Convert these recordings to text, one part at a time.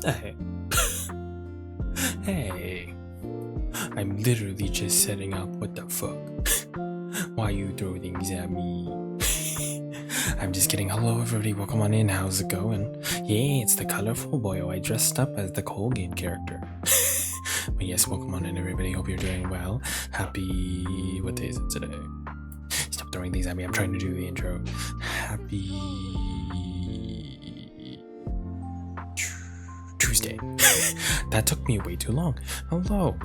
Hey. Hey. I'm literally just setting up. What the fuck? Why you throw things at me? I'm just kidding. Hello, everybody. Welcome on in. How's it going? Yeah, it's the colorful boyo. I dressed up as the Colgate character. But yes, welcome on in, everybody. Hope you're doing well. Happy... What day is it today? Stop throwing things at me. I'm trying to do the intro. Happy... Tuesday. That took me way too long. Hello.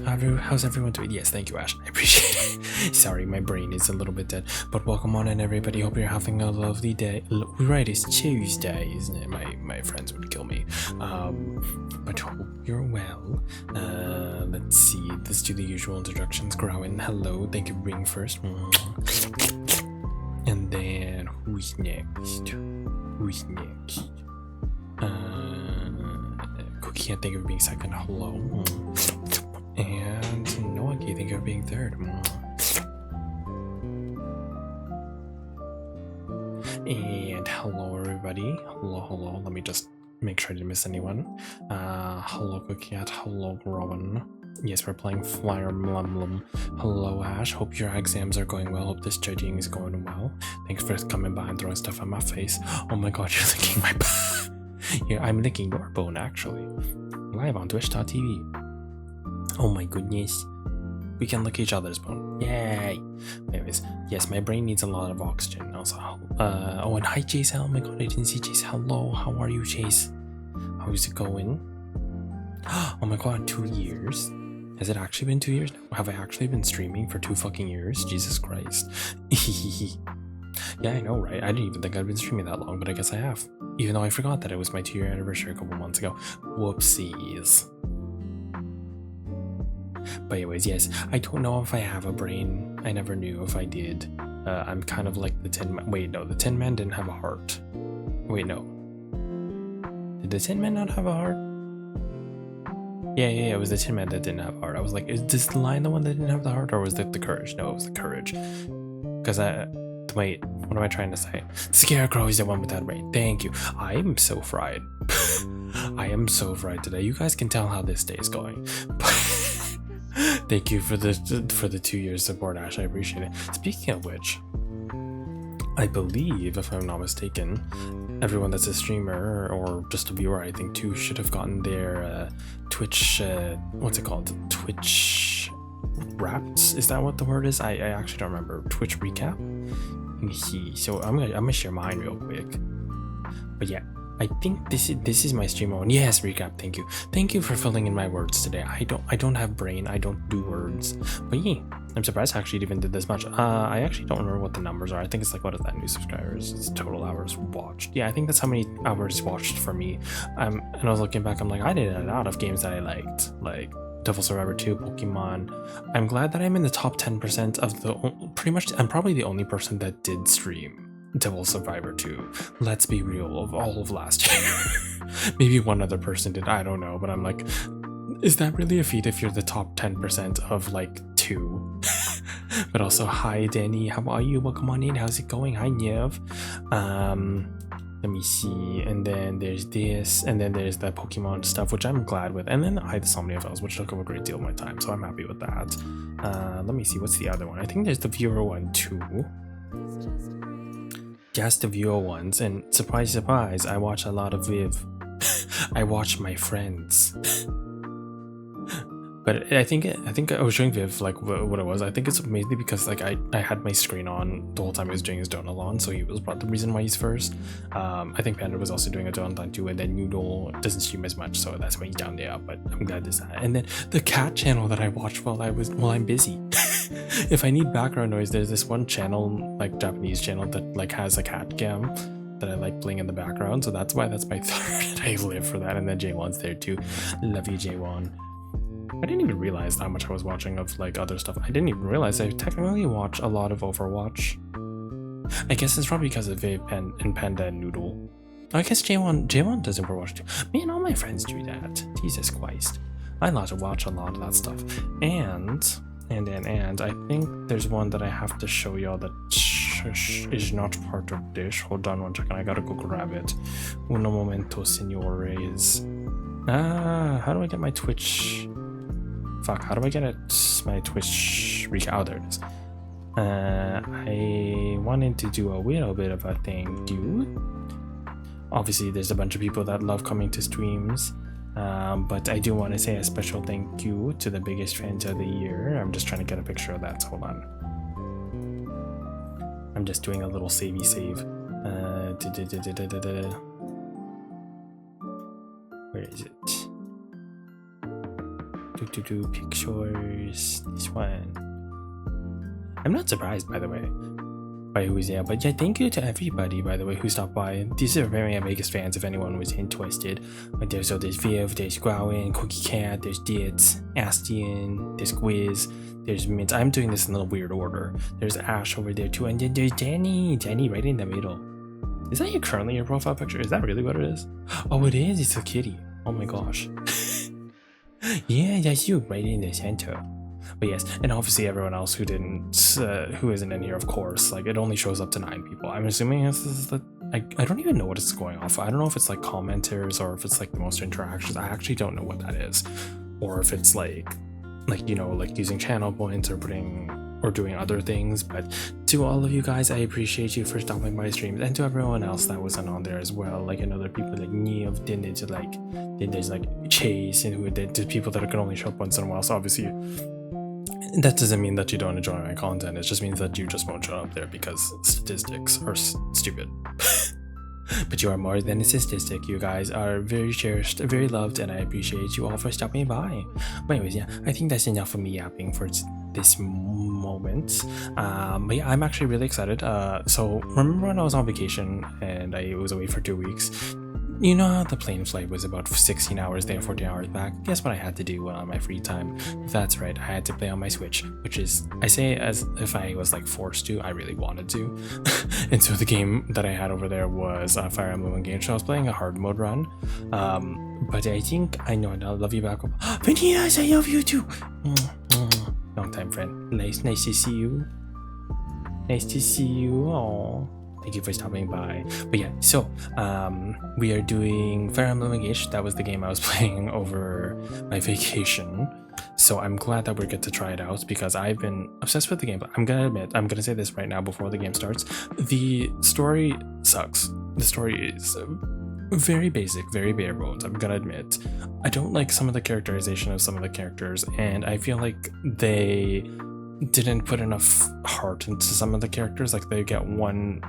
How's everyone doing? Yes, thank you, Ash. I appreciate it. Sorry, my brain is a little bit dead. But welcome on in, everybody. Hope you're having a lovely day. Right, it's Tuesday, isn't it? My friends would kill me. But hope you're well. Let's see. Let's do the usual introductions. Growin, hello. Thank you for being first. And then who's next? Who's next? Cookie, I think of being second. Hello. And Noah, I think of being third. And hello, everybody. Hello. Let me just make sure I didn't miss anyone. Hello, Cookie. Hello, Rowan. Yes, we're playing Flyer Emblem. Hello, Ash. Hope your exams are going well. Hope this judging is going well. Thanks for coming by and throwing stuff at my face. Oh my god, you're licking my butt. Yeah, I'm licking your bone, actually. Live on Twitch.tv. Oh my goodness. We can lick each other's bone. Yay! Anyways, yes, my brain needs a lot of oxygen. Also, oh, and hi, Chase. Oh my god, I didn't see Chase. Hello, how are you, Chase? How's it going? Oh my god, 2 years? Has it actually been 2 years now? Have I actually been streaming for 2 fucking years? Jesus Christ. Yeah, I know, right? I didn't even think I'd been streaming that long, but I guess I have. Even though I forgot that it was my 2-year anniversary a couple months ago. Whoopsies. But anyways, yes, I don't know if I have a brain. I never knew if I did. I'm kind of like the Tin Man. Wait, no, the Tin Man didn't have a heart. Wait, no. Did the Tin Man not have a heart? Yeah, it was the Tin Man that didn't have a heart. I was like, is this the Lion the one that didn't have the heart, or was it the Courage? No, it was the Courage. Because wait, what am I trying to say? Scarecrow is the one without a brain. Thank you. I am so fried. I am so fried today. You guys can tell how this day is going. Thank you for the 2 years support, Ash. I appreciate it. Speaking of which, I believe, if I'm not mistaken, everyone that's a streamer or just a viewer, I think too, should have gotten their Twitch. What's it called? Twitch wraps? Is that what the word is? I actually don't remember. Twitch recap. So I'm gonna share mine real quick. But yeah, I think this is my stream on. Yes, recap. Thank you for filling in my words today. I don't have brain. I don't do words. But yeah, I'm surprised I actually even did this much. I actually don't remember what the numbers are. I think it's like, what is that, new subscribers? It's total hours watched. Yeah, I think that's how many hours watched for me. And I was looking back, I'm like, I did a lot of games that I liked, like Devil Survivor 2, Pokemon. I'm glad that I'm in the top 10% of the, pretty much, I'm probably the only person that did stream Devil Survivor 2. Let's be real, of all of last year. Maybe one other person did, I don't know, but I'm like, is that really a feat if you're the top 10% of like 2? But also, hi Danny, how are you? Welcome on in, how's it going? Hi Nev. Let me see, and then there's this, and then there's the Pokemon stuff, which I'm glad with, and then the Somnia files, which took up a great deal of my time, so I'm happy with that. Let me see, what's the other one? I think there's the viewer one too. Just the viewer ones, and surprise, surprise, I watch a lot of Viv. I watch my friends. But I think I was showing Viv like what it was. I think it's mainly because like I had my screen on the whole time I was doing his Donalon, so he was the reason why he's first. I think Panda was also doing a Donalon too, and then Noodle doesn't stream as much, so that's why he's down there. But I'm glad this. And then the cat channel that I watch while I'm busy. If I need background noise, there's this one channel, like Japanese channel, that like has a cat cam that I like playing in the background, so that's why that's my third. I live for that. And then J1's there too. Love you, J1. I didn't even realize how much I was watching of like other stuff. I didn't even realize I technically watch a lot of Overwatch. I guess it's probably because of Viv and Panda and Noodle. I guess J1 does Overwatch too. Man, all my friends do that. Jesus Christ. I like to watch a lot of that stuff. And I think there's one that I have to show y'all that is not part of this. Hold on one second, I gotta go grab it. Uno momento, senores. How do I get my Twitch? Fuck, how do I get it? My Twitch reach out? There it is. I wanted to do a little bit of a thank you. Obviously, there's a bunch of people that love coming to streams, but I do want to say a special thank you to the biggest fans of the year. I'm just trying to get a picture of that, so hold on. I'm just doing a little savey save. Where is it? Pictures. This one. I'm not surprised, by the way, by who's there, but yeah, thank you to everybody, by the way, who stopped by. These are very biggest fans if anyone was interested. But there's Viv, there's Growin, Cookie Cat, there's Ditz, Astian, there's Gwiz, there's Mint. I'm doing this in a weird order. There's Ash over there too, and then there's Danny right in the middle. Is that currently your profile picture? Is that really what it is? Oh, it is. It's a kitty. Oh my gosh. Yeah, that's you right in the center. But yes, and obviously everyone else who didn't, who isn't in here, of course. Like, it only shows up to 9 people. I'm assuming this is the. I don't even know what it's going off. I don't know if it's like commenters or if it's like the most interactions. I actually don't know what that is, or if it's like you know, like using channel points or putting or doing other things. But to all of you guys, I appreciate you for stopping by streams, and to everyone else that wasn't on there as well. Like, and other people like Nev, Dinage, then there's like Chase, and who did people that can only show up once in a while. So obviously. That doesn't mean that you don't enjoy my content, it just means that you just won't show up there because statistics are stupid. But you are more than a statistic. You guys are very cherished, very loved, and I appreciate you all for stopping by. But anyways, yeah, I think that's enough of me yapping for this moment. But yeah, I'm actually really excited. So remember when I was on vacation and I was away for 2 weeks? You know how the plane flight was about 16 hours there, 14 hours back? Guess what I had to do on my free time? That's right, I had to play on my Switch, which is, I say as if I was like forced to, I really wanted to. And so the game that I had over there was Fire Emblem Engage. So I was playing a hard mode run. But I think I know, and I love you back. Vanitas, I love you too. Long time friend. Nice to see you. Nice to see you. Aww. Thank you for stopping by. But yeah, so we are doing Fire Emblem Engage. That was the game I was playing over my vacation. So I'm glad that we get to try it out because I've been obsessed with the game. But I'm gonna admit, I'm gonna say this right now before the game starts. The story sucks. The story is very basic, very bare bones. I'm gonna admit. I don't like some of the characterization of some of the characters, and I feel like they didn't put enough heart into some of the characters. Like, they get one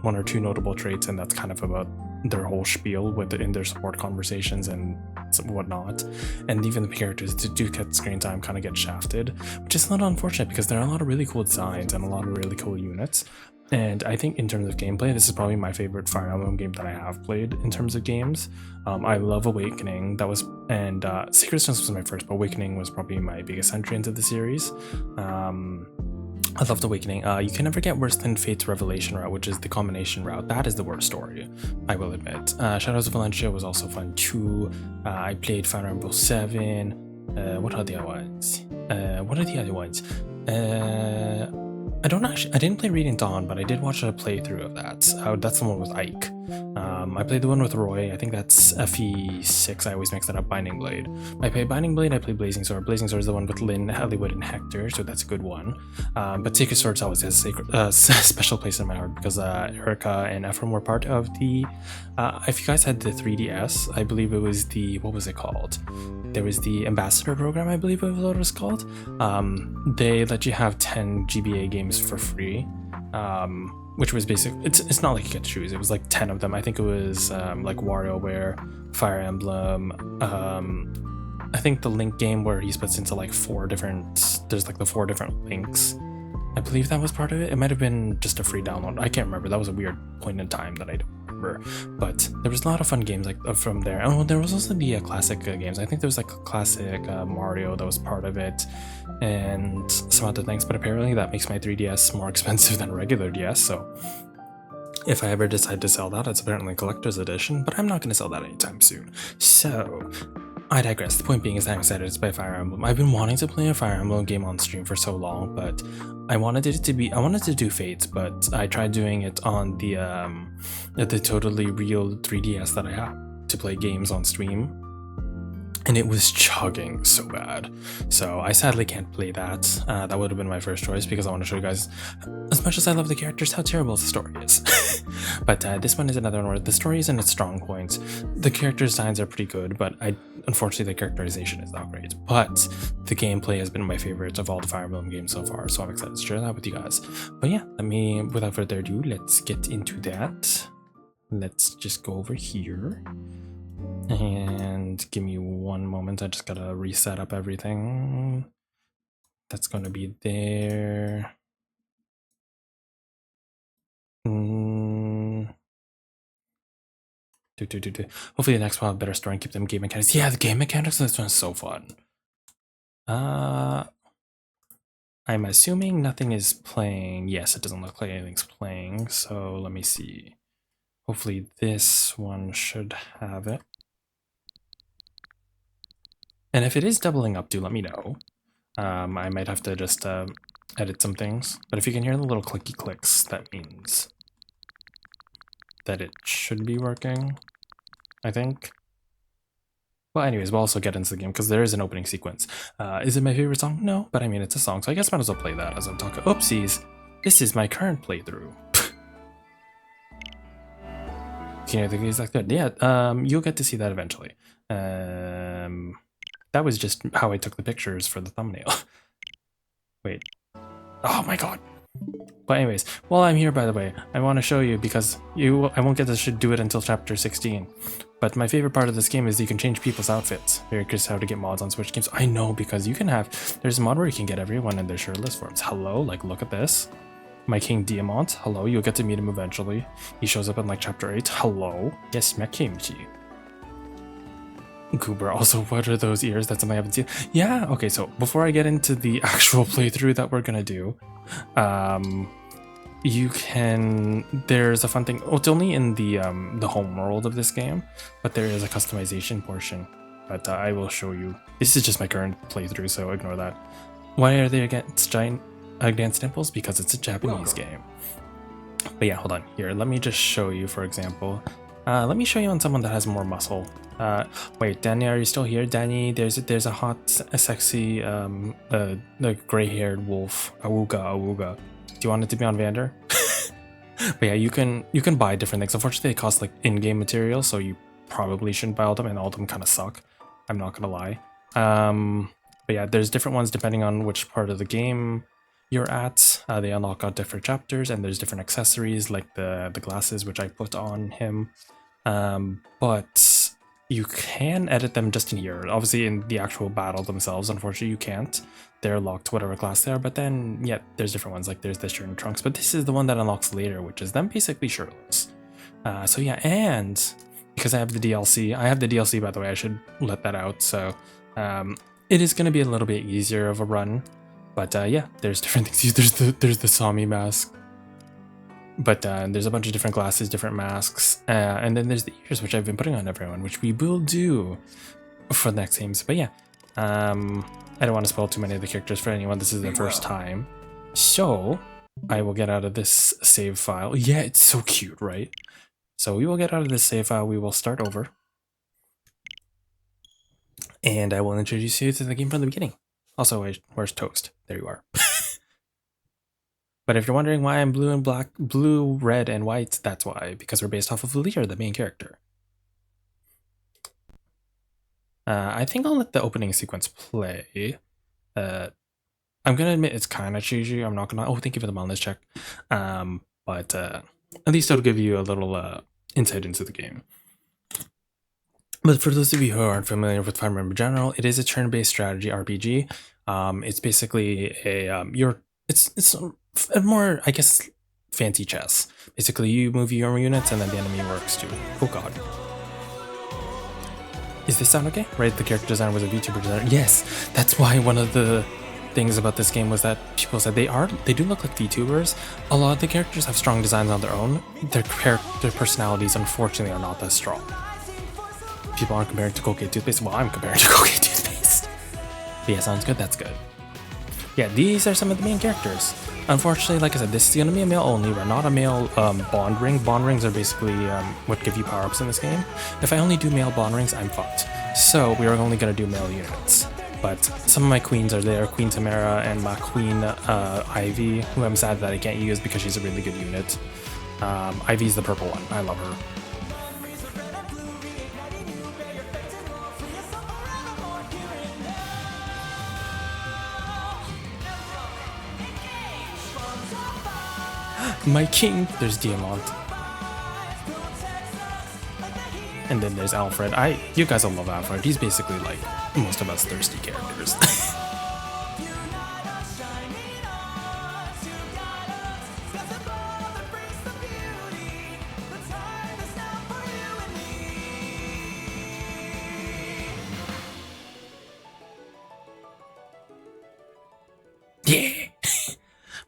or two notable traits, and that's kind of about their whole spiel in their support conversations and whatnot. And even the characters that do get screen time kind of get shafted, which is a little unfortunate because there are a lot of really cool designs and a lot of really cool units. And I think in terms of gameplay, this is probably my favorite Fire Emblem game that I have played in terms of games. I love Awakening. And Secret Stones was my first, but Awakening was probably my biggest entry into the series. I loved Awakening. You can never get worse than Fate's Revelation route, which is the combination route. That is the worst story, I will admit. Shadows of Valencia was also fun too. I played Fire Emblem 7. What are the other ones? I didn't play Radiant Dawn, but I did watch a playthrough of that. That's the one with Ike. I played the one with Roy. I think that's FE6. I always mix that up. Binding Blade. I played Binding Blade. I played Blazing Sword. Blazing Sword is the one with Lynn, Hollywood, and Hector, so that's a good one. But Sacred Swords always has a special place in my heart because Erica and Ephraim were part of the. If you guys had the 3DS, I believe it was the, what was it called? There was the Ambassador program, I believe it was what it was called. They let you have 10 GBA games for free. Which was basically, it's not like you get to choose, it was like 10 of them. I think it was like WarioWare, Fire Emblem, I think the Link game where he splits into like 4 different, there's like the 4 different Links. I believe that was part of it. It might have been just a free download. I can't remember. That was a weird point in time that I don't remember. But there was a lot of fun games like from there. Oh, there was also the classic games. I think there was like a classic Mario that was part of it, and some other things. But apparently that makes my 3DS more expensive than a regular DS. So if I ever decide to sell that, it's apparently a collector's edition. But I'm not going to sell that anytime soon. So I digress. The point being is that I'm excited to play Fire Emblem. I've been wanting to play a Fire Emblem game on stream for so long, but I wanted to do Fates, but I tried doing it on the totally real 3DS that I have to play games on stream. and it was chugging so bad. So I sadly can't play that. That would have been my first choice because I want to show you guys, as much as I love the characters, how terrible the story is. But this one is another one where the story isn't its strong points. The character designs are pretty good, but unfortunately the characterization is not great. But the gameplay has been my favorite of all the Fire Emblem games so far, so I'm excited to share that with you guys. But yeah, without further ado, let's get into that. Let's just go over here. And give me one moment, I just gotta reset up everything. That's gonna be there. Hopefully the next one will have better story and keep them game mechanics. Yeah, the game mechanics in this one is so fun. I'm assuming nothing is playing. Yes, it doesn't look like anything's playing, so let me see. Hopefully this one should have it. And if it is doubling up, do let me know. I might have to just edit some things. But if you can hear the little clicky clicks, that means that it should be working, I think. Well, anyways, we'll also get into the game because there is an opening sequence. Is it my favorite song? No, but I mean, it's a song, so I guess I might as well play that as I'm talking. Oopsies! This is my current playthrough. Can you think it's like that? Yeah, you'll get to see that eventually. That was just how I took the pictures for the thumbnail. Wait. Oh my god. But anyways, while I'm here, by the way, I want to show you because I won't get to do it until chapter 16. But my favorite part of this game is you can change people's outfits. Very curious how to get mods on Switch games. I know, because you can there's a mod where you can get everyone in their shirtless forms. Hello, like look at this. My King Diamant. Hello, you'll get to meet him eventually. He shows up in like chapter 8. Hello. Yes, my Kimchi. Goober, also, what are those ears? That's something I haven't seen. Yeah, okay, so before I get into the actual playthrough that we're gonna do, there's a fun thing. Oh, it's only in the home world of this game, but there is a customization portion. But I will show you. This is just my current playthrough, so ignore that. Why are they against giant dance temples? Because it's a Japanese game. But yeah, hold on. Here, let me just show you, for example. Let me show you on someone that has more muscle. Wait, Danny, are you still here? Danny, there's a hot, sexy, the gray-haired wolf. Awooga. Do you want it to be on Vander? But yeah, you can buy different things. Unfortunately, they cost like in-game materials, so you probably shouldn't buy all of them, and all of them kind of suck. I'm not gonna lie. But yeah, there's different ones depending on which part of the game you're at. They unlock out different chapters, and there's different accessories like the glasses, which I put on him. But you can edit them just in here. Obviously, in the actual battle themselves, unfortunately, you can't. They're locked to whatever class they are, but then, yeah, there's different ones. Like, there's the shirt and trunks, but this is the one that unlocks later, which is them basically shirtless. So yeah, and because I have the DLC, by the way, I should let that out, so it is going to be a little bit easier of a run. But yeah, there's different things. There's the Sami mask. But there's a bunch of different glasses, different masks, and then there's the ears, which I've been putting on everyone, which we will do for the next games. But yeah, I don't want to spoil too many of the characters for anyone. This is their first time. So I will get out of this save file. Yeah, it's so cute, right? So we will get out of this save file. We will start over. And I will introduce you to the game from the beginning. Also, wait, where's Toast? There you are. But if you're wondering why I'm blue and black, blue, red, and white, that's why. Because we're based off of Lear, the main character. I think I'll let the opening sequence play. I'm gonna admit it's kind of cheesy. I'm not gonna. Oh, thank you for the wellness check. But at least it'll give you a little insight into the game. But for those of you who aren't familiar with Fire Emblem in general, it is a turn-based strategy RPG. It's basically it's a more, I guess, fancy chess. Basically, you move your units and then the enemy works too. Oh god. Is this sound okay? Right, the character designer was a VTuber designer. Yes, that's why one of the things about this game was that people said they do look like VTubers. A lot of the characters have strong designs on their own. Their personalities, unfortunately, are not that strong. People aren't comparing to Colgate toothpaste. Well, I'm comparing to Colgate toothpaste. But yeah, sounds good. That's good. Yeah, these are some of the main characters. Unfortunately, like I said, this is going to be a male only. We're not a male bond ring. Bond rings are basically what give you power-ups in this game. If I only do male bond rings, I'm fucked. So we are only going to do male units. But some of my queens are there, Queen Tamara and my queen Ivy, who I'm sad that I can't use because she's a really good unit. Ivy's the purple one, I love her. My king! There's Diamond. And then there's Alfred. You guys will love Alfred. He's basically like most of us thirsty characters. Yeah!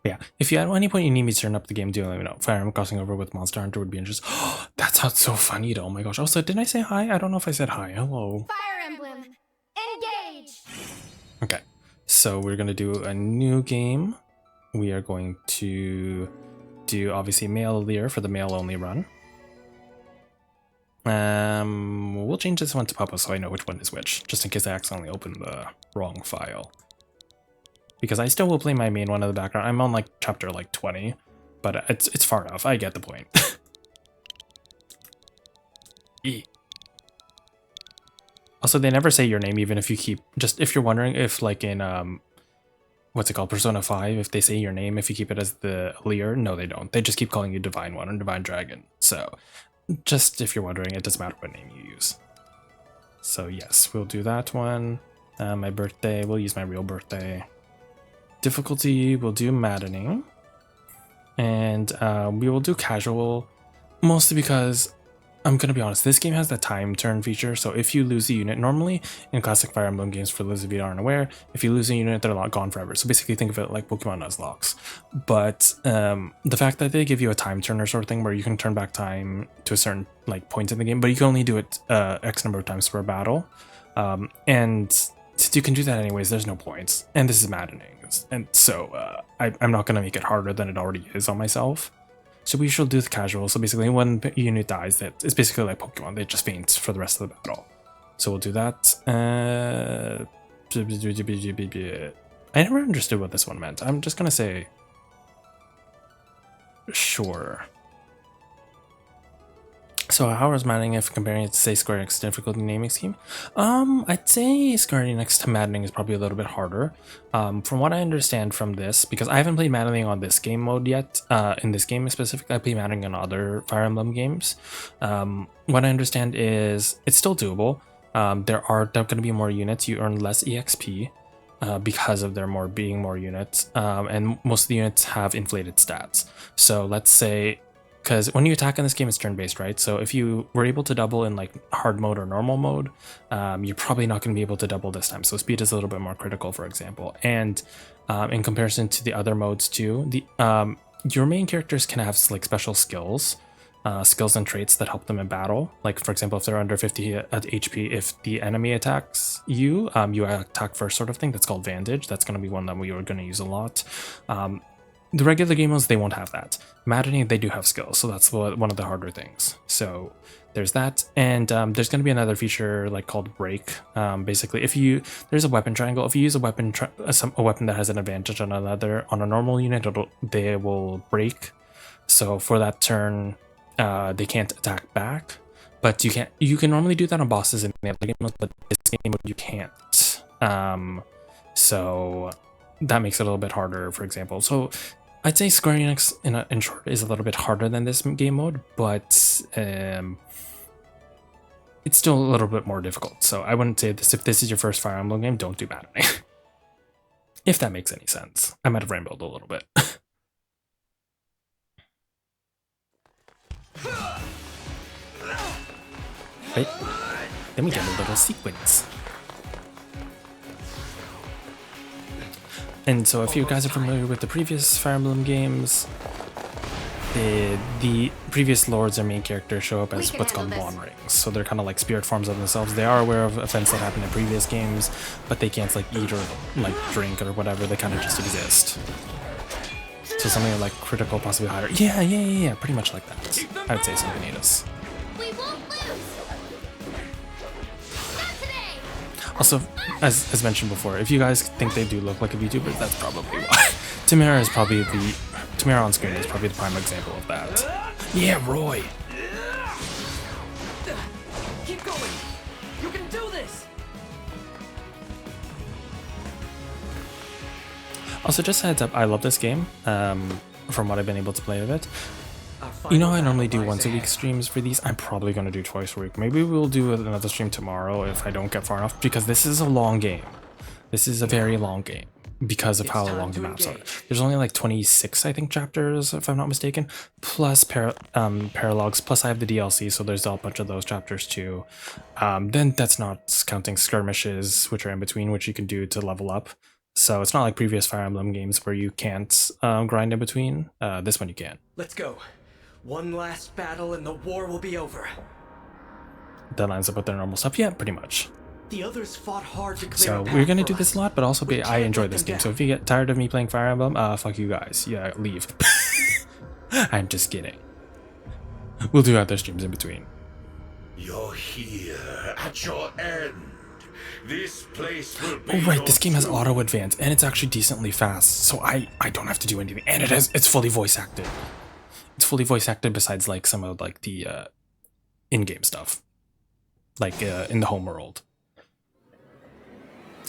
Yeah, if you at any point you need me to turn up the game, do let me know. Fire Emblem crossing over with Monster Hunter would be interesting. That sounds so funny though, oh my gosh. Also, didn't I say hi? I don't know if I said hi. Hello. Fire Emblem, engage! Okay, so we're gonna do a new game. We are going to do obviously male Lear for the male only run. We'll change this one to Papa so I know which one is which, just in case I accidentally opened the wrong file. Because I still will play my main one in the background. I'm on like chapter like 20, but it's far enough. I get the point. E. Also, they never say your name, even if you keep if you're wondering if like in what's it called, Persona 5, if they say your name, if you keep it as the Lear, no, they don't. They just keep calling you Divine One or Divine Dragon. So, just if you're wondering, it doesn't matter what name you use. So yes, we'll do that one. My birthday, we'll use my real birthday. Difficulty, we'll do Maddening, and we will do casual, mostly because I'm gonna be honest, this game has the time turn feature, so if you lose a unit, normally in classic Fire Emblem games, for those of you that aren't aware, if you lose a unit, they're not gone forever. So basically think of it like Pokemon Nuzlocke. But the fact that they give you a time turner sort of thing where you can turn back time to a certain like point in the game, but you can only do it X number of times per battle, and since you can do that anyways, there's no points, and this is Maddening. And so I'm not going to make it harder than it already is on myself. So we shall do the casual. So basically when a unit dies, it's basically like Pokemon. They just faint for the rest of the battle. So we'll do that. I never understood what this one meant. I'm just going to say sure. So how is Maddening if comparing it to, say, Square Enix difficulty naming scheme? I'd say Square Enix to Maddening is probably a little bit harder. From what I understand from this, because I haven't played Maddening on this game mode yet, in this game specifically, I play Maddening on other Fire Emblem games. What I understand is it's still doable. There are going to be more units, you earn less EXP because of there being more units, and most of the units have inflated stats. So let's say, because when you attack in this game, it's turn-based, right? So if you were able to double in like hard mode or normal mode, you're probably not going to be able to double this time. So speed is a little bit more critical, for example. And in comparison to the other modes too, your main characters can have like special skills and traits that help them in battle. Like for example, if they're under 50 HP, if the enemy attacks you, you attack first sort of thing. That's called Vantage. That's going to be one that we are going to use a lot. The regular game modes, they won't have that. Maddening, they do have skills, so that's one of the harder things. So there's that, and there's going to be another feature like called Break. Basically, if there's a weapon triangle. If you use a weapon that has an advantage on another on a normal unit, they will break. So for that turn, they can't attack back. But you can normally do that on bosses in the other game modes, but this game mode you can't. So that makes it a little bit harder, for example. So I'd say Square Enix in short is a little bit harder than this game mode, but it's still a little bit more difficult. So I wouldn't say this, if this is your first Fire Emblem game, don't do Maddening. If that makes any sense. I might have rambled a little bit. Right? Then we get a little sequence. And so if you guys are familiar with the previous Fire Emblem games, the previous lords or main characters show up as what's called Bond rings. So they're kind of like spirit forms of themselves. They are aware of events that happened in previous games, but they can't like eat or like drink or whatever. They kind of just exist. So something like critical, possibly higher. Yeah, pretty much like that. I would say something Vanitas. We won't lose. Not today. Also, as mentioned before, if you guys think they do look like a VTuber, that's probably why. Tamara on screen is probably the prime example of that. Yeah, Roy. Keep going. You can do this. Also, just a heads up, I love this game. From what I've been able to play of it. You know, I normally do once a week streams for these. I'm probably going to do twice a week. Maybe we'll do another stream tomorrow if I don't get far enough, because this is a long game. This is a very long game because of how long the maps are. There's only like 26, I think, chapters, if I'm not mistaken, plus paralogs, plus I have the DLC, so there's a bunch of those chapters too. Then that's not counting skirmishes, which are in between, which you can do to level up. So it's not like previous Fire Emblem games where you can't grind in between. This one you can. Let's go. One last battle and the war will be over. That lines up with their normal stuff. Yeah, pretty much. The others fought hard to clear So a path we're gonna for do this us. a lot, but also We I can't enjoy let this them game. So down. if you get tired of me playing Fire Emblem, fuck you guys. Yeah, leave. I'm just kidding. We'll do other streams in between. You're here at your end. This place will be Oh right, your this game has tomb. auto advance, and it's actually decently fast, so I don't have to do anything. And it's fully voice acted. It's fully voice acted besides like some of like the in-game stuff, like in the home world.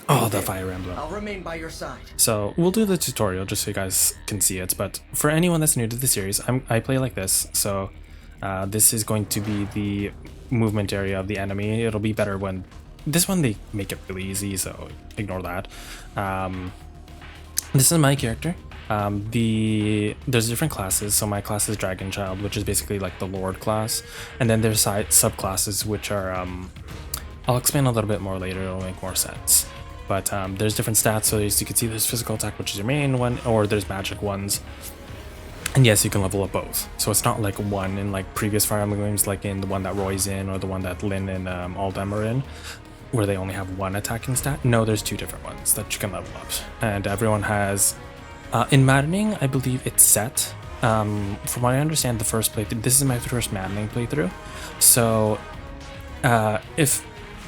Oh, the Fire Emblem. I'll remain by your side. So we'll do the tutorial just so you guys can see it. But for anyone that's new to the series, I play like this. So this is going to be the movement area of the enemy. It'll be better when this one they make it really easy, so ignore that. This is my character. There's different classes. So my class is Dragon Child, which is basically like the Lord class, and then there's subclasses which are I'll explain a little bit more later. It'll make more sense. But there's different stats, so as you can see, there's physical attack, which is your main one, or there's magic ones. And yes, you can level up both. So it's not like one in like previous Fire Emblem games, like in the one that Roy's in, or the one that Lyn and all them are in, where they only have one attacking stat. No, there's two different ones that you can level up. And everyone has... in Maddening, I believe it's set. From what I understand, the first playthrough... This is my first Maddening playthrough. So, if...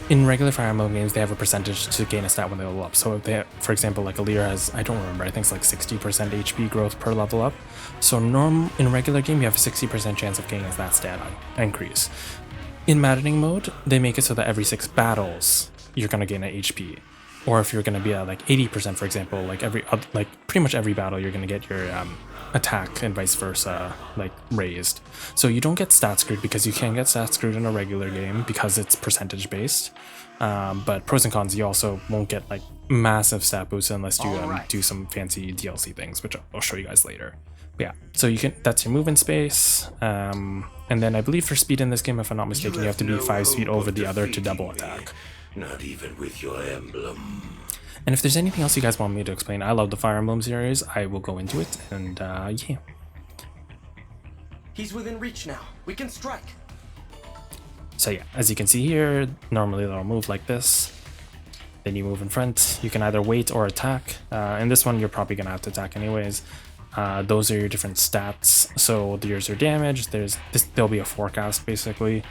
In regular Fire Emblem games, they have a percentage to gain a stat when they level up. So if they, for example, like Alira has, I don't remember, I think it's like 60% HP growth per level up. So in a regular game, you have a 60% chance of gaining that stat increase. In Maddening mode, they make it so that every 6 battles, you're going to gain an HP. Or if you're going to be at like 80%, for example, like pretty much every battle, you're going to get your attack and vice versa, like raised. So you don't get stat screwed, because you can get stat screwed in a regular game because it's percentage based. But pros and cons, you also won't get like massive stat boosts unless you do some fancy DLC things, which I'll show you guys later. But yeah, so that's your movement space. And then I believe for speed in this game, if I'm not mistaken, you have to be 5 feet over the other to double attack. Not even with your emblem. And if there's anything else you guys want me to explain, I love the Fire Emblem series. I will go into it, and yeah. He's within reach now. We can strike. So yeah, as you can see here, normally they'll move like this. Then you move in front. You can either wait or attack. In this one, you're probably gonna have to attack anyways. Those are your different stats. So there's your damage. There'll be a forecast basically.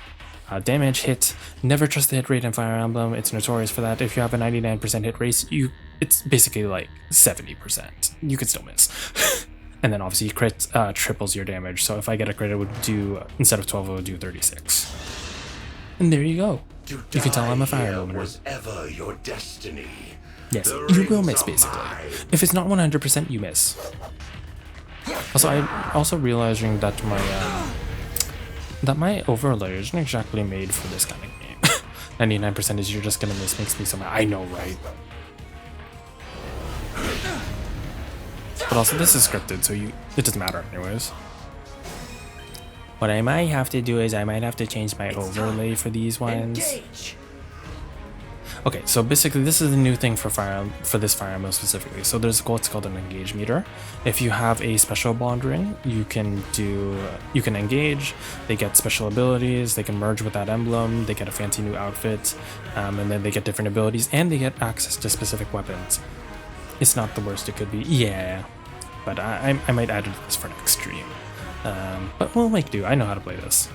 Damage, hit. Never trust the hit rate in Fire Emblem. It's notorious for that. If you have a 99% hit rate, it's basically like 70%. You could still miss. And then obviously crit triples your damage. So if I get a crit, it would do, instead of 12, it would do 36. And there you go. You can tell I'm a Fire Emblem. Was ever your destiny. Yes, The you will rings miss are basically. mine. If it's not 100%, you miss. Also, I'm also realizing that my overlay isn't exactly made for this kind of game. 99% is you're just gonna miss makes me so mad. I know, right? But also, this is scripted, so it doesn't matter anyways. What I might have to do is I might have to change my overlay for these ones. Engage. Okay, so basically this is the new thing for this Fire Emblem specifically. So there's what's called an engage meter. If you have a special bond ring, you can engage. They get special abilities. They can merge with that emblem. They get a fancy new outfit, and then they get different abilities, and they get access to specific weapons. It's not the worst it could be, yeah. But I might add this for next stream. But we'll make do. I know how to play this.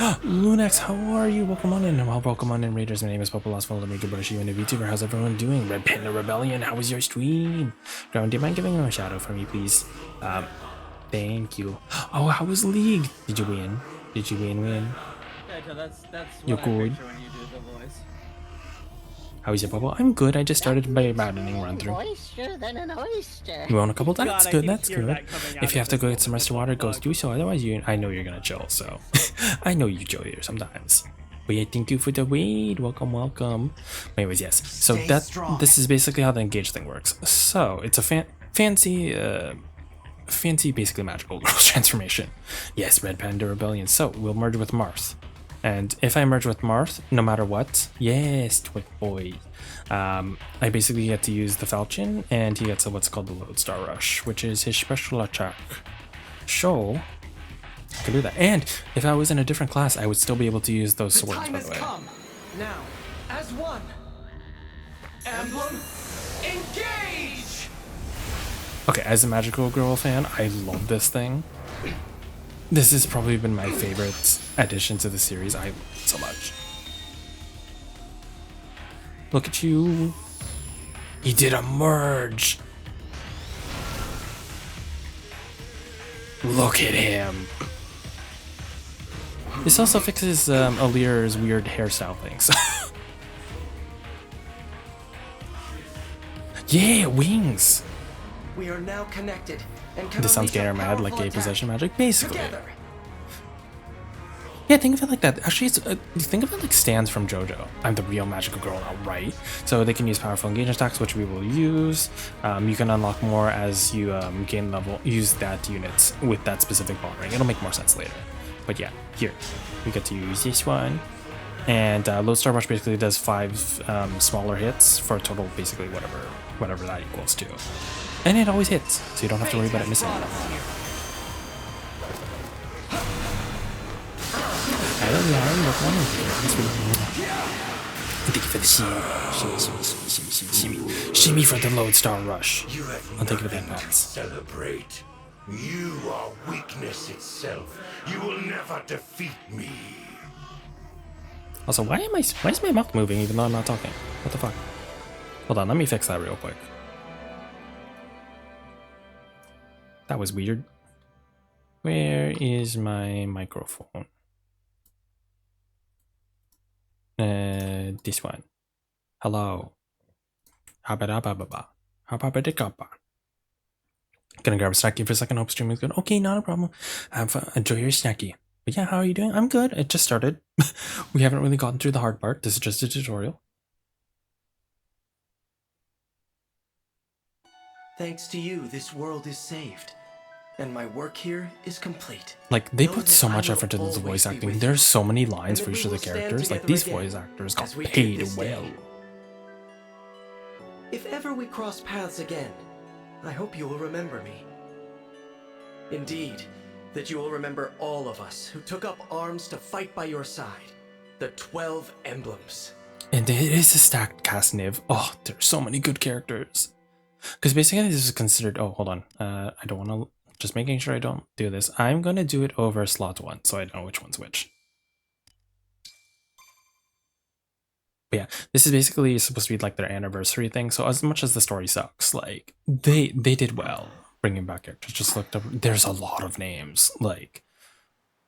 Lunex, how are you? Welcome on in. Well, welcome on in, Raiders. My name is Popolas. Follow me, good you and a VTuber. How's everyone doing? Red Panda Rebellion, how was your stream? Ground, do you mind giving him a shout out for me, please? Thank you. Oh, how was League? Did you win? Did you win? Yeah, that's You're what I good. picture when you do the voice. How is your bubble? I'm good. I just started my Maddening run through. Oyster than an oyster. You want a couple? That's God, good. I That's can hear good. that coming out If you of have to go this get some rest of little water, go bug. do so. Otherwise, I know you're gonna chill. So I know you chill here sometimes. But yeah, thank you for the raid. Welcome. Anyways, yes. So this is basically how the engage thing works. So it's a fancy basically magical girl transformation. Yes, Red Panda Rebellion. So we'll merge with Marth. And if I merge with Marth, no matter what, yes, Twit Boy. I basically get to use the Falchion, and he gets what's called the Lodestar Rush, which is his special attack. So I can do that. And if I was in a different class, I would still be able to use those The swords, time by has the way. come. Now, as one. Emblem, engage! Okay, as a Magical Girl fan, I love this thing. This has probably been my favorite addition to the series. I love it so much. Look at you. He did a merge. Look at him. This also fixes Alir's weird hairstyle things. Yeah, wings. We are now connected. And This sounds getting gator mad, like gay possession magic, basically. Together. Yeah, think of it like that. Actually, it's think of it like stands from JoJo. I'm the real magical girl now, right? So they can use powerful engagement attacks, which we will use. You can unlock more as you gain level. Use that unit with that specific bond ring. It'll make more sense later. But yeah, here we get to use this one. And Lodestar Rush basically does 5 smaller hits for a total, basically whatever that equals to. And it always hits, so you don't have to worry about it missing. Thank you for the shimmy for the Lodestar Rush. You have I'll take it nothing with that to bounce. celebrate. You are weakness itself. You will never defeat me. Also, why is my mouth moving even though I'm not talking? What the fuck? Hold on, let me fix that real quick. That was weird. Where is my microphone? This one. Hello. Gonna grab a snacky for a second. Hope stream is good. Okay, not a problem. Enjoy your snacky. But yeah, how are you doing? I'm good. It just started. We haven't really gotten through the hard part. This is just a tutorial. Thanks to you, this world is saved. And my work here is complete. Like, they Know put that so I much will effort into the always voice be acting. with There's you. so many lines And for that each we of the will stand characters. Like, together these again, voice actors got as we did paid this day. well. If ever we cross paths again, I hope you will remember me. Indeed, that you will remember all of us who took up arms to fight by your side. The 12 emblems. And it is a stacked cast, Niv. Oh, there's so many good characters. Because basically this is considered... Oh, hold on. I don't want to... Just making sure I don't do this. I'm going to do it over slot 1, so I know which one's which. But yeah, this is basically supposed to be like their anniversary thing. So as much as the story sucks, like, they did well bringing back characters. Just looked up... There's a lot of names. Like,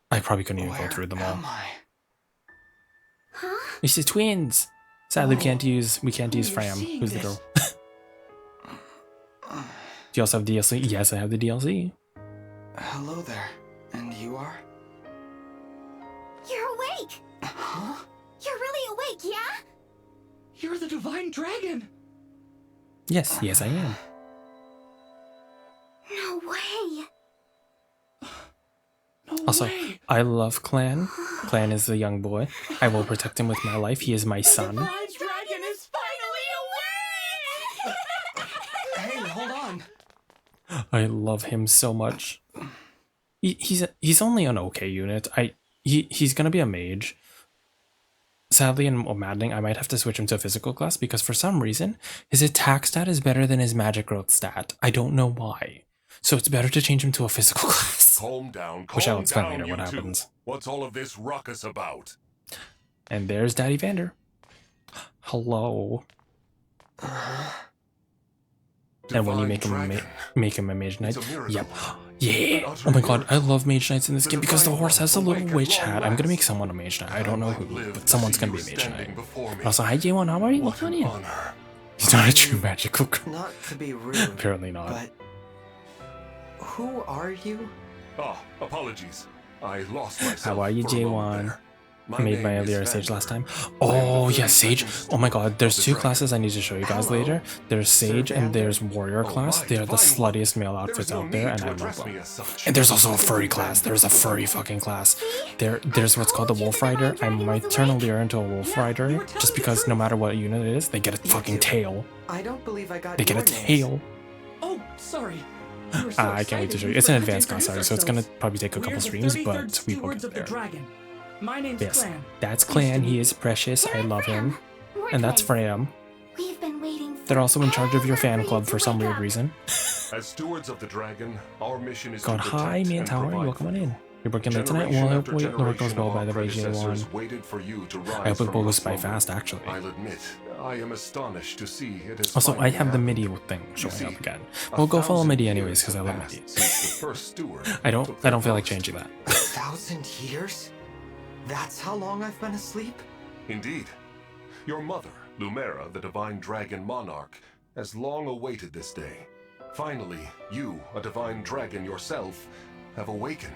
I probably couldn't even go through them all. Huh? It's the twins! Sadly, we can't use you're Fram, seeing who's the this. girl. Do you also have DLC? Yes, I have the DLC. Hello there. And you are? You're awake! Huh? You're really awake, yeah? You're the divine dragon! Yes, yes, I am. No way! No Also, way! I love Clan. Clan is the young boy. I will protect him with my life. He is my son. Divine dragon is finally awake! Hey, hold on. I love him so much. He's only an okay unit. He's gonna be a mage. Sadly, in Maddening, I might have to switch him to a physical class because for some reason, his attack stat is better than his magic growth stat. I don't know why. So it's better to change him to a physical class. Yes. Calm down. Which I'll Calm explain down, later you what two. happens. What's all of this ruckus about? And there's Daddy Vander. Hello. And when you make him a mage knight, yep, yeah. Oh my god, I love mage knights in this game because the horse has a little witch hat. I'm gonna make someone a mage knight. I don't know who, but someone's gonna be a mage knight. Also, hi J1, how are you? What's going on? He's not a true magical. Not to be rude, Apparently not. but who are you? Ah, apologies. I lost myself. How are you, for a moment J1? there. I made my name is earlier Sage Vander. last time. I am the Oh third yeah, Sage. antagonist Oh my god, there's of the two dragon. classes I need to show you guys Hello, later. There's Sage and there's Warrior Oh, class. my They are the divine one. sluttiest male There outfits is no out there, need and to I love address them. me as such. And there's also a furry class. There's a furry fucking class. There's what's called a Wolf Rider. I might turn a Lyra into a Wolf Rider just because no matter what unit it is, they get a fucking tail. I don't believe I got They get a your names. tail. Oh, sorry. We were so I can't wait to excited show you. we It's an forgot to advanced class, sorry, introduce so it's gonna ourselves. probably take a We couple are the streams, 33rd but we will stewards get of the there. dragon. My name's Yes, Clan. that's Pleased to Clan. meet He you. is precious. I love him, We're and that's twins. Freya. We've been waiting. They're also in charge of your fan forever club you for to some wake weird up. reason. As stewards of the dragon, our mission is God, to hi, protect man and Tower. provide Welcome on for in. you. You're working late tonight? Generation Well, after the work goes generation well, of by our the way, predecessors J1. waited for you to I rise hope it from your goes by slumber. fast, actually. I'll admit, I am astonished to see it has Also, I finally have the happened. MIDI thing You showing see, up again. a We'll go follow 1,000 MIDI anyways years because I have love passed MIDI. since the first steward I don't took their feel like post. changing that. 1,000 years? That's how long I've been asleep? Indeed. Your mother, Lumera, the divine dragon monarch, has long awaited this day. Finally, you, a divine dragon yourself, have awakened.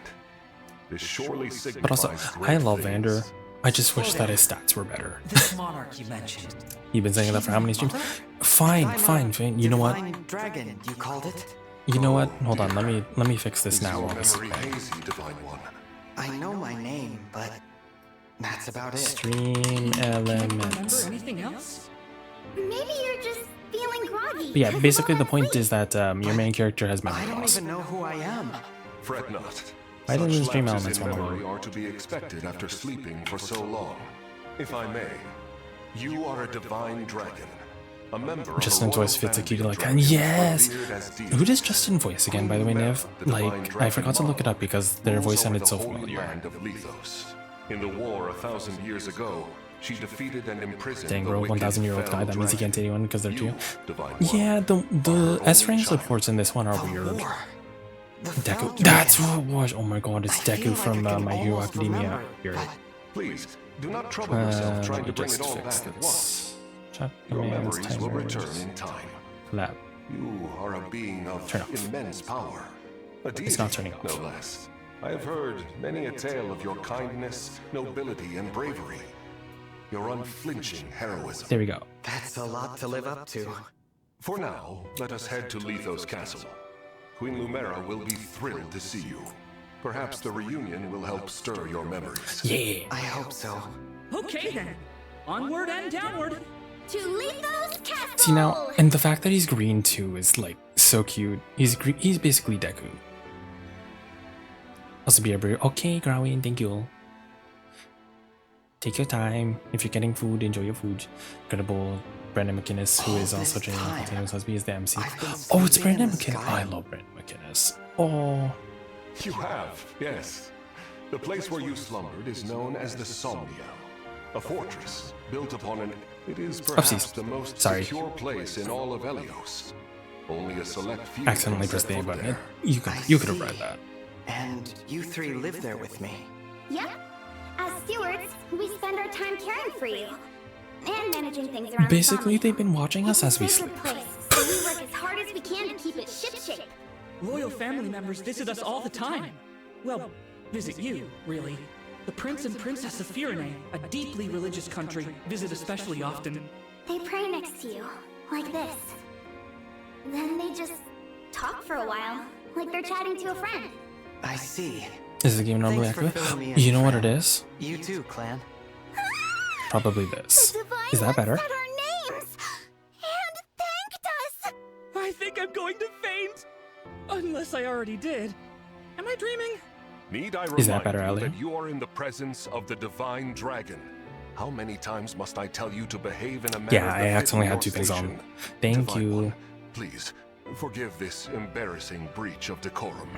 This surely signifies But also, great I love things. Vander. I just wish that his stats were better. This monarch you mentioned. You've been saying that for how many streams? Fine. You know what? Divine dragon, you called it? You know what? Hold on. Let me fix this Is now your on this memory hazy, divine one? I know my name, but that's about it. stream Remember elements. anything else? Maybe you're just feeling groggy. But yeah, 'cause of basically all the that point sleep. is that your main character has I memory don't loss. even know who I am. Fret not. I didn't Such stream lapses elements in one more. memory are to be expected after sleeping for so long. If I may, you are a divine dragon. A member of Justin's a royal voice fits a family cutie of like that. dragons Yes! revered as deities. Who does Justin voice again, by the way, Nev? The divine Like, I dragon forgot to look it up because their rules voice over sounded the so holy familiar. land of Lethos. In the war 1,000 years ago, she defeated and imprisoned Dang, the bro, wicked 1,000-year-old guy. fell That means he can't dragon. hit anyone because they're two. You, divine one, Yeah, the our S range only child. reports in this one are The weird. war. The Deku. fell That's dragon. who it was. Oh my god, it's I feel Deku like from I can My Hero almost Academia. remember, Here. but Please, do not trouble yourself trying Let to me bring just it all fix back at this. once. Chat Your commands, memories will return timers, in time. collab. You are a being of Turn off. immense power. A deity, It's not turning off. no less. I have heard many a tale of your kindness, nobility, and bravery. Your unflinching heroism. There we go. That's a lot to live up to. For now, let us head to Lethos Castle. Queen Lumera will be thrilled to see you. Perhaps the reunion will help stir your memories. Yeah. I hope so. Okay then. Onward and downward. To Lethos Castle. See now, and the fact that he's green too is like so cute. He's basically Deku. Also be a brew. Okay, Growing, thank you. Take your time. If you're getting food, enjoy your food. Incredible Brandon McInnes, who All is also this Jane time, Continuous Husby, is the MC. I've been Oh, it's sleeping in Brandon the McInnes. sky. I love Brandon McInnes. Oh, You have, yes. The place where you slumbered is known as the Somnia, a fortress built upon an... It is perhaps Oopsies. the most Sorry. secure place in all of Elios. Only a select few accidentally can pressed set the A foot button. there. You could have see. read that. And you three live there with me. Yep. As stewards, we spend our time caring for you. And managing things around Basically, the they've been watching us as we It's a sleep. sacred place, so we work as hard as we can to keep it shipshape. Royal family members visit us all the time. Well, visit you, really. The Prince and Princess of Firene, a deeply religious country, visit especially often. They pray next to you, like this. Then they just talk for a while, like they're chatting to a friend. I see. Is the game normally Thanks for active? filling me in, You know what it friend. is? You too, Clan. Probably this. The divine Is that one better? said our names and thanked us. I think I'm going to faint. Unless I already did. Am I dreaming? Need I Is that remind better, you Ali? that you are in the presence of the divine dragon? How many times must I tell you to behave in a manner Yeah, I befitting accidentally had your two things on. station? Thank Divine you. One, please, forgive this embarrassing breach of decorum.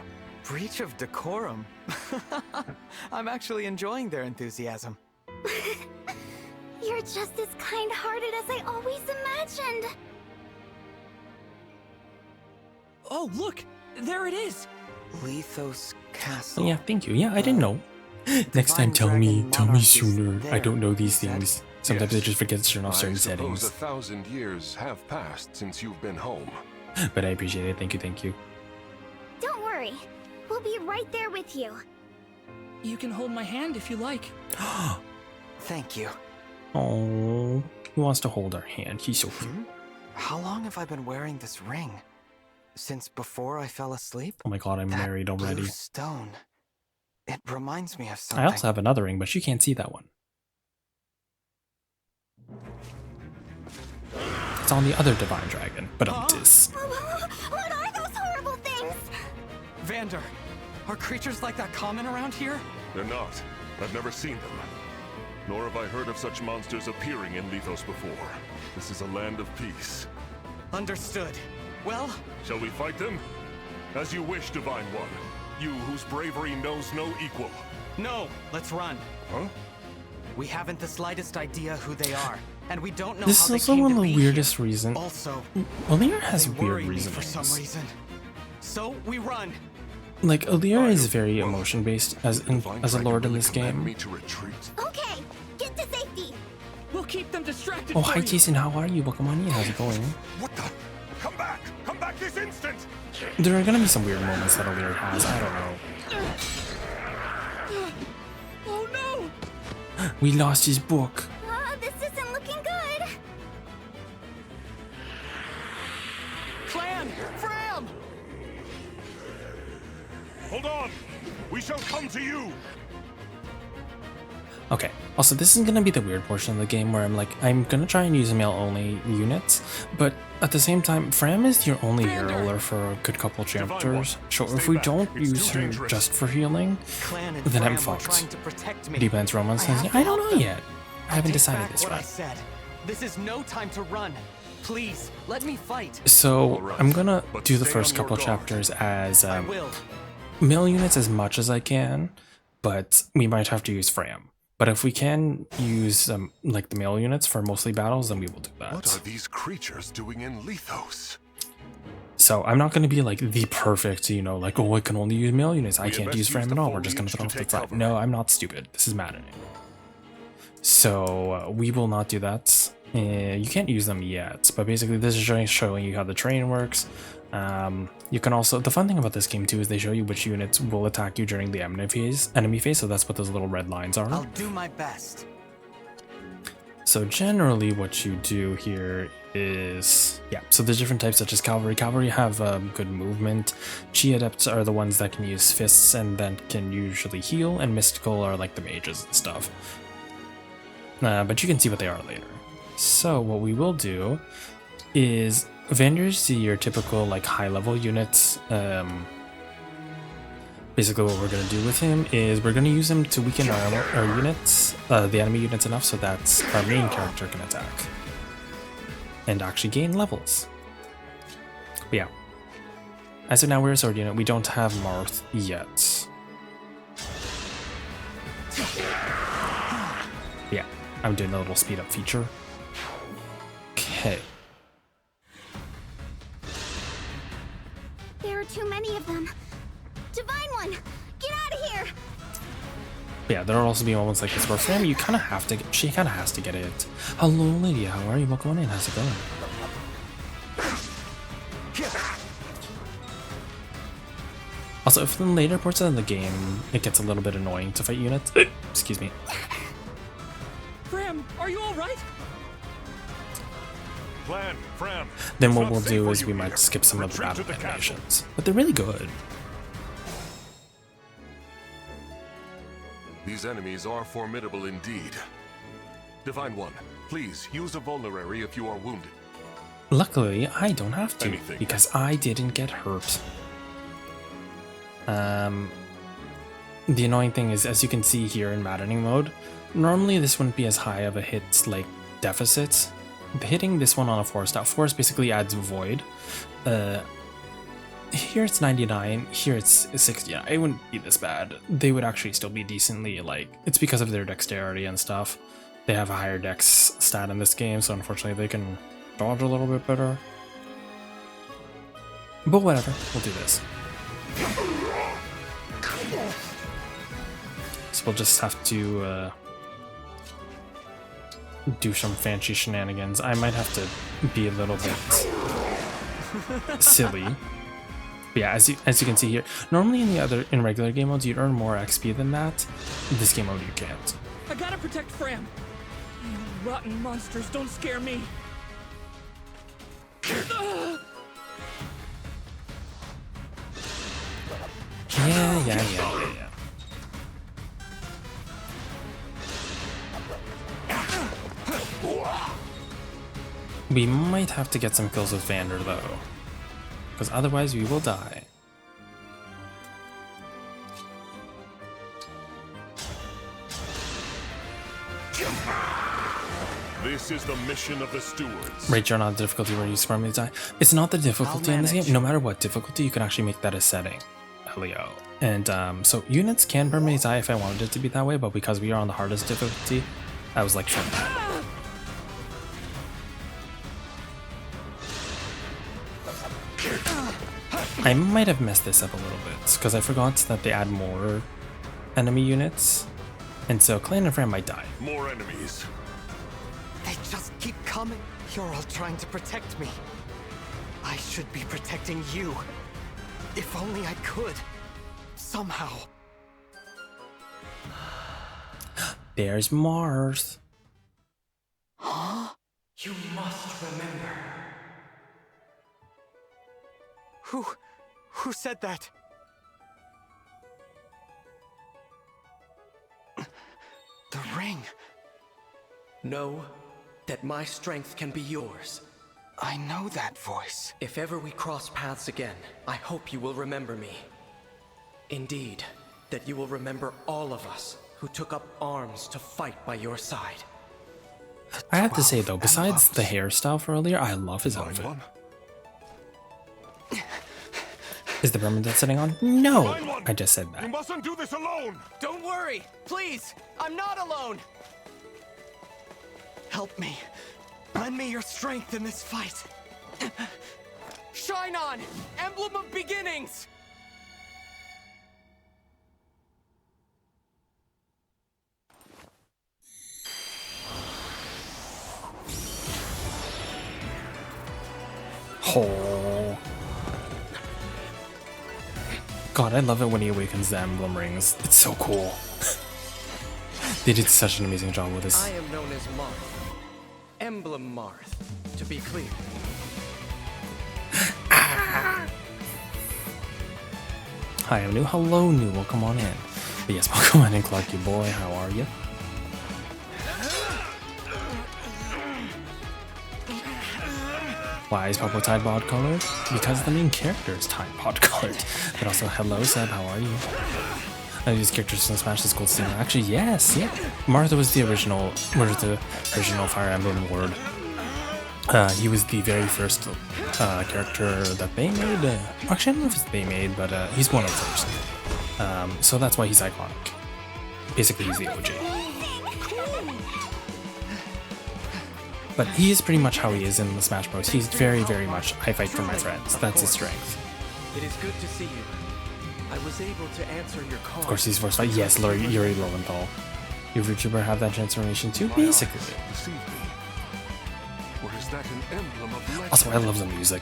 breach of decorum. I'm actually enjoying their enthusiasm. You're just as kind-hearted as I always imagined. Oh, look! There it is! Lethos Castle. Yeah, thank you. Yeah, I didn't know. Next time, tell me sooner. I don't know these things. Sometimes I just forget to turn off certain I suppose settings. 1,000 years have passed since you've been home. But I appreciate it. Thank you, thank you. Don't worry. We'll be right there with you. You can hold my hand if you like. Thank you. Oh, he wants to hold our hand. He's so cute. How long have I been wearing this ring? Since before I fell asleep? Oh my god, I'm married already. Blue stone. It reminds me of something. I also have another ring, but you can't see that one. It's on the other divine dragon, but this. What are those horrible things? Vander, are creatures like that common around here? They're not. I've never seen them. Nor have I heard of such monsters appearing in Lethos before. This is a land of peace. Understood. Well, shall we fight them? As you wish, Divine One. You whose bravery knows no equal. No, let's run. Huh? We haven't the slightest idea who they are, and we don't know This how is they also came one to of be the weirdest reasons. Also, Alir has they weird worry me reasons. for some reason. So we run. Like Alir is very emotion based as a lord in this game. Me to retreat. Okay, get to safety. We'll keep them distracted. Oh, for hi you. Jason, how are you? Welcome on in. How's it going? What the? Come back! Come back this instant! There are gonna be some weird moments that Alir has. I don't know. Oh no! We lost his book. This isn't looking good. Clan! Fram! Hold on! We shall come to you! Okay, also this is gonna be the weird portion of the game where I'm gonna try and use male-only units, but at the same time, Fram is your only healer for a good couple chapters, so if we don't use her just for healing, Clan and then I'm Fram were fucked. trying to protect me. Depends romance I have says, to I don't help know them. yet. I haven't Take decided back this what I right. said. This is no time to run. Please, let me fight. So I'm gonna but do the stay first on your couple guard. chapters as I will. male units as much as I can, but we might have to use Fram. But if we can use like the male units for mostly battles, then we will do What are that. these creatures doing in Lethos? So I'm not going to be like the perfect, you know, like, oh, I can only use male units. I We can't best use use Fram the at all. We're just going to foliage throw off to the take front. cover. No, I'm not stupid. This is Maddening. So we will not do that. You can't use them yet, but basically this is showing you how the terrain works. You can also, the fun thing about this game too is they show you which units will attack you during the enemy phase, so that's what those little red lines are. I'll do my best. So generally what you do here is, yeah, so there's different types such as Cavalry. Cavalry have good movement. Chi Adepts are the ones that can use fists and then can usually heal, and Mystical are like the mages and stuff. But you can see what they are later. So what we will do is Vander's your typical like high level units. Basically what we're going to do with him is we're going to use him to weaken our units, the enemy units enough so that our main character can attack and actually gain levels. But yeah, as of now we're a sword unit. We don't have Marth yet. Yeah, I'm doing a little speed up feature. Okay. There are too many of them. Divine One, get out of here! But yeah, there will also be moments like this where Fram, you kind of have to get, she kind of has to get it. Hello, Lydia, how are you? Welcome on in. How's it going? Also, if in later parts of the game it gets a little bit annoying to fight units, excuse me. Fram, are you all right? Plan, Fram. Then It's what not we'll safe do for is you we here. might skip some of the Retreat to battle the castle. animations, but they're really good. These enemies are formidable indeed. Divine One, please use a vulnerary if you are wounded. Luckily, I don't have to Anything. because I didn't get hurt. The annoying thing is, as you can see here in Maddening mode, normally this wouldn't be as high of a hit like deficit. Hitting this one on a 4-star, 4 basically adds VoD. here it's 99, here it's 69. It wouldn't be this bad. They would actually still be decently, like, it's because of their dexterity and stuff. They have a higher dex stat in this game, so unfortunately they can dodge a little bit better. But whatever, we'll do this. So we'll just have to do some fancy shenanigans. I might have to be a little bit silly. But yeah, as you can see here, normally in regular game modes you'd earn more XP than that. In this game mode you can't. I gotta protect Fram. You rotten monsters don't scare me. Yeah. We might have to get some kills with Vander though, because otherwise we will die. This is the mission of the stewards. Rate you're not the difficulty where you swarm to die. It's not the difficulty in this game. No matter what difficulty, you can actually make that a setting. Helio. And so units can permanently die if I wanted it to be that way, but because we are on the hardest difficulty, I was like, shut that. I might have messed this up a little bit because I forgot that they add more enemy units, and so Clan and Fran might die. More enemies. They just keep coming. You're all trying to protect me. I should be protecting you. If only I could. Somehow. There's Mars. Huh? You must remember. Who said that? The ring. Know that my strength can be yours. I know that voice. If ever we cross paths again, I hope you will remember me. Indeed, that you will remember all of us who took up arms to fight by your side. I have to say though, besides the hairstyle for earlier, I love his outfit. Is the permanent sitting on? No! I just said You that. mustn't do this alone! Don't worry! Please! I'm not alone! Help me. Lend me your strength in this fight. Shine on! Emblem of beginnings! Oh. God, I love it when he awakens the emblem rings. It's so cool. They did such an amazing job with this. I am known as Marth. Emblem Marth, to be clear. Hi, I'm new. Hello, new. Welcome on in. But yes, welcome on in, Clarky boy. How are you? Why is Purple Tide Pod colored? Because the main character is Tide Pod colored. But also, hello, Seb. How are you? These characters from Smash is Gold Steamer. Actually, yes, yeah. Martha was the original Fire Emblem Lord. He was the very first character that they made. Actually, I don't know if it's they made, but he's one of the first. So that's why he's iconic. Basically, he's the OG. But he is pretty much how he is in the Smash Bros. He's very, very much, I fight for my friends. That's his strength. It is good to see you. I was able to answer your call. Of course, he's forced fight. Yes, Yuri Lowenthal. Your VTuber have that transformation too, basically. Or is that an emblem of legend? Also, I love the music.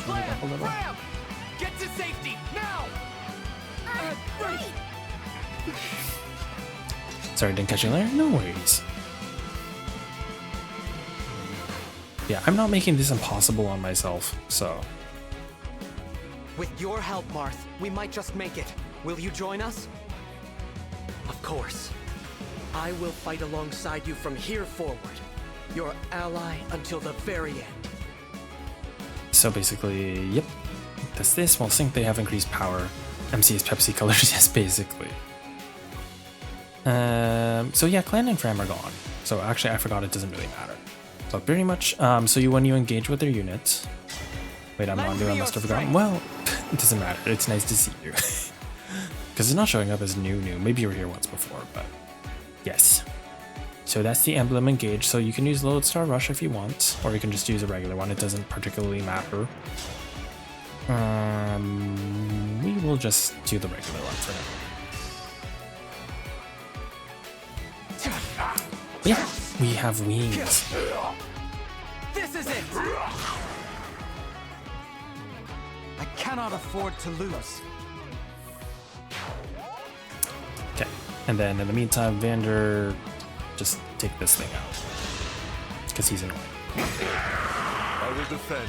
Ram! Get to safety, now! Right. Sorry, didn't catch you there? No worries. Yeah, I'm not making this impossible on myself, so... With your help, Marth, we might just make it. Will you join us? Of course. I will fight alongside you from here forward. Your ally until the very end. So basically, yep. That's this. While Sync, they have increased power. MC is Pepsi colors, yes, basically. So yeah, Clan and Fram are gone. So actually, I forgot it doesn't really matter. So pretty much, when you engage with their units, Wait, I'm not new. I must have forgotten. Well, it doesn't matter. It's nice to see you. Because it's not showing up as new. Maybe you were here once before, but yes. So that's the Emblem Engage. So you can use Lodestar Rush if you want, or you can just use a regular one. It doesn't particularly matter. We will just do the regular one for now. Yeah, we have wings. This is it! I cannot afford to lose. Okay, and then in the meantime, Vander, just take this thing out. Because he's annoying. I will defend,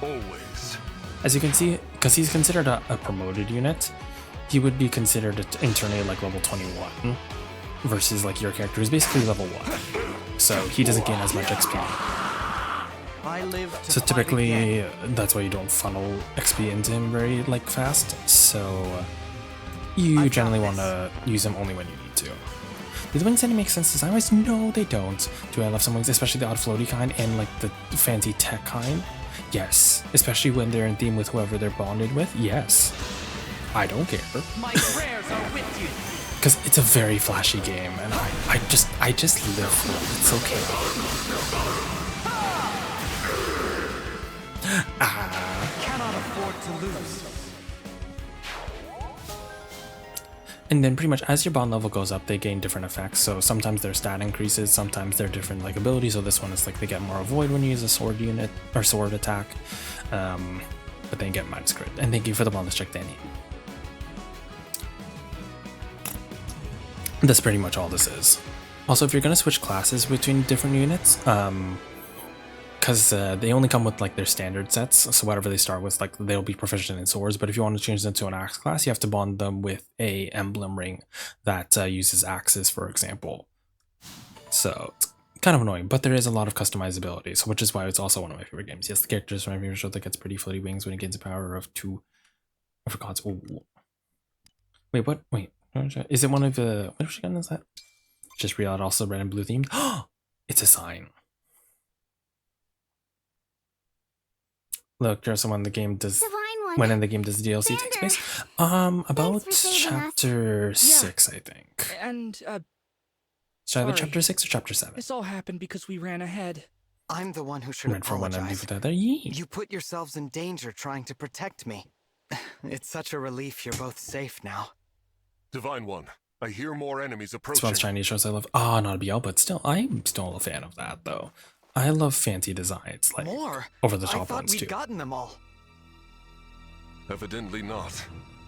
always. As you can see, because he's considered a promoted unit, he would be considered internally like level 21, versus like your character is basically level 1. So he doesn't gain as much XP. So typically, that's why you don't funnel XP into him very like fast. So you generally want to use him only when you need to. Do the wings any make sense design-wise? No, they don't. Do I love some wings, especially the odd floaty kind and like the fancy tech kind? Yes, especially when they're in theme with whoever they're bonded with. Yes, I don't care. My prayers are with you. Because it's a very flashy game, and I just live for it. It's okay. Cannot afford to lose. And then pretty much as your bond level goes up, they gain different effects. So sometimes their stat increases, sometimes they're different like abilities. So this one is like they get more avoid when you use a sword unit or sword attack, but they get minus crit. And thank you for the bonus check, Danny. That's pretty much all this is. Also, if you're gonna switch classes between different units, because they only come with like their standard sets, so whatever they start with, like they'll be proficient in swords. But if you want to change them to an axe class, you have to bond them with a emblem ring that uses axes, for example. So it's kind of annoying, but there is a lot of customizability, so which is why it's also one of my favorite games. Yes, the character is my favorite show that gets pretty floaty wings when it gains a power of 2. I forgot. Oh. Wait, what? Wait, is it one of the? Which gun is that? Just realized also red and blue themed. It's a sign. Look, there's someone the game does. When in the game does the DLC take place? About chapter 6, I think. And, It's either sorry. chapter 6 or chapter 7. This all happened because we ran ahead. I'm the one who should Went for one and leave apologize. it at that. Yee. You put yourselves in danger trying to protect me. It's such a relief you're both safe now. Divine One, I hear more enemies It's approaching. one of the Chinese shows I love. Not a BL, but still, I'm still a fan of that, though. I love fancy designs, like More? over-the-top I thought ones, we'd too. gotten them all. Evidently not.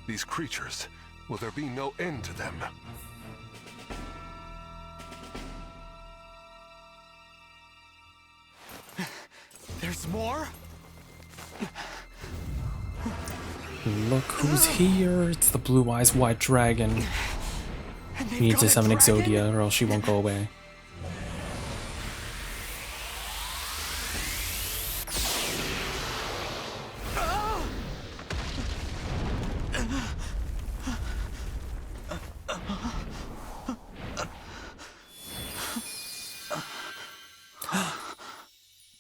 These creatures, will there be no end to them? There's more? Look who's here. It's the Blue Eyes White Dragon. And they've We need got to a summon dragon? Exodia, or else she won't go away.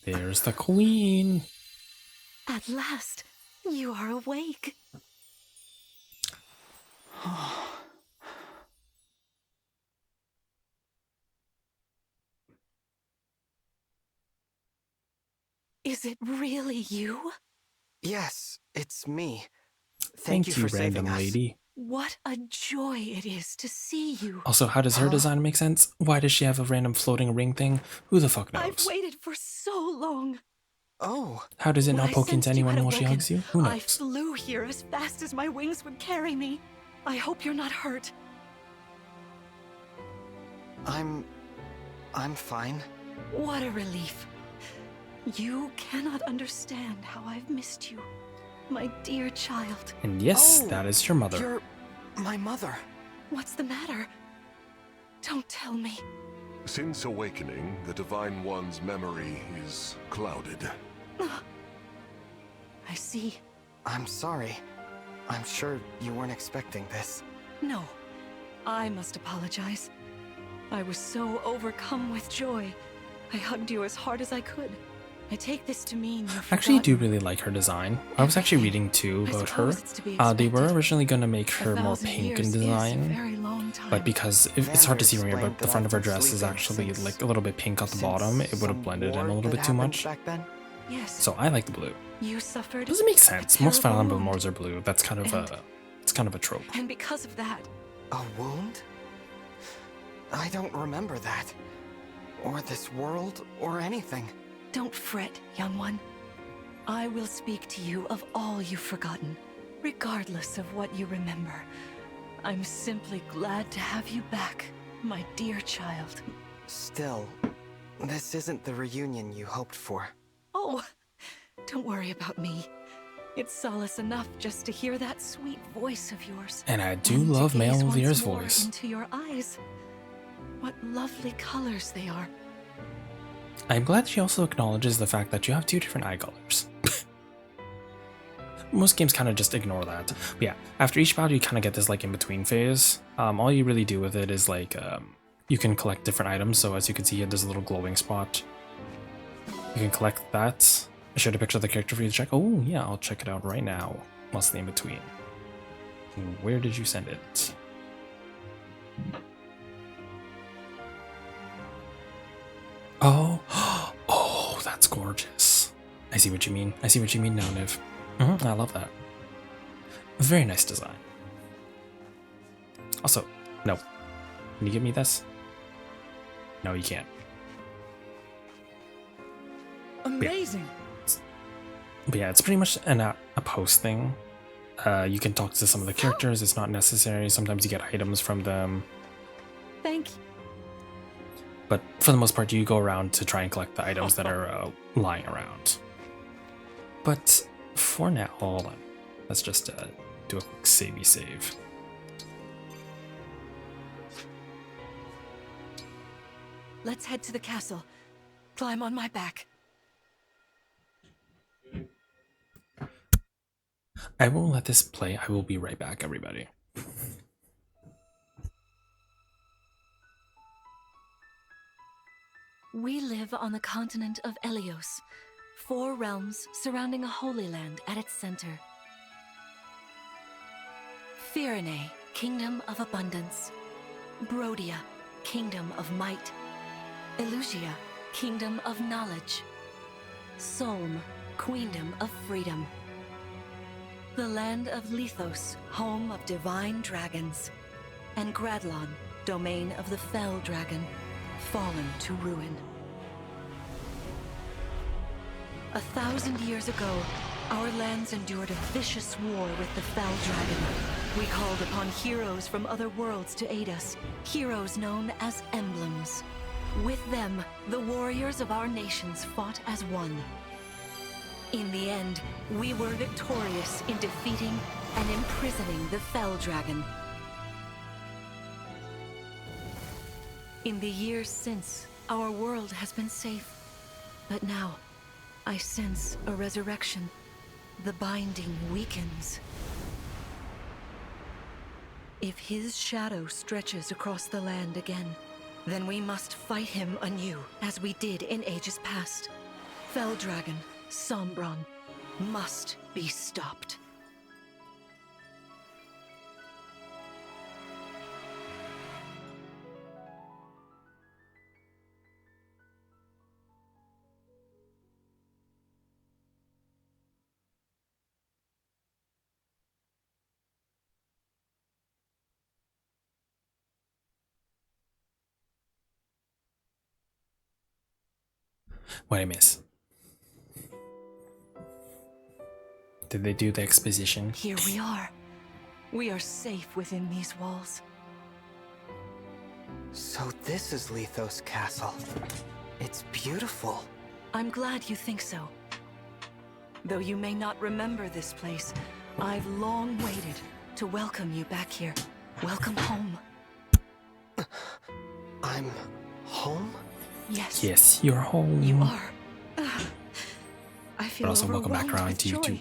There's the queen. At last, you are awake. Is it really you? Yes, it's me. Thank you you, for saving random us. lady. What a joy it is to see you. Also, how does her design make sense? Why does she have a random floating ring thing? Who the fuck knows? I've waited for so long. Oh, How does it When not I poke into sensed you anyone had while she awoken, hugs you? Who I knows? flew here as fast as my wings would carry me. I hope you're not hurt. I'm fine. What a relief. You cannot understand how I've missed you, my dear child. And yes, Oh, that is your mother. You're my mother. What's the matter? Don't tell me. Since awakening, the Divine One's memory is clouded. I see. I'm sorry. I'm sure you weren't expecting this. No, I must apologize. I was so overcome with joy. I hugged you as hard as I could. I take this to mean you're I actually do forgotten. really like her design. I was actually reading too I about her. suppose it's to be They were expected. originally going to make her more 1,000 pink years in is a design, very long time. but because it's hard to see from here, explained but the that front of her I've been dress is sleeping actually since- like a little bit pink at the bottom. It would have some blended in a war little that bit too happened much. back then? Yes. So I like the blue. You suffered. Doesn't make a sense. Most Fire terrible Emblem wound. Lords are blue. That's kind of it's kind of a trope. And because of that, A wound? I don't remember that. Or this world, or anything. don't fret, young one. I will speak to you of all you've forgotten, regardless of what you remember. I'm simply glad to have you back, my dear child. Still, this isn't the reunion you hoped for. Oh, don't worry about me. It's solace enough just to hear that sweet voice of yours. And I do and to love gaze Male once Lear's more voice. into your eyes. What lovely colors they are. I'm glad she also acknowledges the fact that you have 2 different eye colors. Most games kind of just ignore that. But yeah, after each battle you kind of get this like in-between phase. All you really do with it is like, you can collect different items. So as you can see here, there's a little glowing spot. You can collect that. I showed a picture of the character for you to check. Oh yeah, I'll check it out right now. What's the in-between? Where did you send it? Oh, oh, that's gorgeous. I see what you mean. I see what you mean now, Niv. I love that. Very nice design. Also, no. Can you give me this? No, you can't. Amazing. But yeah, it's pretty much a post thing. You can talk to some of the characters. It's not necessary. Sometimes you get items from them. Thank you. But for the most part, you go around to try and collect the items that are lying around. But for now, hold on. Let's just do a quick savey save. Let's head to the castle. Climb on my back. I will let this play. I will be right back, everybody. We live on the continent of Elios, 4 realms surrounding a holy land at its center. Firene, Kingdom of Abundance. Brodia, Kingdom of Might. Elusia, Kingdom of Knowledge. Solm, Queendom of Freedom. The land of Lithos, home of divine dragons. And Gradlon, domain of the fell dragon, fallen to ruin. 1,000 years ago, our lands endured a vicious war with the fell dragon. We called upon heroes from other worlds to aid us, heroes known as Emblems. With them, the warriors of our nations fought as one. In the end, we were victorious in defeating and imprisoning the fell dragon. In the years since, our world has been safe. But now, I sense a resurrection. The binding weakens. If his shadow stretches across the land again, then we must fight him anew, as we did in ages past. Fell Dragon, Sombron, must be stopped. What I miss? Did they do the exposition? Here we are. We are safe within these walls. So this is Lithos Castle. It's beautiful. I'm glad you think so. Though you may not remember this place, I've long waited to welcome you back here. Welcome home. I'm home? Yes. Yes, you're home. You are. I feel But also welcome back overwhelmed around with to you joy. too.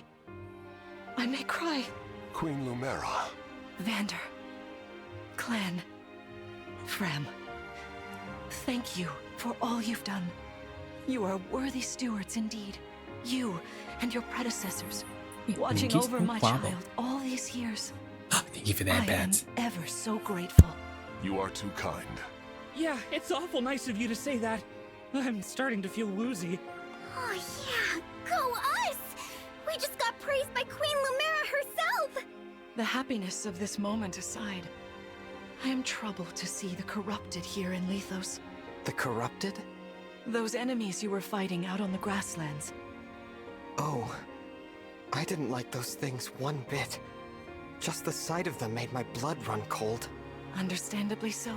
I may cry. Queen Lumera. Vander. Clan. Fram. Thank you for all you've done. You are worthy stewards indeed. You and your predecessors, watching Thank you. over Oh, my wow. child all these years. Thank you for that, I am Bats. ever so grateful. You are too kind. Yeah, it's awful nice of you to say that. I'm starting to feel woozy. Oh yeah, go us! We just got praised by Queen Lumera herself! The happiness of this moment aside, I am troubled to see the corrupted here in Lethos. The corrupted? Those enemies you were fighting out on the grasslands. Oh, I didn't like those things one bit. Just the sight of them made my blood run cold. Understandably so.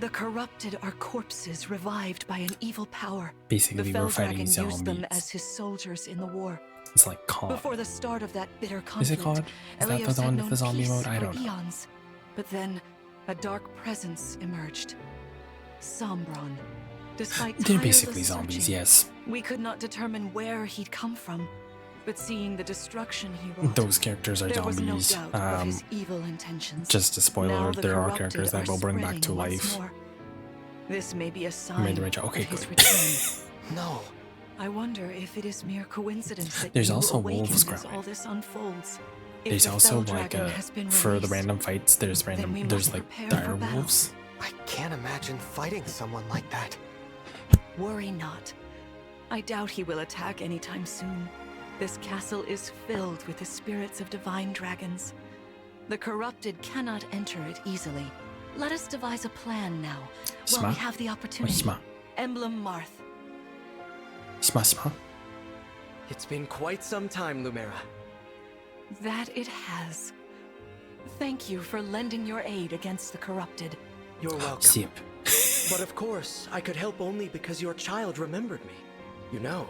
The corrupted are corpses revived by an evil power. Basically, The we're Fell fighting Dragon used them zombies. as his soldiers in the war. It's like COD. Before the start of that bitter Is conflict, it COD? Is that the Elios had one known with the zombie peace mode? I for don't know. eons. But then, a dark presence emerged. Sombron. Despite They're tireless basically zombies, searching, yes. we could not determine where he'd come from. But seeing the destruction he wrought, Those characters are there was no zombies. doubt of his evil intentions. Just a spoiler, Now the there are corrupted characters that are will bring back spreading to once life. more. This may be a Made sign the right job. Okay, of his good. return. No. I wonder if it is mere coincidence that There's you also awaken wolves as growing. all this unfolds. If There's the also Fell like Dragon has been for the released, random fights. There's then we random. must There's like prepare dire for battle. wolves. I can't imagine fighting someone like that. Worry not. I doubt he will attack anytime soon. This castle is filled with the spirits of divine dragons. The corrupted cannot enter it easily. Let us devise a plan now, while we Sma? have the Oi, opportunity. Sma. Emblem Marth. Sma. It's been quite some time, Lumera. That it has. Thank you for lending your aid against the corrupted. You're welcome. Sip. But of course, I could help only because your child remembered me. You know,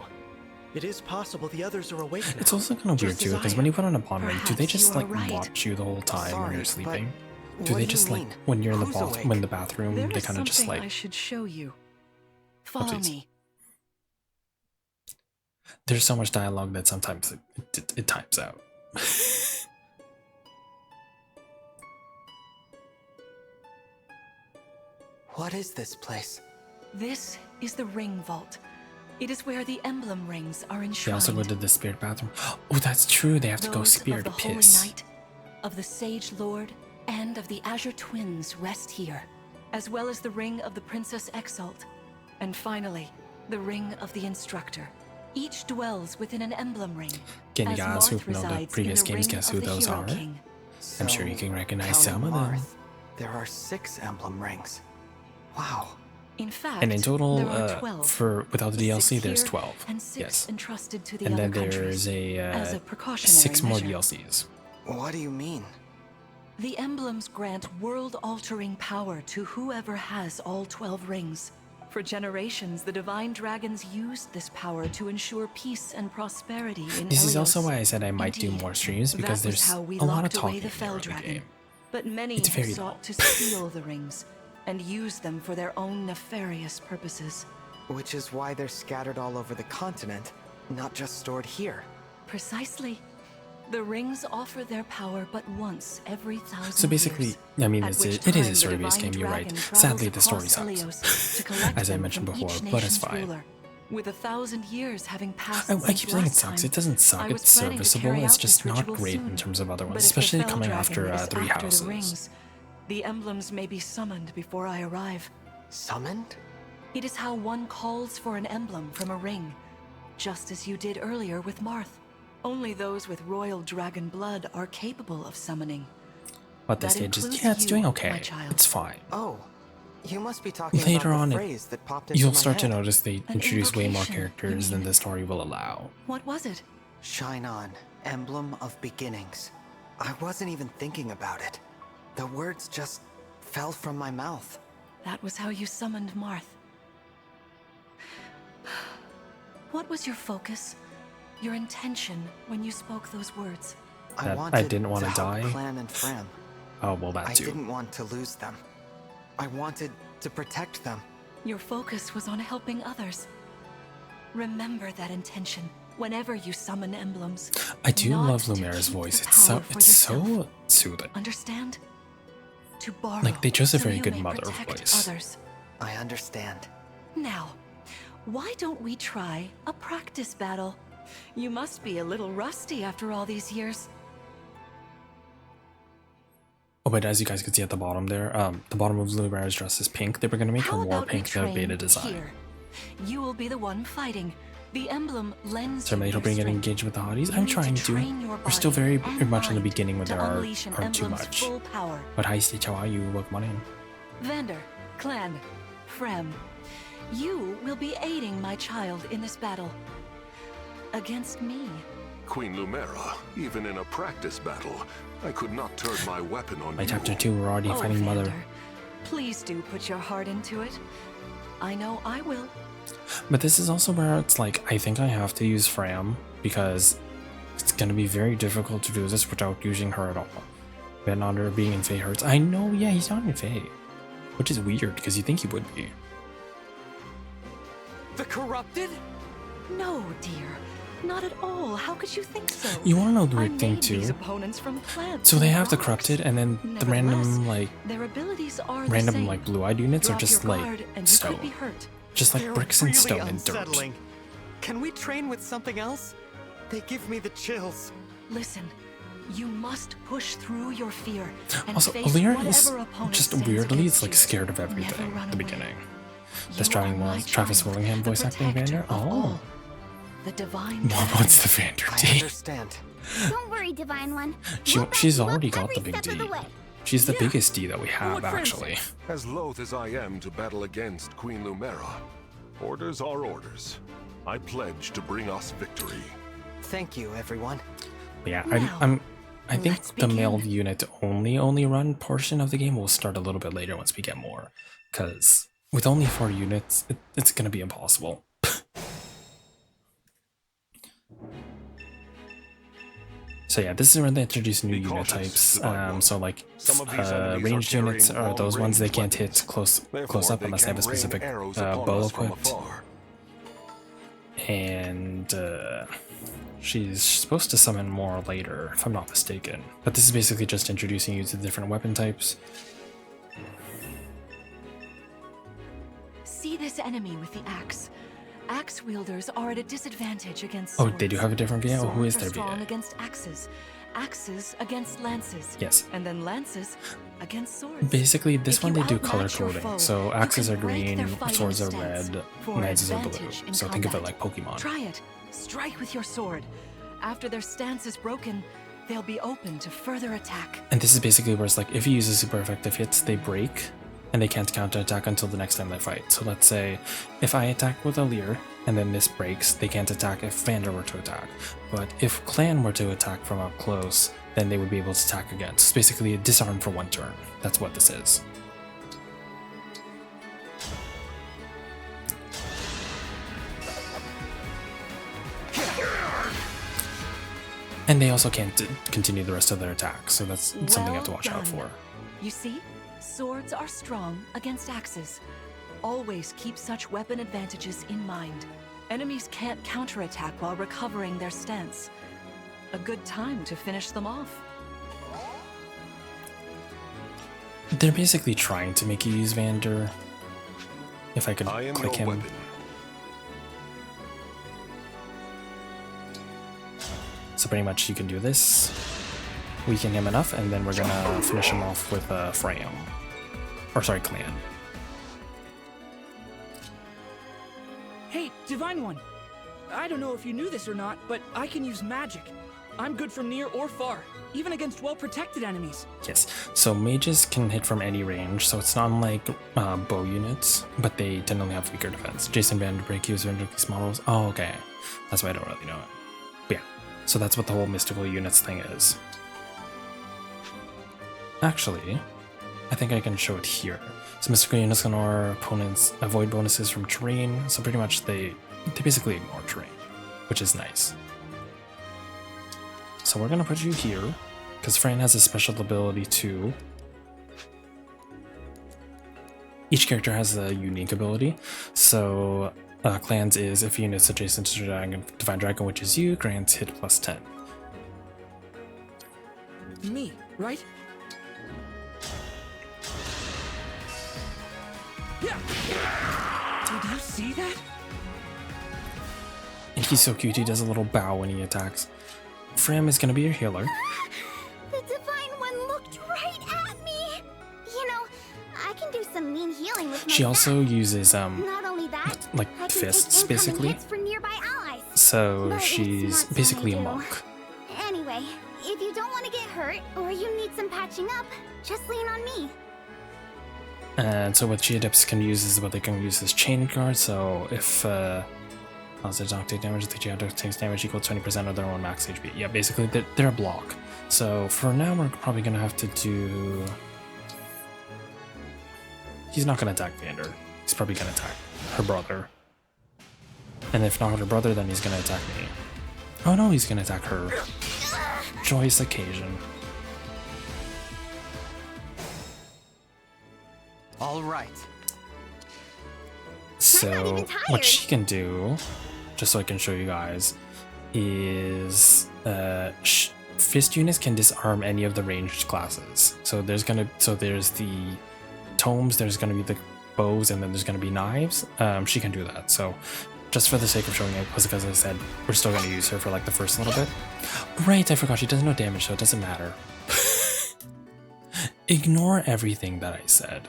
it is possible the others are awake now. It's also kind of weird Just too, as because I when you am. put on a pawn ring, do they Perhaps just you are like right. watch you the whole time when Sorry, you're but sleeping? what Do they do just you like mean? when you're in the Who's bath awake? when the bathroom? There They is kind of just something like I should show you. Follow please. me. there's so much dialogue that sometimes it times out. What is this place? This is the Ring Vault. It is where the emblem rings are They enshrined. also go to the spirit bathroom. Oh, that's true. They have to go Those spirit of the piss. Holy Knight, of the Sage Lord, and of the Azure Twins rest here, as well as the Ring of the Princess Exalt, and finally, the Ring of the Instructor. Each dwells within an emblem ring. Can you as guys who Marth know the resides previous in the games Ring guess of who the those Hero are? King. I'm sure you can recognize counting some of them. Marth, there are 6 emblem rings. Wow. In fact, And in total, there are 12. for without the 6 DLC, there's here 12. and 6 Yes. entrusted to the And other then countries there's as a a precautionary 6 more measure. DLCs. What do you mean? The emblems grant world-altering power to whoever has all 12 rings. For generations, the divine dragons used this power to ensure peace and prosperity in This is Elios. also why I said I might do Indeed, more streams, because that was there's how we a lot of locked away talking the in the Fell early Dragon. game. But many It's have very sought to steal the rings and use them for their own nefarious purposes. Which is why they're scattered all over the continent, not just stored here. Precisely. The rings offer their power but once every 1,000 So basically, years, I mean, at it's which it is time a the story-based divine game, you're right. dragon travels Sadly, the story across sucks. Elios to collect As I them mentioned from before, each but it's nation's fine. ruler. With 1,000 years having passed I since keep saying it last sucks. time, It doesn't I suck. was It's planning to serviceable. carry It's out just this not ritual great soon. in terms of other But ones, if the especially Fell coming Dragon after is Three after Houses. the rings, the emblems may be summoned before I arrive. Summoned? It is how one calls for an emblem from a ring, just as you did earlier with Marth. Only those with royal dragon blood are capable of summoning. But the That stage is, includes yeah, it's you, doing my okay. child. It's fine. Oh, you must be talking Later about on, the it- phrase that popped into You'll my start to head. notice they An introduce way more invocation, characters you than mean? the story will allow. What was it? Shine on, emblem of beginnings. I wasn't even thinking about it. The words just fell from my mouth. That was how you summoned Marth. What was your focus, your intention when you spoke those words? That I wanted didn't want to help die? Clan and Fram. Oh, well, that I too. didn't want to lose them. I wanted to protect them. Your focus was on helping others. Remember that intention whenever you summon emblems. I do Not love to Lumera's keep voice. the It's so power for yourself. soothing. Understand? To borrow, Like, they chose a so very you good may mother protect voice. others. I understand. Now, why don't we try a practice battle? You must be a little rusty after all these years. Oh, but as you guys can see at the bottom there, the bottom of Lumera's dress is pink. They were going to make her How more about pink we than the train beta design. here? You will be the one fighting. The emblem lends So, am I you hoping to get strength. engaged with the hotties? You I'm need to trying to. train your We're still body very and much in the mind beginning when to there unleash an aren't too emblem's much. full power. But hi, Stitch, how are you? Welcome on in. Vander, Clan, Frem, you will be aiding my child in this battle. Against me. Queen Lumera, even in a practice battle, I could not turn my weapon on By you. chapter 2, we're already fighting Vander, Mother. please do put your heart into it. I know I will. But this is also where it's like, I think I have to use Fram because it's going to be very difficult to do this without using her at all. But not her being in Fae hurts. I know, yeah, he's not in Fae. Which is weird because you think he would be. The corrupted? No, dear. Not at all. How could you think so? You want to know the I weird thing made these too? opponents from plants So they and have the rocks. corrupted and then the random like Their abilities are the random same. like blue-eyed units are Drop just your like guard and you stone. could be hurt. Just like They're bricks and really stone and dirt. unsettling. Can we train with something else? They give me the chills. Listen, you must push through your fear and Also, face Alira is whatever opponent just stands weirdly, against it's like you. scared of Never everything run at the away. beginning. You This driving are my was Travis child, Willingham the voice acting protector Vander. of Oh, all. The divine what's the Vander I D? understand. Don't worry, Divine One. She, We'll back she's you up already got every the big step of D. the way. She's the Yeah. biggest D that we have, what friends actually. As loath as I am to battle against Queen Lumera, orders are orders. I pledge to bring us victory. Thank you, everyone. But yeah, Now, I think let's the male begin. unit only run portion of the game will start a little bit later once we get more. Because with only 4 units, it's going to be impossible. So yeah, this is where they introduce new Be unit cautious, types. Divine One. So like Some of these enemies ranged are units carrying are those ones they long-range can't hit weapons. close Therefore, up they unless they have a can rain specific arrows bow upon us from equipped. afar. And she's supposed to summon more later, if I'm not mistaken. But this is basically just introducing you to the different weapon types. See this enemy with the axe. Axe wielders are at a disadvantage against Oh, swords. they do have a different VA? Oh, who is Swords their are strong VA? against axes. Axes against lances. Yes. And then lances against swords. Basically, this If one you they do color outmatch your coding. foe, So you axes can are break their green, fighting swords are stance red, for knives are blue. advantage in So think of it combat. like Pokemon. Try it. Strike with your sword. After their stance is broken, they'll be open to further attack. And this is basically where it's like, if you use a super effective hits, they break, and they can't counterattack until the next time they fight. So let's say, if I attack with Alira, and then this breaks, they can't attack if Vander were to attack. But if Clan were to attack from up close, then they would be able to attack again. So it's basically a disarm for 1 turn. That's what this is. And they also can't continue the rest of their attacks, so that's something you have to watch out done. for. You see, swords are strong against axes. Always keep such weapon advantages in mind. Enemies can't counterattack while recovering their stance. A good time to finish them off. They're basically trying to make you use Vander. If I could I am click your him. weapon. So pretty much you can do this, weaken him enough, and then we're gonna finish him off with Frame. Or sorry, Clan. Hey, Divine One. I don't know if you knew this or not, but I can use magic. I'm good from near or far, even against well-protected enemies. Yes, so mages can hit from any range, so it's not unlike bow units, but they tend to only have weaker defense. Jason Vanderbreak uses these models. Oh, okay. That's why I don't really know it. But yeah, so that's what the whole mystical units thing is. Actually, I think I can show it here. So mystical units can our opponents avoid bonuses from terrain, so pretty much they basically ignore terrain, which is nice. So we're gonna put you here, because Fran has a special ability too. Each character has a unique ability. So Clans is if units adjacent to Divine Dragon, which is you, grants hit plus 10. Me, right? Yeah. Did you see that? He's so cute. He does a little bow when he attacks. Fram is gonna be your healer. The Divine One looked right at me! You know, I can do some mean healing with my She also uses Not only that, like I can fists, take incoming basically. hits for nearby allies. So But it's she's not basically a something I do. monk. Anyway, if you don't want to get hurt or you need some patching up, just lean on me. And so what Geodepts can use is what they can use as chain guard. So if also don't take damage, the Geodept takes damage equal to 20% of their own max HP. Yeah, basically they're a block. So for now we're probably gonna have to do. He's not gonna attack Vander. He's probably gonna attack her brother. And if not her brother, then he's gonna attack me. Oh no, he's gonna attack her. Joyous occasion. All right. So what she can do, just so I can show you guys, is fist units can disarm any of the ranged classes. So there's the tomes, there's gonna be the bows, and then there's gonna be knives. She can do that. So just for the sake of showing it, because I said we're still gonna use her for like the first little bit. Right, I forgot she does no damage, so it doesn't matter. Ignore everything that I said.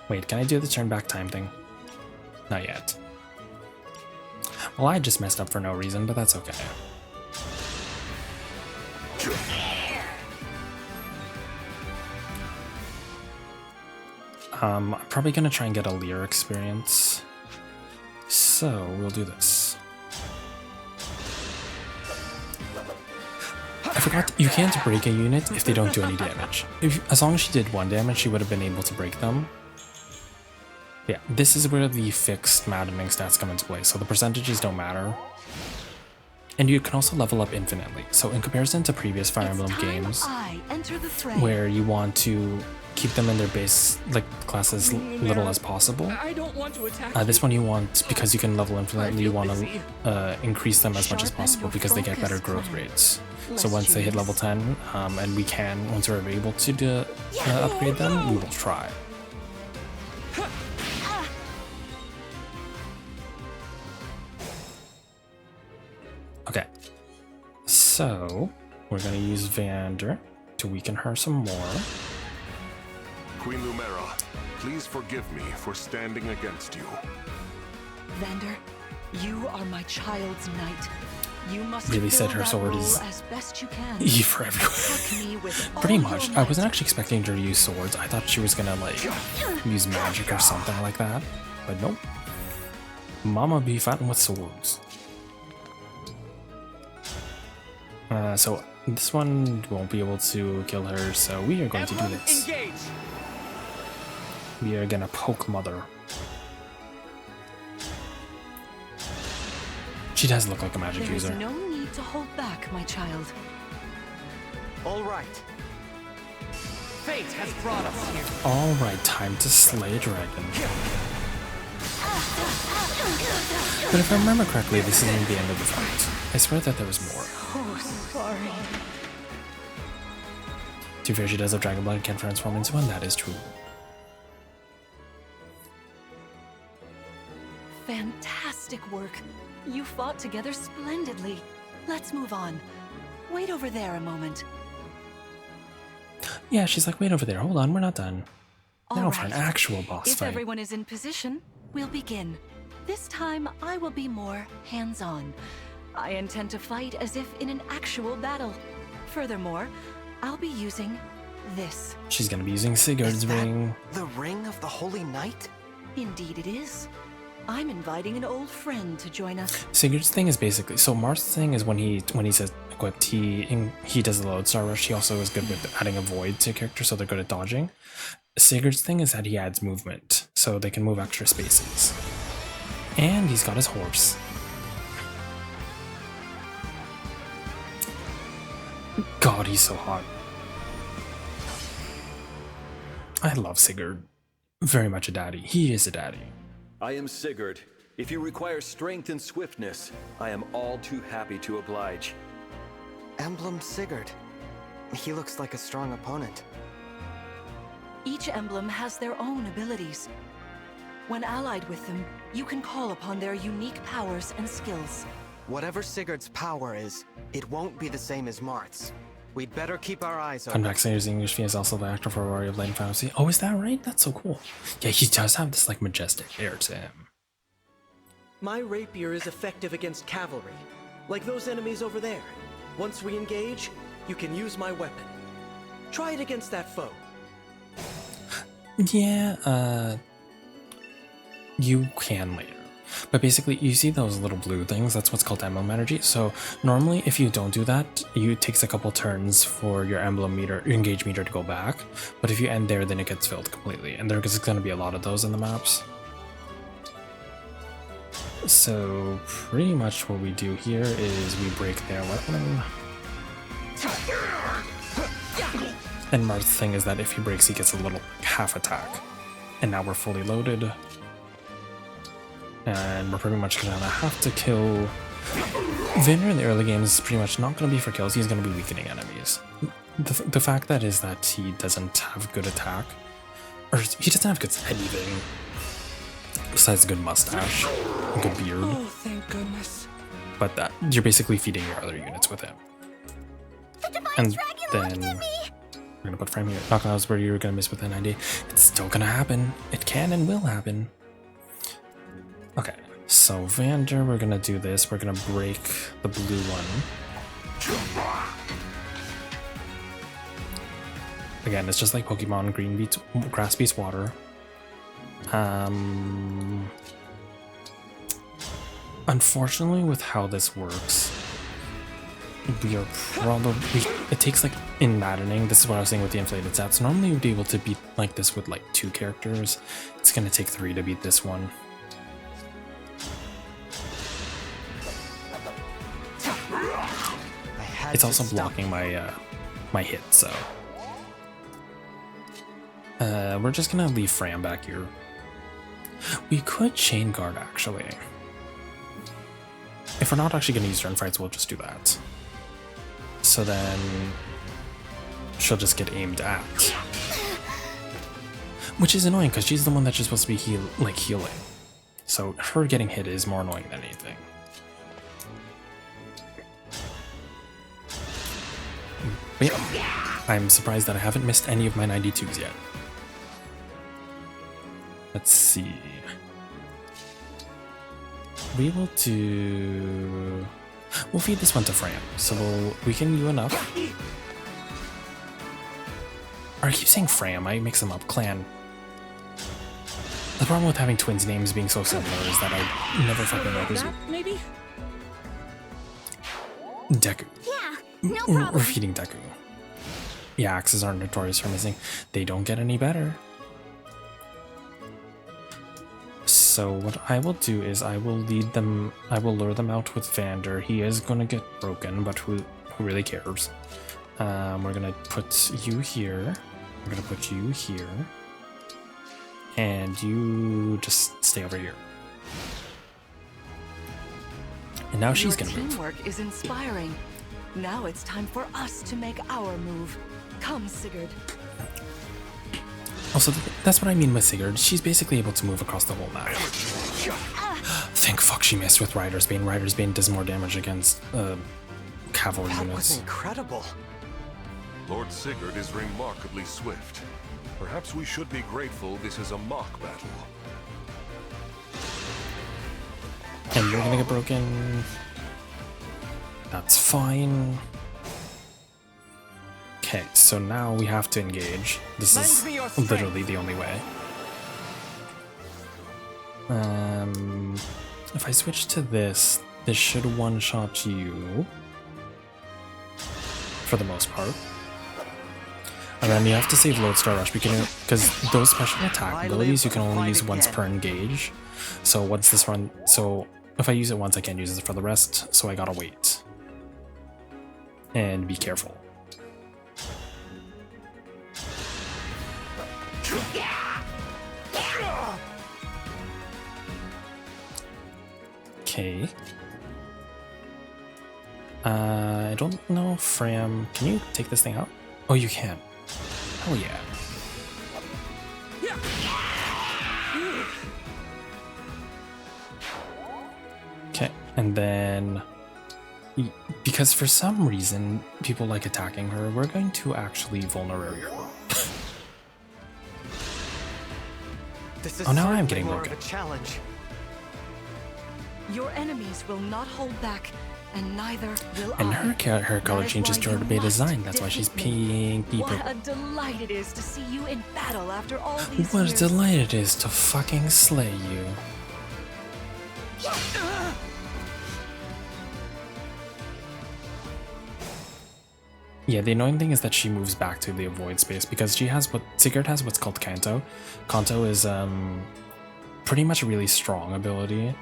Wait, can I do the turn back time thing? Not yet. Well, I just messed up for no reason, but that's okay. I'm probably gonna try and get a Lear experience. So we'll do this. I forgot, you can't break a unit if they don't do any damage. As long as she did 1 damage, she would have been able to break them. Yeah, this is where the fixed maddening stats come into play, so the percentages don't matter. And you can also level up infinitely. So in comparison to previous Fire Emblem games, where you want to keep them in their base like class as little as possible, I don't want to attack this one you want, because you can level infinitely, you want to increase them as much as possible because they get better growth rates. So once they hit level 10, and we can, once we're able to upgrade them, we will try. Okay, so we're gonna use Vander to weaken her some more. Queen Lumera, please forgive me for standing against you. Vander, you are my child's knight. You must Really said fill her that sword role is as best you can. E for everyone. Attack me with Pretty all much. your I wasn't might. actually expecting her to use swords. I thought she was gonna like use magic or something like that, but nope. Mama be fighting with swords. So this one won't be able to kill her, so we are going to do this. Engage. We are gonna poke Mother. She does look like a magic There is user. no need to hold back, my child. All right. Fate has brought us here. Alright, time to slay a dragon. But if I remember correctly, this isn't the end of the fight. I swear that there was more. Oh, sorry. To be fair, she does have dragon blood and can transform into one, that is true. Fantastic work. You fought together splendidly. Let's move on. Wait over there a moment. Yeah, she's like, wait over there, hold on, we're not done. Now All for an right. actual boss If fight. everyone is in position, we'll begin. This time, I will be more hands-on. I intend to fight as if in an actual battle. Furthermore, I'll be using this. She's gonna be using Sigurd's Is that ring. the ring of the Holy Knight? Indeed it is. I'm inviting an old friend to join us. Sigurd's thing is basically, so Marth's thing is when he says equipped, he does the Lodestar Rush. He also is good with adding a void to characters, so they're good at dodging. Sigurd's thing is that he adds movement, so they can move extra spaces. And he's got his horse. God, he's so hot. I love Sigurd. Very much a daddy. He is a daddy. I am Sigurd. If you require strength and swiftness, I am all too happy to oblige. Emblem Sigurd. He looks like a strong opponent. Each emblem has their own abilities. When allied with them, you can call upon their unique powers and skills. Whatever Sigurd's power is, it won't be the same as Mart's. We'd better keep our eyes open. Unvaccinated English is also the actor for Warrior of Light and Fantasy. Oh, is that right? That's so cool. Yeah, he does have this like majestic air to him. My rapier is effective against cavalry, like those enemies over there. Once we engage, you can use my weapon. Try it against that foe. Yeah, you can later. But basically, you see those little blue things? That's what's called emblem energy. So normally, if you don't do that, it takes a couple turns for your emblem meter, your engage meter to go back. But if you end there, then it gets filled completely. And there's going to be a lot of those in the maps. So pretty much what we do here is we break their weapon. And Marth's thing is that if he breaks, he gets a little half attack. And now we're fully loaded. And we're pretty much gonna have to kill Vander in the early game is pretty much not gonna be for kills, he's gonna be weakening enemies. The fact that is that he doesn't have good attack, or he doesn't have good anything besides a good mustache, a good beard. Oh, thank goodness. But that you're basically feeding your other units with him. And then we're gonna put frame here. Knock on where you're gonna miss with an ID. It's still gonna happen. It can and will happen. Okay, so Vander, we're gonna do this. We're gonna break the blue one. Again, it's just like Pokemon Green beats Grass beats Water. Unfortunately, with how this works, we are probably it takes like in Maddening. This is what I was saying with the inflated stats. Normally, we'd be able to beat like this with like 2 characters. It's gonna take 3 to beat this one. It's also blocking my my hit, so we're just gonna leave Fram back here. We could chain guard actually. If we're not actually gonna use turn fights, we'll just do that. So then she'll just get aimed at, which is annoying because she's the one that's just supposed to be healing. So her getting hit is more annoying than anything. But yeah, I'm surprised that I haven't missed any of my 92s yet. Let's see. We'll feed this one to Fram, so we'll weaken you enough. Or I keep saying Fram, I mix them up. Clan. The problem with having twins' names being so similar is that I never fucking know who's maybe? Deku. Yeah, no problem. We're feeding Deku. Yeah, axes aren't notorious for missing. They don't get any better. So what I will do is I will lead them, I will lure them out with Vander. He is gonna get broken, but who really cares? We're gonna put you here. We're gonna put you here. And you just stay over here. And now she's gonna move. Teamwork is inspiring. Now it's time for us to make our move. Come, Sigurd. Also, that's what I mean with Sigurd. She's basically able to move across the whole map. Thank fuck she missed with Rider's Bane. Rider's Bane does more damage against cavalry units. That was incredible. Lord Sigurd is remarkably swift. Perhaps we should be grateful this is a mock battle. And you're gonna get broken. That's fine. Okay, so now we have to engage. This is literally the only way. If I switch to this, this should one-shot you. For the most part. And then you have to save Lodestar Rush because those special attack abilities you can only use once per engage. So once this run, so if I use it once, I can't use it for the rest. So I gotta wait. And be careful. Okay. I don't know, Fram. Can you take this thing out? Oh, you can. Hell yeah. Okay, and then because for some reason people like attacking her, we're going to actually vulnerate her. Oh, now I'm getting broken. Challenge. Your enemies will not hold back, and neither will And I. her color changes to her beta design. That's why she's pinky What purple. a delight it is to see you in battle after all these What a years. delight it is to fucking slay you. Yeah, the annoying thing is that she moves back to the avoid space because she has Sigurd has what's called Kanto. Kanto is pretty much a really strong ability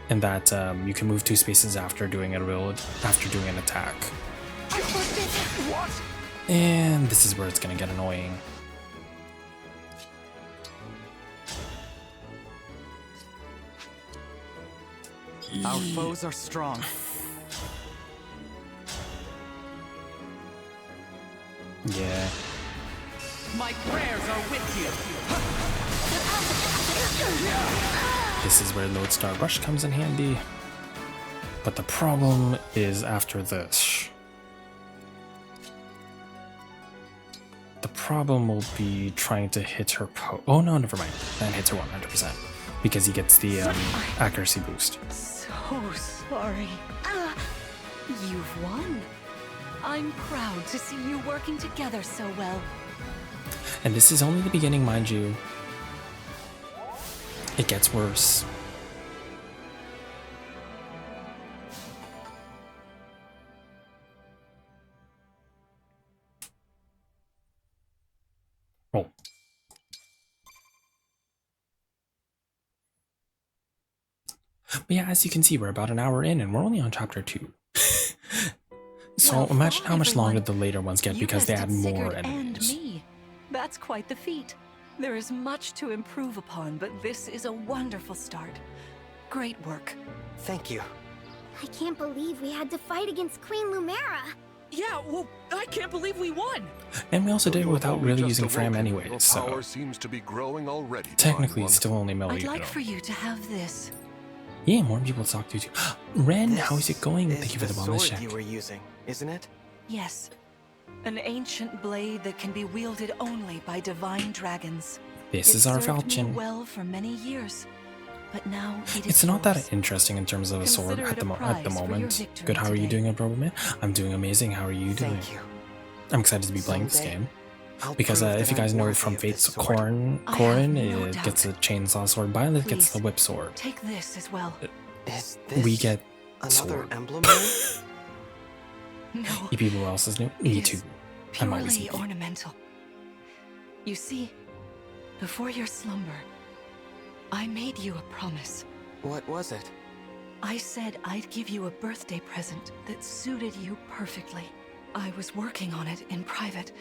in that you can move 2 spaces after doing an attack. And this is where it's gonna get annoying. Our foes are strong. Yeah. My prayers are with you. This is where Lodestar Rush comes in handy. But the problem is after this. The problem will be trying to hit her oh no, never mind. That hits her 100% because he gets the accuracy boost. So sorry. You've won. I'm proud to see you working together so well. And this is only the beginning, mind you. It gets worse. Oh. But yeah, as you can see, we're about an hour in and we're only on chapter 2. So Well, imagine how much everyone, longer the later ones get because they add bested more Sigurd enemies. And me. That's quite the feat. There is much to improve upon, but this is a wonderful start. Great work. Thank you. I can't believe we had to fight against Queen Lumera. Yeah, well, I can't believe we won. And we also did it You've without only really just using Fram awoken. anyway, Your so power seems to be growing already. technically Divine it's still only Melody. I'd like for you to have this. Yeah, more people to talk to too. Ren, This how's it going? is Thank you for the the wellness sword check. you were using, isn't it? Yes. An ancient blade that can be wielded only by divine dragons. This It is our served me falchion. well for many years, but now it is It's not yours. that interesting in terms of a sword Consider at it a the prize for your moment. victory Good, how are you today. doing, Roboman? I'm doing amazing. How are you doing? Thank you. I'm excited to be playing this Someday, game I'll because prove if that you guys I'm know worthy from of this Fate's sword. Corrin, I have no it doubt. gets a chainsaw sword. Violet gets the Please, whip sword. Take this as well. Is this We get another sword. emblem ring? No, You people else is new? Me It too. is I'm always purely new. ornamental. You see, before your slumber, I made you a promise. What was it? I said I'd give you a birthday present that suited you perfectly. I was working on it in private,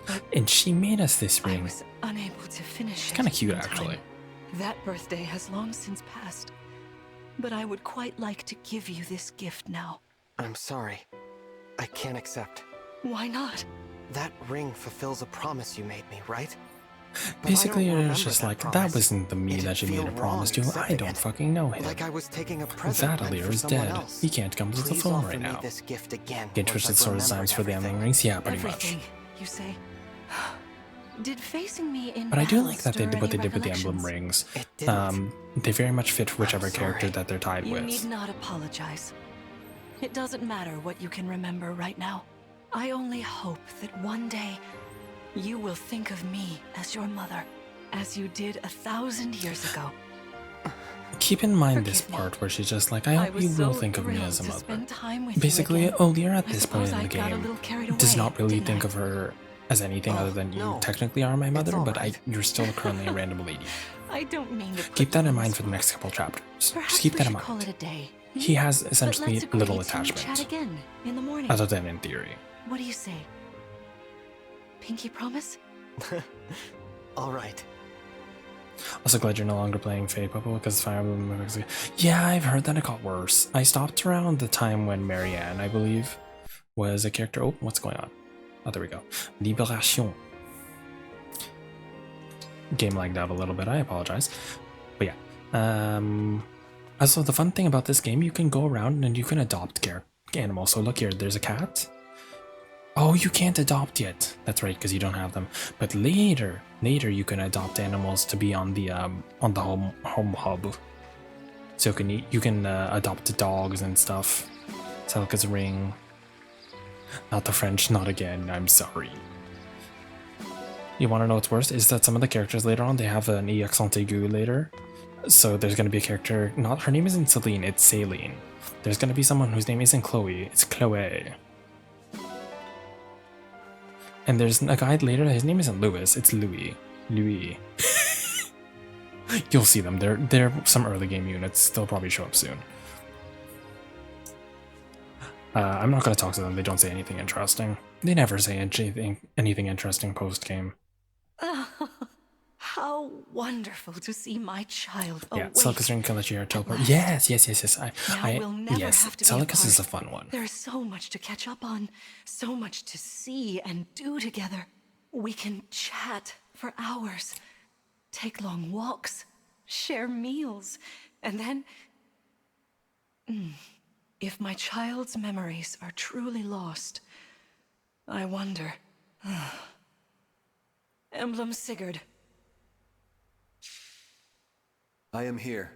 but And she made us this I ring. was unable to finish it. Kinda cute, in time. actually. That birthday has long since passed, but I would quite like to give you this gift now. I'm sorry. I can't accept. Why not? That ring fulfills a promise you made me, right? But Basically, I don't it's remember just like, that promise. wasn't the me It'd that you feel made a promise to. wrong I accepting don't it. fucking know him. Like I was taking a present meant Vatalier for is someone dead. else. He can't come to the Please phone offer right me now. this gift again. Get once twisted I've sword designs remembered for the Emblem everything. rings? Yeah, pretty Everything, much. you say? Did facing me in But I do battle like that they did stir what they any did with the Emblem recollections? rings. It didn't. They very much fit whichever sorry. character that they're tied You with. need not apologize. It doesn't matter what you can remember right now. I only hope that one day you will think of me as your mother, as you did 1,000 years ago. Keep in mind this Forgive me. part where she's just like, I hope was you will so think of me thrilled as a to mother. spend time with you Basically, again. Olir at I this point suppose in I the got a game little carried does away, not really didn't think I? of her as anything other than you no. technically are my mother, all but right. you're still currently a random lady. I don't mean to put Keep that you in on mind the for the spot. next couple chapters. Perhaps Just keep we that in should call mind. it a day. He has But essentially let's agree little to chat attachment, again in the morning. other than in theory. What do you say? Pinky promise? All right. Also glad you're no longer playing Fate Popo because Fire Emblem. Yeah, I've heard that it got worse. I stopped around the time when Marianne, I believe, was a character. Oh, what's going on? Oh, there we go. Libération. Game lagged out a little bit. I apologize. But yeah, Also, the fun thing about this game, you can go around and you can adopt animals. So look here, there's a cat. Oh, you can't adopt yet. That's right, because you don't have them. But later you can adopt animals to be on the home hub. So you can adopt dogs and stuff. Celica's ring. Not the French, not again. I'm sorry. You want to know what's worse? Is that some of the characters later on, they have an accent aigu later. So there's going to be a character, not her name isn't Celine, it's Saline. There's going to be someone whose name isn't Chloe, it's Chloe. And there's a guy later, his name isn't Louis, it's Louis. Louis. You'll see them, they're some early game units, they'll probably show up soon. I'm not going to talk to them, they don't say anything interesting. They never say anything interesting post-game. Oh, how wonderful to see my child Yeah, awake. Celica's ring can let you teleport. Yes. Now we'll never yes, have to be Celica's apart. is a fun one. There's so much to catch up on, so much to see and do together. We can chat for hours, take long walks, share meals, and then... If my child's memories are truly lost, I wonder... Emblem Sigurd. I am here.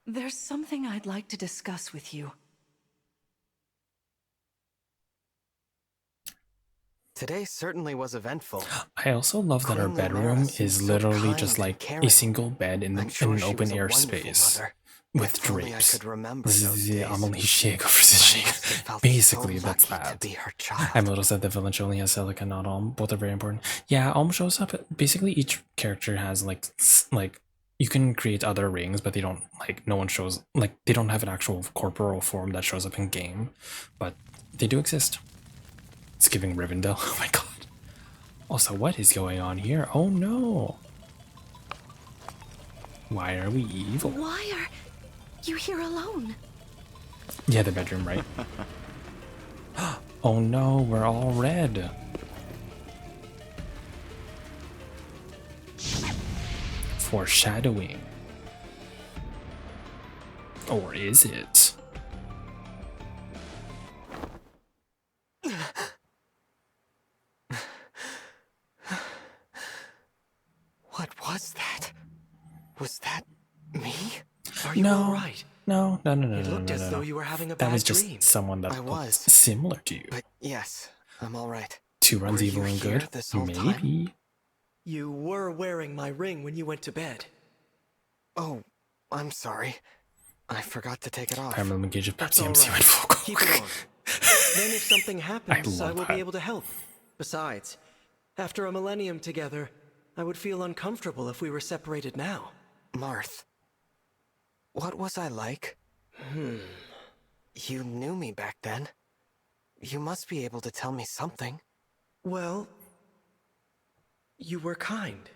There's something I'd like to discuss with you. Today certainly was eventful. I also love that our bedroom is literally just like a single bed in an open air space with drapes. Basically, that's that. I noticed that the village only has Celica, not Alm. Both are very important. Yeah, Alm shows up. Basically, each character has like you can create other rings, but they don't no one shows they don't have an actual corporeal form that shows up in game, but they do exist. It's giving Rivendell. Oh my god. Also, what is going on here? Oh no. Why are we evil? Why are you here alone? Yeah, the bedroom, right? Oh no, we're all red. Foreshadowing. Or is it? What was that? Was that me? Are you all right? No. It looked as though you were having a bad That was just dream. someone that looked similar to you. But yes, I'm all right. Two runs evil and good? This whole Maybe. time? You were wearing my ring when you went to bed. Oh, I'm sorry. I forgot to take it off. Primal engage of That's Pepsi all MC right. went full Keep it on. Then if something happens, I love will that. be able to help. Besides, after a millennium together, I would feel uncomfortable if we were separated now. Marth, what was I like? You knew me back then. You must be able to tell me something. Well, you were kind,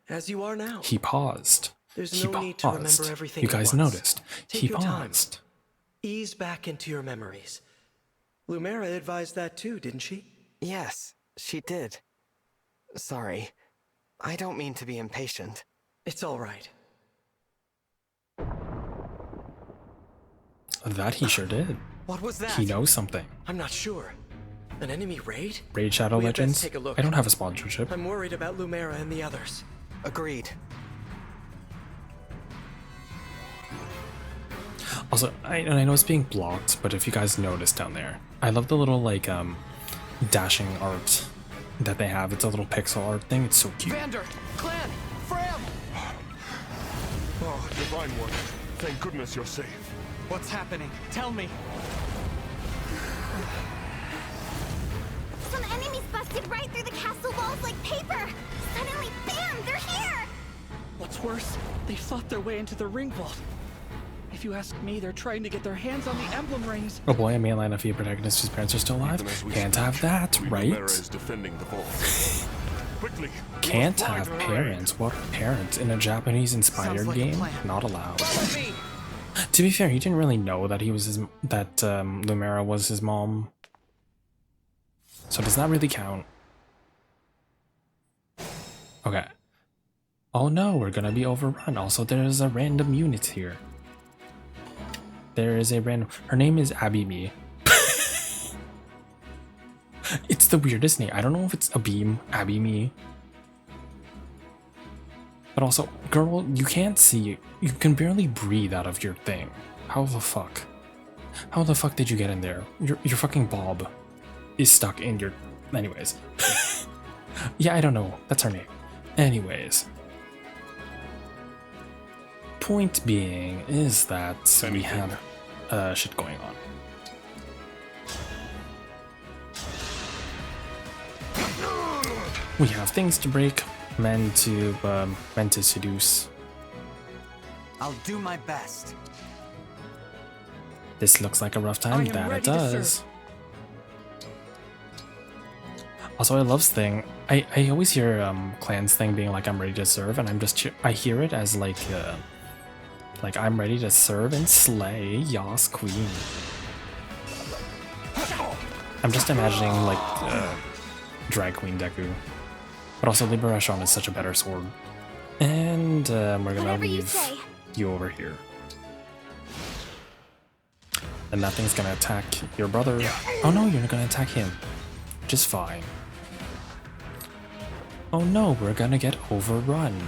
as you are now. He paused. There's He no need to remember paused. everything You at guys once. noticed. Take He your time. paused. Ease back into your memories. Lumera advised that too, didn't she? Yes, she did. Sorry. I don't mean to be impatient. It's all right. That he sure did. What was that? He knows something. I'm not sure. An enemy raid? Raid Shadow We had best Legends? take a look. I don't have a sponsorship. I'm worried about Lumera and the others. Agreed. Also, I know it's being blocked, but if you guys notice down there, I love the little dashing art that they have. It's a little pixel art thing. It's so cute. Vander! Clan! Fram! Oh, Divine One. Thank goodness you're safe. What's happening? Tell me! Some enemies busted right through the castle walls like paper! Suddenly, bam! They're here! What's worse, they fought their way into the ring vault. If you ask me, they're trying to get their hands on the emblem rings. Oh boy, a mainline FE protagonist whose parents are still alive? Even as we Can't speak, have that, right? Lumera is defending the vault. Quickly! we Can't must fly have to her aid. parents. What are parents in a Japanese-inspired Sounds like a game? plan. Not allowed. Follow me! To be fair, he didn't really know that Lumera was his mom. So does that really count? Okay. Oh no, we're gonna be overrun. Also, there's a random unit here. There is a random. Her name is Abimi. It's the weirdest name. I don't know if it's Abim, Abimi. But also, girl, you can't see. You can barely breathe out of your thing. How the fuck? How the fuck did you get in there? Your fucking bob is stuck in your. Anyways. Yeah, I don't know. That's her name. Anyways. Point being is that we have shit going on. We have things to break, men to seduce. I'll do my best. This looks like a rough time. That it does. Also, I love thing. I always hear Clan's thing being like I'm ready to serve, and I hear it as like I'm ready to serve and slay, Yas Queen. I'm just imagining like drag queen Deku, but also Liberation is such a better sword. And we're gonna leave you over here. And nothing's gonna attack your brother. Oh no, you're not gonna attack him. Just fine. Oh no, we're gonna get overrun.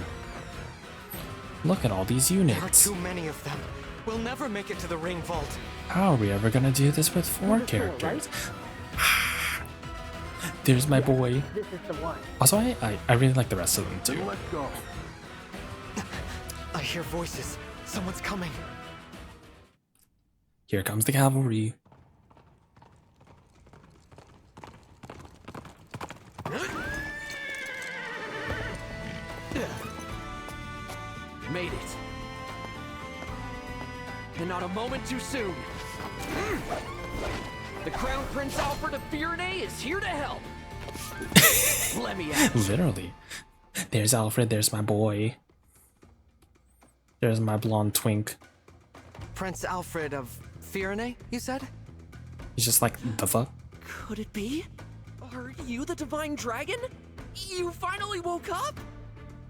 Look at all these units. There are too many of them. We'll never make it to the ring vault. How are we ever gonna do this with 4 characters? There's my boy. This is the one. Also, I really like the rest of them too. Let's go. I hear voices. Someone's coming. Here comes the cavalry. Made it. And not a moment too soon. The Crown Prince Alfred of Firenze is here to help. Let me out. Literally. There's Alfred, there's my boy. There's my blonde twink. Prince Alfred of Firenze, you said? He's just like, the fuck? Could it be? Are you the Divine Dragon? You finally woke up?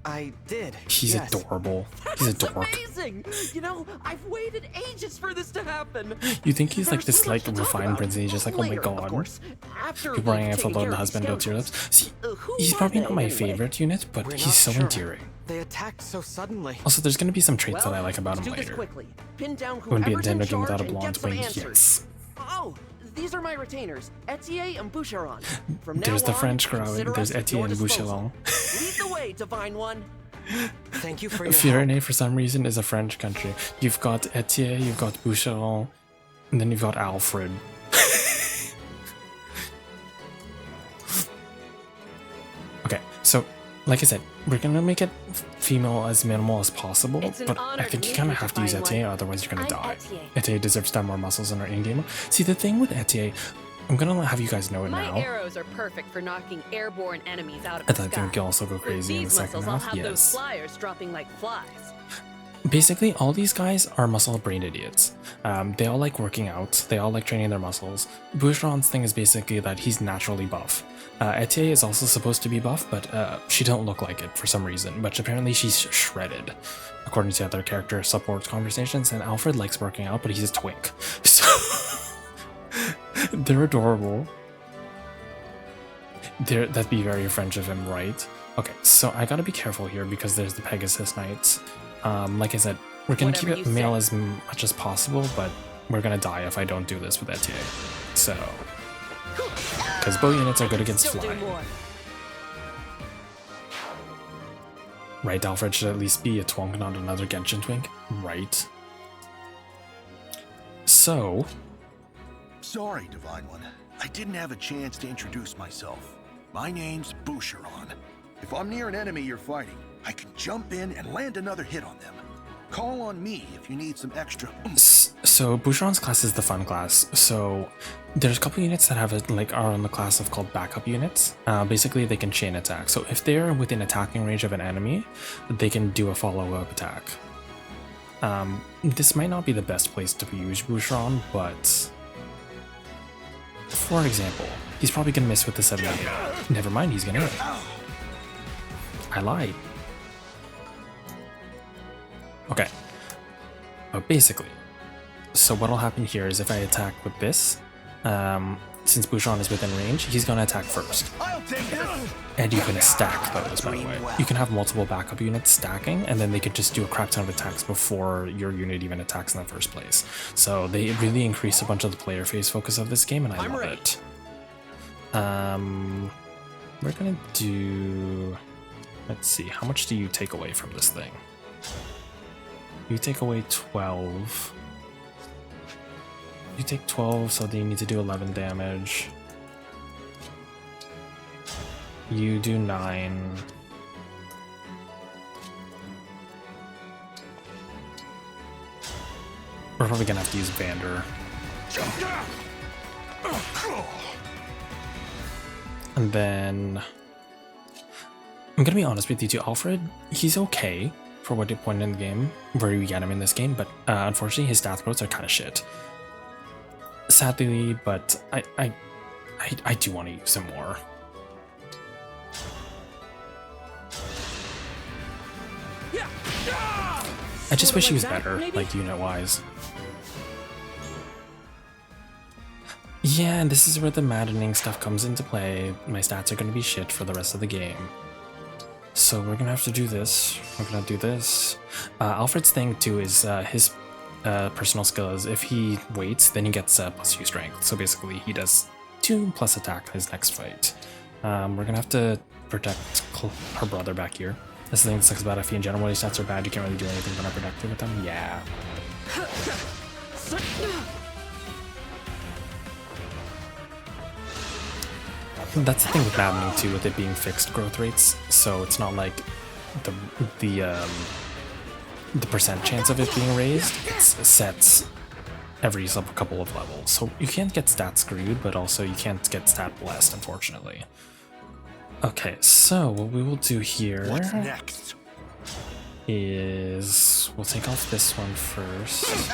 I did. He's yes. adorable. He's a That's dork. amazing! You know, I've waited ages for this to happen. You think he's like There's this so much like to talk refined about. prince and he's just like, oh my Later, of god. course. After People running we've out for taken load care the of husband these go to your scoundrels. lips. See, Who he's are probably they not my anyway? favorite unit, but We're he's not so sure. endearing. They attacked so suddenly. Also, there's gonna be some traits Well, that I like about let's him do this later. quickly. Pin down Wouldn't be a whoever's in Dendro game charge without a and blonde get some wing. answers. Yes. Oh, these are my retainers, Etier and Boucheron. From There's now the on, French crowd. consider There's us at your Etienne and disposal. Bouchelon. Lead the way, Divine One. Thank you for your help. Firenze, for some reason, is a French country. You've got Etienne, you've got Boucheron, and then you've got Alfred. Okay, so, like I said, we're gonna make it female as minimal as possible, It's an but honor I think to you meet kind you, of have to use Divine Etienne, One. otherwise you're gonna I'm die. Etienne. Etienne deserves to have more muscles in her in-game. See, the thing with Etienne, I'm gonna have you guys know it My now. arrows are perfect for knocking airborne enemies out of And the I sky. think you'll also go With crazy in the these second muscles, I'll half. have those Yes. flyers dropping like flies. Basically, all these guys are muscle brain idiots. They all like working out. They all like training their muscles. Boucheron's thing is basically that he's naturally buff. Etienne is also supposed to be buff, but she don't look like it for some reason. But apparently she's shredded, according to other character support conversations. And Alfred likes working out, but he's a twink. So they're adorable. That'd be very French of him, right? Okay, so I gotta be careful here because there's the Pegasus Knights. Like I said, we're gonna Whatever keep it you male say. as much as possible, but we're gonna die if I don't do this with Etienne. So, because bow units are good against Still do flying. more. Right, Alfred should at least be a twonk, not another Genshin twink. Right. So, Sorry, Divine One. I didn't have a chance to introduce myself. My name's Boucheron. If I'm near an enemy you're fighting, I can jump in and land another hit on them. Call on me if you need some extra oomph. so Boucheron's class is the fun class. So there's a couple units that have are on the class of called backup units. Basically, they can chain attack. So if they're within attacking range of an enemy, they can do a follow-up attack. This might not be the best place to use Boucheron, but for example, he's probably gonna miss with the 7-8. Never mind, he's gonna hit. I lied. Okay. But basically, So what'll happen here is if I attack with this, since Bouchon is within range, he's gonna attack first. And you can stack those, by the way. You can have multiple backup units stacking, and then they could just do a crap ton of attacks before your unit even attacks in the first place. So they really increase a bunch of the player phase focus of this game, and I love it. We're gonna do... Let's see, how much do you take away from this thing? You take away 12. You take 12, so then you need to do 11 damage. You do 9. We're probably gonna have to use Vander. And then... I'm gonna be honest with you too, Alfred, he's okay for what point in the game where you get him in this game, but unfortunately his stats quotes are kind of shit. Sadly, but I do want to use him more. I just wish he was better, like unit-wise. Yeah, and this is where the maddening stuff comes into play. My stats are going to be shit for the rest of the game. So we're going to have to do this. We're going to do this. Alfred's thing too is his personal skill is if he waits, then he gets +2 strength. So basically he does 2+ attack his next fight. We're going to have to protect her brother back here. That's the thing that sucks about FE in general. When his stats are bad, you can't really do anything but unproductive with them. Yeah. That's the thing with Maddening too, with it being fixed growth rates. So it's not like the percent chance of it being raised. It's sets every couple of levels. So you can't get stat screwed, but also you can't get stat blessed, unfortunately. Okay, so what we will do here is we'll take off this one first.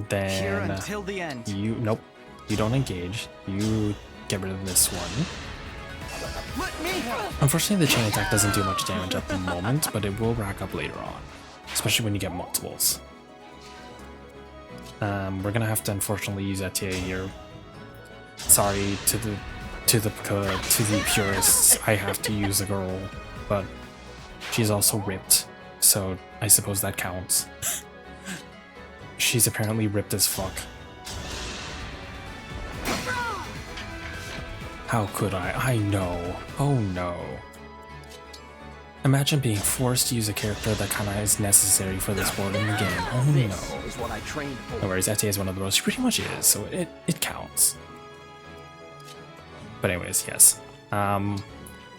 Then here until the end. Nope, you don't engage. You get rid of this one. Unfortunately, the chain attack doesn't do much damage at the moment, but it will rack up later on, especially when you get multiples. We're gonna have to unfortunately use Etier here. Sorry to the purists, I have to use a girl, but she's also ripped, so I suppose that counts. She's apparently ripped as fuck. How could I? I know. Oh no. Imagine being forced to use a character that kind of is necessary for this board in the game. Oh no. No worries, Etier is one of those. She pretty much is, so it counts. But anyways, yes.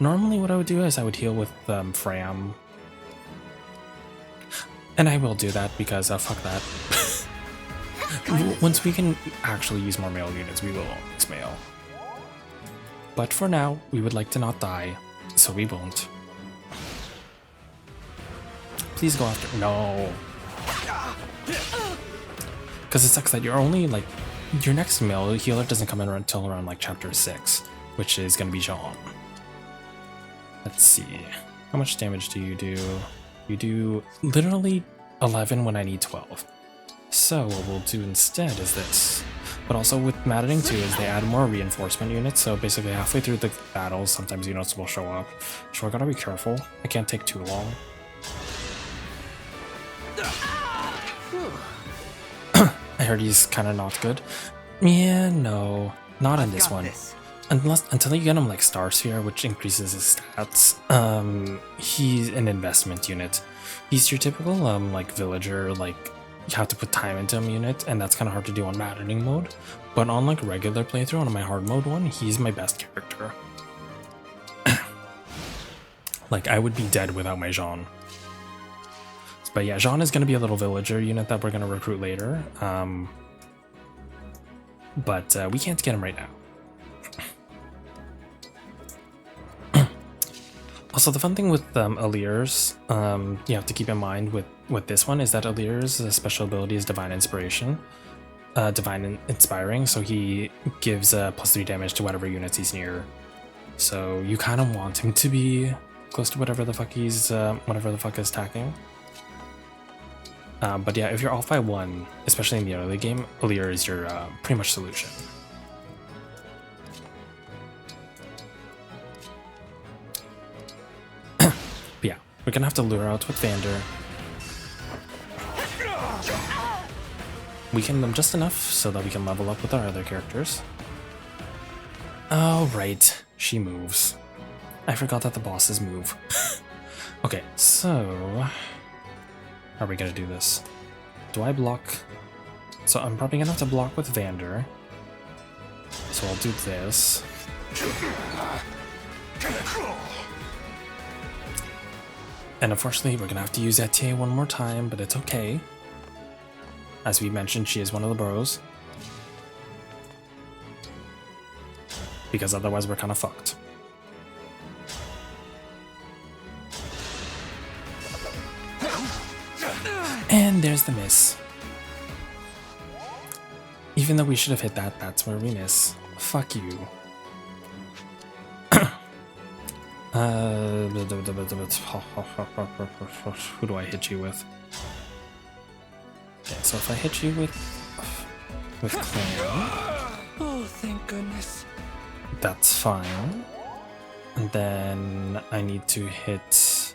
Normally what I would do is I would heal with Fram. And I will do that because fuck that. Once we can actually use more male units, we will use male. But for now, we would like to not die, so we won't. Please go after— no! Because it sucks that you're only, like, your next male healer doesn't come in until around, like, chapter 6, which is gonna be Jean. Let's see. How much damage do? You do literally 11 when I need 12. So what we'll do instead is this. But also with Maddening too is they add more reinforcement units, so basically halfway through the battles sometimes units will show up. So I gotta be careful. I can't take too long. I heard he's kinda not good. Yeah, no. Not on this one. Until you get him like Star Sphere, which increases his stats, he's an investment unit. He's your typical like villager, like you have to put time into him unit, and that's kind of hard to do on Maddening mode. But on like regular playthrough, on my hard mode one, he's my best character. Like I would be dead without my Jean. But yeah, Jean is going to be a little villager unit that we're going to recruit later. But we can't get him right now. Also, the fun thing with Alir's, you have to keep in mind with this one is that Alir's special ability is Divine Inspiration. Divine Inspiring, so he gives +3 damage to whatever units he's near. So you kind of want him to be close to whatever the fuck he's, whatever the fuck is attacking. But yeah, if you're off by 1, especially in the early game, Lear is your pretty much solution. But yeah, we're gonna have to lure out with Vander. Weaken them just enough so that we can level up with our other characters. Oh, right. She moves. I forgot that the bosses move. Okay, so... how are we gonna do this? Do I block? So I'm probably gonna have to block with Vander. So I'll do this. And unfortunately, we're gonna have to use Etienne one more time, but it's okay. As we mentioned, she is one of the bros. Because otherwise we're kind of fucked. And there's the miss. Even though we should have hit that, that's where we miss. Fuck you. Who do I hit you with? Okay, so if I hit you with Clan, Oh, thank goodness. that's fine. And then I need to hit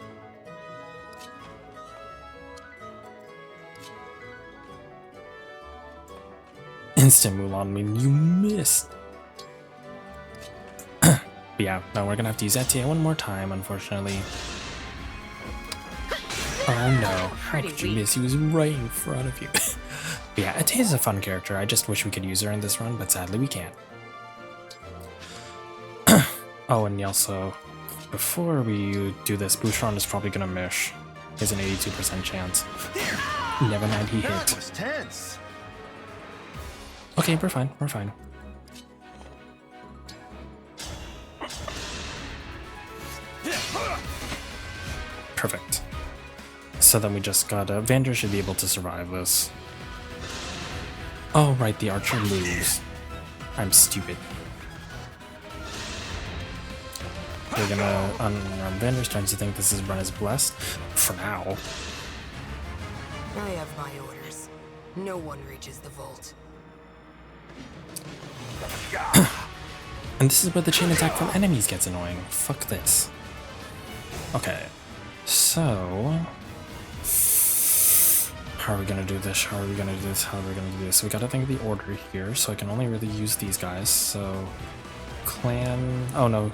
instant move on me. You missed. But yeah, now we're gonna have to use Etienne one more time, unfortunately. Oh no, how could you miss? He was right in front of you. But yeah, Etienne is a fun character. I just wish we could use her in this run, but sadly we can't. Oh, and also, before we do this, Boucheron is probably gonna miss. He has an 82% chance. Never mind, he hit. That was tense. Okay, we're fine, we're fine. Perfect. So then we just gotta... Vander should be able to survive this. Oh, right, the archer moves. I'm stupid. We're gonna unarm Vander's trying to think this is run as blessed. For now. I have my orders. No one reaches the vault. And this is where the chain attack from enemies gets annoying. Fuck this. Okay. So... how are we gonna do this? How are we gonna do this? How are we gonna do this? So we gotta think of the order here, so I can only really use these guys. So... Clan... oh no.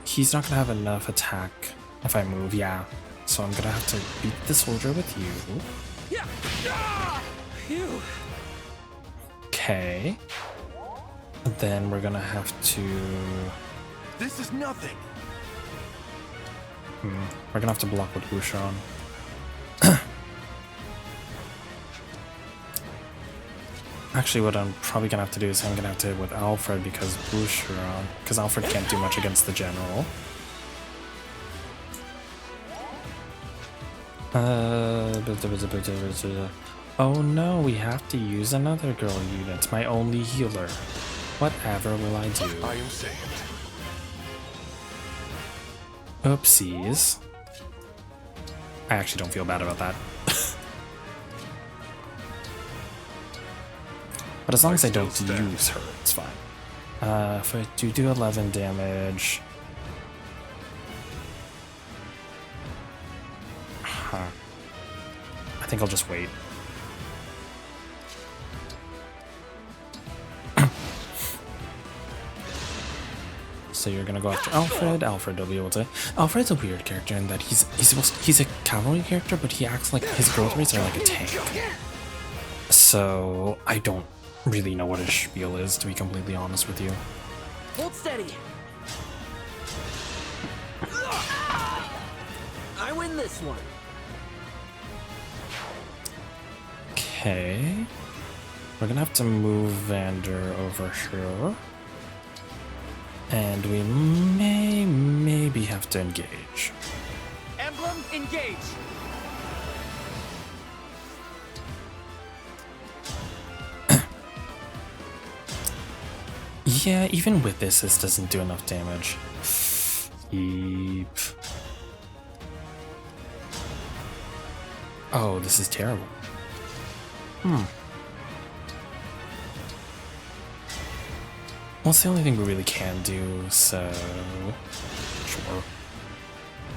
He's not gonna have enough attack if I move, yeah. So I'm gonna have to beat the soldier with you. Yeah. Phew. Okay. Then we're gonna have to... This is nothing. We're gonna have to block with Boucheron. Actually, what I'm probably gonna have to do is I'm gonna have to hit with Alfred because Boucheron... because Alfred can't do much against the general. Oh no, we have to use another girl unit, my only healer. Whatever will I do? I am saved. Oopsies. I actually don't feel bad about that. But as long as I don't use her, it's fine. If I do 11 damage... Huh. I think I'll just wait. So you're gonna go after Alfred. Alfred will be able to... Alfred's a weird character in that he's a cavalry character, but he acts like his growth rates are like a tank. So I don't really know what his spiel is, to be completely honest with you. Hold steady. I win this one. Okay. We're gonna have to move Vander over here. And we maybe have to engage. Emblem, engage. Yeah, even with this doesn't do enough damage. Yeep. Oh, this is terrible. Well, it's the only thing we really can do, so... Sure.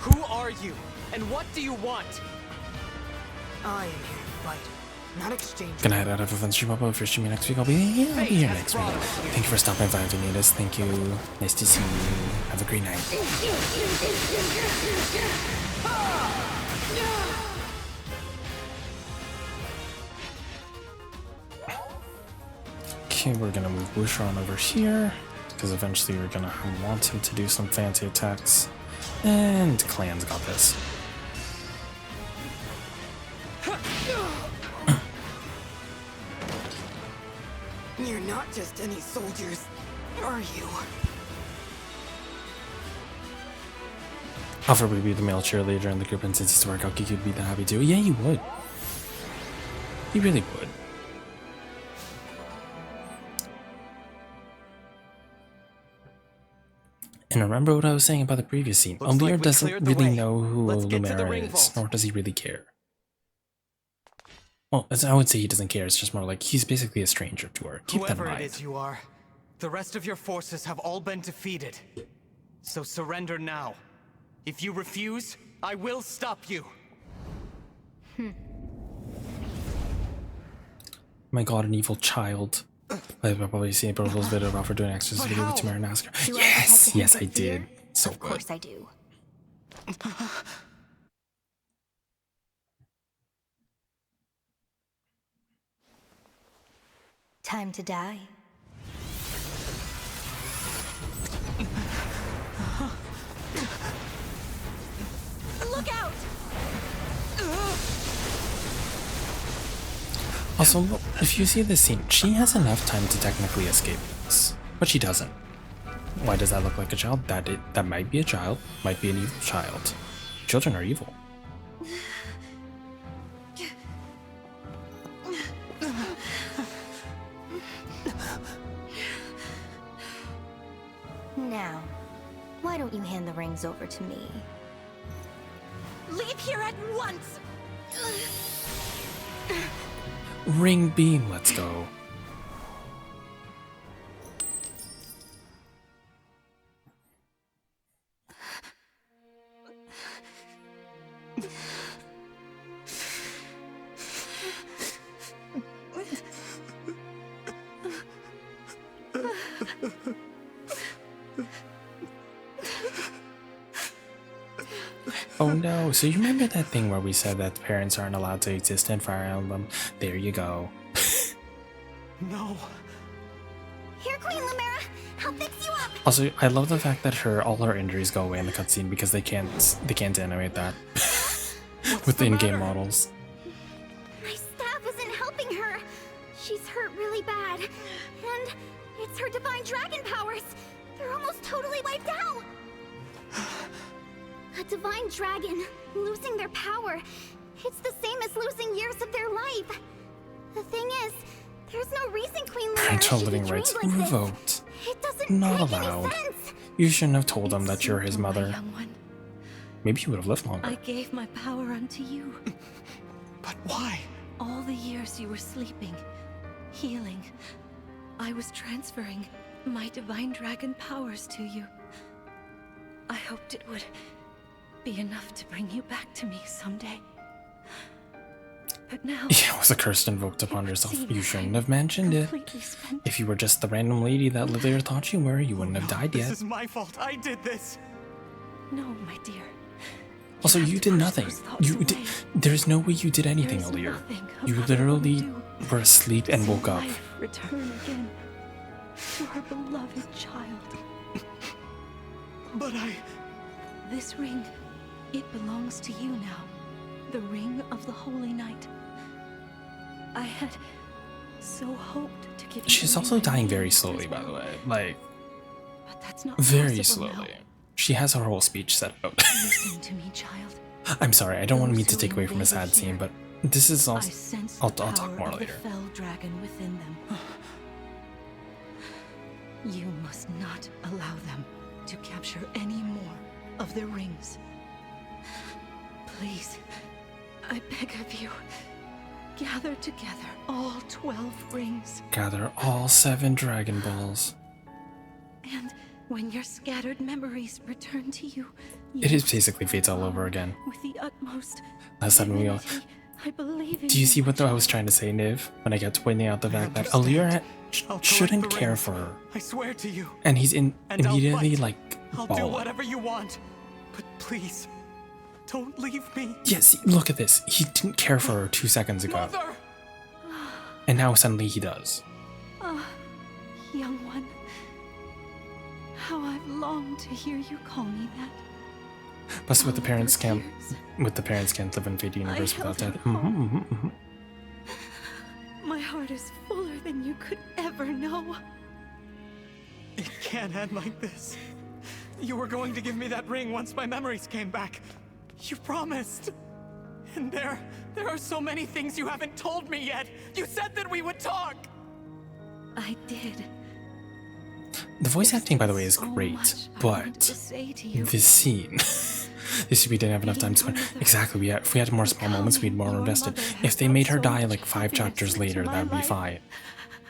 Who are you? And what do you want? I am here to fight, not exchange. Gonna head out of events stream up. If you're streaming next week, I'll be here next week. Thank you for stopping by if you need us. Thank you. Nice to see you. Have a great night. Okay, we're gonna move Bouchon over here, because eventually we're gonna want him to do some fancy attacks. And Clan's got this. You're not just any soldiers, are you? Alfred would be the male cheerleader in the group, and since he's to work out, Kiki would be the happy too. Yeah, he would. He really would. And remember what I was saying about the previous scene. Aldir doesn't really know who Lumera is, nor does he really care. Well, I would say he doesn't care, it's just more like he's basically a stranger to her. Keep that in Whoever mind. it is you are, the rest of your forces have all been defeated. So surrender now. If you refuse, I will stop you. My god, an evil child. I've probably seen Brovel's video about for doing extras video with Tamara and Asker. Yes, yes, I did. So Of good. course I do. Time to die. Look out! Also, look, if you see this scene, she has enough time to technically escape this, but she doesn't. Why does that look like a child? That might be a child, might be an evil child. Children are evil. Now, why don't you hand the rings over to me? Leave here at once! Ring beam, let's go. Oh no, so you remember that thing where we said that parents aren't allowed to exist in Fire Emblem? There you go. No. Here, Queen Lumera, I'll fix you up. Also, I love the fact that all her injuries go away in the cutscene because they can't animate that with the in-game models. My staff isn't helping her. She's hurt really bad. And it's her divine dragon powers. They're almost totally wiped out. A divine dragon, losing their power. It's the same as losing years of their life. The thing is, there's no reason Queen Lumera Parental should be living rights trained like this. revoked. It doesn't Not make allowed. any sense. You shouldn't have told them that you're his mother. Young one, Maybe you would have lived longer. I gave my power unto you. But why? All the years you were sleeping, healing, I was transferring my divine dragon powers to you. I hoped it would be enough to bring you back to me someday. But now... Yeah, it was a curse invoked upon yourself. You shouldn't have mentioned it. If you were just the random lady that Lilia thought you were, you wouldn't have died yet. This is my fault. I did this. No, my dear. Also, you did nothing. There's no way you did anything, Alir. You literally were asleep and woke up. Return again. Your beloved child. But This ring, it belongs to you now. The ring of the Holy Night. I had so hoped to give you. She's also dying very slowly, by the way. Like, but that's not very possible slowly. now. She has her whole speech set out. Listen to me, child. I'm sorry, I don't want me to take away from a sad scene, but this is also. I sense I'll the talk power more of later. the fell dragon within them. You must not allow them to capture any more of their rings. Please, I beg of you. gather together all 12 rings. Gather all 7 Dragon Balls. And when your scattered memories return to you, It is basically Fates all over again. with the utmost Last time we all... divinity, I believe in Do you see what I child. was trying to say, Niv? When I kept pointing out the fact that Alear shouldn't care for her. I swear to you. And he's And I'll immediately fight. like I'll do bawling. whatever you want. But please, don't leave me. Yes, look at this. He didn't care for her 2 seconds ago. Mother! And now suddenly he does. Ah, young one. How I've longed to hear you call me that. Plus with the All parents those can't years. live in Fate universe I without held death. her My heart is fuller than you could ever know. It can't end like this. You were going to give me that ring once my memories came back. You promised. And there are so many things you haven't told me yet. You said that we would talk. I did. The voice acting, by the way, is great, but this scene, this we didn't have enough time to spend. Exactly, if we had more small moments, we'd be more invested. If they made her die like 5 chapters later, that'd be fine.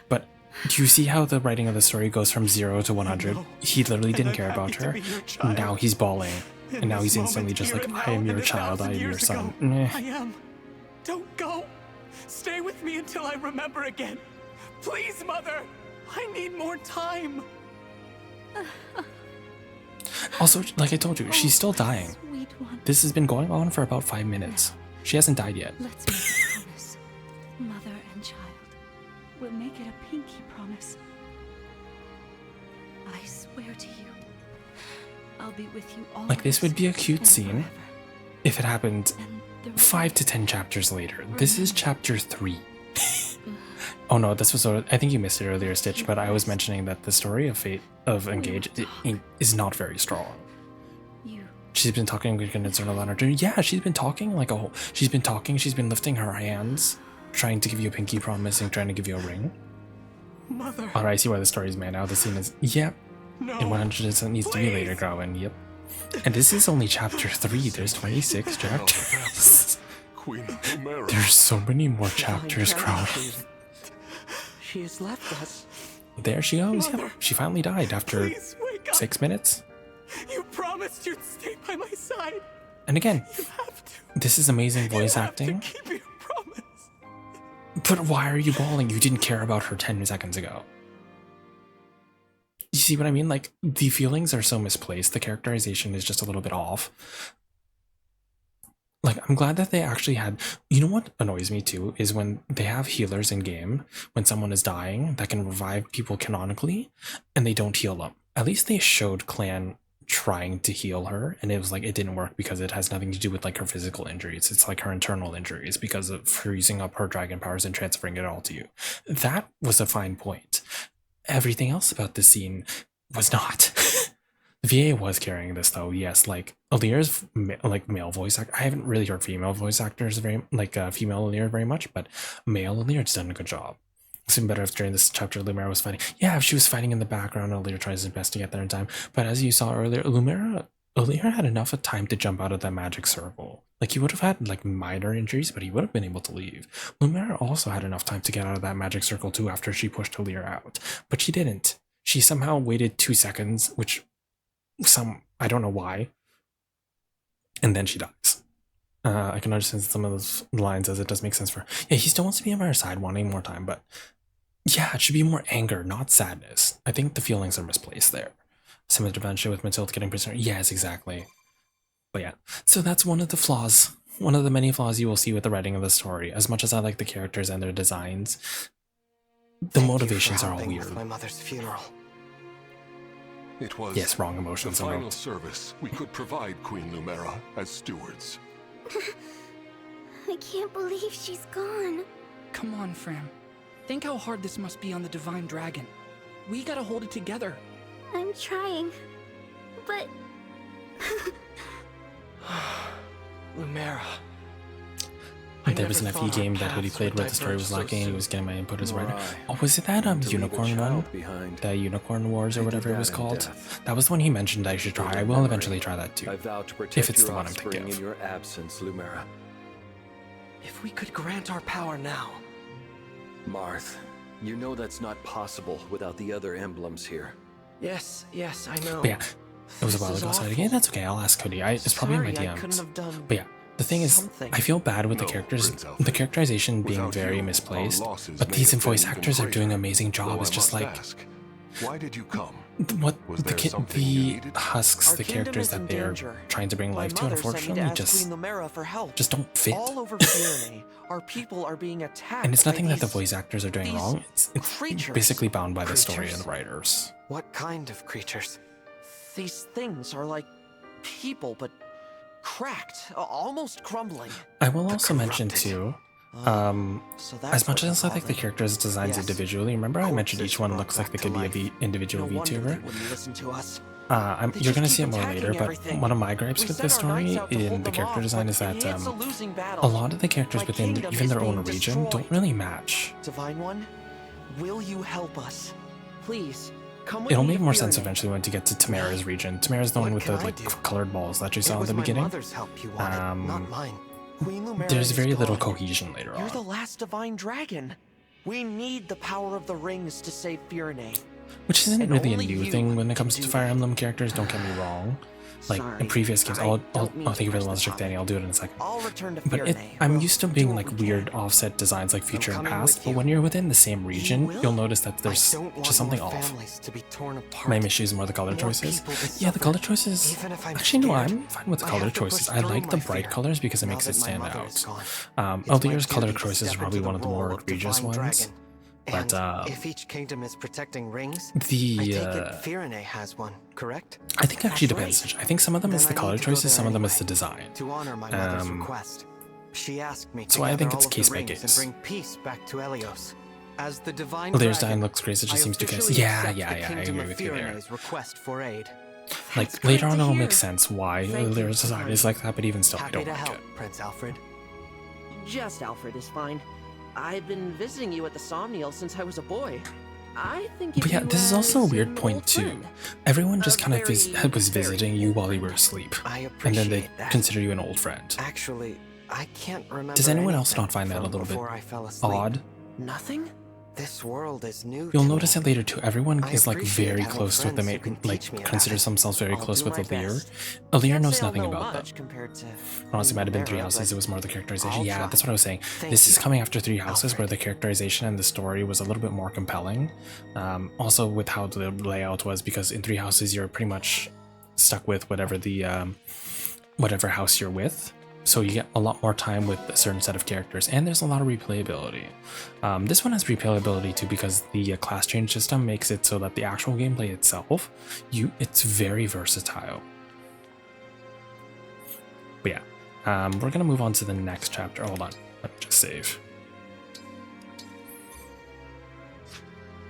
But do you see how the writing of the story goes from 0 to 100? He literally didn't care about her. Now he's bawling, and now he's instantly just like, I am your child, I am your son. I am. Don't go. Stay with me until I remember again. Please, Mother. I need more time. Also, like I told you, she's still dying. Sweet one. This has been going on for about 5 minutes. She hasn't died yet. Let's make a promise. Mother and child. We'll make it a pinky promise. I swear to you, I'll be with you always. Like, this would be a cute and scene forever. if it happened And the 5 to 10 chapters later. This is chapter 3. Oh no, this was I think you missed it earlier, Stitch, but I was mentioning that the story of Fate of Engage is not very strong. She's been talking with an internal energy. Yeah, she's been talking like a whole. She's been talking. She's been lifting her hands, trying to give you a pinky promise and trying to give you a ring. Mother. Alright, I see why the story's made now. The scene is yep. No. And 100% needs to be later, Growin. Yep. And this is only chapter 3. There's 26 chapters. Queen Lumera. There's so many more chapters, Growin. She has left us. There she goes. Yep. Mother, She finally died after Please wake up. 6 minutes. You promised you'd stay by my side. And again, You have to. this is amazing voice You have acting. to keep your promise. But why are you bawling? You didn't care about her 10 seconds ago. You see what I mean? Like, the feelings are so misplaced. The characterization is just a little bit off. Like, I'm glad that they actually had... You know what annoys me too? Is when they have healers in game, when someone is dying, that can revive people canonically, and they don't heal them. At least they showed Clan trying to heal her, and it was like, it didn't work because it has nothing to do with like her physical injuries. It's like her internal injuries because of freezing up her dragon powers and transferring it all to you. That was a fine point. Everything else about this scene was not. The VA was carrying this though, yes. Like Alir's like male voice actor. I haven't really heard female voice actors very female Alir very much, but male Alir's done a good job. It's been better if during this chapter Lumera was fighting. Yeah, if she was fighting in the background, Alir tries his best to get there in time. But as you saw earlier, Alir had enough of time to jump out of that magic circle. Like, he would have had like minor injuries, but he would have been able to leave. Lumera also had enough time to get out of that magic circle too after she pushed Alir out. But she didn't. She somehow waited 2 seconds, which I don't know why. And then she dies. I can understand some of those lines as it does make sense for her. Yeah, he still wants to be on her side, wanting more time, but yeah, it should be more anger, not sadness. I think the feelings are misplaced there. Similar to Banshee with Matilda getting prisoner. Yes, exactly. But yeah, so that's one of the flaws. One of the many flaws you will see with the writing of the story. As much as I like the characters and their designs, the motivations are all weird. My mother's funeral. It was yes, wrong emotions. the final service we could provide Queen Lumera as stewards. I can't believe she's gone. Come on, Fram. Think how hard this must be on the Divine Dragon. We gotta hold it together. I'm trying, but... Lumera. There was an FE game that Hoodie played where the story was lacking and he was getting my input as a writer. Oh, was it that unicorn one? The Unicorn Wars or whatever it was called? That was the one he mentioned I should try. I will eventually try that too. I vow to protect If it's the your one I'm offspring thinking in of. your absence, Lumera. If we could grant our power now. Marth, you know that's not possible without the other emblems here. Yes, I know. But yeah, it was a while ago, so again, that's okay. I'll ask Cody. It's probably in my Sorry, I couldn't DMs. have done But yeah, the thing is, something. I feel bad with the characters, the characterization being very misplaced. But these voice actors are doing an amazing job. It's just like, why did you come? what Was there the something you needed? husks, Our the kingdom characters is in that they're danger. trying to bring My life to, mother sent me unfortunately, to ask just Queen Lumera for help. don't fit. All over Firene, our people are being attacked. And it's by nothing that the these- voice actors are doing these wrong. It's creatures. basically bound by the story and Creatures? the writers. What kind of creatures? These things are like people, but cracked, almost crumbling. I will also mention too, So that's as much what as I you like the call them. characters' designs Yes. individually, remember I mentioned Corpses each one brought looks like back they to could be a life. individual No wonder they VTuber. wouldn't listen to us. You're just gonna see it keep more attacking later, but everything. one of my gripes We with sent this our knights story out to in hold the them character off, design but is that it's a losing battle. a lot of the characters My within kingdom even is their own being region don't destroyed. really match. Divine One, will you help us? Please, come with It'll me make to more sense Firene. eventually when to get to Tamara's region. Tamara's the one with the can I like do? colored balls that you saw It in was the my beginning. mother's help you wanted, not mine. Queen Lumera There's is very little gone. cohesion later You're on. the last divine dragon. We need the power of the rings to save Firene. Which isn't And really a only new you thing when it can comes to do Fire that. Emblem characters, don't get me wrong. Like in Sorry, previous games, I I'll don't mean oh, to thank you for the press monster, this on Danny. you. I'll do it in a second. I'll return to But Firene. I'm We'll used to do being what like we weird can. offset designs like future and coming past, with but you. when you're within the same region, will? you'll notice that I there's don't want just something more off. families to be torn apart. My issue is more the color More choices. people to Yeah, the color suffer, choices. even if I'm Actually, no, scared. I'm fine with the I color have to choices. push I through like the my bright fear. colors because it Now makes it that my stand mother out. is gone, it's Aldear's my color duty to choice is step probably into one of the role more of egregious divine ones. dragon. But And if each kingdom is protecting rings, the I take it Firene has one, correct? I think it actually That's depends. I think some of them Then is the I color need to go choices, there some of them is anyway, the design. to honor my mother's request. She asked me so to I gather think all it's of the case by rings case. and bring peace back to Helios. As the divine Aldear's dragon, design looks great. It just I seems too case. officially Yeah, accept yeah, the yeah. I kingdom agree of with you there. Firene's request for aid. Like That's later great on, to it'll hear. make sense why Thank you, Aldear's design Divine. is like that, but even still, I Happy don't to like help, it. Prince Alfred. Just Alfred is fine. I've been visiting you at the Somniel since I was a boy. I think But of yeah, you this is also a as weird an point old too. friend. Everyone just A kind of very, was very visiting you while you were asleep, I and then they appreciate that. consider you an old friend. Actually, I can't remember. Does anyone else anything not find that a from little bit before I fell asleep. odd? Nothing? This world is new. You'll to notice me. it later too. Everyone I is like appreciate very having close with the friends who main, can like teach me about considers it. themselves very I'll close do with my Aldear. best. Aldear Can't knows say I'll nothing know about much them. compared to Honestly, it might have been Lumera, 3 houses. but It was more the characterization. I'll Yeah, try. that's what I was saying. Thank This is you, coming after 3 houses, Alfred. where the characterization and the story was a little bit more compelling. Also, with how the layout was, because in 3 houses you're pretty much stuck with whatever the whatever house you're with. So you get a lot more time with a certain set of characters, and there's a lot of replayability. This one has replayability too because the class change system makes it so that the actual gameplay itself, it's very versatile. But yeah, we're gonna move on to the next chapter. Hold on, let me just save.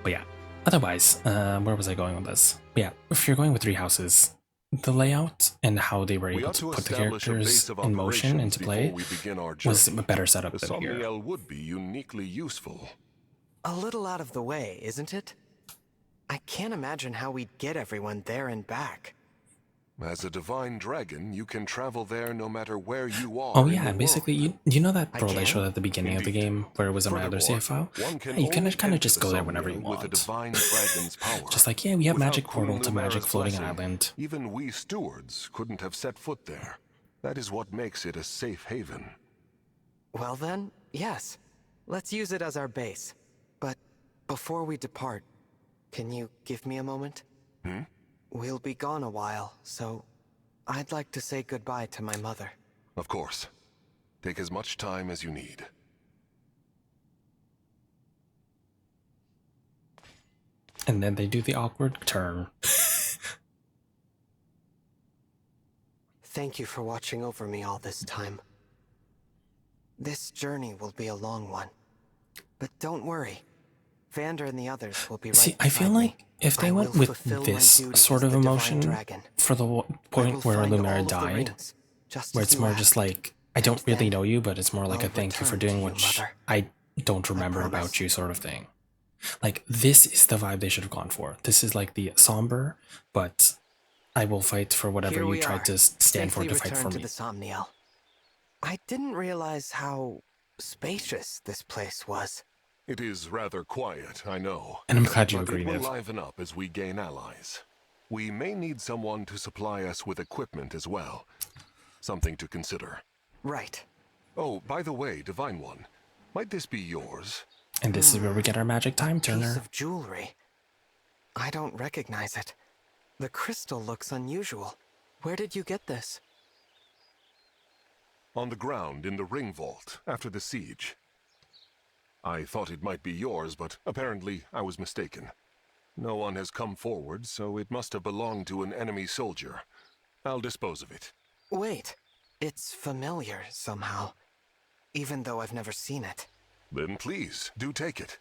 But yeah, otherwise, where was I going with this? But yeah, if you're going with 3 houses, the layout and how they were able to put the characters in motion into play was a better setup The than here. Somniel would be uniquely useful. A little out of the way, isn't it? I can't imagine how we'd get everyone there and back. As a divine dragon, you can travel there no matter where you are. Oh in yeah, the and basically, world. you know that I role they can? showed at the beginning of the game where it was a Mather save file? One can Yeah, you can only kind of enter just the go there whenever you Somniel with a want. divine dragon's power. Just like, yeah, we have Without magic portal Queen to magic Lumera's floating blessing, island. Even we stewards couldn't have set foot there. That is what makes it a safe haven. Well then, yes. Let's use it as our base. But before we depart, can you give me a moment? We'll be gone a while, so I'd like to say goodbye to my mother. Of course. Take as much time as you need. And then they do the awkward turn. Thank you for watching over me all this time. This journey will be a long one. But don't worry. Vander and the others will be right See, I feel beside like me. if they I went will with fulfill my this duty sort as of the divine emotion dragon. for the I will point where find all Lumera of the died, rings, just where as it's you more asked. just like, I don't And really then know you, but it's more like a I'll thank you for return to doing you, which Mother. I don't remember promise. about you sort of thing. Like, this is the vibe they should have gone for. This is like the somber, but I will fight for whatever Here you we tried are, to stand for safely to fight for returned me. to the Somniel. I didn't realize how spacious this place was. It is rather quiet, I know. And I'm glad you but agree, it will Niv. liven up as we gain allies. We may need someone to supply us with equipment as well. Something to consider. Right. Oh, by the way, Divine One, might this be yours? And this is where we get our magic time Piece turner. of jewelry. I don't recognize it. The crystal looks unusual. Where did you get this? On the ground in the ring vault after the siege. I thought it might be yours, but apparently I was mistaken. No one has come forward, so it must have belonged to an enemy soldier. I'll dispose of it. Wait, it's familiar somehow, even though I've never seen it. Then please, do take it.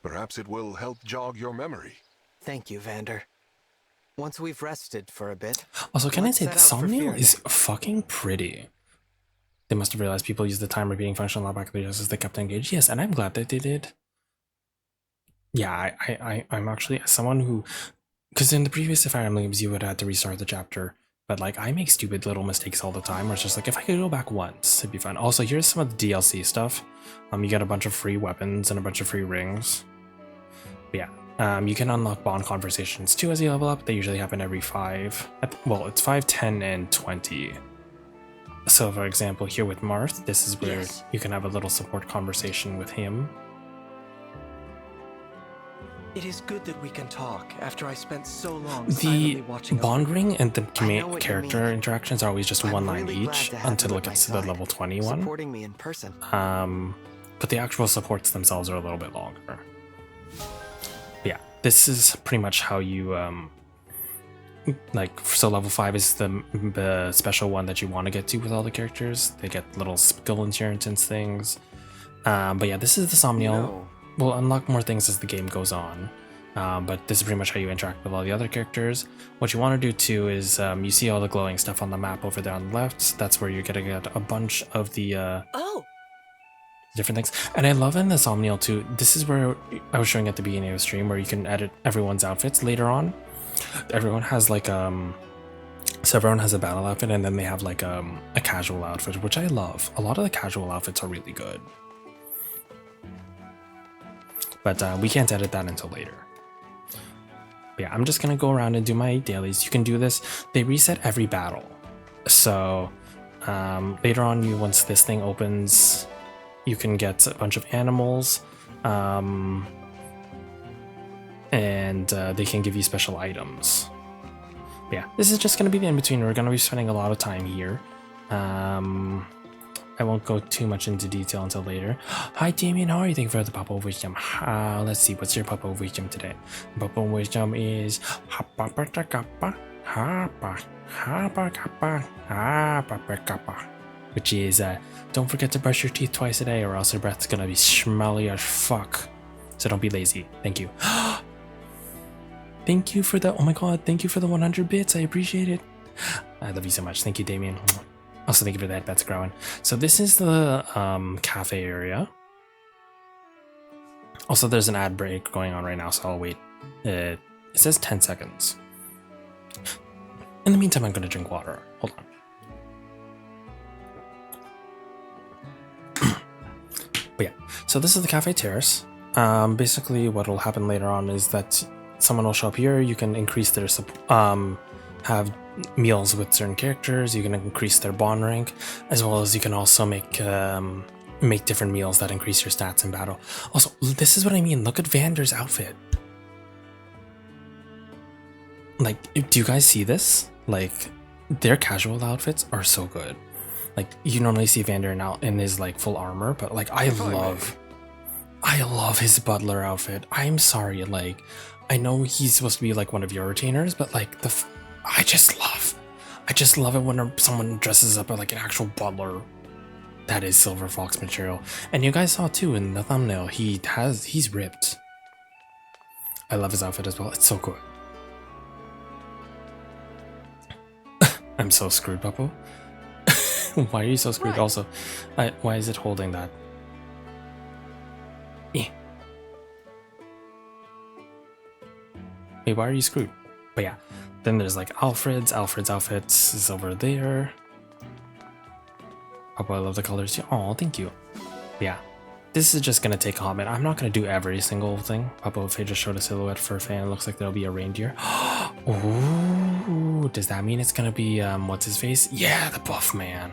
Perhaps it will help jog your memory. Thank you, Vander. Once we've rested for a bit... Also, can I say the let's set out for Somniel Fear is Day. fucking pretty. They must have realized people use the time repeating function a lot back just as they kept engaged. Yes, and I'm glad that they did. Yeah, I'm actually someone who... Because in the previous Fire Emblems, you would have to restart the chapter. But, like, I make stupid little mistakes all the time where it's just like, if I could go back once, it'd be fun. Also, here's some of the DLC stuff. You get a bunch of free weapons and a bunch of free rings. But yeah, you can unlock bond conversations too as you level up. They usually happen every 5. Well, it's 5, 10, and 20. So, for example, here with Marth, this is where you can have a little support conversation with him. It is good that we can talk after I spent so long The silently watching bond ring and the know what you character mean. interactions are always just I'm one line really glad each to have until you it at my gets to the side, level 21. Supporting me in person. But the actual supports themselves are a little bit longer. But yeah, this is pretty much how you like, so level 5 is the special one that you want to get to with all the characters. They get little skill inheritance things. But yeah, this is the Somniel. We'll unlock more things as the game goes on. But this is pretty much how you interact with all the other characters. What you want to do too is you see all the glowing stuff on the map over there on the left. That's where you're gonna get a bunch of the different things. And I love in the Somniel too. This is where I was showing at the beginning of the stream, where you can edit everyone's outfits later on. Everyone has like so everyone has a battle outfit, and then they have like a casual outfit, which I love. A lot of the casual outfits are really good. But we can't edit that until later. But yeah, I'm just gonna go around and do my dailies. You can do this. They reset every battle. So later on, once this thing opens, you can get a bunch of animals. And they can give you special items. But yeah, this is just going to be the in-between. We're going to be spending a lot of time here. I won't go too much into detail until later. Hi Damien, how are you? Thank you for the Papa of Wisdom. Let's see, what's your Papa of Wisdom today? Papa of Wisdom is which is don't forget to brush your teeth twice a day, or else your breath's gonna be smelly as fuck. So don't be lazy. Thank you. Thank you for the, oh my god, thank you for the 100 bits. I appreciate it. I love you so much. Thank you, Damien. Also, thank you for that. That's growing. So this is the cafe area. Also, there's an ad break going on right now, so I'll wait. It says 10 seconds. In the meantime, I'm going to drink water. Hold on. But yeah, so this is the cafe terrace. Basically, what will happen later on is that someone will show up here. You can increase their have meals with certain characters. You can increase their bond rank, as well as you can also make different meals that increase your stats in battle. Also, this is what I mean. Look at Vander's outfit. Like, do you guys see this? Like, their casual outfits are so good. Like, you normally see Vander in his like full armor, but like I love his butler outfit. I'm sorry, like, I know he's supposed to be like one of your retainers, but like I just love it when someone dresses up like an actual butler. That is Silver Fox material. And you guys saw too in the thumbnail, he's ripped. I love his outfit as well. It's so good. I'm so screwed, Papo. Why are you so screwed? What? Also, why is it holding that? Wait, why are you screwed? But yeah, then there's like Alfred's outfits is over there. Oh, I love the colors too. Oh, thank you. Yeah. This is just gonna take a hot minute. I'm not gonna do every single thing. Papa Faye just showed a silhouette for a fan. It looks like there'll be a reindeer. Ooh, does that mean it's gonna be what's his face? Yeah, the buff man.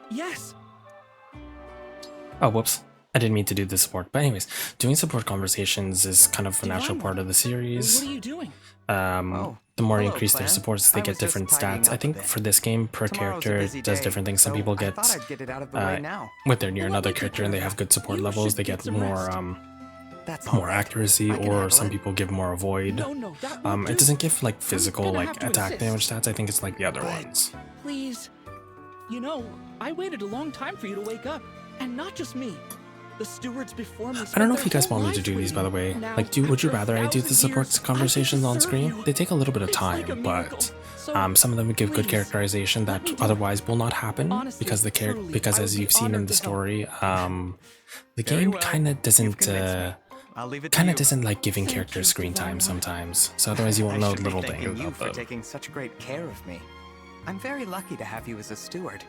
Yes. Oh, whoops. I didn't mean to do the support. But anyways, doing support conversations is kind of a natural part of the series. What are you doing? The more you increase their supports, they get different stats. I think for this game, per character does different things. Some people get, with they're near another character and they have good support levels, they get more accuracy, or some people give more avoid. It doesn't give like physical like attack damage stats. I think it's like the other ones. Please. You know, I waited a long time for you to wake up, and not just me. The stewards before me. I don't know if you guys want me to do these, by the way. Like, would you rather I do the support conversations on screen? They take a little bit of time, but some of them give good characterization that otherwise will not happen because because as you've seen in the story, the game kind of doesn't like giving characters screen time sometimes. So otherwise you won't know little things about them. For taking such great care of me. I'm very lucky to have you as a steward.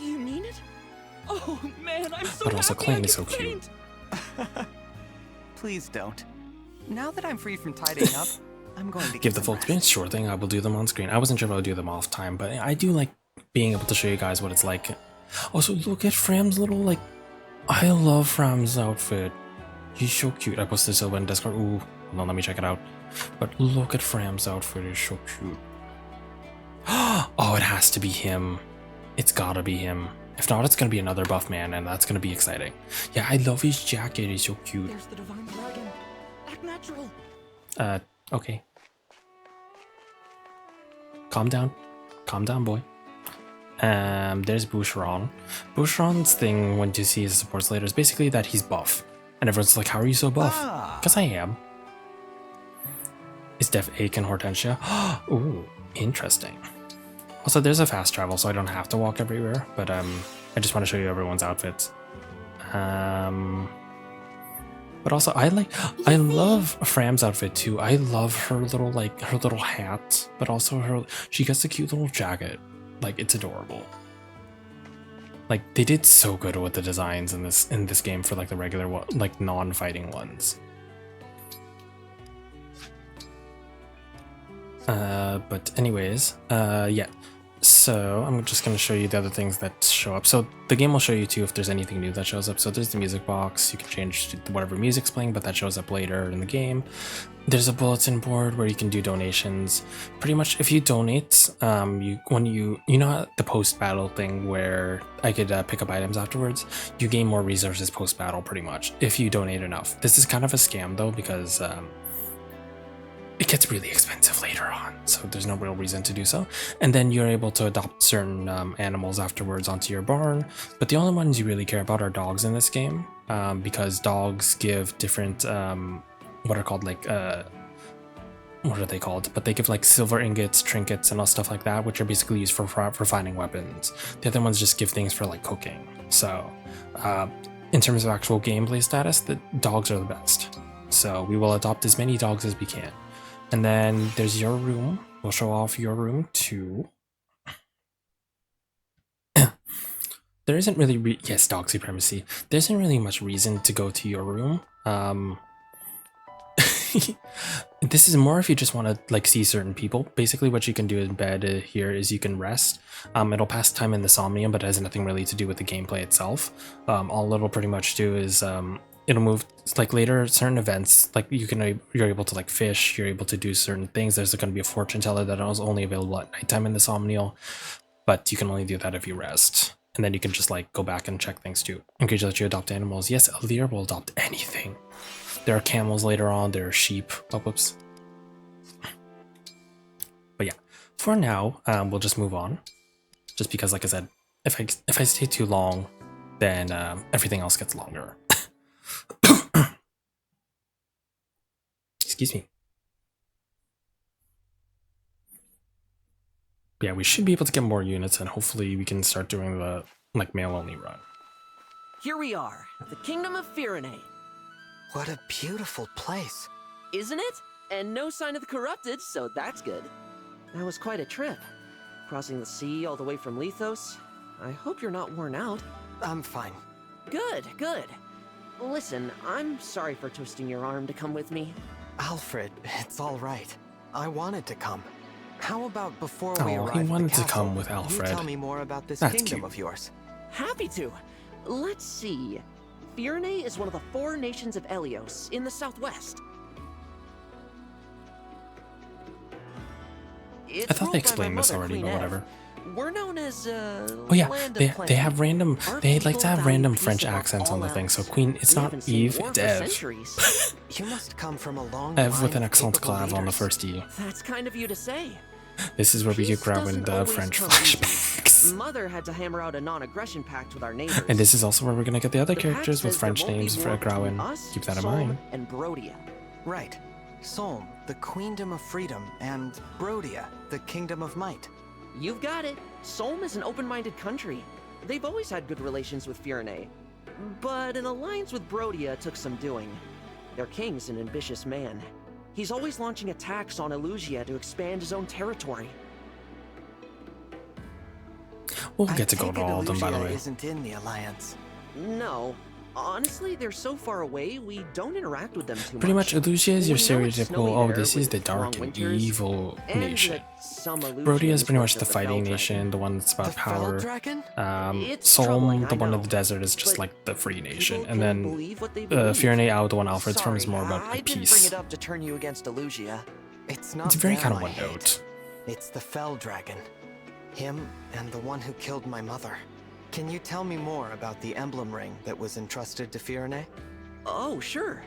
You mean it? Oh man, I'm so But also Clayton is so cute. Please don't. Now that I'm free from tidying up, I'm going to give the full experience. Sure thing, I will do them on screen. I wasn't sure if I would do them off time, but I do like being able to show you guys what it's like. Also, look at Fram's little like. I love Fram's outfit. He's so cute. I posted this over in Discord. Ooh, hold on, let me check it out. But look at Fram's outfit. It's so cute. Oh, it has to be him. It's gotta be him. If not, it's gonna be another buff man, and that's gonna be exciting. Yeah, I love his jacket. He's so cute. There's the divine dragon. Act natural. Okay. Calm down. Calm down, boy. There's Boucheron. Boucheron's thing when you see his supports later is basically that he's buff. And everyone's like, how are you so buff? Because I am. Is Def Ache and Hortensia? Ooh, interesting. Also, there's a fast travel, so I don't have to walk everywhere, but I just want to show you everyone's outfits. But also, I love Fram's outfit too. I love her little hat, but also she gets a cute little jacket. Like, it's adorable. Like, they did so good with the designs in this game for like the regular like non-fighting ones. But anyways, yeah. So I'm just going to show you the other things that show up. So the game will show you too if there's anything new that shows up. So there's the music box. You can change to whatever music's playing, but that shows up later in the game. There's a bulletin board where you can do donations. Pretty much if you donate, you know the post-battle thing where I could pick up items afterwards, you gain more resources post-battle pretty much if you donate enough. This is kind of a scam though because it gets really expensive later on, so there's no real reason to do so. And then you're able to adopt certain animals afterwards onto your barn, but the only ones you really care about are dogs in this game, because dogs give different, what are called like, what are they called? But they give like silver ingots, trinkets, and all stuff like that, which are basically used for refining weapons. The other ones just give things for like cooking. So, in terms of actual gameplay status, the dogs are the best. So we will adopt as many dogs as we can. And then there's your room. We'll show off your room too. There isn't really yes, dog supremacy. There isn't really much reason to go to your room. This is more if you just want to like see certain people. Basically what you can do in bed here is you can rest. It'll pass time in the Somnium, but it has nothing really to do with the gameplay itself. All it'll pretty much do is it'll move like later certain events, like you're able to like fish, you're able to do certain things. There's going to be a fortune teller that is only available at nighttime in the Somnial, but you can only do that if you rest. And then you can just like go back and check things too. Encourage that you adopt animals. Yes, Alir will adopt anything. There are camels later on, there are sheep. Oh, whoops. But yeah, for now, we'll just move on. Just because, like I said, if I stay too long, then everything else gets longer. Excuse me. Yeah, we should be able to get more units, and hopefully we can start doing the like mail-only run. Here we are, the Kingdom of Firene. What a beautiful place. Isn't it? And no sign of the corrupted, so that's good. That was quite a trip. Crossing the sea all the way from Lethos. I hope you're not worn out. I'm fine. Good, good. Listen, I'm sorry for twisting your arm to come with me. Alfred, it's all right. I wanted to come. How about before we Oh, arrive he at the wanted to castle, come with Alfred. you tell me more about this That's kingdom cute. of yours? Happy to. Let's see. Firene is one of the 4 nations of Elios in the southwest. I thought they explained this already, but whatever. We're known as Oh yeah, they have random. They like to have random French accents on the thing. So Queen, it's not Eve, it's Ev. You must come from a long Ev with line an of accent capable clave on the leaders. first E. That's kind of you to say. This is where we get Peace grabbing doesn't the always French come flashbacks. easy. Mother had to hammer out a non-aggression pact with our neighbors. And this is also where we're gonna get the other The characters pact with says there French won't be names war for between Grauen. us, Keep that in Solm, mind. and Brodia. Right. Solm, the Queendom of Freedom, and Brodia, the Kingdom of Might. You've got it. Solm is an open-minded country. They've always had good relations with Firene. But an alliance with Brodia took some doing. Their king's an ambitious man. He's always launching attacks on Elusia to expand his own territory. We'll get to go take to it all of them, by the Elusia way. isn't in the alliance. No. Honestly, they're so far away, we don't interact with them too Pretty much, Elusia is your We know it's stereotypical, snowy oh, there this is with the dark long and winters, evil and nation. that some Brodia is Elusians pretty much worship the fighting Fell nation, the one that's about The Fell power. Dragon? It's troubling, Solm, the I one know, in the desert, is just but like the free nation. people And can then believe what they believe. Firene Out, the one Alfred's from, is Sorry, more about I like, didn't peace. bring it up to turn you against Elusia. It's not It's very them kind of I one hate. note. It's the Fell Dragon. Him and the one who killed my mother. Can you tell me more about the emblem ring that was entrusted to Firene? Oh, sure.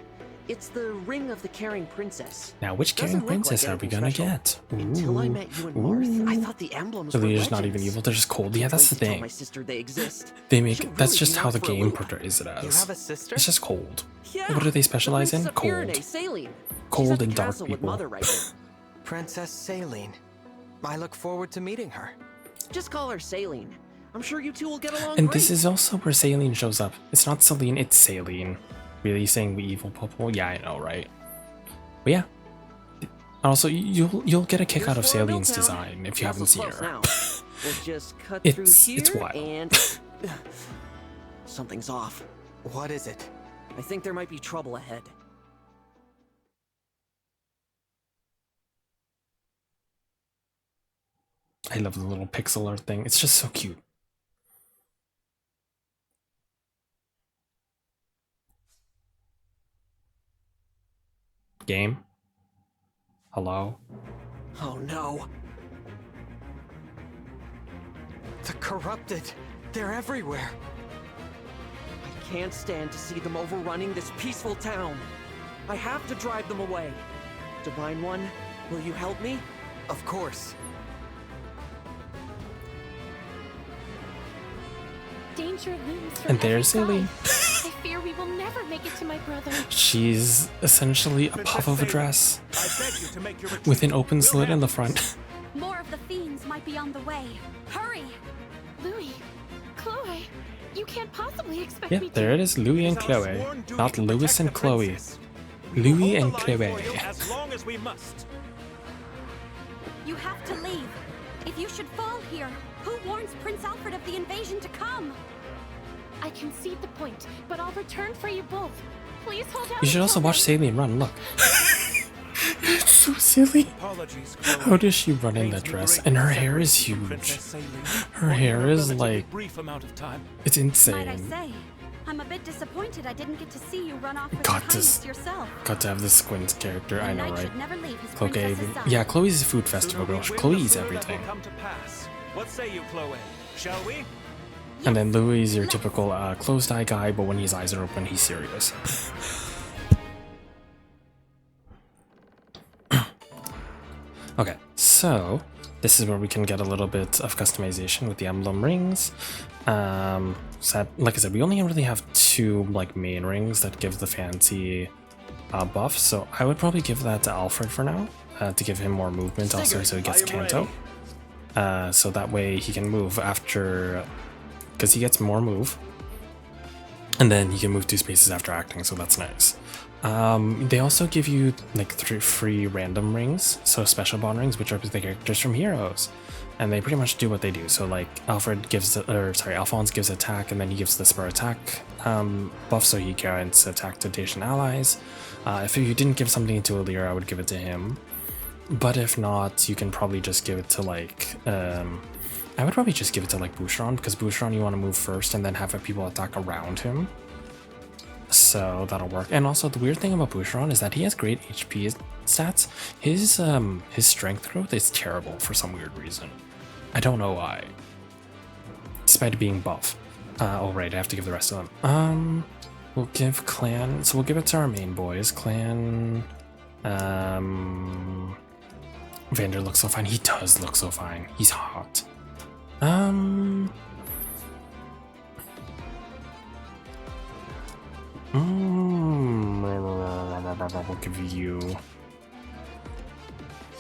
It's the Ring of the Caring Princess. Now, which Doesn't caring look princess like are we anything gonna special. get? Until I met you and Marth, I thought the emblems were Elusia's not even legends. evil, they're just cold. Yeah, that's the Wait to tell thing. my sister they exist. They make She'll that's really just be how knocked the for a game loop. portrays it as. You have a sister? It's just cold. Yeah. What do they specialize in? The Princess of Cold. Firene, Saline. Cold She's at the and dark castle with people. Mother right now. Princess Saline. I look forward to meeting her. Just call her Saline. I'm sure you two will get along And great. this is also where Saline shows up. It's not Celine, it's Saline. Really saying we evil people? Yeah, I know, right? But yeah. Also, you'll get a kick out of Saline's design if you haven't seen her. Now. We'll just cut It's- through it's here wild. and something's off. What is it? I think there might be trouble ahead. I love the little pixel art thing. It's just so cute. Game? Hello? Oh no. The corrupted. They're everywhere. I can't stand to see them overrunning this peaceful town. I have to drive them away. Divine One, will you help me? Of course. Danger looms from And there's every Saline. side. I fear we will never make it to my brother. She's essentially a puff of a dress with an open slit in the front. More of the fiends might be on the way. Hurry! Louis, Chloe, you can't possibly expect Yeah, me to. there it is, Louis and Chloe. Not Louis and Chloe. Louis and Chloe. As long as we must. You have to leave. If you should fall here, who warns Prince Alfred of the invasion to come? I concede the point, but I'll return for you both. Please hold out. You should also watch Saline run, look. It's so silly. Apologies, How does she run in that dress? And her hair is huge. Her hair is like... brief amount of time. It's Might I insane. say, I'm a bit disappointed I didn't get to see you run off with Got your to, highness yourself. got to have the Squint character, I A know, knight right? should never leave his Chloe, princess's side. yeah, Chloe's a food festival girl. Chloe eats That will everything. come to pass. What say you, Chloe? Shall we? And then Louis is your typical closed eye guy, but when his eyes are open, he's serious. Okay, so this is where we can get a little bit of customization with the emblem rings. So like I said, we only really have two like main rings that give the fancy buff, so I would probably give that to Alfred for now to give him more movement, also so he gets Kanto. So that way he can move after, because he gets more move, and then he can move 2 spaces after acting, so that's nice. They also give you like 3 free random rings, so special bond rings, which are the characters from Heroes, and they pretty much do what they do. So like Alphonse gives attack, and then he gives the spur attack buff, so he grants attack to Dacian allies. If you didn't give something to Alira, I would give it to him. But if not, you can probably just give it to like I would probably just give it to like Boucheron, because Boucheron you want to move first and then have people attack around him. So that'll work. And also the weird thing about Boucheron is that he has great HP stats. His strength growth is terrible for some weird reason. I don't know why. Despite being buff. Oh right, I have to give the rest of them. We'll give Clan, so we'll give it to our main boys. Clan Vander looks so fine. He does look so fine. He's hot. We'll give you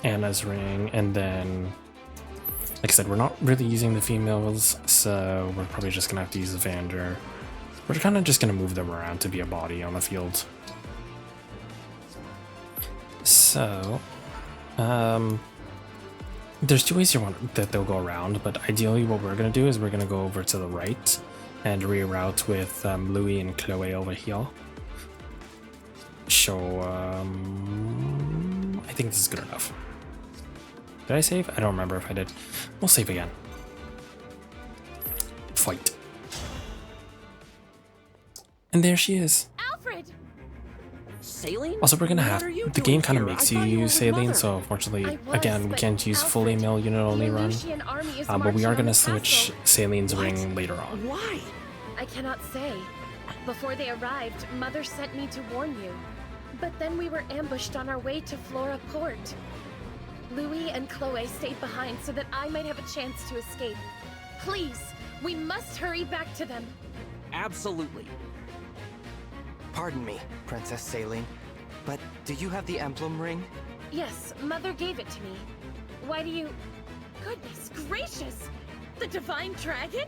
Anna's ring, and then, like I said, we're not really using the females, so we're probably just gonna have to use the Vander. We're kind of just gonna move them around to be a body on the field. So, there's 2 ways that they'll go around, but ideally what we're gonna do is we're gonna go over to the right and reroute with Louis and Chloe over here. So, I think this is good enough. Did I save? I don't remember if I did. We'll save again. Fight. And there she is. Alfred! Saline? Also, we're gonna have the game kind of makes you use Saline, so unfortunately, again, we can't use full email unit only run. But we are gonna switch Saline's ring later on. Why? I cannot say. Before they arrived, Mother sent me to warn you. But then we were ambushed on our way to Flora Port. Louis and Chloe stayed behind so that I might have a chance to escape. Please, we must hurry back to them. Absolutely. Pardon me, Princess Saline, but do you have the Emblem ring? Yes, Mother gave it to me. Why do you... Goodness gracious! The Divine Dragon?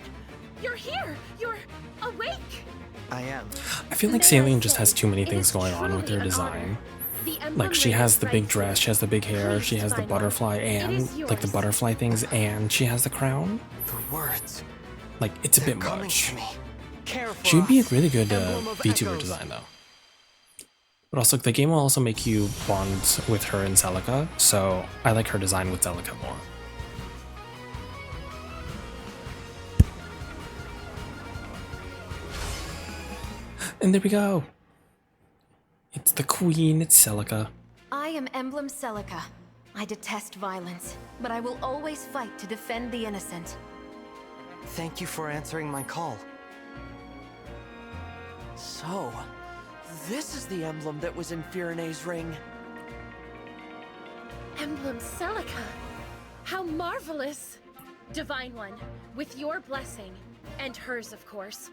You're here! You're awake! I am. I feel like Saline just has too many things going on with her design. Like, she has the big dress, she has the big hair, she has the butterfly, and like the butterfly things, and she has the crown. The words. Like, it's a bit much. She would be a really good VTuber design though. But also, the game will also make you bond with her and Celica, so I like her design with Celica more. And there we go. It's the queen, it's Celica. I am Emblem Celica. I detest violence, but I will always fight to defend the innocent. Thank you for answering my call. So, this is the emblem that was in Firene's ring. Emblem Celica! How marvelous! Divine One, with your blessing, and hers of course,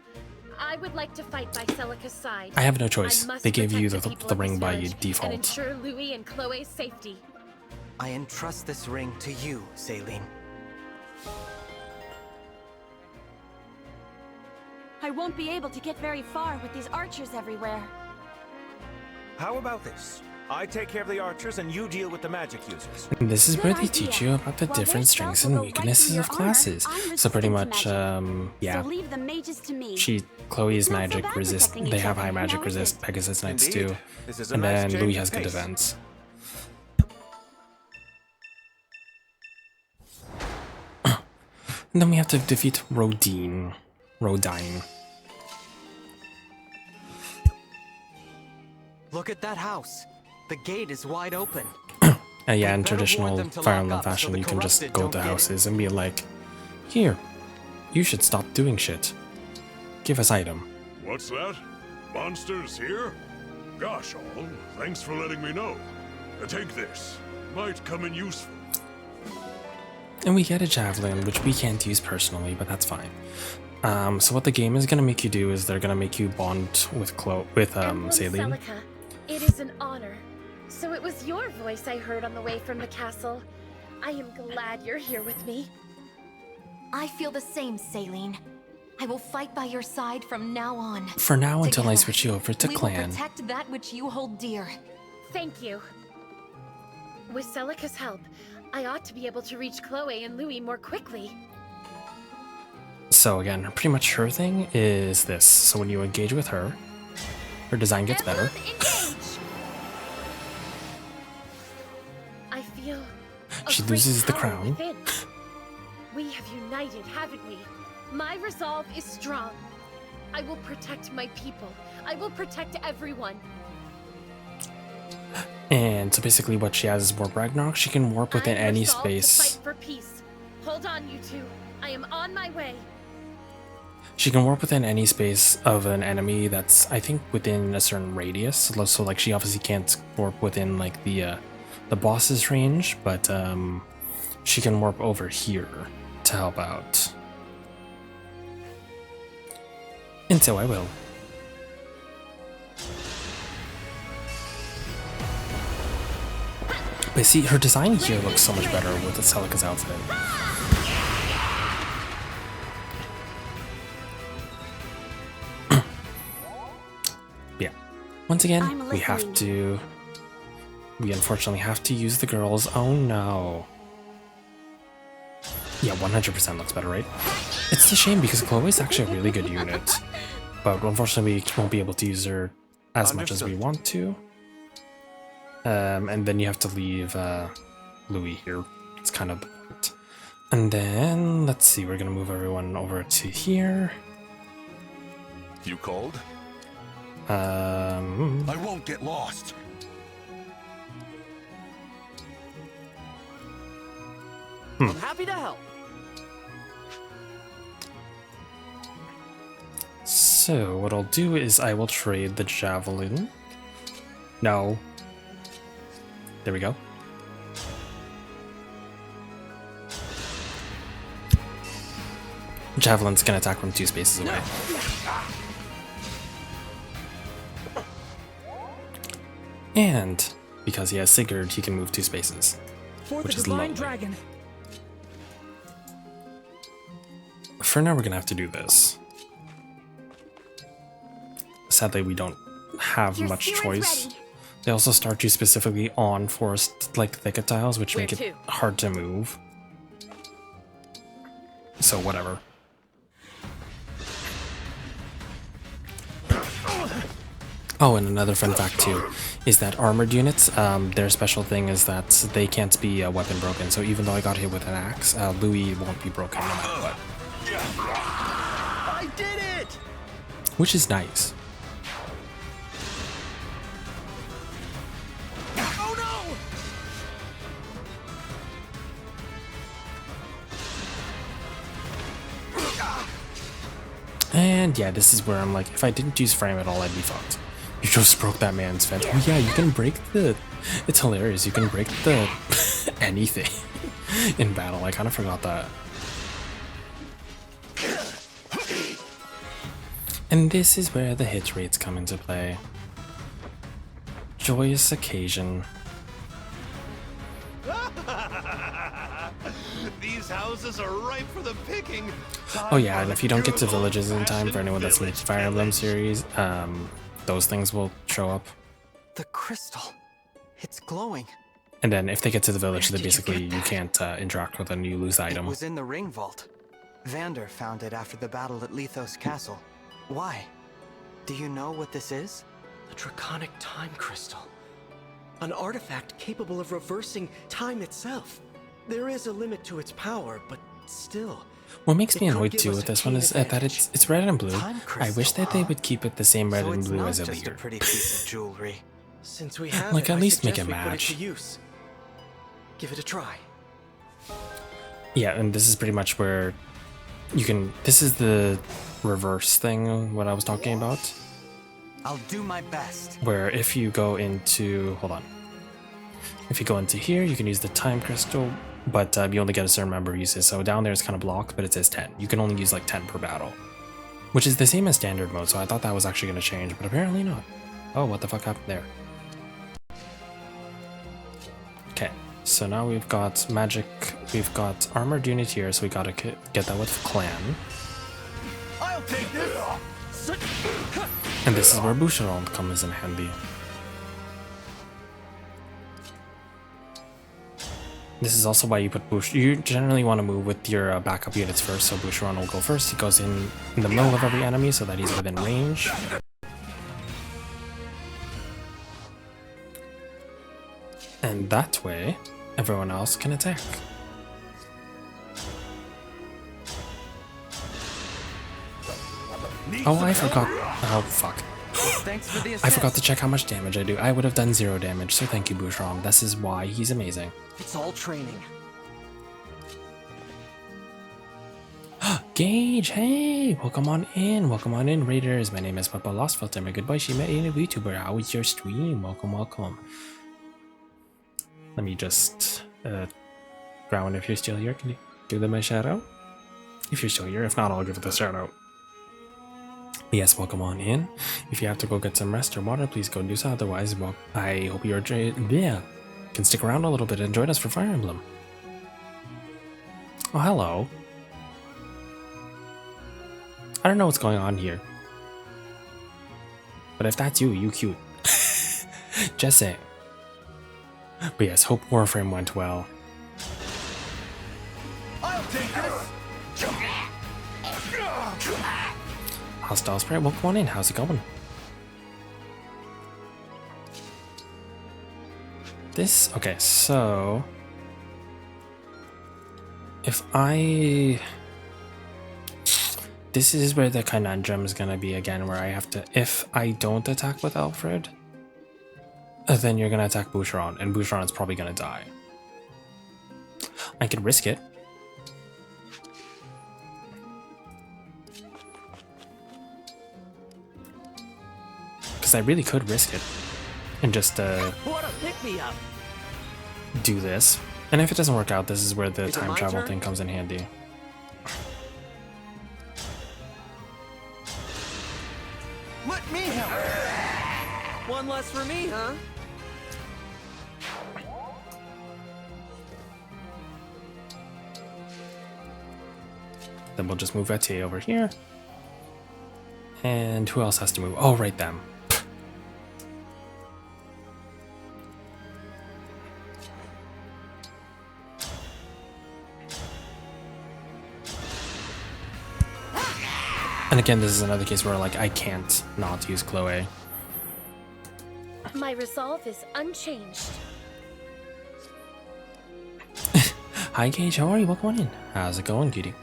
I would like to fight by Celica's side. I have no choice. They gave you the ring by default. And ensure Louis and Chloe's safety. I entrust this ring to you, Saline. I won't be able to get very far with these archers everywhere. How about this? I take care of the archers and you deal with the magic users. And this is where they teach you about the different strengths and weaknesses of classes. So pretty much, yeah. Chloe's magic resist. They have high magic resist. Pegasus Knights too. And then Louis has good defense. And then we have to defeat Rodine. Look at that house. The gate is wide open. Yeah, in traditional Fire Emblem fashion, you can just go to houses and be like, here, you should stop doing shit. Give us item. What's that? Monsters here? Gosh, all, thanks for letting me know. Take this. Might come in useful. And we get a javelin, which we can't use personally, but that's fine. So what the game is gonna make you do is they're gonna make you bond with Saline. Celica, it is an honor. So it was your voice I heard on the way from the castle. I am glad you're here with me. I feel the same, Saline. I will fight by your side from now on. For now, until I Together, switch you over to we clan. will protect that which you hold dear. Thank you. With Celica's help, I ought to be able to reach Chloe and Louis more quickly. So again, pretty much her thing is this. So when you engage with her, her design gets better. I feel a She great loses the power crown. within. We have united, haven't we? My resolve is strong. I will protect my people. I will protect everyone. And so basically what she has is Warp Ragnarok. She can warp within I'm any resolved to space. fight for peace. Hold on, you two. I am on my way. She can warp within any space of an enemy that's, I think, within a certain radius. So like she obviously can't warp within like the boss's range, but she can warp over here to help out. And so I will. But see, her design here looks so much better with Celica's outfit. Yeah. Once again, we unfortunately have to use the girls. Oh no. Yeah, 100% looks better, right? It's a shame because Chloe's actually a really good unit. But unfortunately, we won't be able to use her as much as we want to. And then you have to leave Louis here. It's kind of the point. And then, let's see, we're gonna move everyone over to here. You called? I won't get lost. I'm happy to help. So, what I'll do is I will trade the javelin. No. There we go. Javelin's gonna attack from 2 spaces away. And because he has Sigurd, he can move 2 spaces, For which the is divine lovely. dragon. For now, we're gonna have to do this. Sadly, we don't have much choice. They also start you specifically on forest, like thicket tiles, which make it hard to move. So whatever. Oh, and another fun fact too is that armored units, their special thing is that they can't be weapon broken. So even though I got hit with an axe, Louis won't be broken no matter what. I did it! Which is nice. Oh no! And yeah, this is where I'm like, if I didn't use frame at all, I'd be fucked. You just broke that man's fence. Oh yeah, you can break the... It's hilarious. You can break the... anything in battle. I kind of forgot that. And this is where the hit rates come into play. Joyous occasion. These houses are ripe for the picking. Oh yeah, and if you don't get to villages in time, for anyone that's in the Fire Emblem series, those things will show up. The crystal. It's glowing. And then if they get to the village, then basically you can't interact with them, you lose the item. It was in the ring vault. Vander found it after the battle at Lethos Castle. Why? Do you know what this is? A draconic time crystal. An artifact capable of reversing time itself. There is a limit to its power, but still. What makes me annoyed too with this one is that it's red and blue. I wish that they would keep it the same red and blue as just a pretty piece of jewelry. Since we have like it, at least make it we put it match. to use. Give it a try. Yeah, and this is pretty much where you can. This is the reverse thing, what I was talking about. I'll do my best. Where if you go into, hold on. If you go into here, you can use the time crystal, but you only get a certain number of uses. So down there it's kind of blocked, but it says 10. You can only use like 10 per battle, which is the same as standard mode. So I thought that was actually going to change, but apparently not. Oh, what the fuck happened there? Okay, so now we've got magic, we've got armored unit here, so we gotta get that with clan. And this is where Boucheron comes in handy. This is also why you put You generally want to move with your backup units first, so Boucheron will go first. He goes in the middle of every enemy so that he's within range. And that way, everyone else can attack. Oh, I forgot. Oh, fuck. Thanks for the I forgot to check how much damage I do. I would have done 0 damage, so thank you, Boucheron. This is why he's amazing. It's all training. Gage, hey! Welcome on in, Raiders. My name is Papa Lostfelt. I'm a goodbye. She met a VTuber. How was your stream? Welcome, welcome. Let me just ground if you're still here. Can you give them a shout out? If you're still here, if not, I'll give it a shout out. Yes, welcome on in. If you have to go get some rest or water, please go do so. Otherwise, well, I hope you can stick around a little bit and join us for Fire Emblem. Oh, hello. I don't know what's going on here. But if that's you, you cute. Just saying. But yes, hope Warframe went well. I'll take this. Hostile Sprite, welcome on in. How's it going? Okay, so if this is where the conundrum is gonna be again, where I have to, if I don't attack with Alfred, then you're gonna attack Boucheron, and Boucheron is probably gonna die. I could risk it. Because I really could risk it and just What a pick-me-up. do this. And if it doesn't work out, this is where the Is it time my travel turn? thing comes in handy. Let me help. One less for me, huh? Then we'll just move Etier over here. And who else has to move? Oh, right, them. And again, this is another case where, like, I can't not use Chloe. My resolve is unchanged. Hi, Gage. How are you? Welcome on in. How's it going, cutie?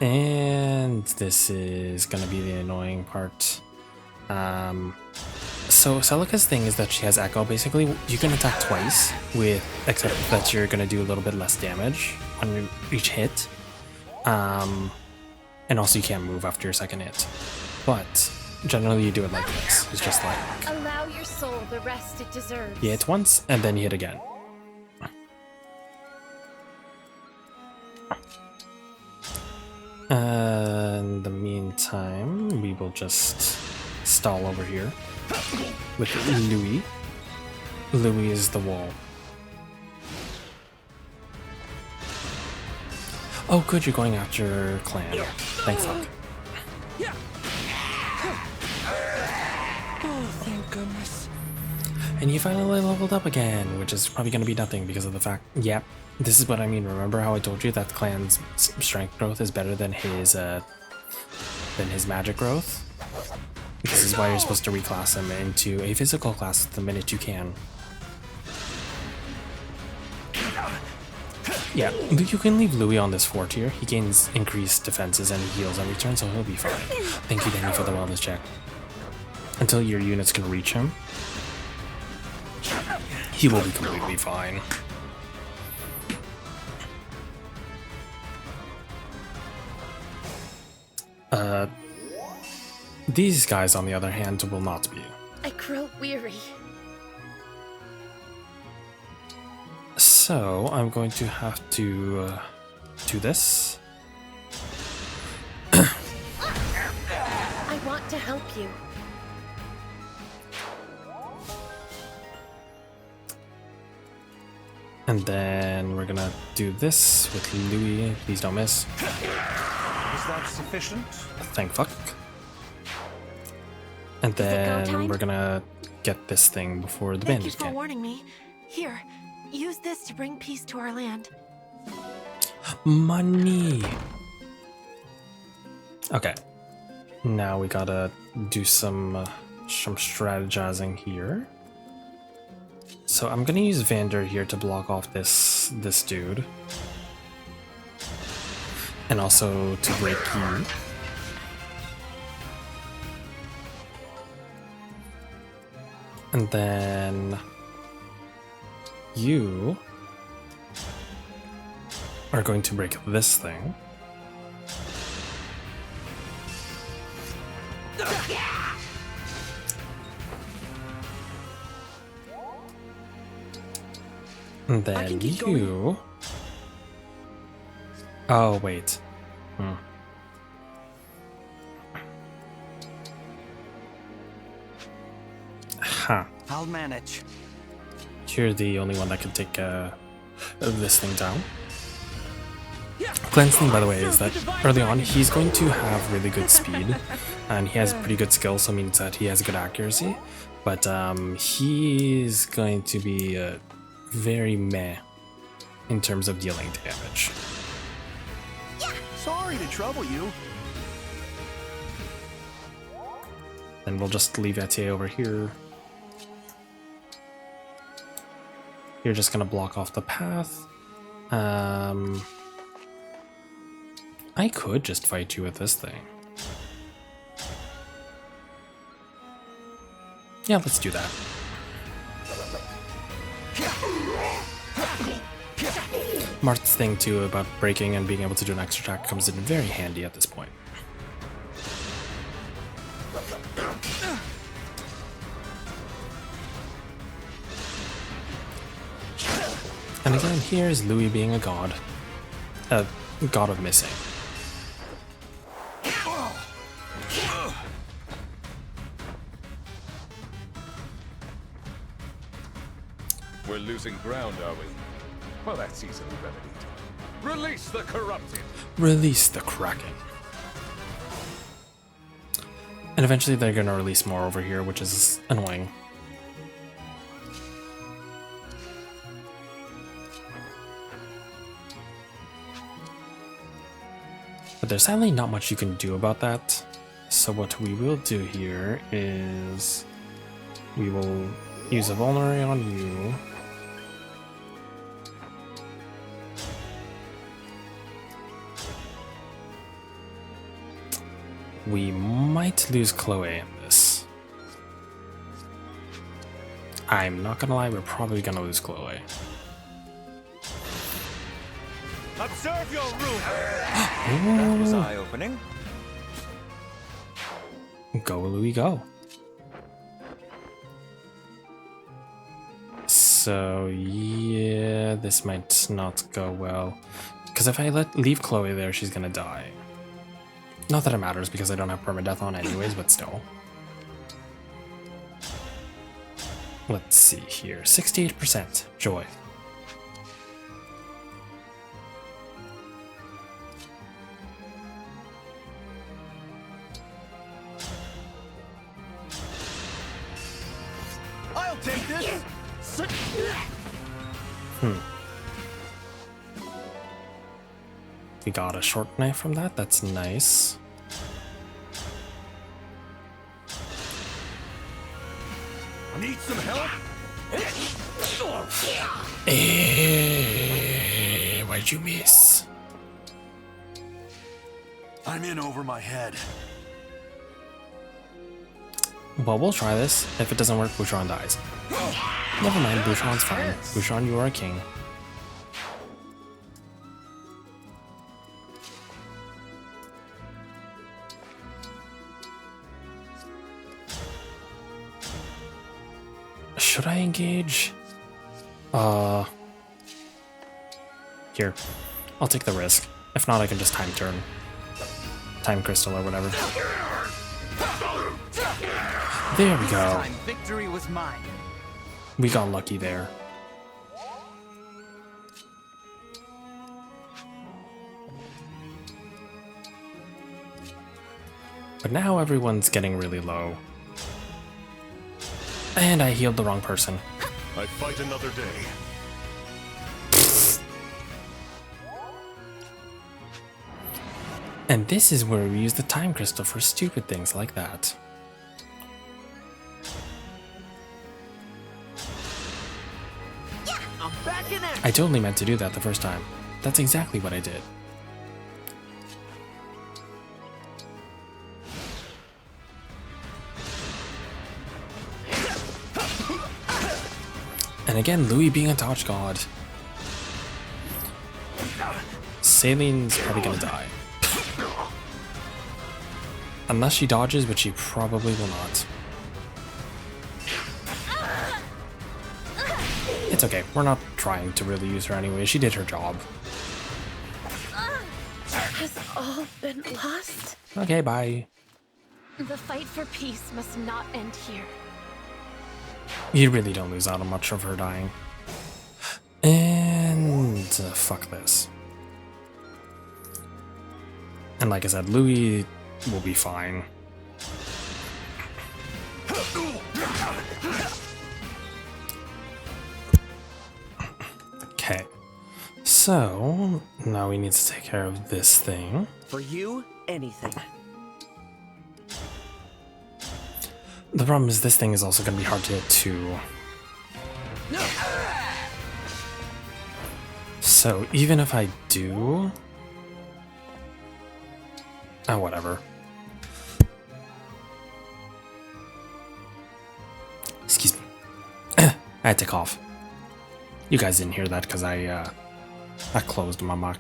And this is gonna be the annoying part. So Celica's thing is that she has Echo. Basically, you can attack twice, except that you're gonna do a little bit less damage on each hit. And also you can't move after your second hit. But generally you do it like this. It's just like, Allow your soul the rest it deserves. you hit once and then you hit again. In the meantime, we will just stall over here with Louis. Louis is the wall. Oh good, you're going after Clan. Thank fuck. Oh, thank goodness. And you finally leveled up again, which is probably going to be nothing because of the fact, yep, this is what I mean. Remember how I told you that Clan's strength growth is better than his magic growth? This is why you're supposed to reclass him into a physical class the minute you can. Yeah, you can leave Louis on this fort here. He gains increased defenses and he heals every turn, so he'll be fine. Thank you, Danny, for the wellness check. Until your units can reach him, he will be completely fine. These guys, on the other hand, will not be. I grow weary. So, I'm going to have to do this. I want to help you. And then we're gonna do this with Louis. Please don't miss. that sufficient? Thank fuck. And Is it go then time? we're gonna get this thing before the Thank you bandits for can. warning me. Here, use this to bring peace to our land. Money. Okay. Now we gotta do some strategizing here. So I'm gonna use Vander here to block off this dude, and also to break you. And then you are going to break this thing. And then you... Oh, wait. Huh. I'll manage. You're the only one that can take this thing down. Glenn's thing, by the way, is that early on he's going to have really good speed, and he has pretty good skill, so it means that he has good accuracy. But he's going to be very meh in terms of dealing damage. Sorry to trouble you. Then we'll just leave Etier over here. You're just gonna block off the path. I could just fight you with this thing. Yeah, let's do that. Marth's thing too about breaking and being able to do an extra attack comes in very handy at this point. And again, here's Louis being a god. A god of missing. We're losing ground, are we? Well, that's easily remedied. Release the corrupted! Release the Kraken. And eventually they're gonna release more over here, which is annoying. But there's sadly not much you can do about that. So what we will do here is we will use a vulnerary on you. We might lose Chloe in this. I'm not gonna lie, we're probably gonna lose Chloe. Observe your room. That was eye-opening. Go, Louis, go. So yeah, this might not go well. Because if I leave Chloe there, she's gonna die. Not that it matters because I don't have permadeath on anyways, but still. Let's see here. 68% joy. I'll take this. We got a short knife from that. That's nice. Need some help? Why'd you miss? I'm in over my head. Well, we'll try this. If it doesn't work, Bouchon dies. Never mind, Bouchon's fine. Bouchon, you are a king. Should I engage? Here. I'll take the risk. If not, I can just time turn. Time crystal or whatever. There we go. Victory was mine. We got lucky there. But now everyone's getting really low. And I healed the wrong person. I fight another day. And this is where we use the time crystal for stupid things like that. I'm back in action. I totally meant to do that the first time. That's exactly what I did. And again, Louis being a dodge god. Saileen's probably gonna die. Unless she dodges, but she probably will not. It's okay, we're not trying to really use her anyway, she did her job. Has all been lost? Okay, bye. The fight for peace must not end here. You really don't lose out on much of her dying. And fuck this. And like I said, Louis will be fine. Okay. So, now we need to take care of this thing. For you, anything. The problem is this thing is also going to be hard to hit too. So, even if I do... Oh, whatever. Excuse me. I had to cough. You guys didn't hear that because I closed my mic.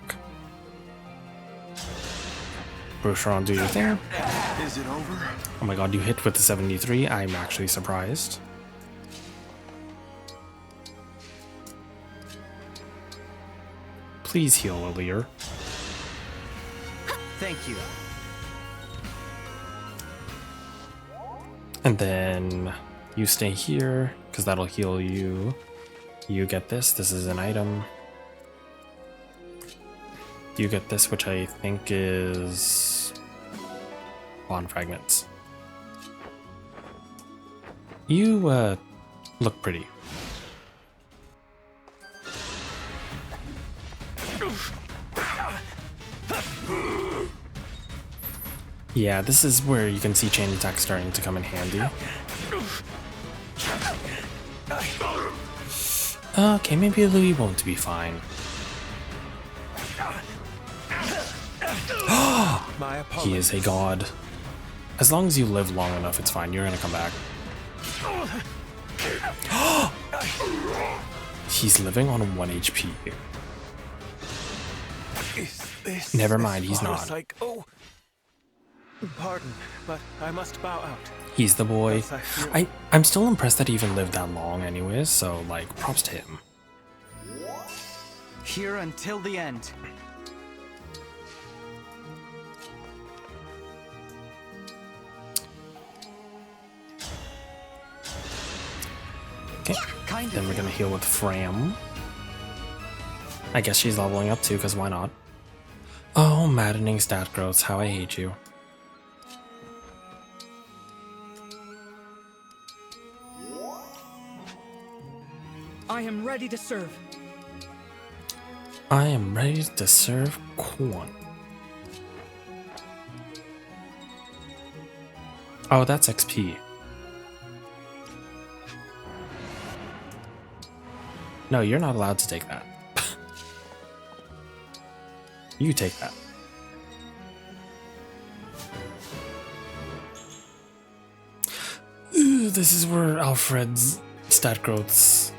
Boucheron, do your thing. Is it over? Oh my god, you hit with the 73. I'm actually surprised. Please heal Lilier. Thank you. And then you stay here, because that'll heal you. You get this. This is an item. You get this, which I think is bond fragments. You look pretty. Yeah, this is where you can see chain attack starting to come in handy. Okay, maybe Louis won't be fine. He is a god. As long as you live long enough, it's fine. You're gonna come back. He's living on 1 HP. Never mind, he's not. Like, oh, pardon, but I must bow out. He's the boy. I'm still impressed that he even lived that long anyways, so like props to him. Here until the end. Okay, then we're gonna heal with Fram. I guess she's leveling up too, because why not? Oh, maddening stat growths, how I hate you. I am ready to serve. I am ready to serve Quan. Oh, that's XP. No, you're not allowed to take that. You take that. Ooh, this is where Alfred's stat growths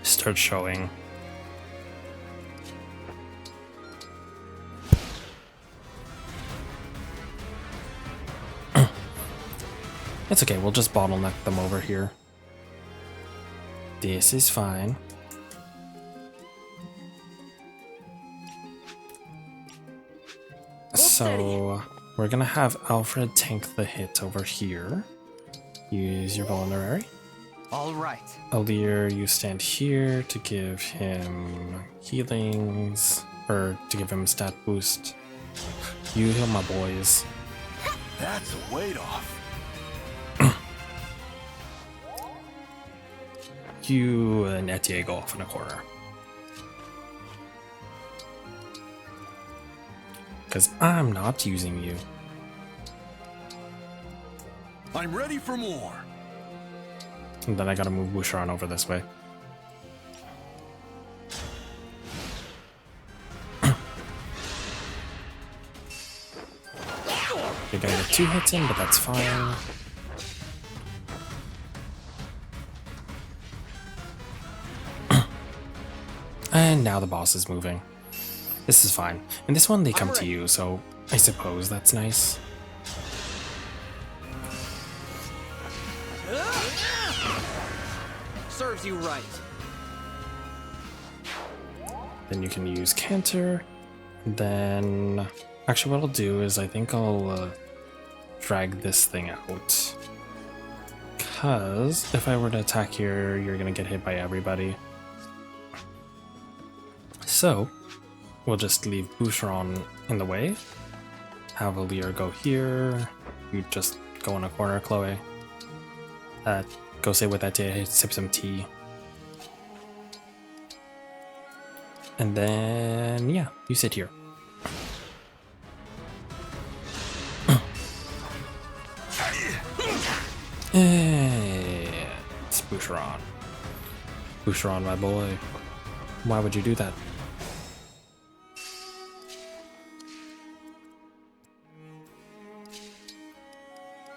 start showing. It's okay, we'll just bottleneck them over here. This is fine. So we're gonna have Alfred tank the hit over here. Use your vulnerary. All right. Aleer, you stand here to give him healings, or to give him stat boost. You heal my boys. That's a weight off. You and Etienne go off in a corner. Because I'm not using you. I'm ready for more. And then I gotta move Boucheron over this way. You're gonna get 2 hits in, but that's fine. And now the boss is moving. This is fine. And this one they come to you, so I suppose that's nice. Serves you right. Then you can use Canter. Then, actually what I'll do is I think I'll drag this thing out. Because if I were to attack here, you're gonna get hit by everybody. So, we'll just leave Boucheron in the way. Have Alear go here. You just go in a corner, Chloe. Go sit with that tea, sip some tea. And then, yeah, you sit here. It's Boucheron. Boucheron, my boy. Why would you do that?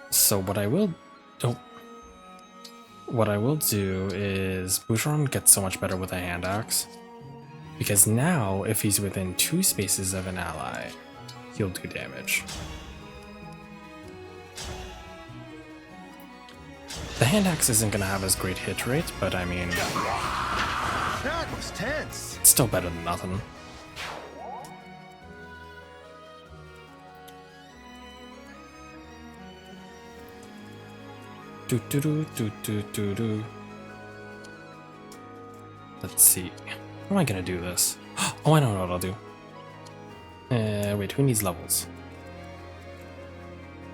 So what I will do is Boucheron gets so much better with a hand axe, because now if he's within 2 spaces of an ally, he'll do damage. The hand axe isn't gonna have as great hit rate, but I mean, That was tense. it's still better than nothing. Do. Let's see. How am I gonna do this? Oh, I know what I'll do. Wait, who needs levels?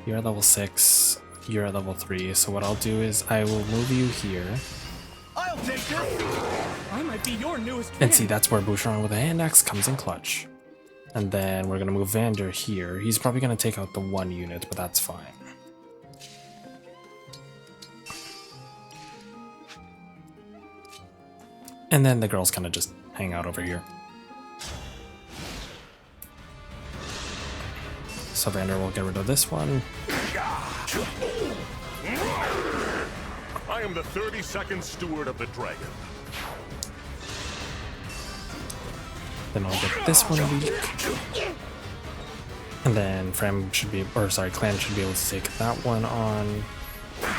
You're at level 6. You're at level 3. So what I'll do is I will move you here. I'll take this. I might be your newest fan. And see, that's where Boucheron with a hand axe comes in clutch. And then we're gonna move Vander here. He's probably gonna take out the 1 unit, but that's fine. And then the girls kind of just hang out over here. So Vander will get rid of this one. I am the 32nd steward of the dragon. Then I'll get this one weak. And then Clan should be able to take that one on.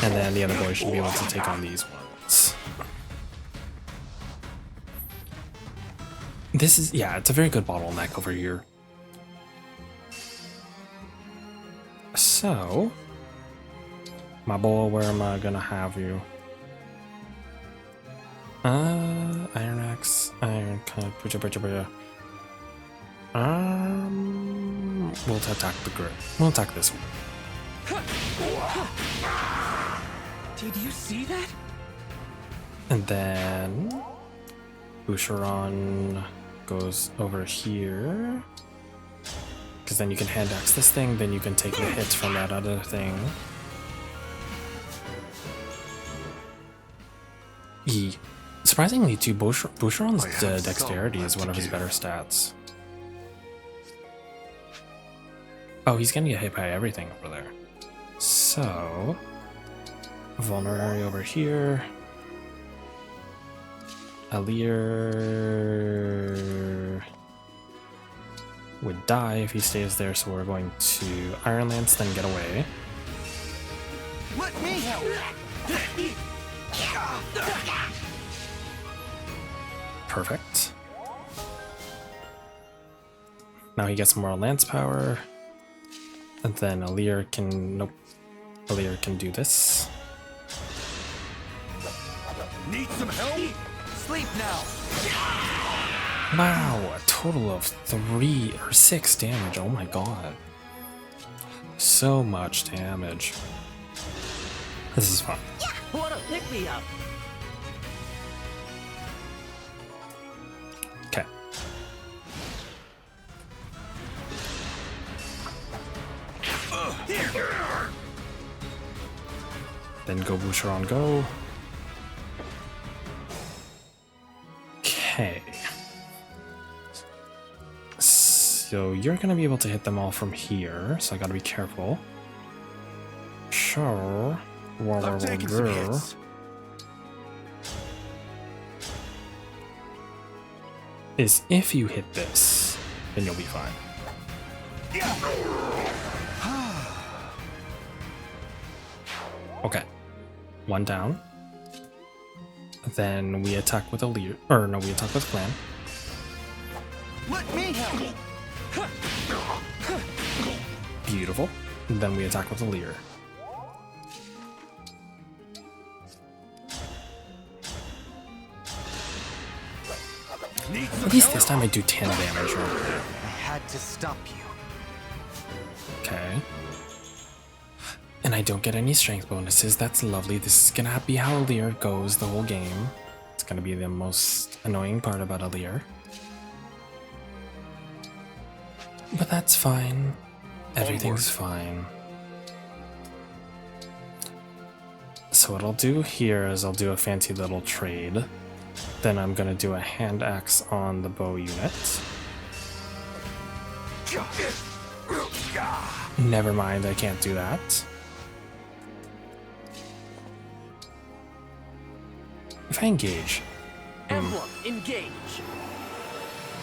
And then the other boys should be able to take on these ones. This is, yeah, it's a very good bottleneck over here. So, my boy, where am I gonna have you? Iron Axe, Iron Cut, we'll attack the grid. We'll attack this one. Did you see that? And then Boucheron goes over here. Because then you can hand axe this thing, then you can take the hits from that other thing. Surprisingly, too, Boucheron's dexterity is one of his better stats. Oh, he's gonna get hit by everything over there. So, Vulnerary over here. Alear would die if he stays there, so we're going to Iron Lance, then get away. Let me help. Perfect. Now he gets more lance power. And then Alear can... Nope. Alear can do this. Need some help? Sleep now. Wow, total of 3 or 6 damage. Oh my god. So much damage. This is fun. What a pick me up! Okay. Then go Boucheron, go. Okay. So you're gonna be able to hit them all from here, so I gotta be careful. Sure. I'm taking some hits. Is if you hit this, then you'll be fine. Okay. 1 down. Then we attack with a leader. Or no, we attack with clan. Let me help. Beautiful. And then we attack with a leader. At least this time I do 10 damage. Right? I had to stop you. Okay. And I don't get any strength bonuses. That's lovely. This is gonna be how Lear goes the whole game. It's gonna be the most annoying part about Lear. But that's fine. Everything's fine. So what I'll do here is I'll do a fancy little trade. Then I'm gonna do a hand axe on the bow unit. Never mind, I can't do that. If I engage. Emblem, engage.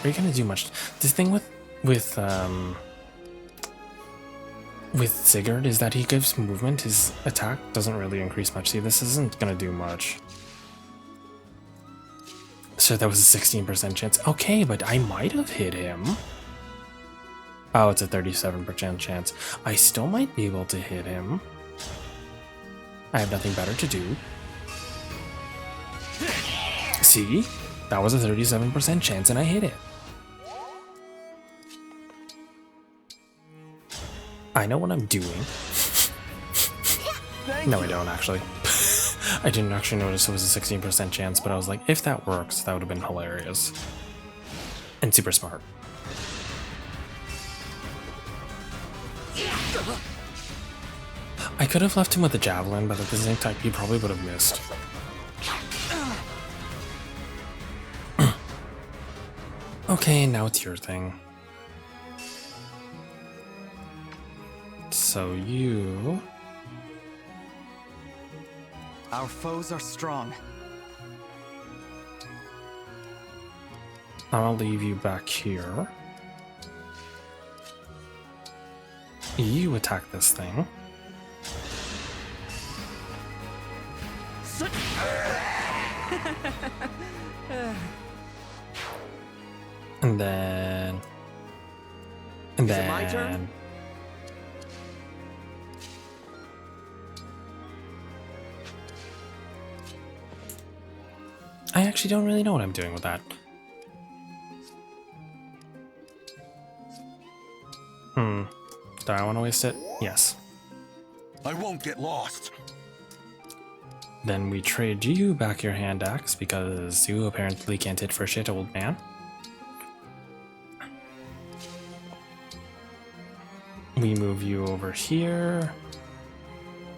Are you gonna do much? This thing with Sigurd is that he gives movement. His attack doesn't really increase much. See, this isn't gonna do much. So that was a 16% chance. Okay, but I might have hit him. Oh, it's a 37% chance. I still might be able to hit him. I have nothing better to do. See? That was a 37% chance and I hit it. I know what I'm doing. No, I don't actually. I didn't actually notice it was a 16% chance, but I was like, if that works, that would have been hilarious. And super smart. I could have left him with a javelin, but at the same time, he probably would have missed. Okay, now it's your thing. So you... Our foes are strong. I'll leave you back here. You attack this thing. And then... And Is then... it my turn? I actually don't really know what I'm doing with that. Do I want to waste it? Yes. I won't get lost. Then we trade you back your hand axe because you apparently can't hit for shit, old man. We move you over here.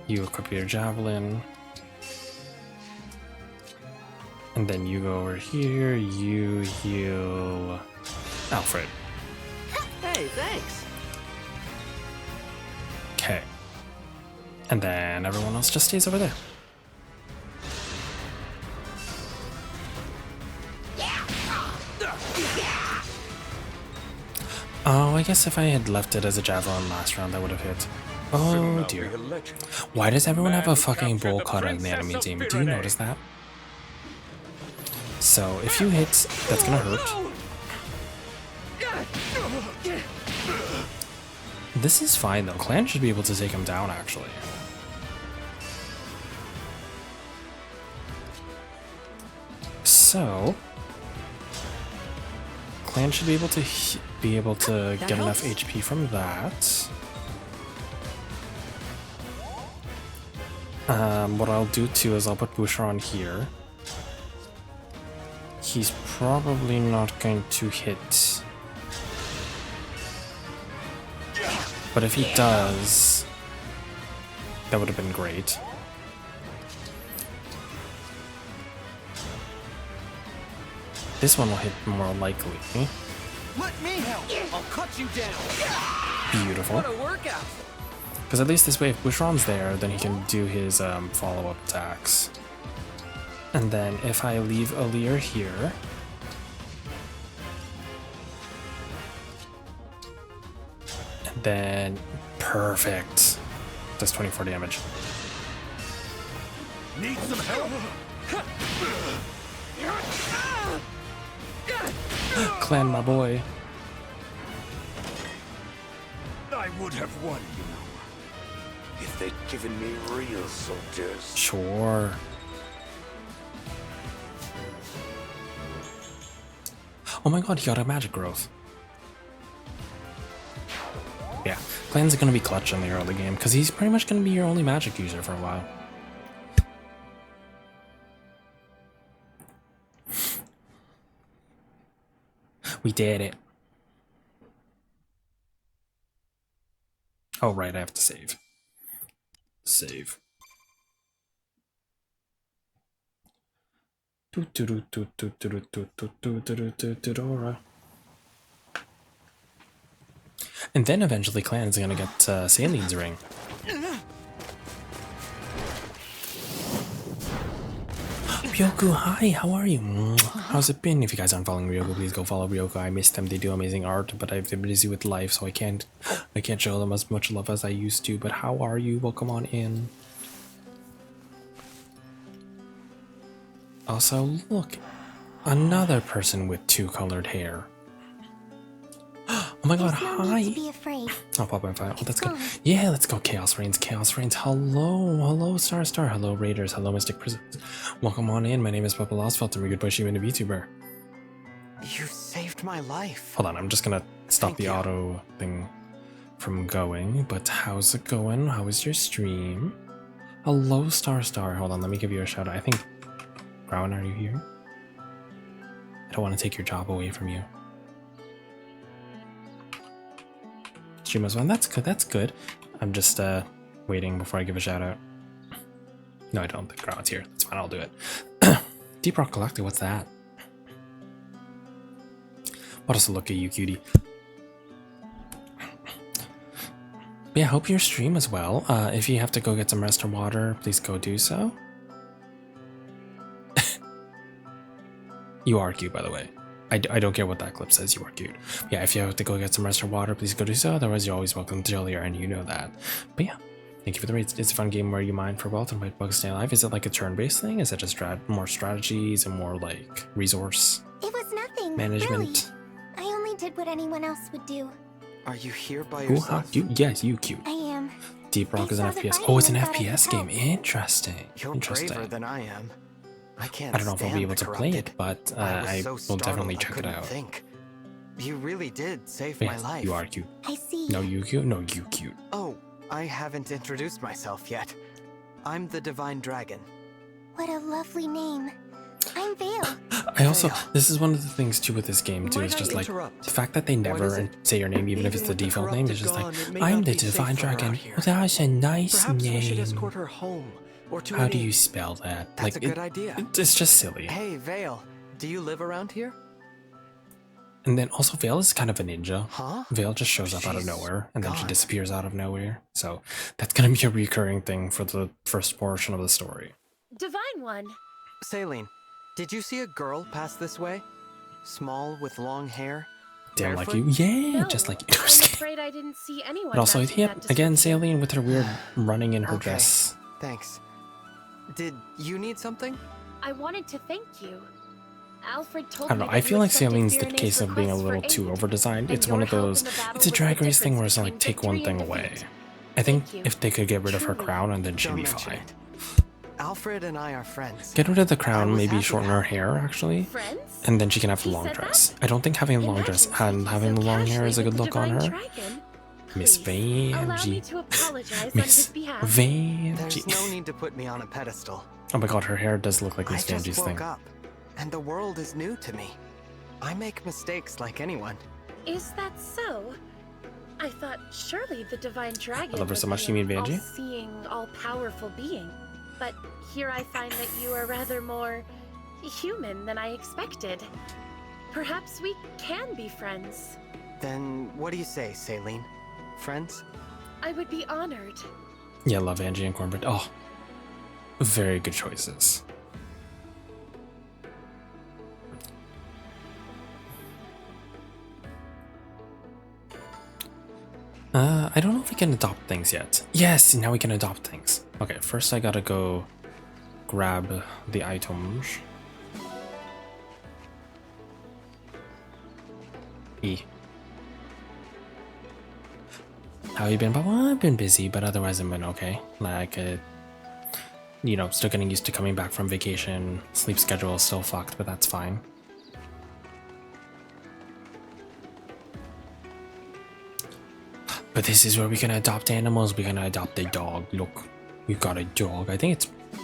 You equip your javelin. And then you go over here, you heal Alfred. Hey, thanks. Okay. And then everyone else just stays over there. Oh, I guess if I had left it as a javelin last round, that would have hit. Oh dear. Why does everyone have a fucking bowl cut in the enemy team? Do you notice that? So if you hit, that's gonna hurt. This is fine though. Clan should be able to take him down actually. So Clan should be able to get enough HP from that. What I'll do too is I'll put Boucher on here. He's probably not going to hit. But if he does, that would have been great. This one will hit more likely. Let me help. I'll cut you down. Beautiful. What a workout. Because at least this way, if Boucheron's there, then he can do his follow-up attacks. And then if I leave Alir here, and then perfect. Does 24 damage. Need some help? Clan, my boy. I would have won, you know, if they'd given me real soldiers. Sure. Oh my god, he got a magic growth. Yeah, Clan's gonna be clutch in the early game, because he's pretty much gonna be your only magic user for a while. We did it. Oh right, I have to save. Save. And then eventually Clan's gonna get Saline's ring. Ryoku, hi, how are you? How's it been? If you guys aren't following Ryoku, please go follow Ryoku. I miss them, they do amazing art, but I've been busy with life, so I can't show them as much love as I used to. But how are you? Welcome on in. Also, look, another person with two colored hair. Oh my god, hi! I'll pop in fire. Oh, that's good. Yeah, let's go, Chaos Reigns. Chaos Reigns. Hello, Star. Hello, Raiders. Hello, Mystic Prisons. Welcome on in. My name is Papa Lostfelt, and we could push you into VTuber. You saved my life. Hold on, I'm just gonna stop the auto thing from going. But how's it going? How is your stream? Hello, Star. Hold on, let me give you a shout out. I think, Brown, are you here? I don't want to take your job away from you. Stream as well. That's good. That's good. I'm just waiting before I give a shout out. No, I don't think Ground's here. That's fine. I'll do it. Deep Rock Galactic. What's that? What else? Look at you, cutie. Yeah, hope your stream as well. If you have to go get some rest or water, please go do so. You are cute, by the way. I don't care what that clip says, you are cute. Yeah, if you have to go get some rest or water, please go do so. Otherwise, you're always welcome to Jollier, and you know that. But yeah, thank you for the raid. It's a fun game where you mine for wealth and fight bugs stay alive. Is it like a turn-based thing? Is it just more strategies and more like resource It was nothing. management? Really. I only did what anyone else would do. Are you here by Ooh, yourself? yes, you cute. I am. Deep Rock is an FPS. Oh, it's an FPS game. Interesting. You're braver than I am. I can't. I don't know if I'll be able to play it, but I will definitely check it out. Think. You really did save Yes, my life. you are cute. I see. No, you cute. No, you cute. Oh, I haven't introduced myself yet. I'm the Divine Dragon. What a lovely name. I'm Vale. I also, this is one of the things too with this game too, is just like the fact that they never say your name, even if it's the default name, is just like, I'm the Divine Dragon. Oh, that's a nice name. How do you spell that? That's like, a good idea. It's just silly. Hey, Vale, do you live around here? And then also Vale is kind of a ninja. Huh? Vale just shows up out of nowhere, and then she disappears out of nowhere. So that's gonna be a recurring thing for the first portion of the story. Divine One. Saline, did you see a girl pass this way? Small with long hair? Damn like you. Yeah, No, just like you. I'm afraid I didn't see anyone. But also, matching yeah, that again, Saline with her weird running in her Okay. dress. Thanks. Did you need something? I wanted to thank you. Alfred told I don't know, me I that feel you like accepted Saline's the Firena's case of being a request for little too aid, over-designed. and It's your one of help in those, the battle it's a was drag the race thing where difference it's like, take between one victory thing and away. defeat. I think Thank you. if they could get rid of her Truly. crown and then she'd be Don't mention fine. it. Alfred and I are friends. Get rid of the crown, maybe shorten her hair, actually. Friends? And then she can have the long dress. I don't think having a long dress and having the long hair is a good look on her. Miss Allow me Vanjie. to apologize on his Miss behalf. Vanjie. There's no need to put me on a pedestal. Oh my god, her hair does look like I Miss just Vanjie's woke thing. up, and the world is new to me. I make mistakes like anyone. Is that so? I thought surely the divine dragon I love her so would much. be You mean an Vanjie? all-seeing, all-powerful being. But here I find that you are rather more human than I expected. Perhaps we can be friends. Then what do you say, Saline? Friends? I would be honored. Yeah, love Angie and Cornbread. Oh, very good choices. I don't know if we can adopt things yet. Yes, now we can adopt things. Okay, first I gotta go grab the items. E. How you been, Papa? I've been busy, but otherwise I've been okay. Like, you know, still getting used to coming back from vacation. Sleep schedule is still fucked, but that's fine. But this is where we can adopt animals. We're gonna adopt a dog. Look, we got a dog. I think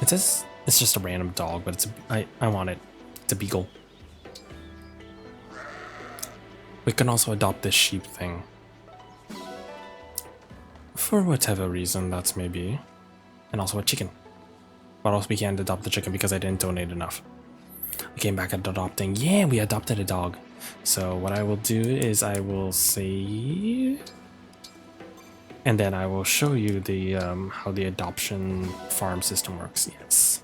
it says it's just a random dog, but I want it. It's a beagle. We can also adopt this sheep thing. For whatever reason that's maybe. And also a chicken. But also we can't adopt the chicken because I didn't donate enough. I came back at adopting. Yeah, we adopted a dog. So what I will do is I will save. And then I will show you the how the adoption farm system works. Yes.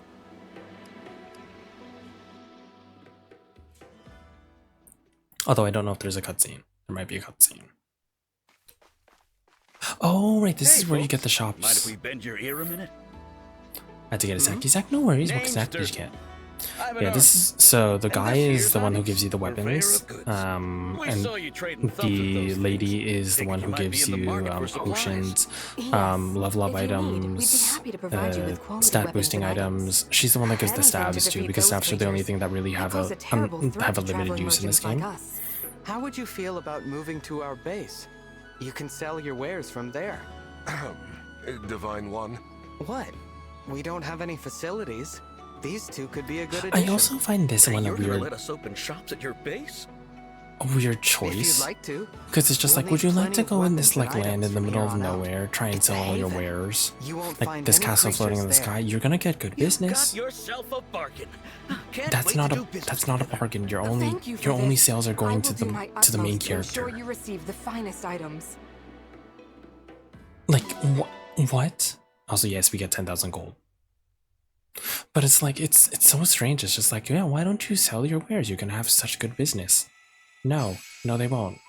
Although I don't know if there's a cutscene. There might be a cutscene. Oh, right. This is where you get the shops. Mind if we bend your ear a minute? I had to get a Zacty Zac. No worries. What Zac did you get? Yeah, this is so the guy is the one who gives you the weapons, and the lady is the one who gives you potions, level up items, stat boosting items. She's the one that gives the stabs too, because stabs are the only thing that really have a limited use in this game. How would you feel about moving to our base? You can sell your wares from there. Divine One. What? We don't have any facilities. These two could be a good I addition. also find this one a You're gonna weird, let us open shops at your base? choice. like to. Because it's just We'll like, would need you like to plenty of go in this weapons like and land in the items middle of from here on nowhere, try and sell all your wares? You won't Like find this any castle floating in the creatures sky, there. you're gonna get good business. Got yourself a bargain. Can't That's wait not to a do business that's not a bargain. Your Thank you for your only this. sales are I going will to do my the main utmost to ensure character. you receive the finest items. Like what? Also, yes, we get 10,000 gold. But it's like it's so strange. It's just like, yeah, why don't you sell your wares? You can have such good business. No, they won't.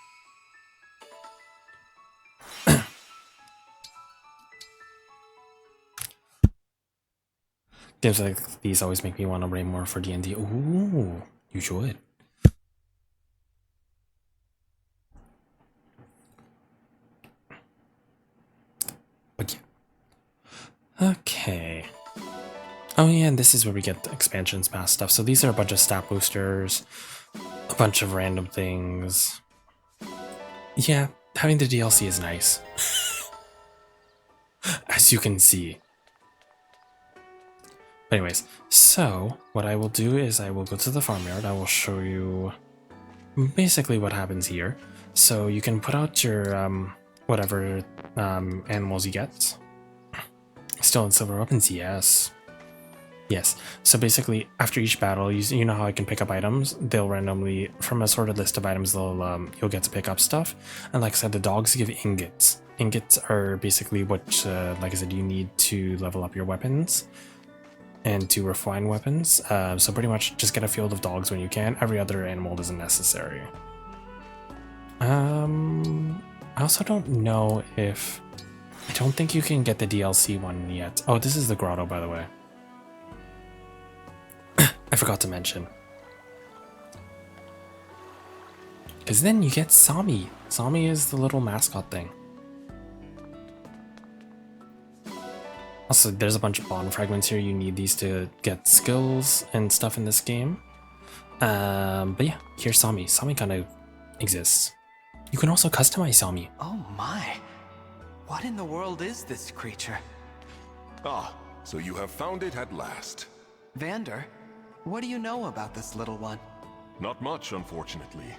Games like these always make me want to raid more for D&D. Ooh, you should. But yeah. Okay. Oh yeah, and this is where we get the expansions pass stuff. So these are a bunch of stat boosters, a bunch of random things. Yeah, having the DLC is nice. As you can see. But anyways, so what I will do is I will go to the farmyard. I will show you basically what happens here. So you can put out your whatever animals you get. Still in silver weapons, yes. Yes, so basically after each battle, you know how I can pick up items? They'll randomly, from a sorted list of items, you'll get to pick up stuff. And like I said, the dogs give ingots. Ingots are basically what, like I said, you need to level up your weapons and to refine weapons. So pretty much just get a field of dogs when you can. Every other animal isn't necessary. I also don't know if... I don't think you can get the DLC one yet. Oh, this is the grotto, by the way. I forgot to mention. Because then you get Sami. Sami is the little mascot thing. Also, Also, there's a bunch of bond fragments here. You need these to get skills and stuff in this game. But yeah, here's Sami. Sami kind of exists. You can also customize Sami. Oh my. What in the world is this creature? Ah, so you have found it at last. Vander, what do you know about this little one? Not much, unfortunately.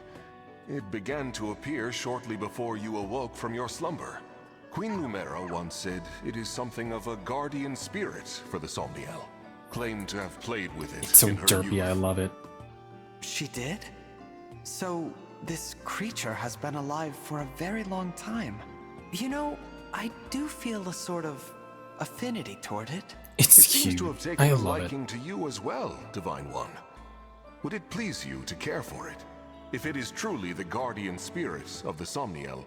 It began to appear shortly before you awoke from your slumber. Queen Lumera once said it is something of a guardian spirit for the Somniel. Claimed to have played with it. It's so in her derpy, youth. I love it. She did? So, this creature has been alive for a very long time. You know, I do feel a sort of affinity toward it. It's it seems cute. to have taken I a love it. liking to you as well, Divine One. Would it please you to care for it? If it is truly the guardian spirit of the Somniel,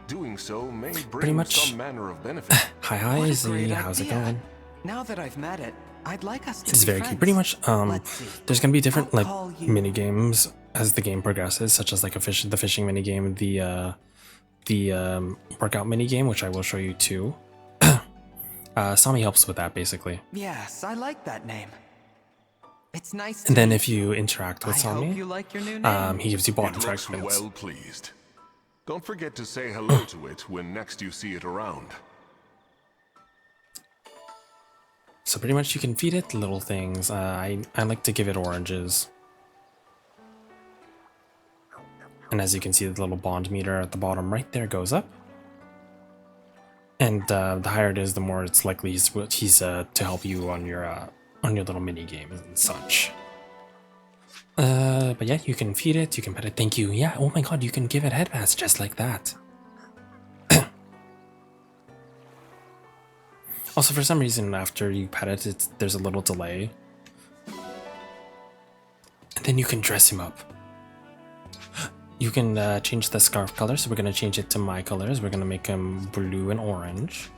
doing so may Pretty bring much. some manner of benefit. Hi, What a Izzy. great How's it idea. going? Now that I've met it, I'd like us to It's be very friends. cute. Pretty much, Let's see. there's gonna be different I'll like call you- mini games as the game progresses, such as like the fishing mini game, the workout mini game, which I will show you too. Sami helps with that basically. Yes, I like that name. It's nice to And then meet if you interact with I Sami, hope you like your new name. he gives you bond It looks fragments. well pleased. Don't forget to say hello to it when next you see it around. So pretty much you can feed it little things. I like to give it oranges. And as you can see, the little bond meter at the bottom right there goes up. And the higher it is, the more it's likely he's to help you on your little mini games and such. But yeah, you can feed it, you can pet it. Thank you. Yeah, oh my god, you can give it headbands just like that. Also, for some reason, after you pet it, there's a little delay. And then you can dress him up. You can change the scarf color, so we're going to change it to my colors. We're going to make him blue and orange.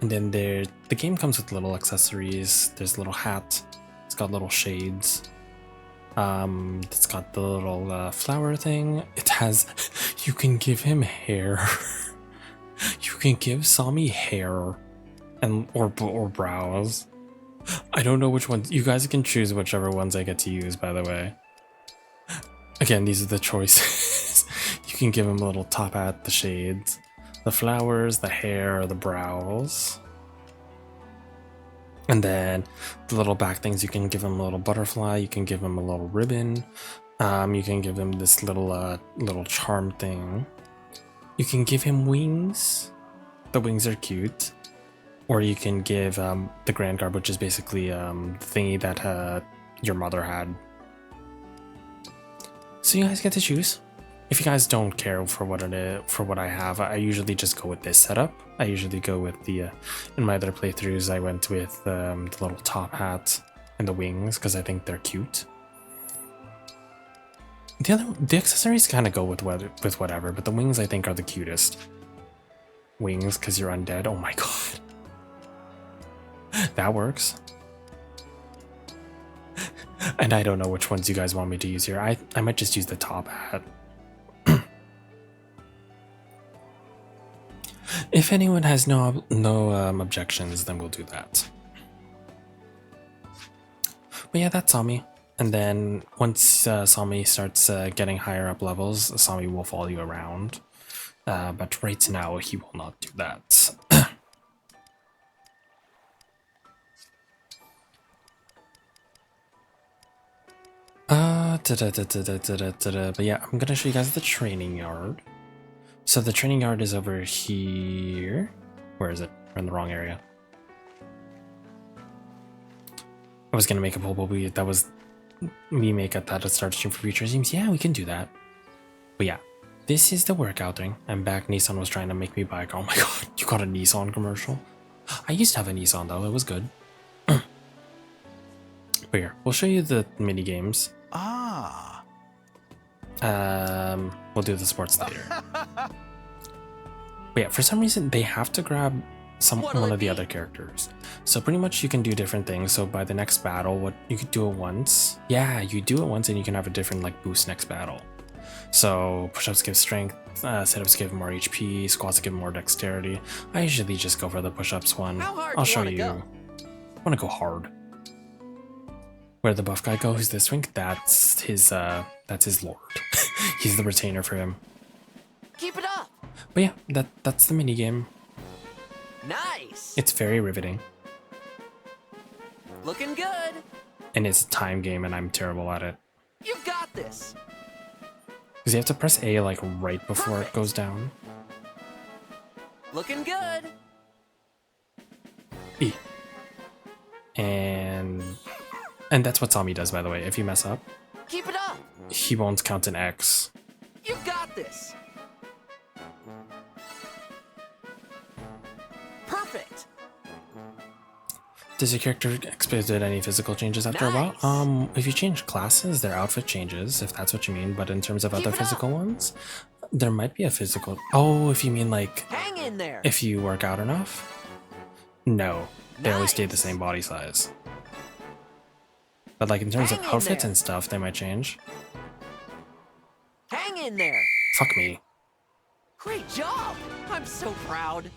And then the game comes with little accessories. There's a little hat. It's got little shades. It's got the little flower thing. It has... You can give him hair. You can give Sami hair. Or brows. I don't know which ones. You guys can choose whichever ones I get to use, by the way. Again, these are the choices. You can give him a little top hat, the shades, the flowers, the hair, the brows. And then the little back things, you can give him a little butterfly, you can give him a little ribbon. You can give him this little charm thing. You can give him wings. The wings are cute. Or you can give the Grand Guard, which is basically the thingy that your mother had. So you guys get to choose. If you guys don't care for what it is, for what I have, I usually just go with this setup. I usually go with the in my other playthroughs I went with the little top hat and the wings because I think they're cute. The accessories kind of go with whatever, but the wings I think are the cutest. Wings because you're undead. Oh my god. That works. And I don't know which ones you guys want me to use here. I might just use the top hat. If anyone has no objections, then we'll do that. But yeah, that's Sami. And then once Sami starts getting higher up levels, Sami will follow you around. But right now, he will not do that. But yeah, I'm gonna show you guys the training yard. So the training yard is over here. Where is it? We're in the wrong area. I was gonna make a poll, but that was me make it that it starts stream for future streams. Yeah, we can do that. But yeah, this is the workout ring. I'm back. Nissan was trying to make me buy a car. Oh my god, you got a Nissan commercial? I used to have a Nissan though. It was good. But here, we'll show you the mini games. Ah. We'll do the sports later. But yeah, for some reason they have to grab one of the other characters. So pretty much you can do different things. So by the next battle, what you could do it once. Yeah, you do it once and you can have a different like boost next battle. So push-ups give strength, sit-ups give more HP, squats give more dexterity. I usually just go for the push-ups one. I'll show you. want to go hard. Where the buff guy goes this wing, that's his lord. He's the retainer for him. Keep it up. But yeah, that's the mini game. Nice. It's very riveting. Looking good. And it's a time game, and I'm terrible at it. You've got this. Because you have to press A like right before it goes down. Looking good. E. And that's what Tommy does, by the way. If you mess up, keep it up. He won't count an X. You've got this. Perfect. Does your character experience any physical changes after a while? If you change classes, their outfit changes, if that's what you mean. But in terms of other physical ones, there might be a physical. Oh, if you mean like, hang in there. If you work out enough. No, they always stay the same body size. But like in terms of outfits and stuff, they might change. Hang in there. Fuck me. Great job. I'm so proud.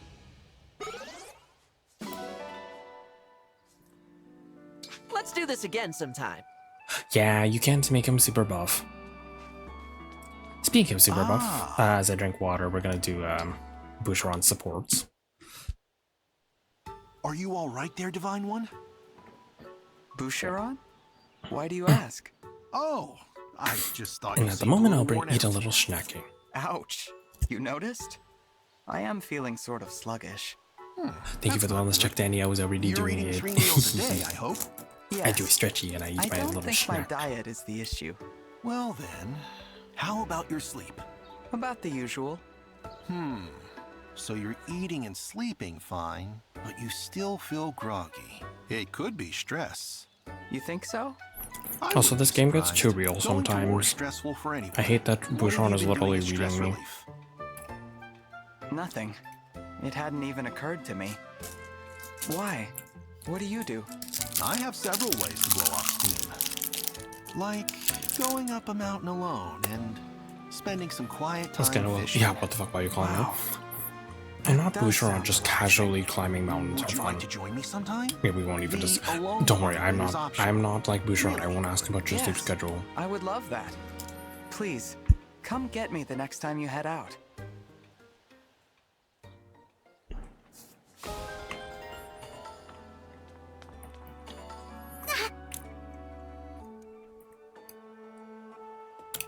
Let's do this again sometime. Yeah, you can't make him super buff. Speaking of super buff, as I drink water, we're gonna do Boucheron supports. Are you all right there, Divine One? Boucheron? Why do you ask? Oh, I just thought. And at the moment, I'll eat a little snacking. Ouch! You noticed? I am feeling sort of sluggish. Thank you for the wellness check, Danny. I was already doing it. 3 meals a day, I hope. Yes. I do a stretchy and I eat my little snack. My diet is the issue. Well then, how about your sleep? About the usual. So you're eating and sleeping fine, but you still feel groggy. It could be stress. You think so? Also, this game gets too real sometimes. I hate that Boucheron is literally reading me. Nothing. It hadn't even occurred to me. Why? What do you do? I have several ways to blow off steam. Like going up a mountain alone and spending some quiet time fishing. Yeah, what the fuck are you calling me? I'm not Boucheron, just casually climbing mountains. Would you like to join me sometime? Yeah, we won't even just. Don't worry, I'm not like Boucheron. I won't ask about your sleep schedule. I would love that. Please, come get me the next time you head out.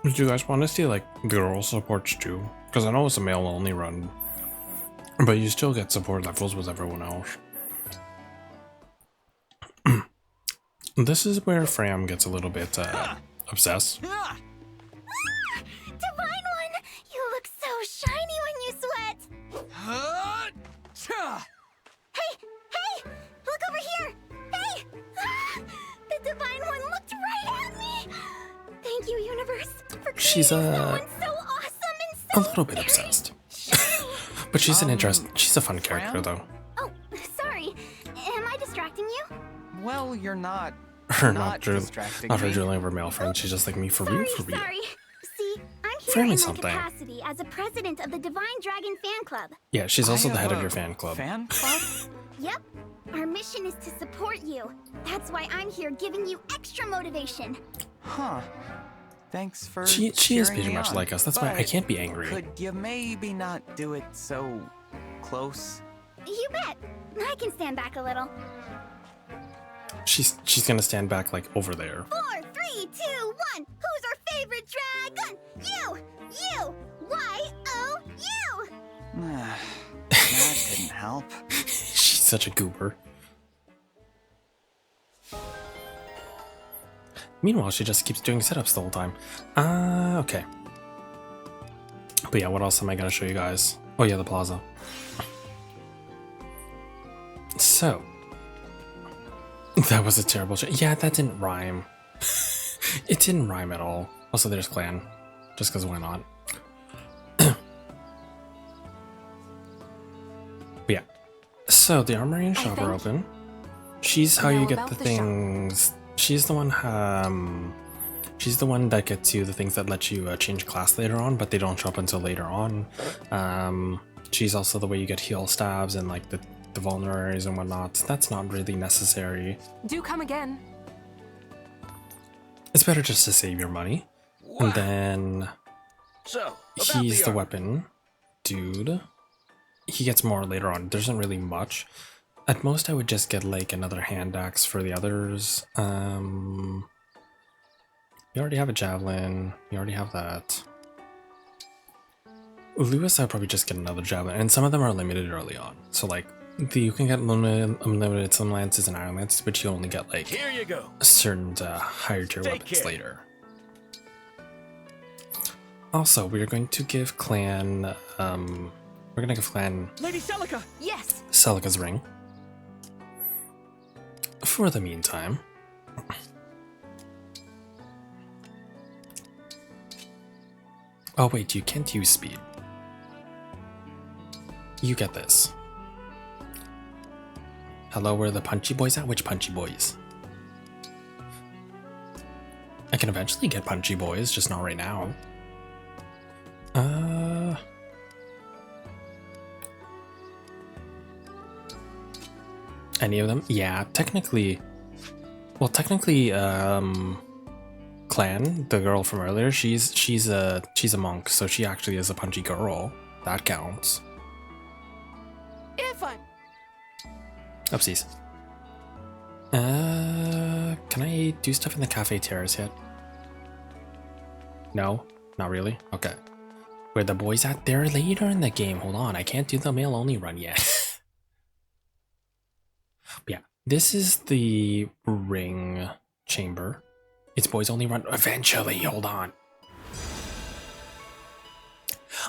Do you guys want to see like girl supports too? Because I know it's a male only run, but you still get support levels with everyone else. This is where Fram gets a little bit obsessed. Divine One, you look so shiny when you sweat. Hey, look over here. Hey, the Divine One looked right at me. Thank you, universe, for creating someone so awesome and so a little bit obsessed. But she's she's a fun character though. Oh, sorry. Am I distracting you? Well, you're not. Not her drilling over male friends. She's just like me for real. Sorry. See, I'm here Frame in my something. capacity as a president of the Divine Dragon Fan Club. Yeah, she's also the head of your fan club. Fan club? Yep. Our mission is to support you. That's why I'm here giving you extra motivation. Huh. Thanks for She is pretty much like us. That's why I can't be angry. Could you maybe not do it so close? You bet. I can stand back a little. She's gonna stand back like over there. 4, 3, 2, 1. Who's our favorite dragon? You! Y-O-U! That didn't help. She's such a goober. Meanwhile, she just keeps doing setups the whole time. Okay. But yeah, what else am I gonna show you guys? Oh yeah, the plaza. So. That was a terrible yeah, that didn't rhyme. It didn't rhyme at all. Also, there's Clan. Just because why not? But yeah. So, the armory and shop are open. She's how you get the things. She's the one that gets you the things that let you change class later on, but they don't show up until later on. She's also the way you get heal stabs and like the the vulneraries and whatnot. That's not really necessary. Do come again. It's better just to save your money. And then So, he's the weapon dude. He gets more later on. There isn't really much. At most I would just get like another hand axe for the others. You already have a javelin. You already have that. Lewis, I'd probably just get another javelin, and some of them are limited early on. So like, you can get unlimited sun lances and iron lances, but you only get like here you go. certain higher tier weapons later. Also, we're going to give Clan, Lady Celica! Yes! Celica's ring. For the meantime. Oh wait, you can't use speed. You get this. Hello, where are the punchy boys at? Which punchy boys? I can eventually get punchy boys, just not right now. Any of them? Yeah, technically. Well, technically, Clan, the girl from earlier, she's a monk, so she actually is a punchy girl. That counts. If I'm... Oopsies. Can I do stuff in the Cafe Terrace yet? No? Not really? Okay. Where the boys at? They're later in the game. Hold on, I can't do the male only run yet. But yeah, this is the ring chamber. It's boys only run eventually. Hold on.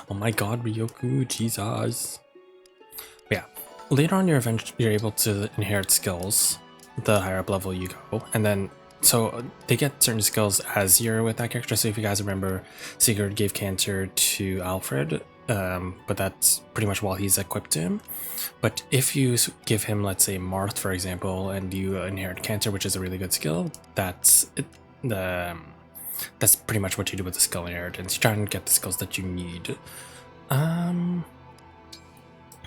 Oh my god, Ryoku, Jesus. But yeah, later on you're able to inherit skills the higher up level you go, and then so they get certain skills as you're with that character. So if you guys remember, Sigurd gave Cantor to Alfred, but that's pretty much while he's equipped to him. But if you give him, let's say, Marth, for example, and you inherit Cantor, which is a really good skill, that's pretty much what you do with the skill inheritance. You try and get the skills that you need.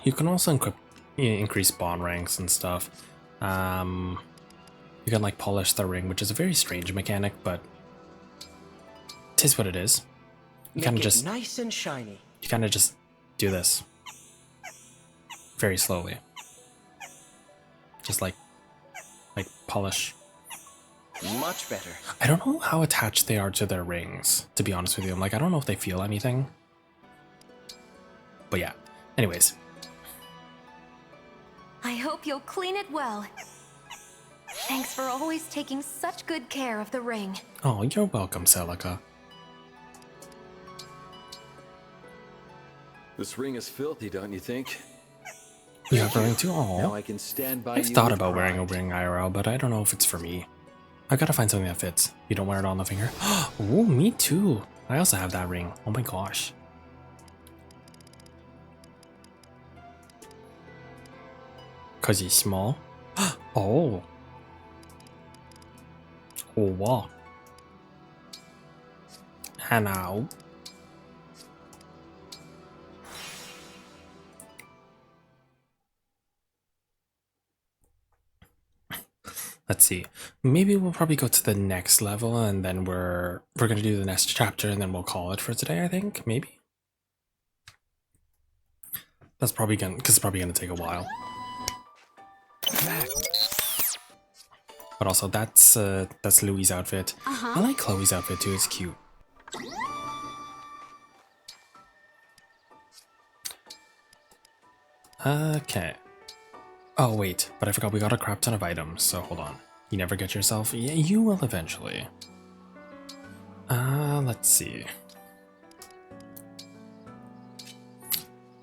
You can also increase bond ranks and stuff. You can like polish the ring, which is a very strange mechanic, but tis what it is. You kind of just nice and shiny. You kind of just do this very slowly, just like polish. Much better. I don't know how attached they are to their rings, to be honest with you. I'm like, I don't know if they feel anything. But yeah. Anyways. I hope you'll clean it well. Thanks for always taking such good care of the ring. Oh, you're welcome, Celica. This ring is filthy, don't you think? You have a ring too? Oh. Now I can stand by I've thought about wearing a ring IRL, but I don't know if it's for me. I gotta find something that fits. You don't wear it on the finger? Oh, me too. I also have that ring. Oh my gosh. Cause he's small? Oh. Oh, wow. And now. Let's see. Maybe we'll probably go to the next level, and then we're gonna do the next chapter, and then we'll call it for today. I think maybe. That's probably gonna, because it's probably gonna take a while. But also, that's Louis' outfit. I like Chloe's outfit too. It's cute. Okay. Oh wait, but I forgot we got a crap ton of items, so hold on. You never get yourself? Yeah, you will eventually. Let's see.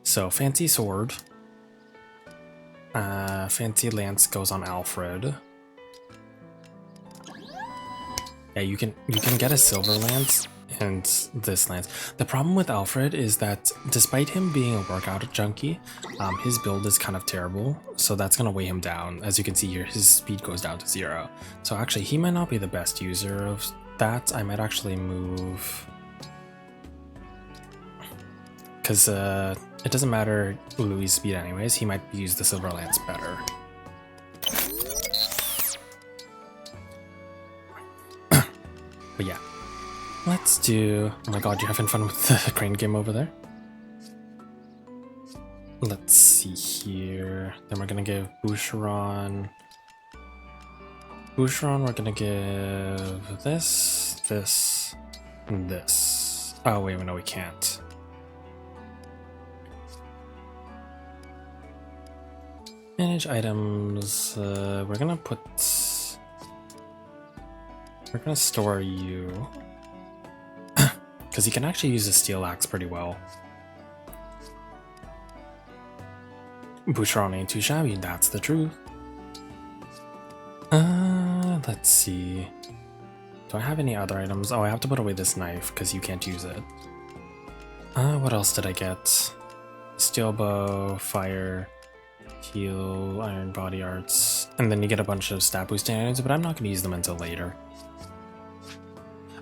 So, fancy sword. Fancy lance goes on Alfred. Yeah, you can get a silver lance and this lance. The problem with Alfred is that despite him being a workout junkie, his build is kind of terrible, so that's gonna weigh him down. As you can see here, his speed goes down to 0. So actually, he might not be the best user of that. I might actually move, because it doesn't matter Louis' speed anyways. He might use the Silver Lance better. But yeah, let's do... Oh my god, you're having fun with the crane game over there? Let's see here. Then we're gonna give Boucheron, we're gonna give this, this, and this. Oh wait, no we can't. Manage items, we're gonna store you. Because he can actually use a steel axe pretty well. Boucheron ain't too shabby, that's the truth. Let's see. Do I have any other items? Oh, I have to put away this knife because you can't use it. What else did I get? Steel bow, fire, heal, iron body arts, and then you get a bunch of stat boosting items, but I'm not going to use them until later.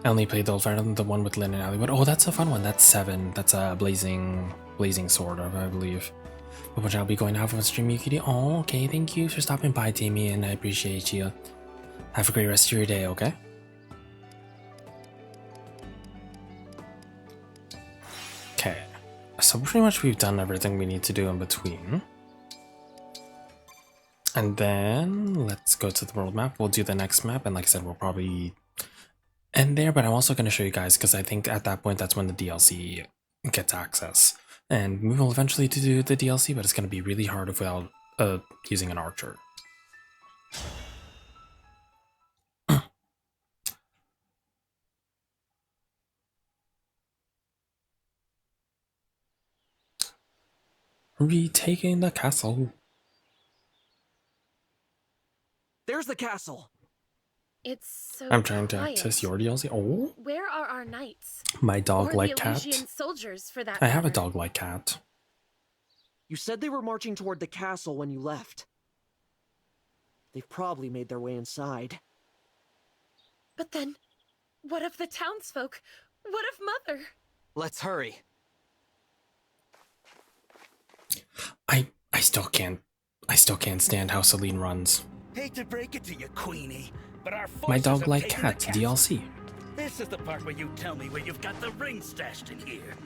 I only played the old fire, the one with Lynn and Alleywood. Oh, that's a fun one. That's 7. That's a blazing sword, I believe. Which I'll be going to have on stream, Yukiri. Oh, okay. Thank you for stopping by, Tammy, and I appreciate you. Have a great rest of your day, okay? Okay. So pretty much we've done everything we need to do in between. And then let's go to the world map. We'll do the next map, and like I said, we'll probably end there, but I'm also going to show you guys because I think at that point that's when the DLC gets access. And we will eventually do the DLC, but it's going to be really hard without using an archer. Retaking the castle. There's the castle. It's so I'm trying to quiet. access your DLC. Oh, Where are our knights? my dog-like Or the cat. Elysian soldiers, for that I have a matter. dog-like cat. You said they were marching toward the castle when you left. They've probably made their way inside. But then, what of the townsfolk? What of Mother? Let's hurry. I still can't stand how Celine runs. Hate to break it to you, Queenie, but our My forces dog have like taken cat the castle. DLC. This is the part where you tell me where you've got the ring stashed in here.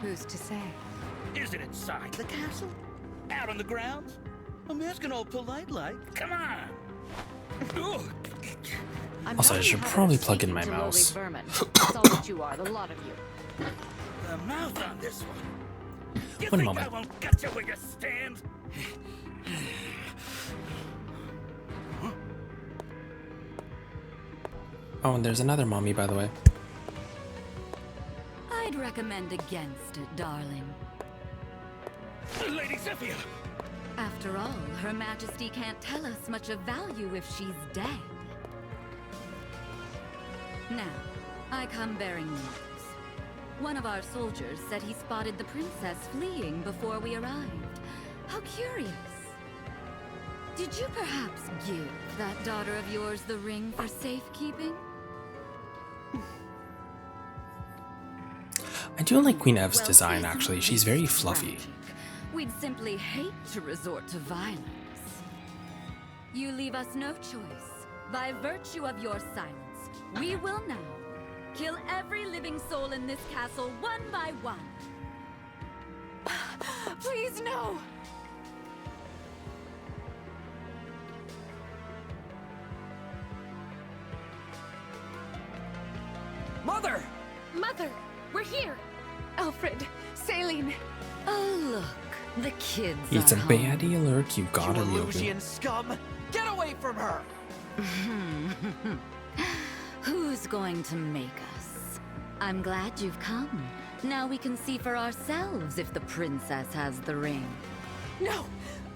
Who's to say? Is it inside the castle? Out on the grounds? I'm asking all polite like. Come on. Also, I should probably plug in my mouse. That's all that you are, the lot of you. The mouth on this one. You One think moment. I won't get you where you stand? Oh, and there's another mommy, by the way. I'd recommend against it, darling. Lady Zephyr! After all, Her Majesty can't tell us much of value if she's dead. Now, I come bearing news. One of our soldiers said he spotted the princess fleeing before we arrived. How curious. Did you perhaps give that daughter of yours the ring for safekeeping? I do like Queen Ev's design, actually. She's very fluffy. We'd simply hate to resort to violence. You leave us no choice. By virtue of your silence, we will now kill every living soul in this castle one by one. Please, no! Mother! Mother, we're here! Alfred, Saline. Oh, look. The kids It's are a home. baddie alert, you gotta You reopen. Illusian scum! Get away from her! Who's going to make us? I'm glad you've come. Now we can see for ourselves if the princess has the ring. No!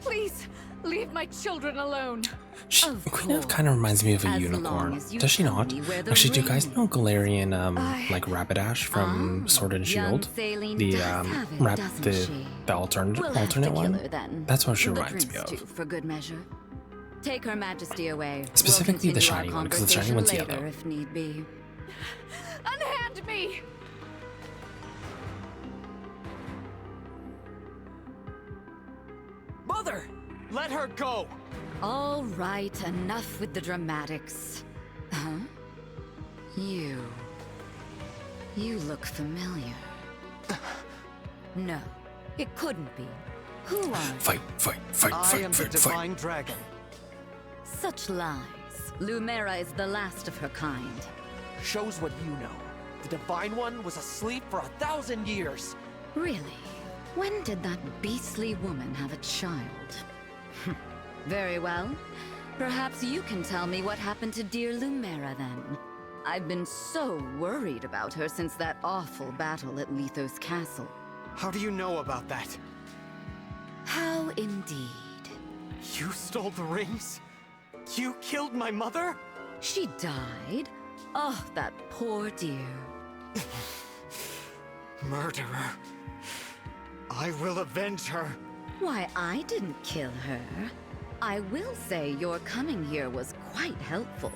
Please, leave my children alone. Queen Ev kind of reminds me of a unicorn. Does she not? Actually, do you guys know Galarian, like Rapidash from Sword and Shield? The, the alternate one? That's what she reminds me of. For good measure. Take Her Majesty away. Specifically the We'll shiny continue one, our 'cause the shiny one's conversation yellow. later, if need be. Unhand me! mother! Let her go! All right, enough with the dramatics. Huh? You look familiar. No, it couldn't be. Who are you? Fight. I am the Divine Dragon. Such lies. Lumera is the last of her kind. Shows what you know. The Divine One was asleep for 1,000 years. Really? When did that beastly woman have a child? Very well. Perhaps you can tell me what happened to dear Lumera then. I've been so worried about her since that awful battle at Lethos Castle. How do you know about that? How indeed. You stole the rings? You killed my mother? She died? Oh, that poor dear. Murderer. I will avenge her. Why, I didn't kill her. I will say your coming here was quite helpful.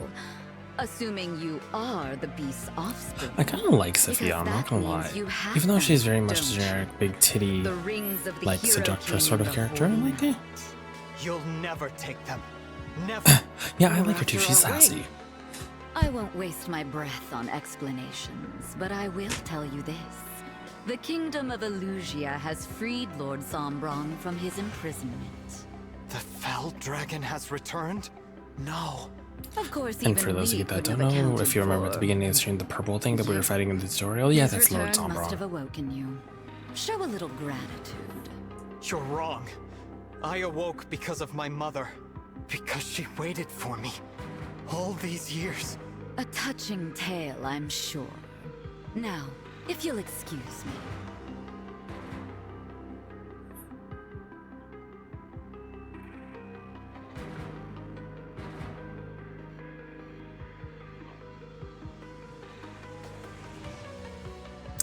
Assuming you are the beast's offspring. I kind of like Sophia, I'm not gonna lie. Even though she's very much a generic, big titty, like seductress sort of character, I like it. You'll never take them. Never. Yeah, I like her too, she's sassy. I won't waste my breath on explanations, but I will tell you this. The Kingdom of Elusia has freed Lord Sombron from his imprisonment. The Fell Dragon has returned? No. Of course, And for those of you that don't know, if you remember at the beginning of the stream, the purple thing that we were fighting in the tutorial, yeah, that's Lord Sombron. Must have Sombron. awoken you. Show a little gratitude. You're wrong. I awoke because of my mother. Because she waited for me. All these years. A touching tale, I'm sure. Now, if you'll excuse me.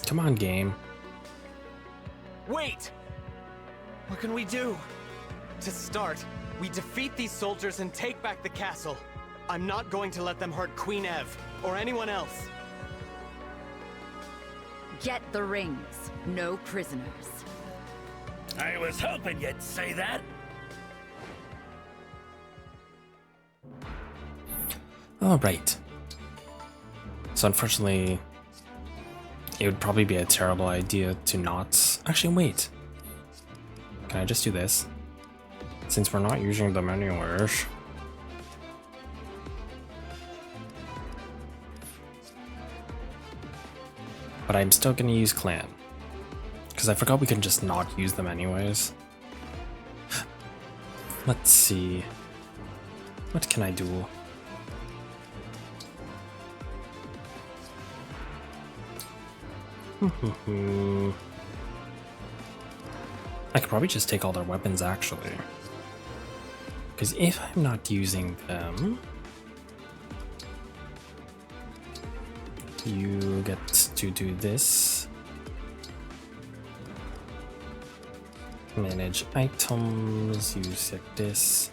Come on, game. Wait! What can we do? To start, we defeat these soldiers and take back the castle. I'm not going to let them hurt Queen Ev, or anyone else. Get the rings. No prisoners. I was hoping you'd say that. Alright. So unfortunately, it would probably be a terrible idea to not... Actually, wait. Can I just do this? Since we're not using them anywhere. But I'm still gonna use clan. Because I forgot we can just not use them anyways. Let's see. What can I do? I could probably just take all their weapons actually. Because if I'm not using them, you get to do this. Manage items, you set this,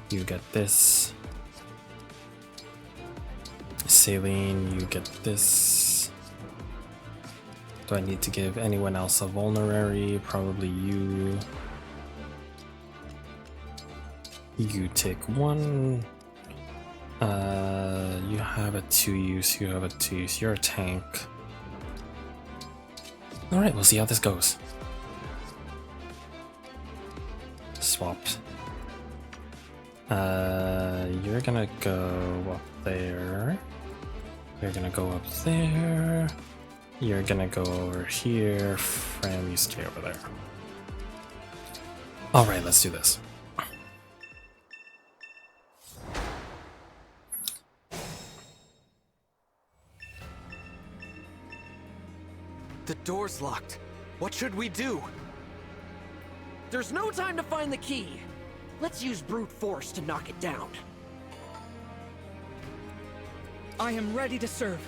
you get this. Saline, you get this. Do I need to give anyone else a vulnerary? Probably you. You take one. You have a 2 use, you have a 2 use, you're a tank. Alright, we'll see how this goes. Swap. You're gonna go up there. You're gonna go up there. You're gonna go over here. Fran, you stay over there. Alright, let's do this. The door's locked. What should we do? There's no time to find the key. Let's use brute force to knock it down. I am ready to serve.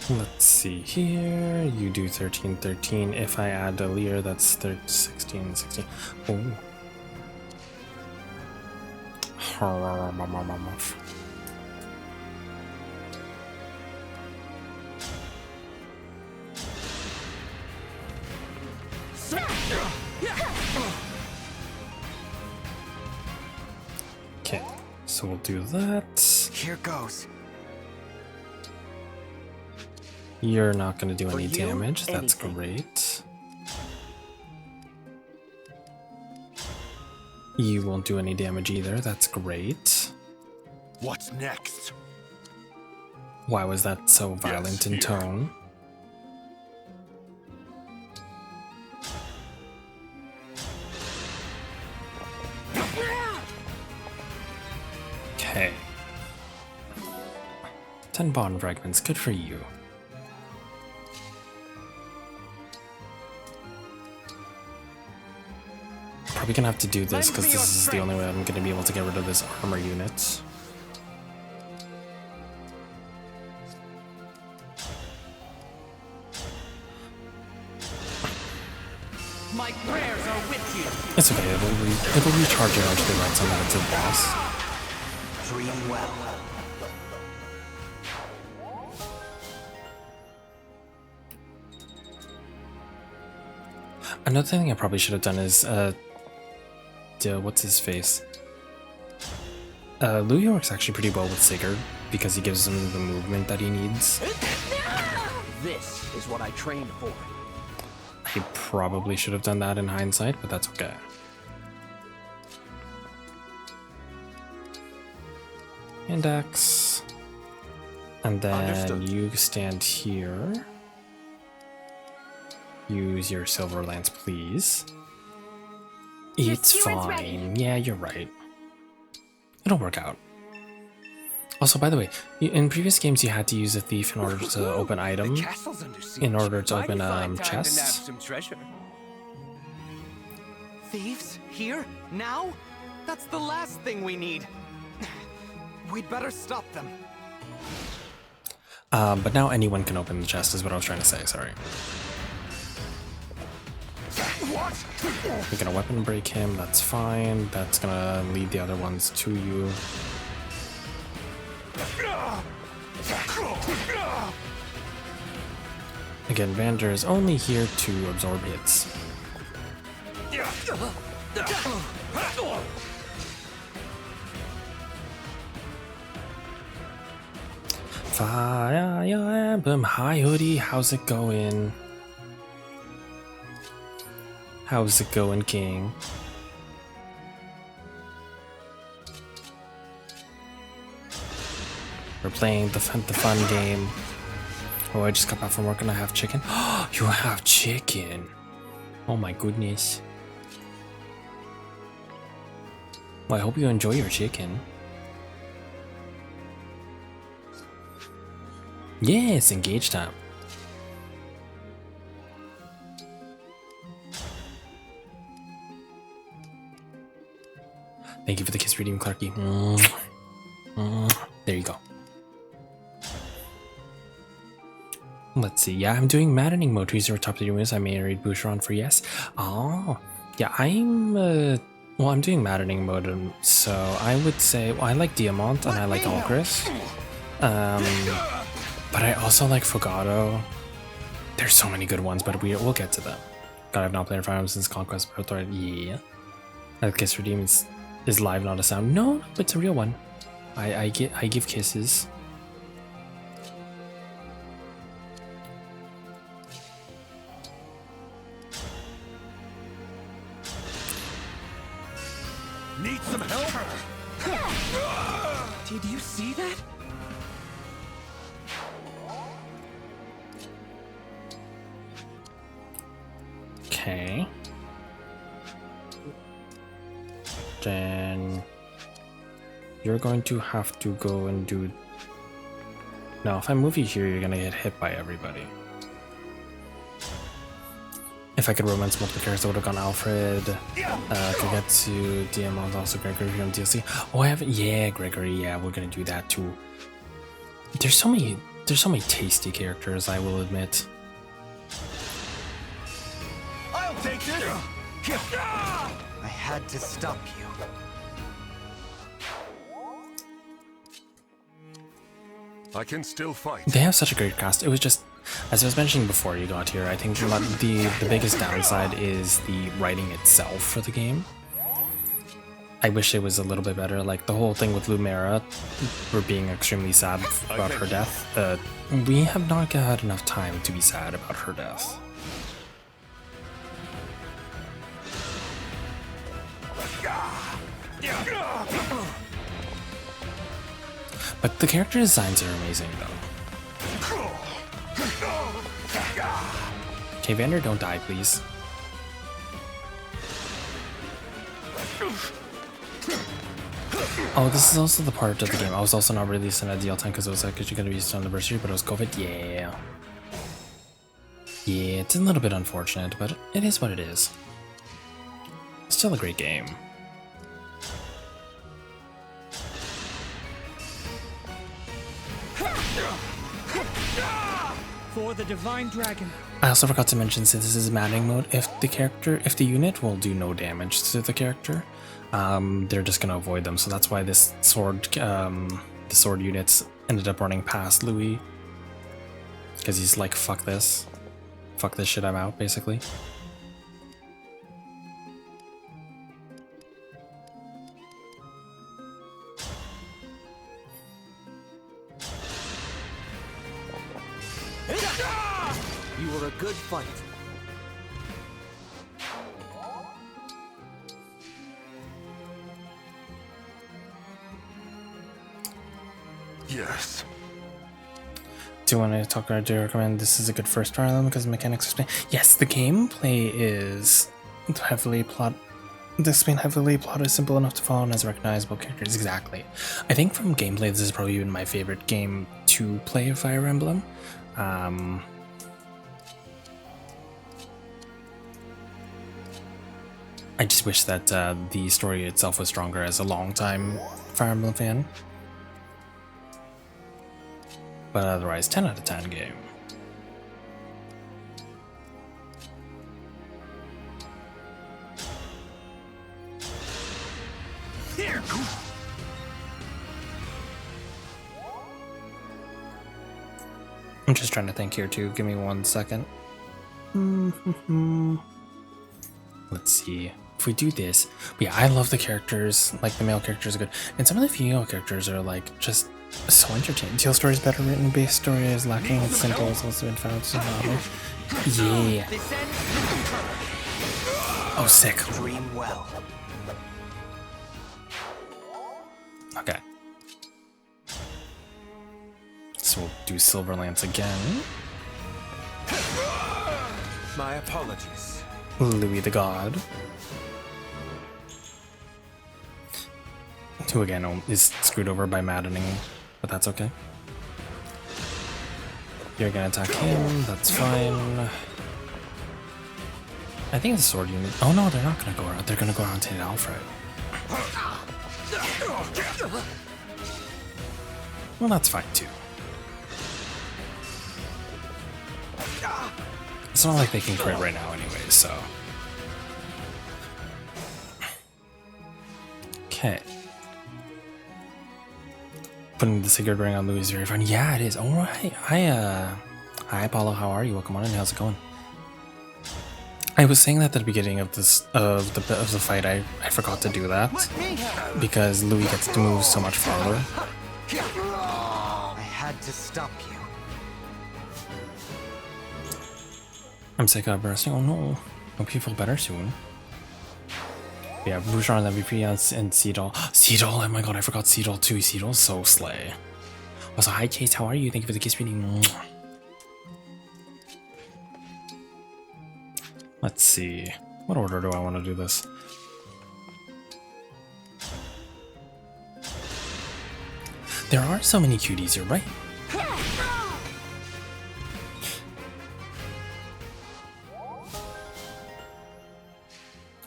Let's see here. You do 13, 13. If I add a leer, that's 13, 16, 16. Oh. So we'll do that. Here goes. You're not going to do For any you, damage. That's anything. great. You won't do any damage either. That's great. What's next? Why was that so violent in here. tone? Okay. 10 bond fragments. Good for you. Probably gonna have to do this because this is the only way I'm gonna be able to get rid of this armor unit. My prayers are with you. It's okay, it'll recharge eventually right time that it's a boss. Dream well. Another thing I probably should have done is, what's his face? Louis works actually pretty well with Sigurd because he gives him the movement that he needs. This is what I trained for. He probably should have done that in hindsight, but that's okay. Index. And then Understood. you stand here. Use your silver lance, please. It's skewer's ready. fine. Yeah, you're right. It'll work out. Also, by the way, in previous games you had to use a thief in order to open item, The castle's under siege. in order to open Mighty fine time to nab chests. some treasure. Thieves? Here? Now? That's the last thing we need. We'd better stop them. But now anyone can open the chest is what I was trying to say, sorry. You're gonna weapon break him, that's fine. That's gonna lead the other ones to you. Again, Vander is only here to absorb hits. Fire Emblem, hi Hoodie, how's it going? How's it going, King? We're playing the fun game. Oh, I just got back from work and I have chicken. You have chicken. Oh my goodness. Well, I hope you enjoy your chicken. Yes, engage time. Thank you for the kiss redeem, Clarky. There you go. Let's see. Yeah, I'm doing Maddening mode. Trees are top 3 winners. I married Boucheron for yes. Oh, yeah. Well, I'm doing Maddening mode, so I would say I like Diamant and I like Alchris. But I also like Fogado. There's so many good ones, but we'll get to them. God, I've not played Fire Emblem since Conquest Pro Thread. Yeah. Kiss redeem is live, not a sound. No, it's a real one. I give kisses. Need some help? Did you see that? Okay. Then you're going to have to go and do... Now, if I move you here, you're gonna get hit by everybody. If I could romance multiple characters, I would have gone Alfred. Could get to Diamond, also Gregory from DLC. Oh, I haven't. Yeah, Gregory. Yeah, we're gonna do that too. There's so many tasty characters, I will admit. I'll take this. I had to stop you. I can still fight. They have such a great cast. It was just, as I was mentioning before you got here, I think the biggest downside is the writing itself for the game. I wish it was a little bit better. Like the whole thing with Lumera, we're being extremely sad about her death. We have not had enough time to be sad about her death. But the character designs are amazing though. Okay, Vander, don't die, please. Oh, this is also the part of the game. I was also not releasing at DL time because it was like, you're gonna be on anniversary, but it was COVID. Yeah. Yeah, it's a little bit unfortunate, but it is what it is. Still a great game. For the Divine Dragon. I also forgot to mention, since this is Maddening mode, if the unit will do no damage to the character, they're just gonna avoid them. So that's why this sword, the sword units ended up running past Louis, because he's like, fuck this shit, I'm out, basically. You were a good fight. Yes. Do you want to talk or do you recommend this is a good first Fire Emblem because the mechanics explain? Yes, the gameplay is heavily plot. This being heavily plotted, simple enough to follow, and has recognizable characters. Exactly. I think from gameplay, this is probably even my favorite game to play Fire Emblem. I just wish that the story itself was stronger as a long-time Fire Emblem fan. But otherwise, 10 out of 10 game. Here. I'm just trying to think here too. Give me 1 second. Let's see. If we do this, but yeah, I love the characters. Like the male characters are good, and some of the female characters are like just so entertaining. Teal story is better written. Base story is lacking. Simple has also been found to novel. Yeah. Oh, sick. Dream well. Okay. So we'll do Silverlance again. My apologies. Louis the God. Who again is screwed over by Maddening, but that's okay. You're gonna attack him, that's fine. I think the sword unit. Oh no, they're not gonna go around. They're gonna go around to hit Alfred. Well, that's fine too. It's not like they can crit right now anyway, so. Okay. Putting the cigarette ring on Louis is very fun. Yeah, it is. Alright. Hi, Apollo. How are you? Welcome on in. How's it going? I was saying that at the beginning of this of the fight. I forgot to do that because Louis gets to move so much farther. I had to stop you. I'm sick of bursting. Oh no. Hope you feel better soon. Yeah, Bouchard and MVP and Seedall. Seedall, oh my god, I forgot Seedall too. Seedall's so slay. Also, hi Chase, how are you? Thank you for the kiss reading. Let's see. What order do I want to do this? There are so many cuties here, right?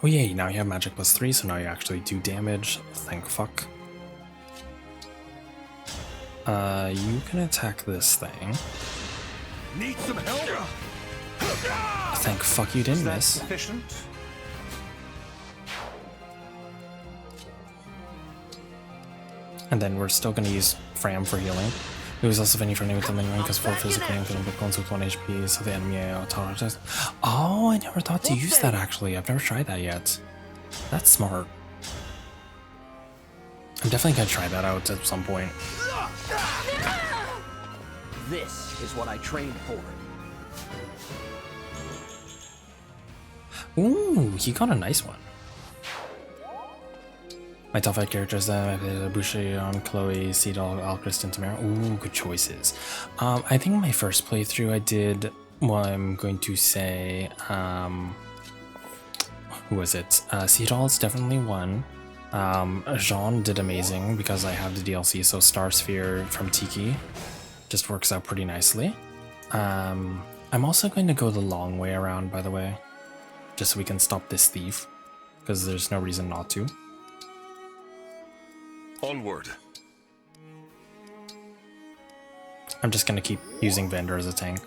Oh yay, now you have magic +3, so now you actually do damage. Thank fuck. You can attack this thing. Need some help? Thank fuck you didn't miss. Sufficient? And then we're still gonna use Fram for healing. It was also very friendly with them anyway, because 4 physically and couldn't book ones with 1 HP, so the enemy auto-attacks. Oh, I never thought to use that actually. I've never tried that yet. That's smart. I'm definitely gonna try that out at some point. This is what I trained for. Ooh, he got a nice one. My top 5 characters, Boucher, Chloe, Seedal, Alchrist, and Tamara. Ooh, good choices. I think my first playthrough I did, well, I'm going to say, who was it? Seedal's definitely one. Jean did amazing because I have the DLC, so Star Sphere from Tiki just works out pretty nicely. I'm also going to go the long way around, by the way, just so we can stop this thief, because there's no reason not to. Onward. I'm just gonna keep using Vendor as a tank.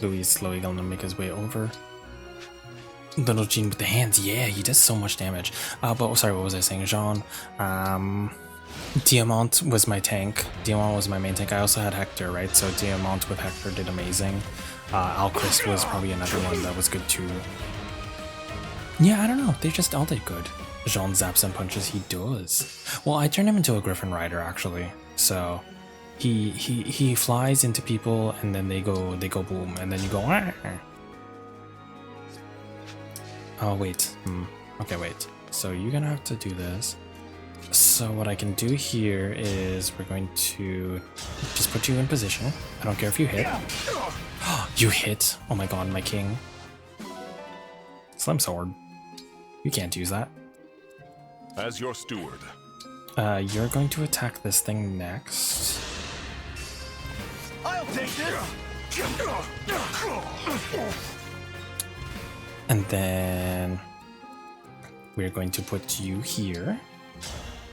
Louis is slowly gonna make his way over. Little Gene with the hands, yeah, he does so much damage. But sorry, what was I saying? Jean. Diamant was my tank. Diamant was my main tank. I also had Hector, right? So Diamant with Hector did amazing. Alchrist was probably another one that was good too. Yeah, I don't know. They just all did good. Jean zaps and punches, he does. Well, I turned him into a Griffin Rider actually. So he flies into people and then they go boom, and then you go. Arr! Oh wait. Okay, wait. So you're gonna have to do this. So what I can do here is we're going to just put you in position. I don't care if you hit. You hit! Oh my god, my king. Slim sword. You can't use that. As your steward. You're going to attack this thing next. I'll take this. And then we're going to put you here.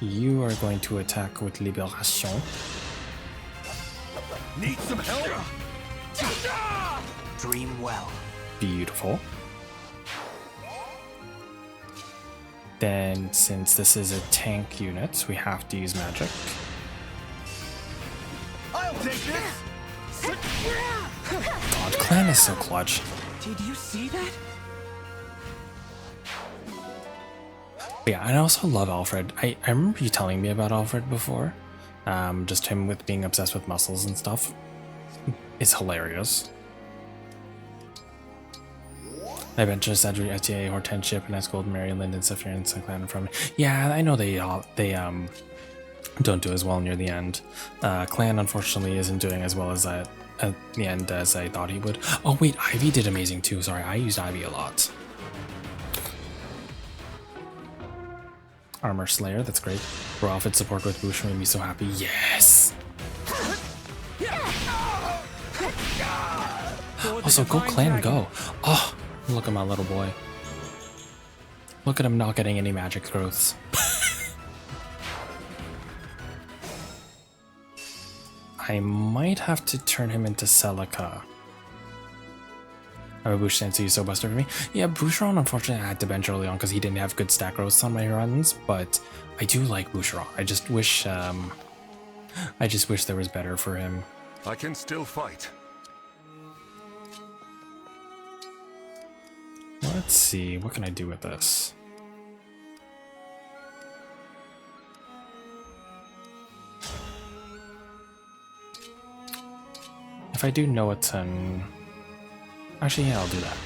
You are going to attack with Liberation. Need some help? Dream well. Beautiful. Then, since this is a tank unit, we have to use magic. I'll take this. God, Clan is so clutch. Did you see that? Yeah, I also love Alfred. I remember you telling me about Alfred before. Just him with being obsessed with muscles and stuff. It's hilarious. I venture Cedric, Etienne, Hortensia, Pinette Gold, Mary, Lyndon, Saphir, and Sinclair from. Yeah, I know they don't do as well near the end. Clan unfortunately isn't doing as well as at the end as I thought he would. Oh wait, Ivy did amazing too. Sorry, I used Ivy a lot. Armor Slayer, that's great. Bro, outfit support with Bush made me so happy. Yes! Also, go Clan, go! Oh, look at my little boy. Look at him not getting any magic growths. I might have to turn him into Celica. I have a Bush Sensu so busted for me. Yeah, Boucheron unfortunately I had to bench early on because he didn't have good stack growths on my runs, but I do like Boucheron. I just wish there was better for him. I can still fight. Let's see, what can I do with this? If I do Noaton... Actually, yeah, I'll do that.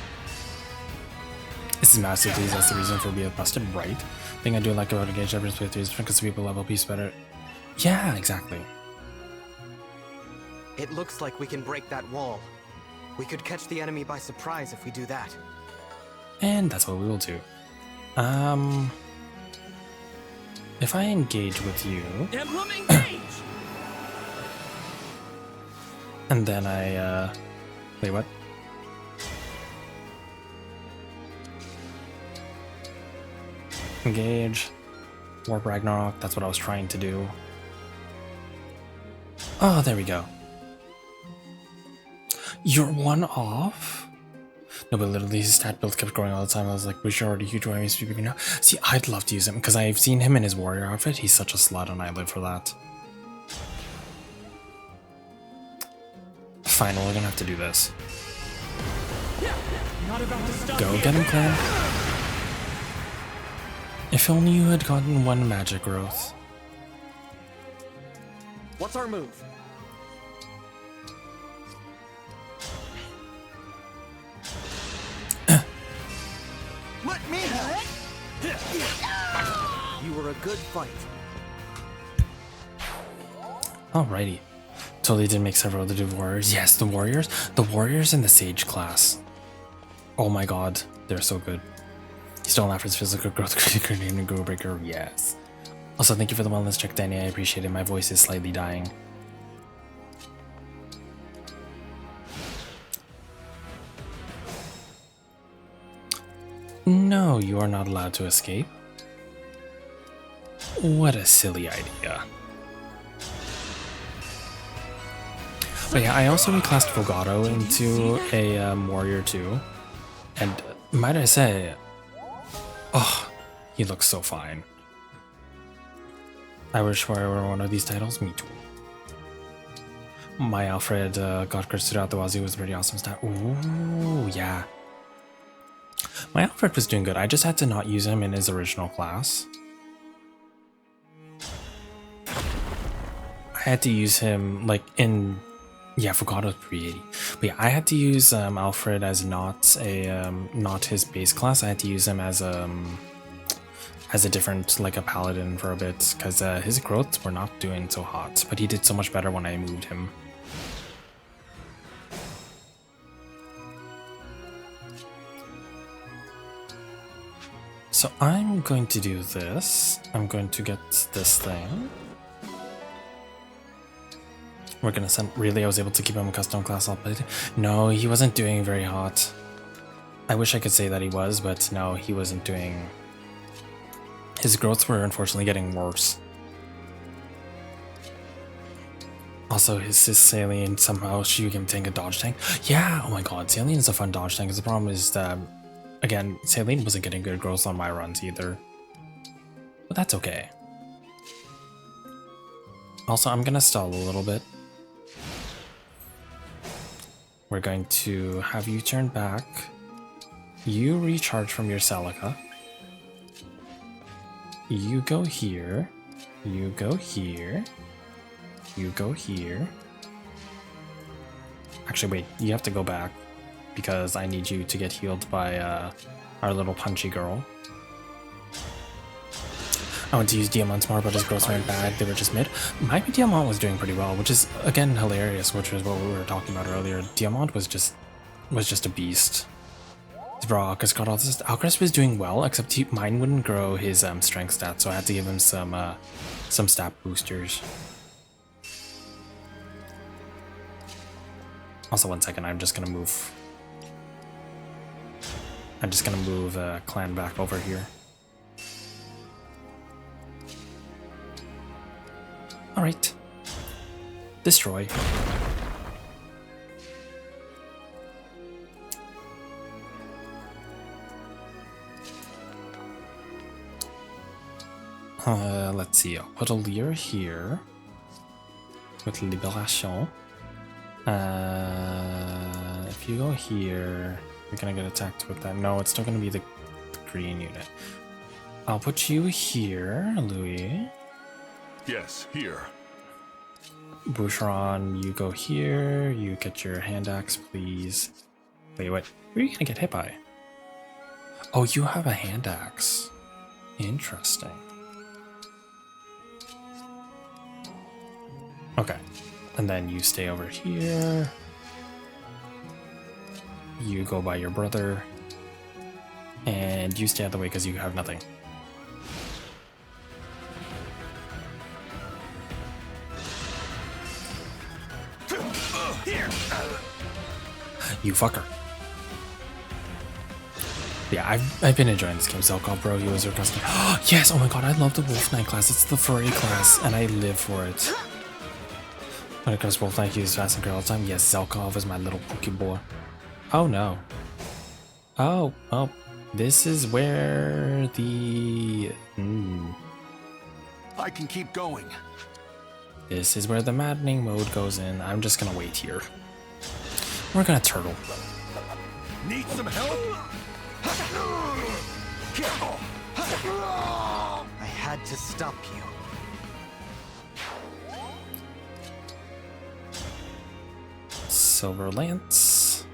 This is masterpiece, that's the reason for being busted, right? Thing I do like about engage evidence with is because people level piece better. Yeah, exactly. It looks like we can break that wall. We could catch the enemy by surprise if we do that. And that's what we will do. If I engage with you... Emblem engage! And then I, wait, what? Engage. Warp Ragnarok, that's what I was trying to do. Oh, there we go. You're one off? No, but literally his stat build kept growing all the time. I was like, we should already huge enemies to be bigger now. See, I'd love to use him because I've seen him in his warrior outfit. He's such a slut and I live for that. Fine, we're gonna have to do this. Go get him, clan. If only you had gotten one magic growth. What's our move? Let me help. You were a good fight. Alrighty. Totally did make several other warriors. Yes, the warriors. The warriors in the sage class. Oh my god, they're so good. Still not for his physical growth, critical and go breaker. Yes. Also, thank you for the wellness check, Danny. I appreciate it. My voice is slightly dying. No, you are not allowed to escape. What a silly idea. But yeah, I also reclassed Vogato into a warrior too. And might I say, oh, he looks so fine. I wish I were one of these titles. Me too. My Alfred got cursed out the Wazoo was pretty awesome stat. Ooh, yeah. My Alfred was doing good. I just had to not use him in his original class. I had to use him like in, yeah, Fogato's 380. But yeah, I had to use Alfred as not his base class. I had to use him as a different, like a paladin for a bit, because his growths were not doing so hot. But he did so much better when I moved him. So I'm going to do this. I'm going to get this thing. We're gonna send. Really, I was able to keep him a custom class all played. No, he wasn't doing very hot. I wish I could say that he was, but no, he wasn't doing. His growths were unfortunately getting worse. Also, his Salient somehow she can tank a dodge tank. Yeah, oh my god, Salient is a fun dodge tank. The problem is that, again, Salient wasn't getting good growth on my runs either. But that's okay. Also, I'm gonna stall a little bit. We're going to have you turn back. You recharge from your Celica. You go here. You go here. You go here. Actually, wait. You have to go back because I need you to get healed by our little punchy girl. I went to use Diamant's more, but his growths weren't bad. They were just mid. My Diamant was doing pretty well, which is again hilarious, which is what we were talking about earlier. Diamant was just a beast. Bro, Alcus got all this. Alcus was doing well, except mine wouldn't grow his strength stats, so I had to give him some stat boosters. Also, 1 second. I'm just gonna move clan back over here. Alright. Destroy. Let's see. I'll put a Lear here with Liberation. If you go here, you're gonna get attacked with that. No, it's still gonna be the green unit. I'll put you here, Louis. Yes, here. Boucheron, you go here. You get your hand axe, please. Wait, what? Who are you gonna get hit by? Oh, you have a hand axe. Interesting. Okay. And then you stay over here. You go by your brother. And you stay out of the way because you have nothing. You fucker. Yeah, I've been enjoying this game. Zelkov, bro, he was requesting. Yes, oh my god, I love the Wolf Knight class. It's the furry class, and I live for it. When it comes to Wolf Knight, he uses fast and great all the time. Yes, Zelkov is my little Pokeball. Oh no. Oh, this is where the... I can keep going. This is where the maddening mode goes in. I'm just gonna wait here. We're gonna turtle. Need some help? I had to stop you. Silver Lance.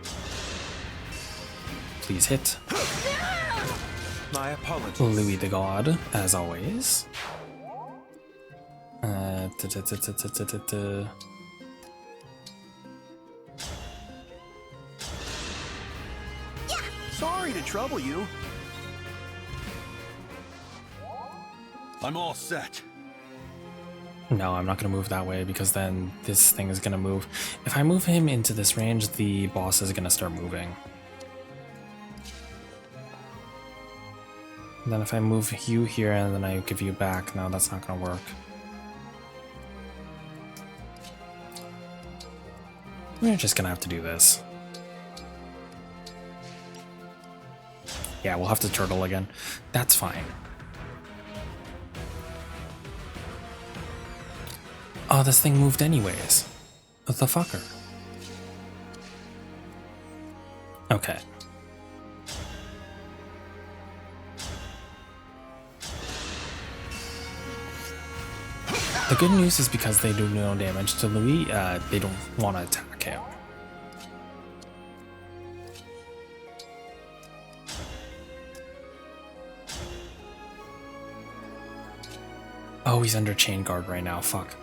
Please hit. My apologies. Louis the God, as always. Sorry to trouble you. I'm all set. No, I'm not going to move that way because then this thing is going to move. If I move him into this range, the boss is going to start moving. And then if I move you here and then I give you back, no, that's not going to work. We're just going to have to do this. Yeah, we'll have to turtle again. That's fine. Oh, this thing moved anyways. What the fucker? Okay. The good news is because they do no damage to Louis, they don't want to attack him. Oh, he's under chain guard right now, fuck.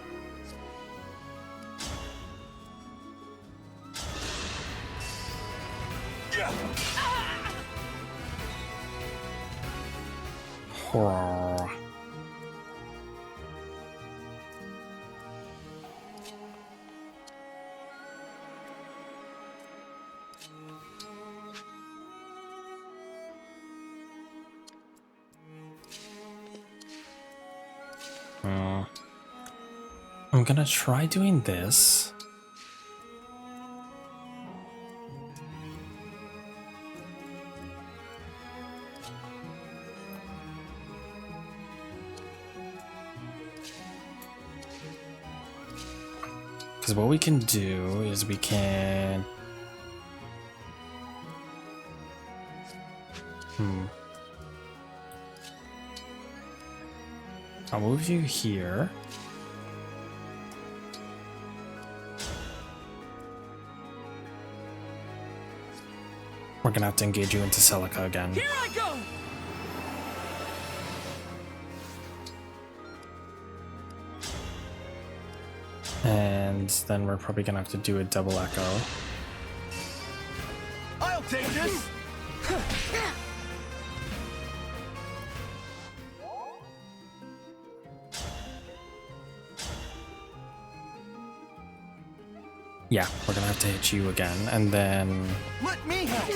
Horror. I'm gonna try doing this. Because what we can do is we can... I'll move you here. We're gonna have to engage you into Celica again. Here I go! And then we're probably gonna have to do a double echo. I'll take this! Yeah, we're gonna have to hit you again, and then... Let me help!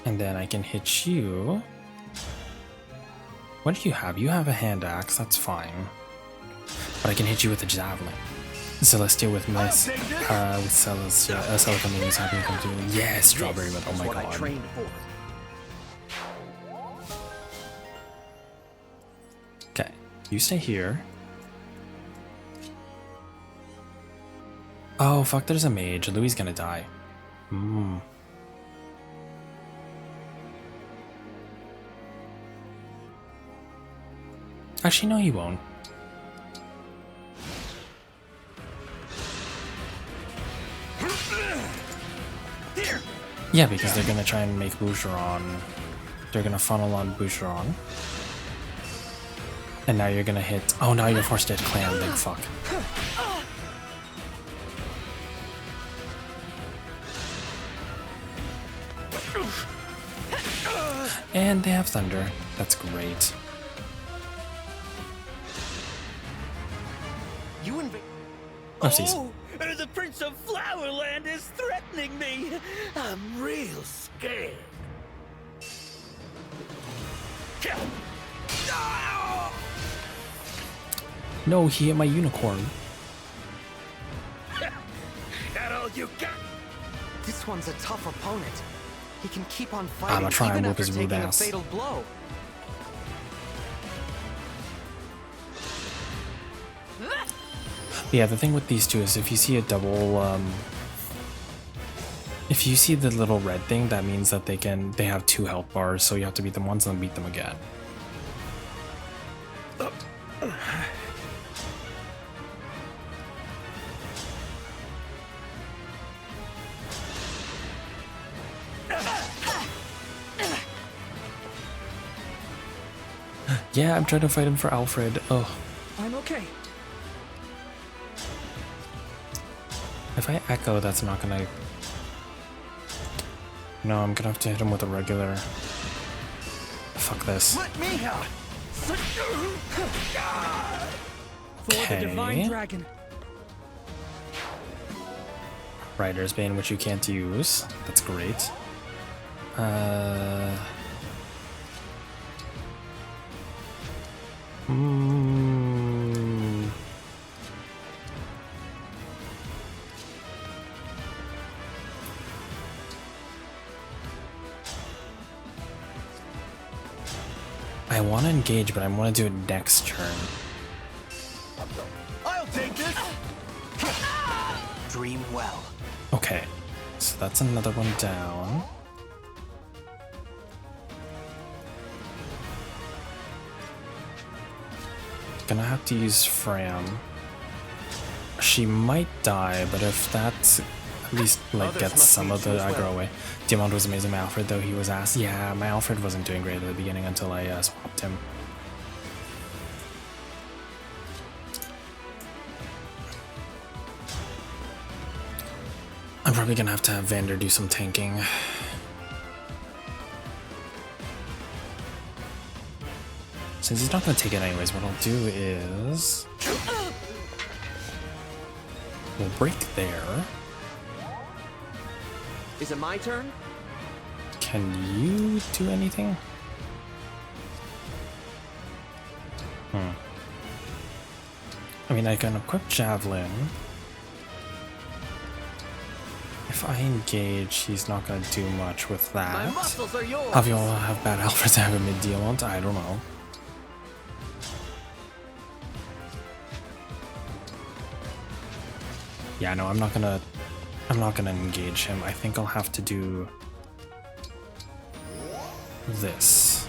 And then I can hit you. What do you have? You have a hand axe, that's fine. But I can hit you with a javelin. Celestia with miss. With Celestia. Celica means having come to. Yes, strawberry, but oh my god. Okay, you stay here. Oh, fuck, there's a mage. Louis gonna die. Actually, no, he won't. Yeah, because they're gonna try and make Boucheron. They're gonna funnel on Boucheron. And now you're gonna hit. Oh, now you're forced to hit Clan, big fuck. And they have Thunder. That's great. Oopsies. Oh, the Prince of Flowerland is threatening me. I'm real scared. No, he hit my unicorn. you got? This one's a tough opponent. He can keep on I'm fighting gonna try and even whip after his rude taking a ass. fatal blow. Yeah, the thing with these two is if you see a double, if you see the little red thing, that means that they have 2 health bars, so you have to beat them once and then beat them again. Yeah, I'm trying to fight him for Alfred. Oh. I'm okay. If I echo, that's not gonna... No, I'm gonna have to hit him with a regular... Fuck this. Let me out. For the Divine Dragon. Rider's Bane, which you can't use. That's great. I want to engage, but I want to do it next turn. I'll take this. Dream well. Okay, so that's another one down. Gonna have to use Fram. She might die, but if that's at least like gets some of the aggro away. Diamond was amazing. My Alfred though, he was asked. Yeah, my Alfred wasn't doing great at the beginning until I swapped him. I'm probably gonna have to have Vander do some tanking. Since he's not gonna take it anyways, what I'll do is we'll break there. Is it my turn? Can you do anything? I mean, I can equip Javelin. If I engage, he's not gonna do much with that. My muscles are yours. Have you all have bad Alfreds have a mid-deal on? I don't know. Yeah, no, I'm not gonna engage him. I think I'll have to do this.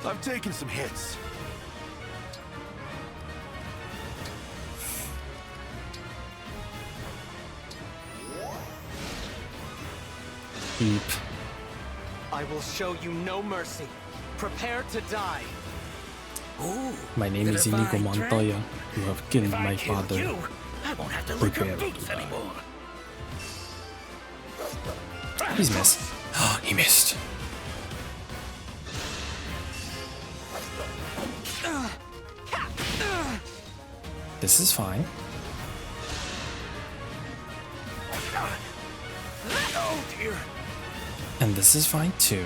I've taken some hits. Keep. I will show you no mercy. Prepare to die. Ooh, My name is Inigo Montoya. You have killed my father. You, I won't have to lick your Prepare boots to die. anymore. He's missed. Oh, he missed. This is fine. Oh dear. And this is fine too.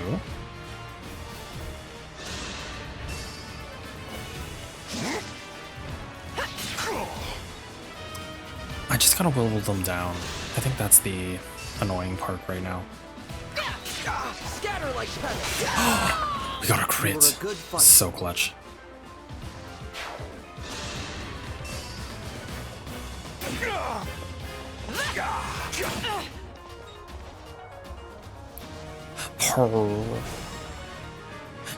I just gotta whittle them down. I think that's the annoying part right now. Scatter like We got a crit. So clutch. Pearl.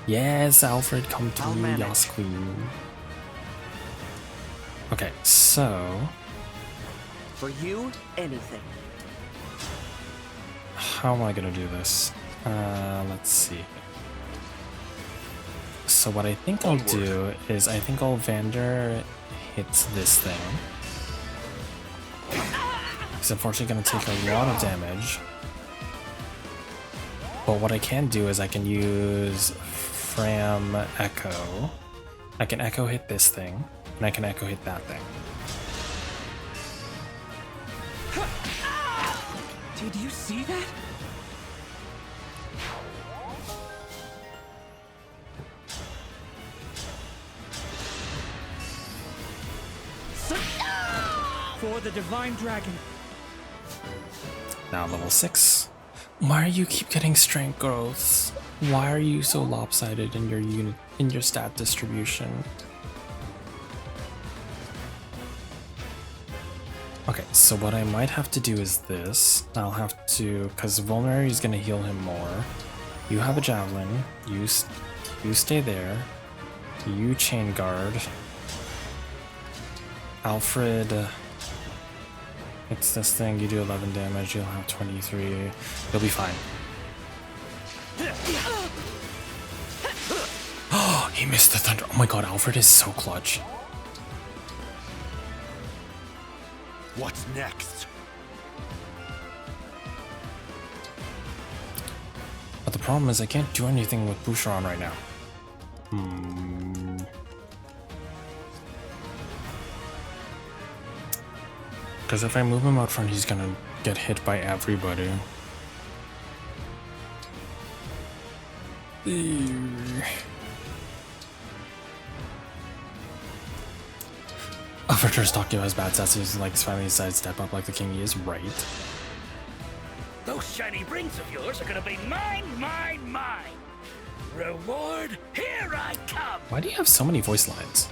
Yes, Alfred, come through, yes, queen. Okay, so for you, anything. how am I gonna do this? Let's see. So what I think I'll do is I think I'll Vander hits this thing. He's unfortunately gonna take a lot of damage. But what I can do is I can use Fram Echo. I can Echo hit this thing, and I can Echo hit that thing. Did you see that? For the Divine Dragon. Now level 6. Why are you keep getting strength growths? Why are you so lopsided in your unit in your stat distribution? Okay, so what I might have to do is this. I'll have to, because Vulnerary is gonna heal him more. You have a javelin. You stay there. You chain guard. Alfred. It's this thing. You do 11 damage. You'll have 23. You'll be fine. Oh, he missed the thunder. Oh my god, Alfred is so clutch. What's next? But the problem is I can't do anything with Boucheron right now. Because if I move him out front, he's gonna get hit by everybody. Alfred Tokyo has bad stats, he's like finally decided to step up like the king he is, right? Those shiny rings of yours are gonna be mine, mine, mine. Reward, here I come. Why do you have so many voice lines?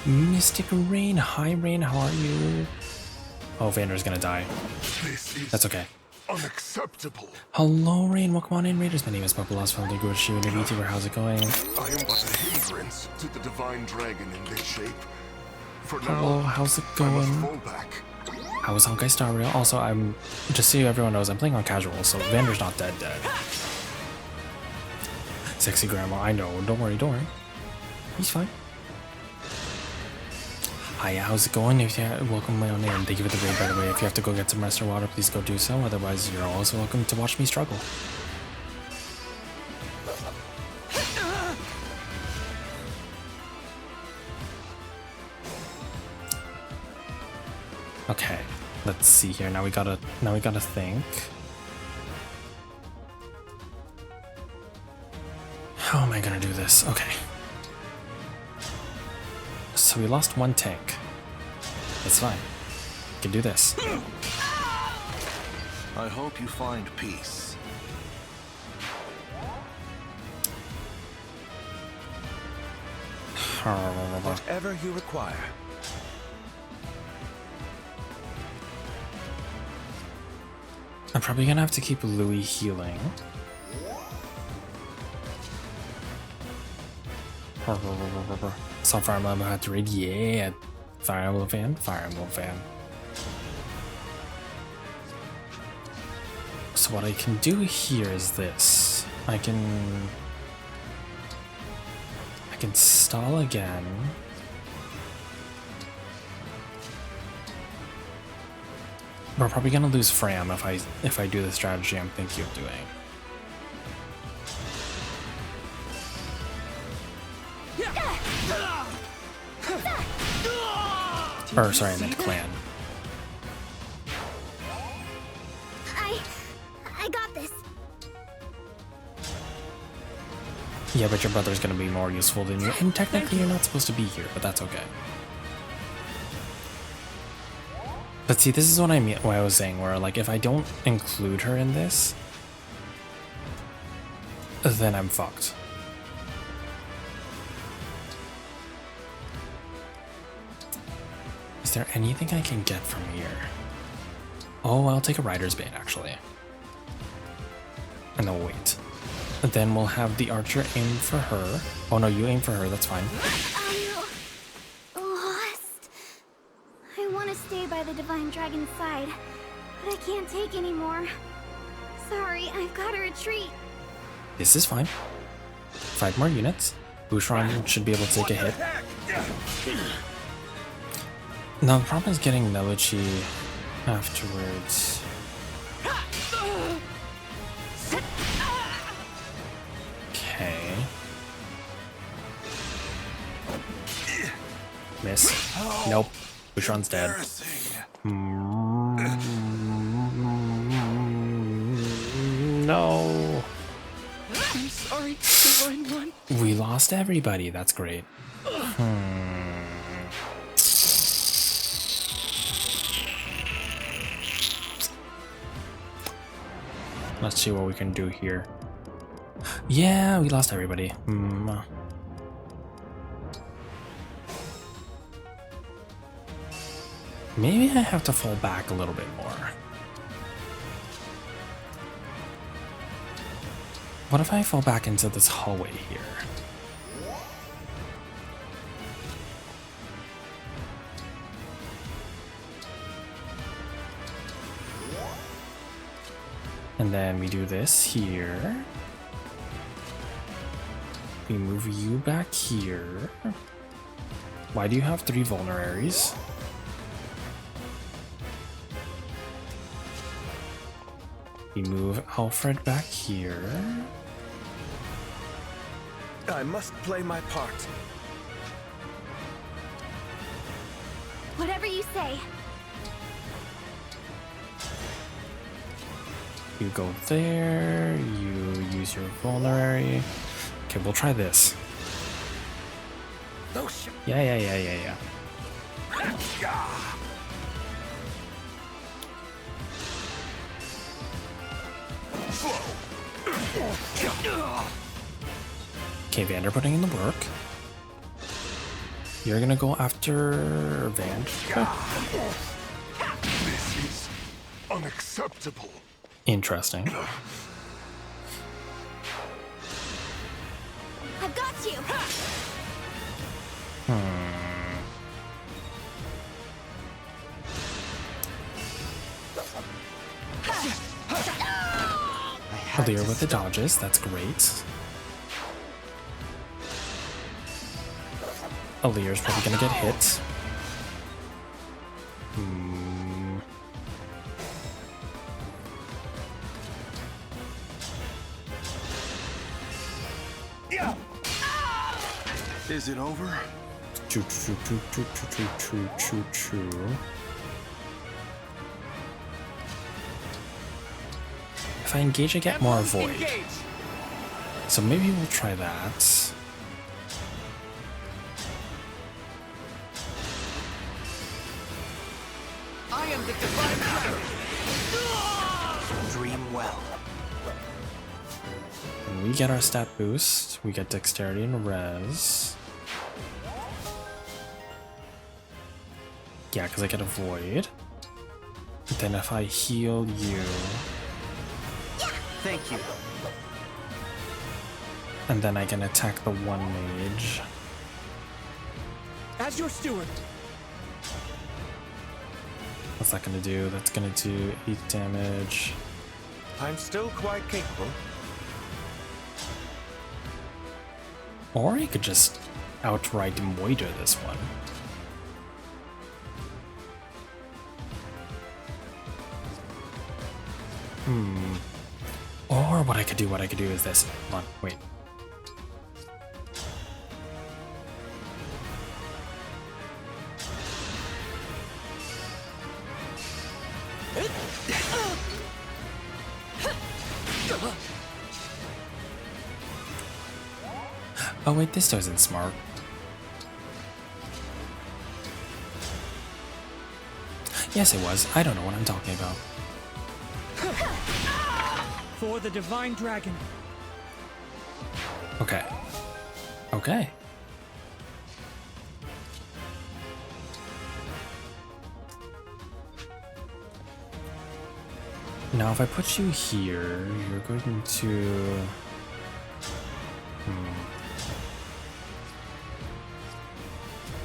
Mystic Rain, hi Rain, how are you? Oh, Vander's gonna die. That's okay. Unacceptable. Hello, Rain. Welcome on in, Raiders. My name is Papalas from the Gucci and VTuber. How's it going? I am but a hindrance to the divine dragon in this shape. For Hello, now, how's it I must going? fall back. How was Honkai Star Rail? Also, I'm just so everyone knows, I'm playing on casual, so Vander's not dead. Sexy grandma, I know. Don't worry. He's fine. Hi, how's it going? If you welcome my own name. Thank you for the raid, by the way. If you have to go get some rest or water, please go do so. Otherwise, you're also welcome to watch me struggle. Okay, let's see here. Now we gotta think. How am I gonna do this? Okay. So we lost one tank. That's fine. We can do this. I hope you find peace. Whatever you require. I'm probably gonna have to keep Louis healing. Saw Fire Emblem had to read. Yeah, Fire Emblem fan. So what I can do here is this. I can stall again. We're probably gonna lose Fram if I do the strategy I'm thinking of doing. Or sorry, I meant clan. I got this. Yeah, but your brother's gonna be more useful than you, and technically you're not supposed to be here, but that's okay. But see, this is what what I was saying, where like if I don't include her in this, then I'm fucked. Is there anything I can get from here? Oh, I'll take a Rider's Bane, actually. And then we'll wait. And then we'll have the archer aim for her. Oh no, you aim for her, that's fine. I'm lost. I want to stay by the Divine Dragon's side, but I can't take anymore. Sorry, I've got to retreat. This is fine. 5 more units. Boucheron should be able to take a hit. Now the problem is getting Meluchi afterwards. Okay. Miss. Nope. Boucheron's dead. No. I'm sorry, Divine One. We lost everybody. That's great. Let's see what we can do here. Yeah, we lost everybody. Maybe I have to fall back a little bit more. What if I fall back into this hallway here? And then we do this here. We move you back here. Why do you have 3 vulneraries? We move Alfred back here. I must play my part. Whatever you say. You go there, you use your vulnerary. Okay, we'll try this. Yeah. Okay, Vander putting in the work. You're gonna go after Vander. This is unacceptable. Interesting. I've got you. Clear with the dodges, that's great. Alir's probably gonna get hit. Is it over? True. If I engage, I get more void. So maybe we'll try that. I am the divine dragon. Dream well. When we get our stat boost, we get dexterity and res. Yeah, because I get a void. But then if I heal you... Thank you. And then I can attack the one mage. As your steward. What's that gonna do? That's gonna do 8 damage. I'm still quite capable. Or I could just outright moiter this one. Or what I could do is this. Hold on, wait. Oh wait, this isn't smart. Yes, it was. I don't know what I'm talking about. For the divine dragon. Okay. Okay. Now if I put you here, you're going to...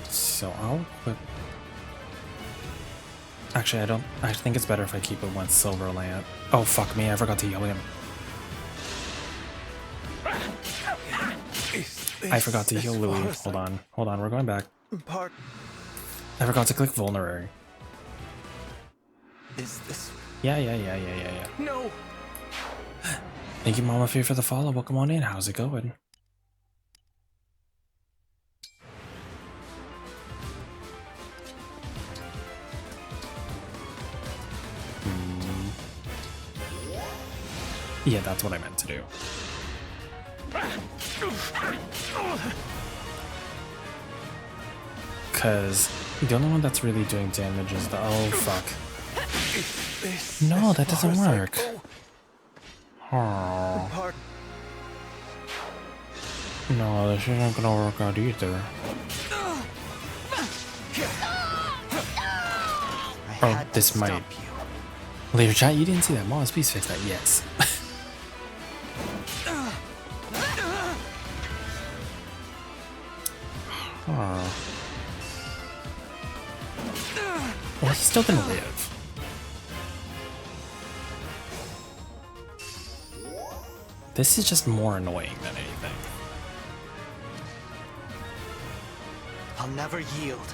So I'll equip... Actually, I think it's better if I keep it one silver lamp. Oh, fuck me, I forgot to heal him. I forgot to heal Louis. Hold on, we're going back. I forgot to click vulnerary. Is this... Yeah. No. Thank you, Mama Fee, for the follow. Welcome on in. How's it going? Yeah, that's what I meant to do. Because the only one that's really doing damage is the... Oh, fuck. No, that doesn't work. Oh. No, this isn't gonna work out either. Oh, this might. Later chat, you didn't see that. Mods, please fix that. Yes. Oh. Well, he's still gonna live. This is just more annoying than anything. I'll never yield.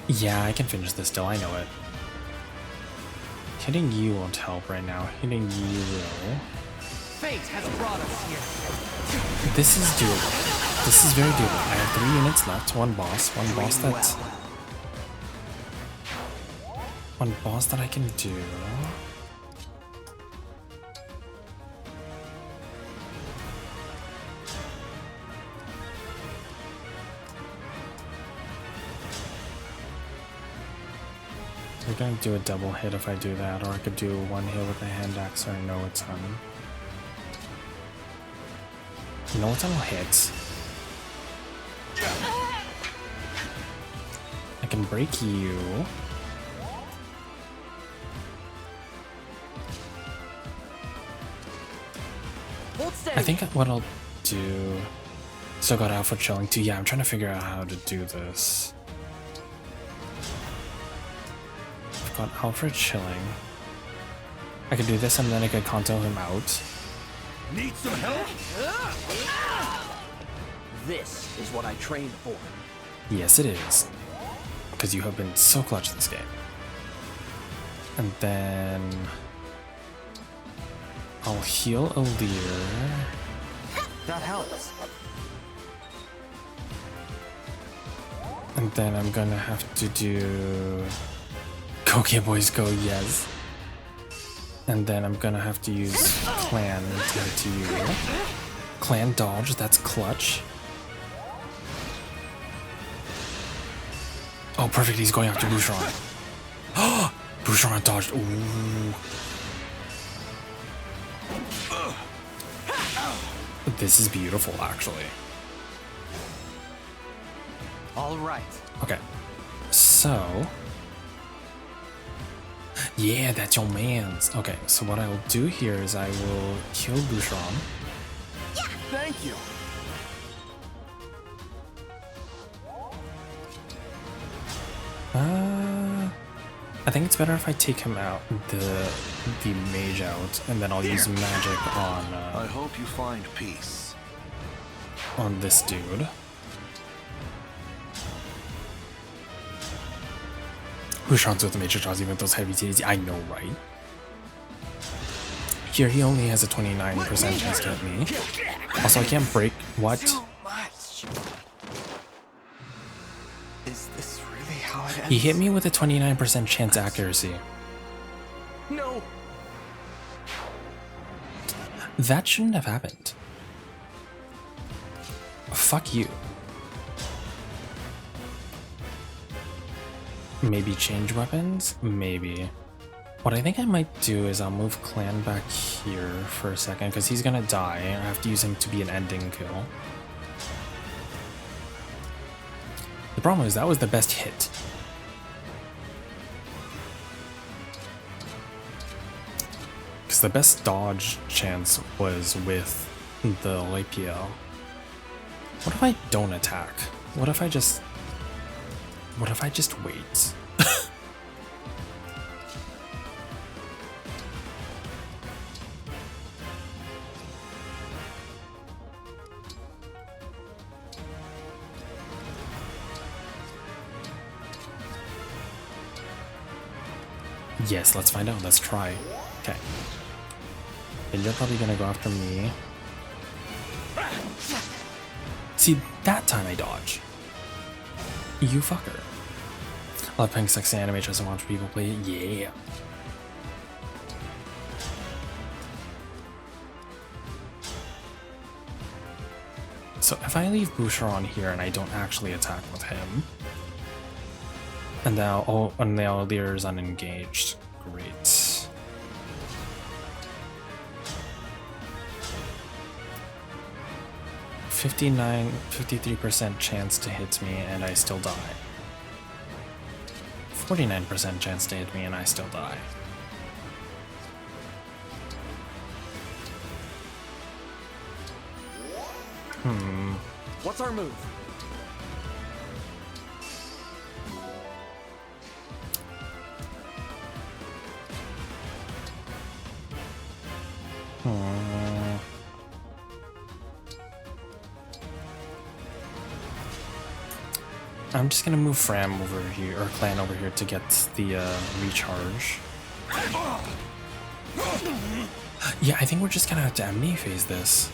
Yeah, I can finish this still, I know it. Hitting you won't help right now. Hitting you will. Fate has brought us here. This is doable. This is very doable. I have 3 units left. One boss that I can do. We're gonna do a double hit if I do that, or I could do one hit with the hand axe or no a ton. No a ton will hit. I can break you. I think what I'll do. Still got Alpha chilling too. Yeah, I'm trying to figure out how to do this. I've got Alfred chilling. I could do this and then I could Kanto him out. Need some help? This is what I trained for. Yes, it is. Because you have been so clutch this game. And then I'll heal a leader. That helps. And then I'm gonna have to do Go Game Boys Go, yes. And then I'm gonna have to use Clan to hit to you. Clan dodge, that's clutch. Oh, perfect, he's going after Boucheron. Oh, Boucheron dodged. Ooh. This is beautiful, actually. All right. Okay, so yeah, that's your man's. Okay, so what I will do here is I will kill Boucheron. Yeah. Thank you. I think it's better if I take him out, the mage out, and then I'll use magic on. I hope you find peace. On this dude. Boucheron's with the major draws, even with those heavy titties. I know, right? Here he only has a 29% chance to hit me. Also, I can't break. What? Is this really how it ends? He hit me with a 29% chance accuracy. No. That shouldn't have happened. Fuck you. Maybe change weapons? Maybe. What I think I might do is I'll move Clan back here for a second because he's gonna die. I have to use him to be an ending kill. The problem is that was the best hit. Because the best dodge chance was with the Lapio. What if I don't attack? What if I just wait? Yes, let's find out. Let's try. Okay. And you're probably gonna go after me. See, that time I dodge. You fucker. I love playing sexy anime just to watch people play it. Yeah. So if I leave Boucheron here and I don't actually attack with him, And now, oh, and now Lear is unengaged. Great. $59, 53% chance to hit me and I still die. 49% chance to hit me and I still die. What's our move? I'm just gonna move Fram over here, or Clan over here, to get the recharge. Yeah, I think we're just gonna have to Amni phase this.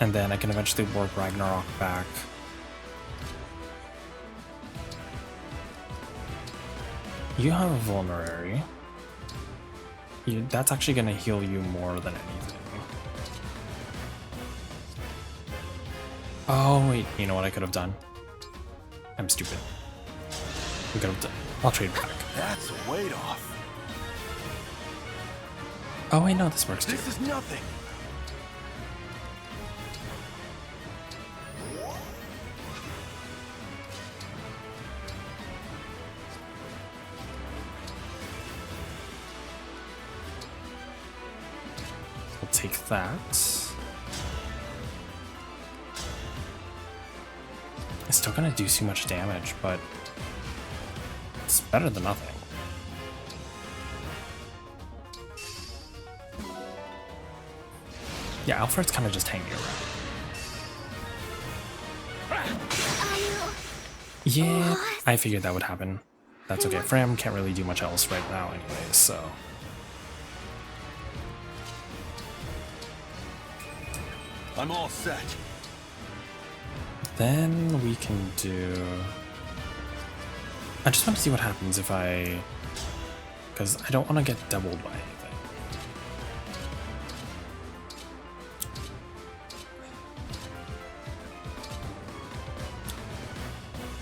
And then I can eventually warp Ragnarok back. You have a vulnerary. That's actually gonna heal you more than anything. Oh wait, you know what I could have done? I'm stupid. We could have done. I'll trade back. That's a weight off. Oh wait, no, this works too. This is nothing. We'll take that. It's still gonna do too much damage, but it's better than nothing. Yeah, Alfred's kind of just hanging around. Yeah, I figured that would happen. That's okay. Fram can't really do much else right now anyways, so... I'm all set. Then we can do... I just want to see what happens if I... Because I don't want to get doubled by anything.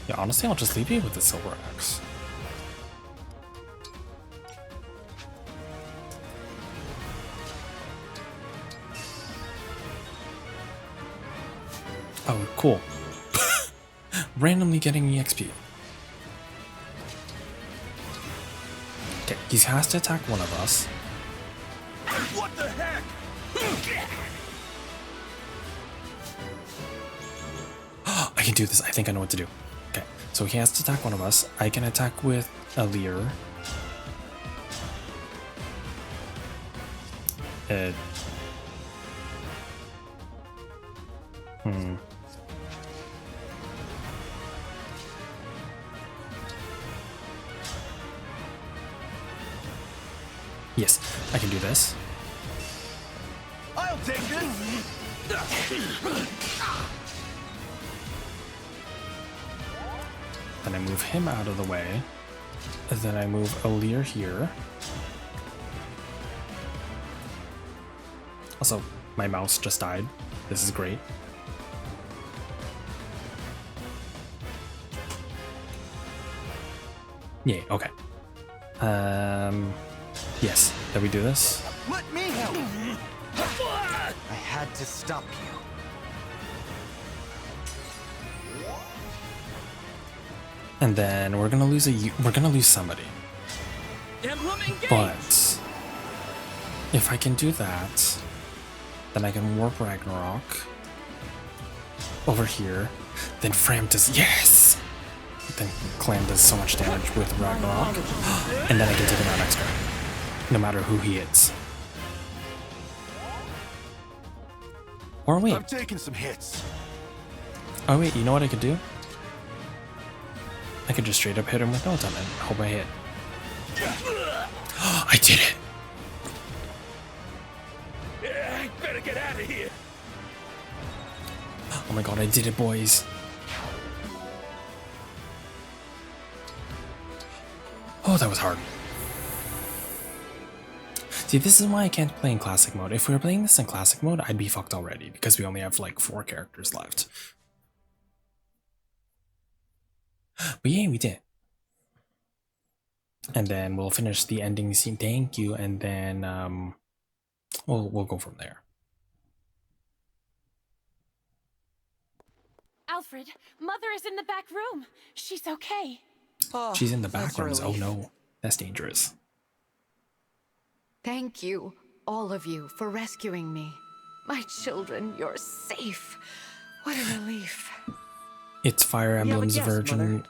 Yeah, honestly, I'll just leave you with the Silver Axe. Oh, cool. Randomly getting EXP. Okay, he has to attack one of us. What the heck? I can do this. I think I know what to do. Okay, so he has to attack one of us. I can attack with a Lear. Yes, I can do this. I'll take this. Then I move him out of the way. And then I move Alir here. Also, my mouse just died. This is great. Yay, okay. Yes, did we do this? Let me help. I had to stop you. And then we're gonna lose somebody. Emblem engage! But if I can do that, then I can warp Ragnarok over here. Then Fram does yes. Then Clan does so much damage with Ragnarok, and then I can take him out next turn, no matter who he hits. Or wait. I'm taking some hits. Oh wait, you know what I could do? I could just straight up hit him with ult on it. Hope I hit. I did it! I better get out of here. Oh my god, I did it, boys. Oh, that was hard. See, this is why I can't play in classic mode. If we were playing this in classic mode, I'd be fucked already because we only have like 4 characters left. But yeah, we did. And then we'll finish the ending scene. Thank you, and then we'll go from there. Alfred, Mother is in the back room. She's okay. Oh, she's in the back rooms. Oh no, that's dangerous. Thank you, all of you, for rescuing me. My children, you're safe. What a relief. It's Fire Emblem's version.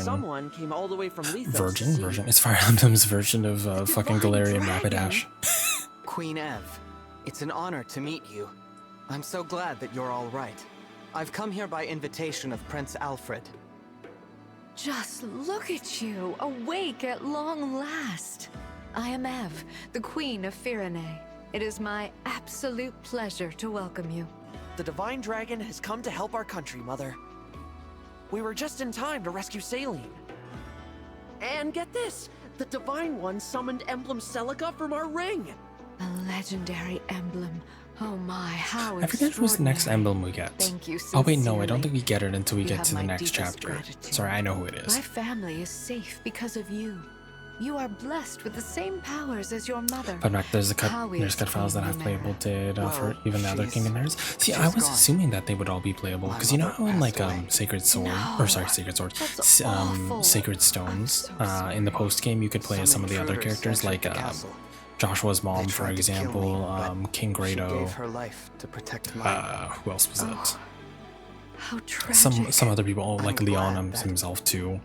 Someone came all the way from Lethos version. It's Fire Emblem's version of fucking Galarian Rapidash. Queen Ev, it's an honor to meet you. I'm so glad that you're all right. I've come here by invitation of Prince Alfred. Just look at you, awake at long last. I am Ev, the Queen of Firene. It is my absolute pleasure to welcome you. The Divine Dragon has come to help our country, Mother. We were just in time to rescue Saline. And get this, the Divine One summoned Emblem Celica from our ring. A legendary emblem. Oh my, how I forget who's the next emblem we get. Thank you oh wait, no, I don't think we get it until we get to the next chapter. Gratitude. Sorry, I know who it is. My family is safe because of you. You are blessed with the same powers as your mother. But there's cut files that have playable did for even the other Kingdom Hearts. See, I was assuming that they would all be playable because you know how in like Sacred Sword Sacred Stones in the post game you could play as some of the other characters like Joshua's mom, for example, King Grado. Who else was it? How tragic. Some other people, like Leon himself too.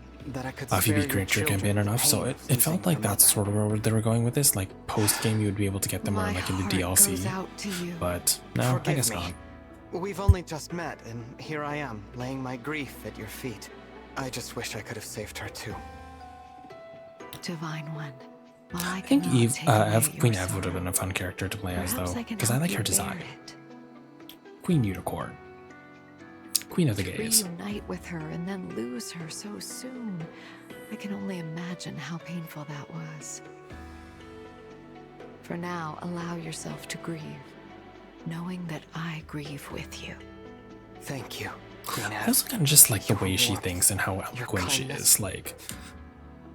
If you beat Creature Campaign enough, so it felt like that's sort of where they were going with this. Like post game, you would be able to get them more like in the DLC. But no, I guess not. We've only just met, and here I am, laying my grief at your feet. I just wish I could have saved her too. Divine One. Well, I think Queen Ev would have been a fun character to play as though, because I like her design. Queen Unicorn. Queen of the Gays. Reunite with her and then lose her so soon. I can only imagine how painful that was. For now, allow yourself to grieve, knowing that I grieve with you. Thank you, Queen Ev. I also kind of just like the way she thinks and how eloquent she is. Like,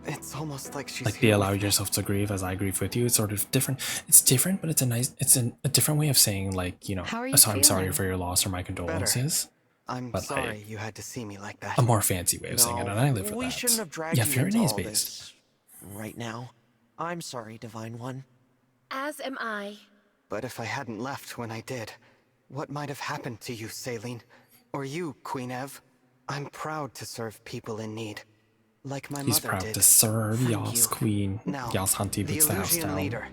it's almost like she's like they allow yourself to grieve as I grieve with you. It's sort of different. It's different, but it's a different way of saying, like, you know, I'm sorry for your loss or my condolences. I'm sorry you had to see me like that. A more fancy way of saying it, and I live for that. We shouldn't have dragged you into all this right now. I'm sorry, Divine One. As am I. But if I hadn't left when I did, what might have happened to you, Saline? Or you, Queen Ev? I'm proud to serve people in need. Like my mother did. He's proud to serve, Yas Queen. Yas Hunty beats the house down. Leader.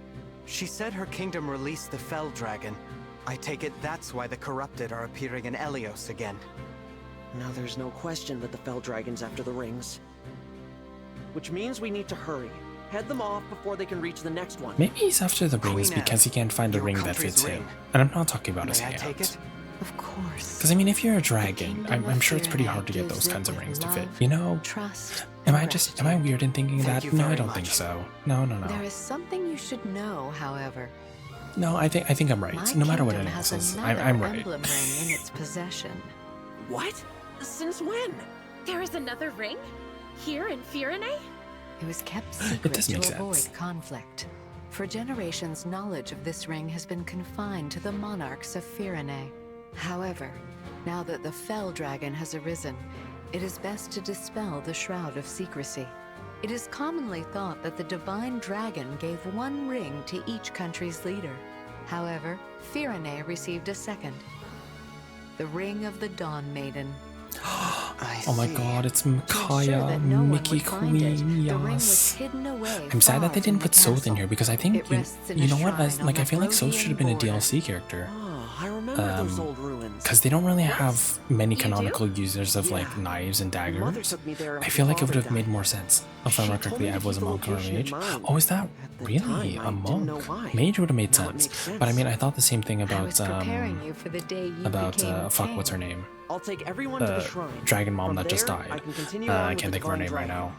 She said her kingdom released the Fell Dragon. I take it that's why the corrupted are appearing in Elios again. Now there's no question that the Fell Dragon's after the rings. Which means we need to hurry. Head them off before they can reach the next one. Maybe he's after the rings because he can't find a ring that fits him. And I'm not talking about his hand. Of course. Because I mean, if you're a dragon, I'm sure it's pretty hard to get those kinds of rings to fit. You know? Trust. Am I weird in thinking that? No, I don't think so. No. There is something you should know, however. No, I think I'm right. No matter what anyone says, I'm right. Emblem ring in its possession. What? Since when? There is another ring? Here in Firene? It was kept secret to avoid conflict. For generations, knowledge of this ring has been confined to the monarchs of Firene. However, now that the Fell Dragon has arisen, it is best to dispel the shroud of secrecy. It is commonly thought that the Divine Dragon gave one ring to each country's leader. However, Firene received a second. The Ring of the Dawn Maiden. Oh my god, it's Micaiah, Mickey Queen, yes. I'm sad that they didn't put Soth in here because I think, you know what, I feel like Soth should have been a DLC character. I remember those old ruins. Because they don't really have many canonical users of like knives and daggers. I feel like it would have made more sense. If I remember correctly, Ev was a monk or a mage. Oh, is that really a monk? Mage would have made sense. But I mean, I thought the same thing about fuck, what's her name? I'll take everyone to the shrine. Dragon Mom that just died. I can't think of her name right now.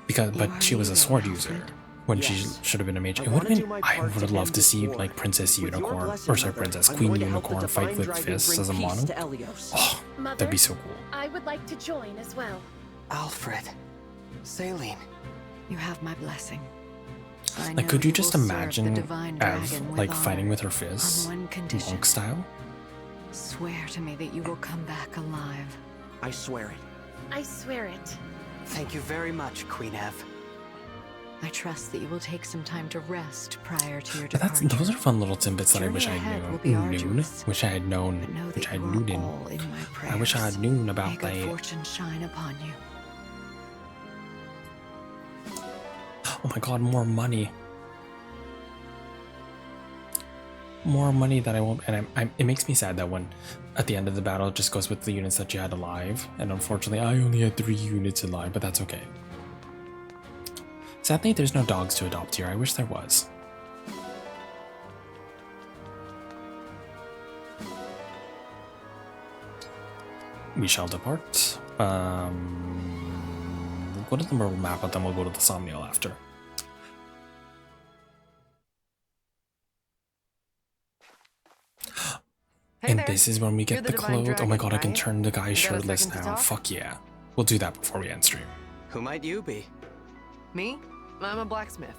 But she was a sword user. When she should have been a mage. It would have been. I would have loved to see like Princess Unicorn, or sorry, Queen Unicorn fight with fists as a mono. Oh, that'd be so cool. I would like to join as well. Alfred. Saline. You have my blessing. Like, could you just imagine Ev, like, fighting with her fists? Monk style? Swear to me that you will come back alive. I swear it. I swear it. Thank you very much, Queen Ev. I trust that you will take some time to rest prior to your But departure. those are fun little tidbits that I wish I knew. Wish I had known. Which I knew. I wish I had known about that. May good that. fortune shine upon you. Oh my god, more money. More money that I won't. And it makes me sad that when at the end of the battle it just goes with the units that you had alive. And unfortunately, I only had 3 units alive, but that's okay. Sadly, there's no dogs to adopt here. I wish there was. We shall depart. We'll go to the Merle map, but then we'll go to the Somniel after. Hey and there. this is when we You're get the the Divine clothes. Oh my Dragon, god, I can right? turn the guy You got a shirtless second to now. talk? Fuck yeah. We'll do that before we end stream. Who might you be? Me? I'm a blacksmith.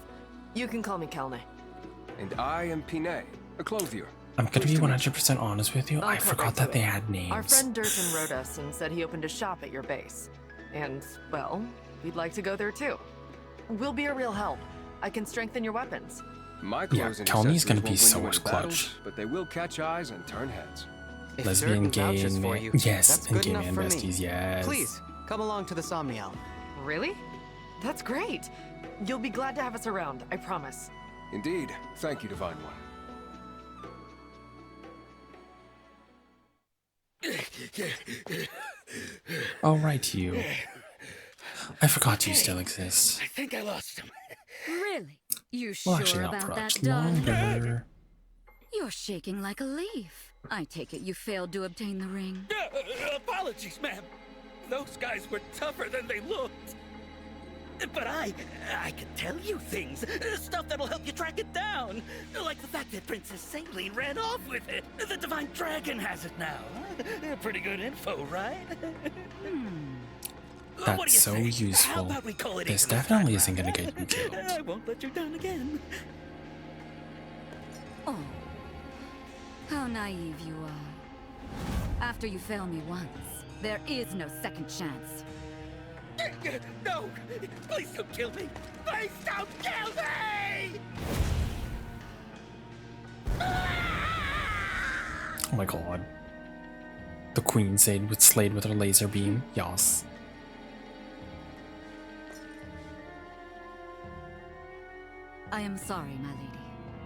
You can call me Kelne. And I am Pinay, a clothier. I'm gonna be 100% honest with you. I forgot that they had names. Our friend Durton wrote us and said he opened a shop at your base. And, well, we'd like to go there too. We'll be a real help. I can strengthen your weapons. My Yeah, clothes and Kelny's gonna accessories be won't so win you much any battles, clutch. but they will catch eyes and turn heads. If Lesbian, Durton gay, vouches and for man. you, Yes, that's and good gay enough man for me. besties, yes. Please, come along to the Somniel. Really? That's great. You'll be glad to have us around, I promise. Indeed. Thank you, Divine One. Oh, right, you. I forgot you still exist. I think I lost him. Really? You Well, sure actually, not about for that, much darling? longer. You're shaking like a leaf. I take it you failed to obtain the ring. Apologies, ma'am. Those guys were tougher than they looked. But I can tell you things. Stuff that'll help you track it down. Like the fact that Princess Saline ran off with it. The Divine Dragon has it now. Pretty good info, right? What do That's you so think? How useful. about we call it This even definitely this isn't time, gonna get you killed. I won't let you down again. Oh, how naive you are. After you fail me once, there is no second chance. No! Please don't kill me! Please don't kill me! Oh my god. The queen slayed with her laser beam. Yas. I am sorry, my lady.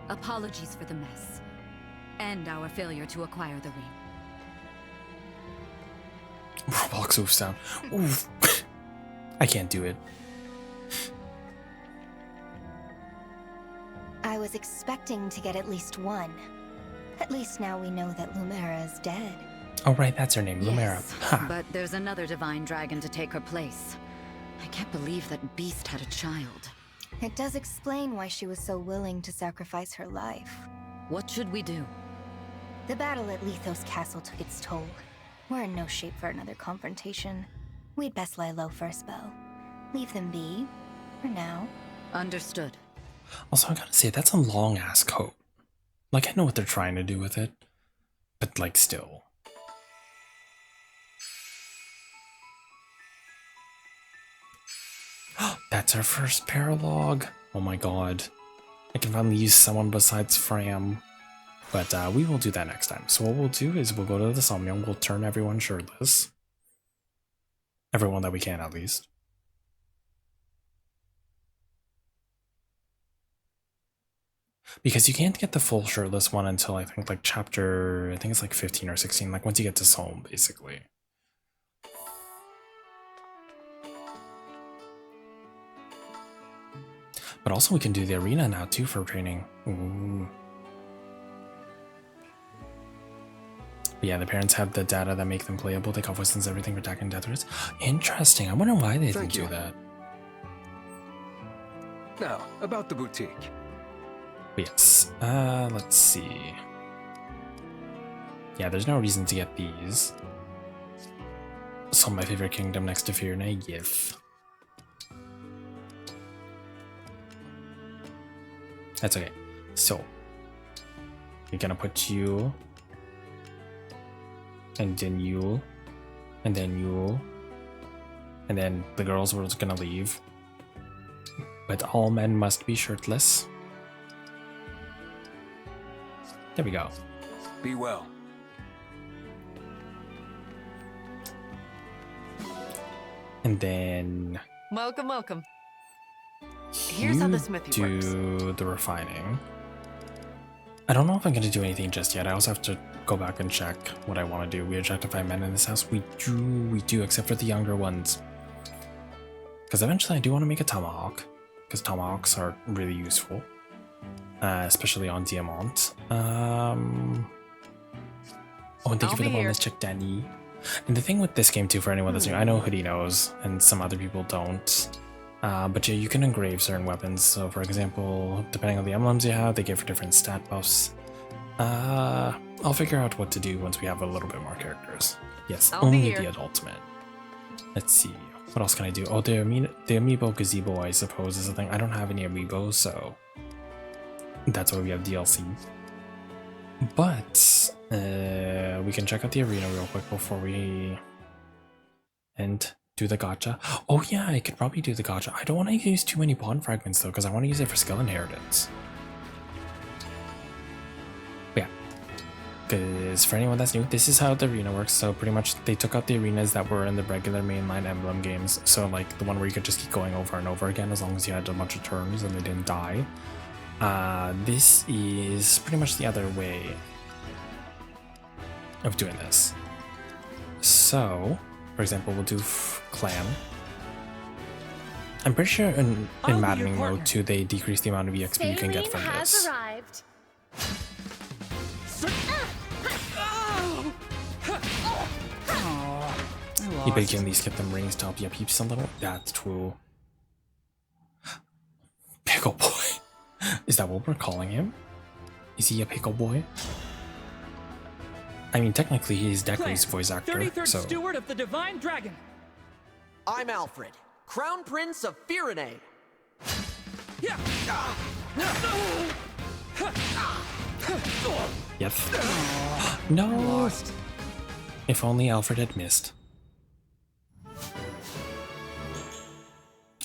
Apologies for the mess. And our failure to acquire the ring. Roblox oof sound. Oof. I can't do it. I was expecting to get at least one. At least now we know that Lumera is dead. Oh right, that's her name, Lumera. Ha. But there's another divine dragon to take her place. I can't believe that beast had a child. It does explain why she was so willing to sacrifice her life. What should we do? The battle at Lithos Castle took its toll. We're in no shape for another confrontation. We'd best lie low for a spell. Leave them be, for now. Understood. Also, I gotta say, that's a long ass coat. Like, I know what they're trying to do with it, but like, still. That's our first paralogue. Oh my god. I can finally use someone besides Fram. But we will do that next time. So what we'll do is we'll go to the Somnium, we'll turn everyone shirtless. Everyone that we can, at least. Because you can't get the full shirtless one until I think like chapter, I think it's like 15 or 16, like once you get to Sohm, basically. But also we can do the arena now too for training. Ooh. But yeah, the parents have the data that make them playable. They call voices everything for attack and death threats. Interesting. I wonder why they didn't do that. Now, about the boutique. Yes. Let's see. Yeah, there's no reason to get these. also my favorite kingdom next to Firne, yes. That's okay. So, we're gonna put you, and then you, and then you, and then the girls were just gonna leave. But all men must be shirtless. There we go. Be well. And then Welcome, welcome. Here's how the smithy works. Do the refining. I don't know if I'm gonna do anything just yet. I also have to go back and check what I want to do. We objectify men in this house. We do, except for the younger ones. Because eventually I do want to make a tomahawk, because tomahawks are really useful, especially on Diamant. Oh, and thank you for the bonus check, Danny. And the thing with this game too, for anyone that's new, I know Hoodie knows, and some other people don't. But yeah, you can engrave certain weapons. So for example, depending on the emblems you have, they give different stat buffs. I'll figure out what to do once we have a little bit more characters. Yes, only the adult men. Let's see. What else can I do? Oh, the amiibo gazebo, I suppose, is a thing. I don't have any amiibos, so that's why we have DLC. But we can check out the arena real quick before we end. Do the gacha. Oh yeah, I could probably do the gacha. I don't want to use too many bond fragments though, because I want to use it for skill inheritance. But yeah, because for anyone that's new, this is how the arena works. So pretty much they took out the arenas that were in the regular mainline Emblem games. So like the one where you could just keep going over and over again as long as you had a bunch of turns and they didn't die. This is pretty much the other way of doing this. So, for example, we'll do clan. I'm pretty sure in Maddening mode too, they decrease the amount of EXP you can get from this. Arrived. You bet you can at least get them rings to help you peeps a little. That's true. Pickle boy. Is that what we're calling him? Is he a pickle boy? I mean, technically he's Decree's voice actor, 33rd so... Steward of the Divine Dragon. I'm Alfred, Crown Prince of Firene. Yeah. Yes. No! If only Alfred had missed.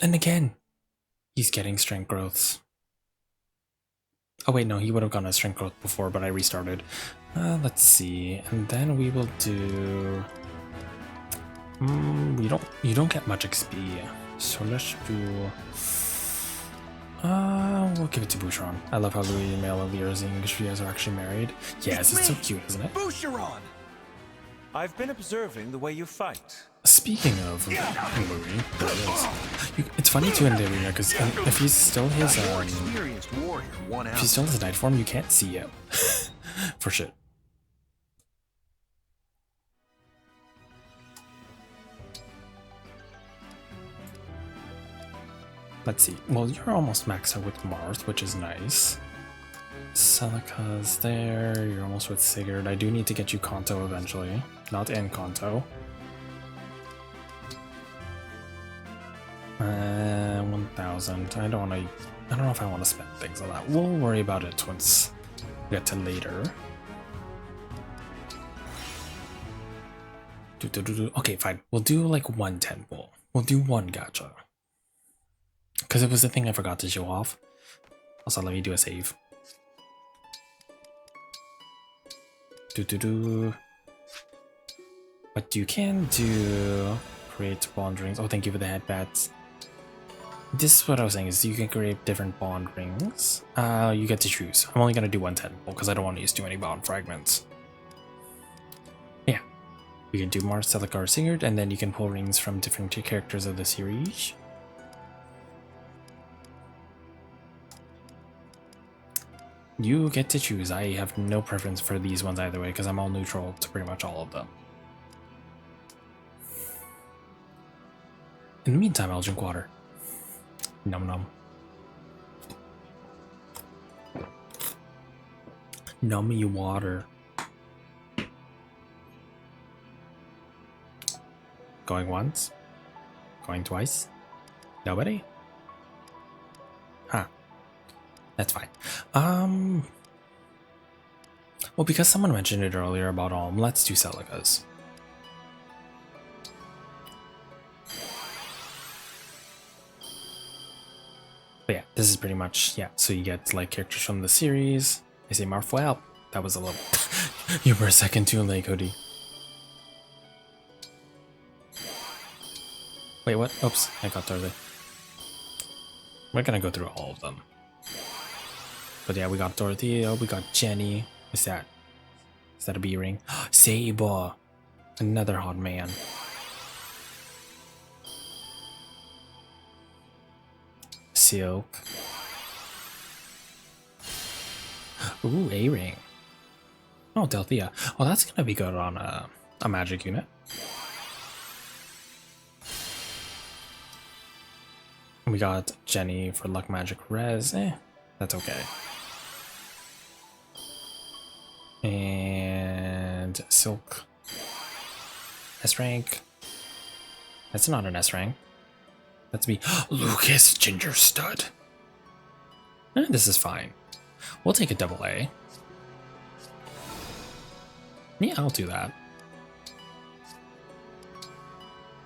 And again, he's getting strength growths. Oh wait, no, he would have gotten a strength growth before, but I restarted. Let's see, and then we will do... you don't get much XP, so let's do... we'll give it to Boucheron. I love how Louis and Mélanie and English are actually married. Yes, it's so cute, isn't it? Boucheron! I've been observing the way you fight. Speaking of Louis, there it is. It's funny too in the arena, because if he's still his if he's still his night form, you can't see him. For shit. Let's see. Well, you're almost maxed out with Marth, which is nice. Celica's there. You're almost with Sigurd. I do need to get you Kanto eventually. Not in Kanto. 1,000. I don't know if I want to spend things on that. We'll worry about it once we get to later. Okay, fine. We'll do like one temple. We'll do one gacha. Because it was the thing I forgot to show off. Also, let me do a save. But you can do create bond rings. Oh, thank you for the headbats. This is what I was saying, is you can create different bond rings. You get to choose. I'm only gonna do one temple because I don't want to use too many bond fragments. Yeah. You can do Mars, Celica, or Sigurd, and then you can pull rings from different characters of the series. You get to choose. I have no preference for these ones either way because I'm all neutral to pretty much all of them. In the meantime, I'll drink water. Num num. Nummy water. Going once? Going twice? Nobody? Huh. That's fine. Well, because someone mentioned it earlier about Alm, let's do Celicas. But yeah, this is pretty much, yeah, so you get like characters from the series. I say Marfwell. That was a little you were a second too late, Cody. Wait, what? Oops, I got Dorothy. We're gonna go through all of them. But yeah, we got Dorothea, we got Jenny. What's that? Is that a B ring? Saber! Another hot man. Silk. Ooh, A-ring. Oh, Delthea. Oh, that's gonna be good on a magic unit. We got Jenny for luck magic res. That's okay. And Silk. S rank. That's not an S rank. That's me. Lucas Ginger Stud. This is fine. We'll take a double A. Yeah, I'll do that.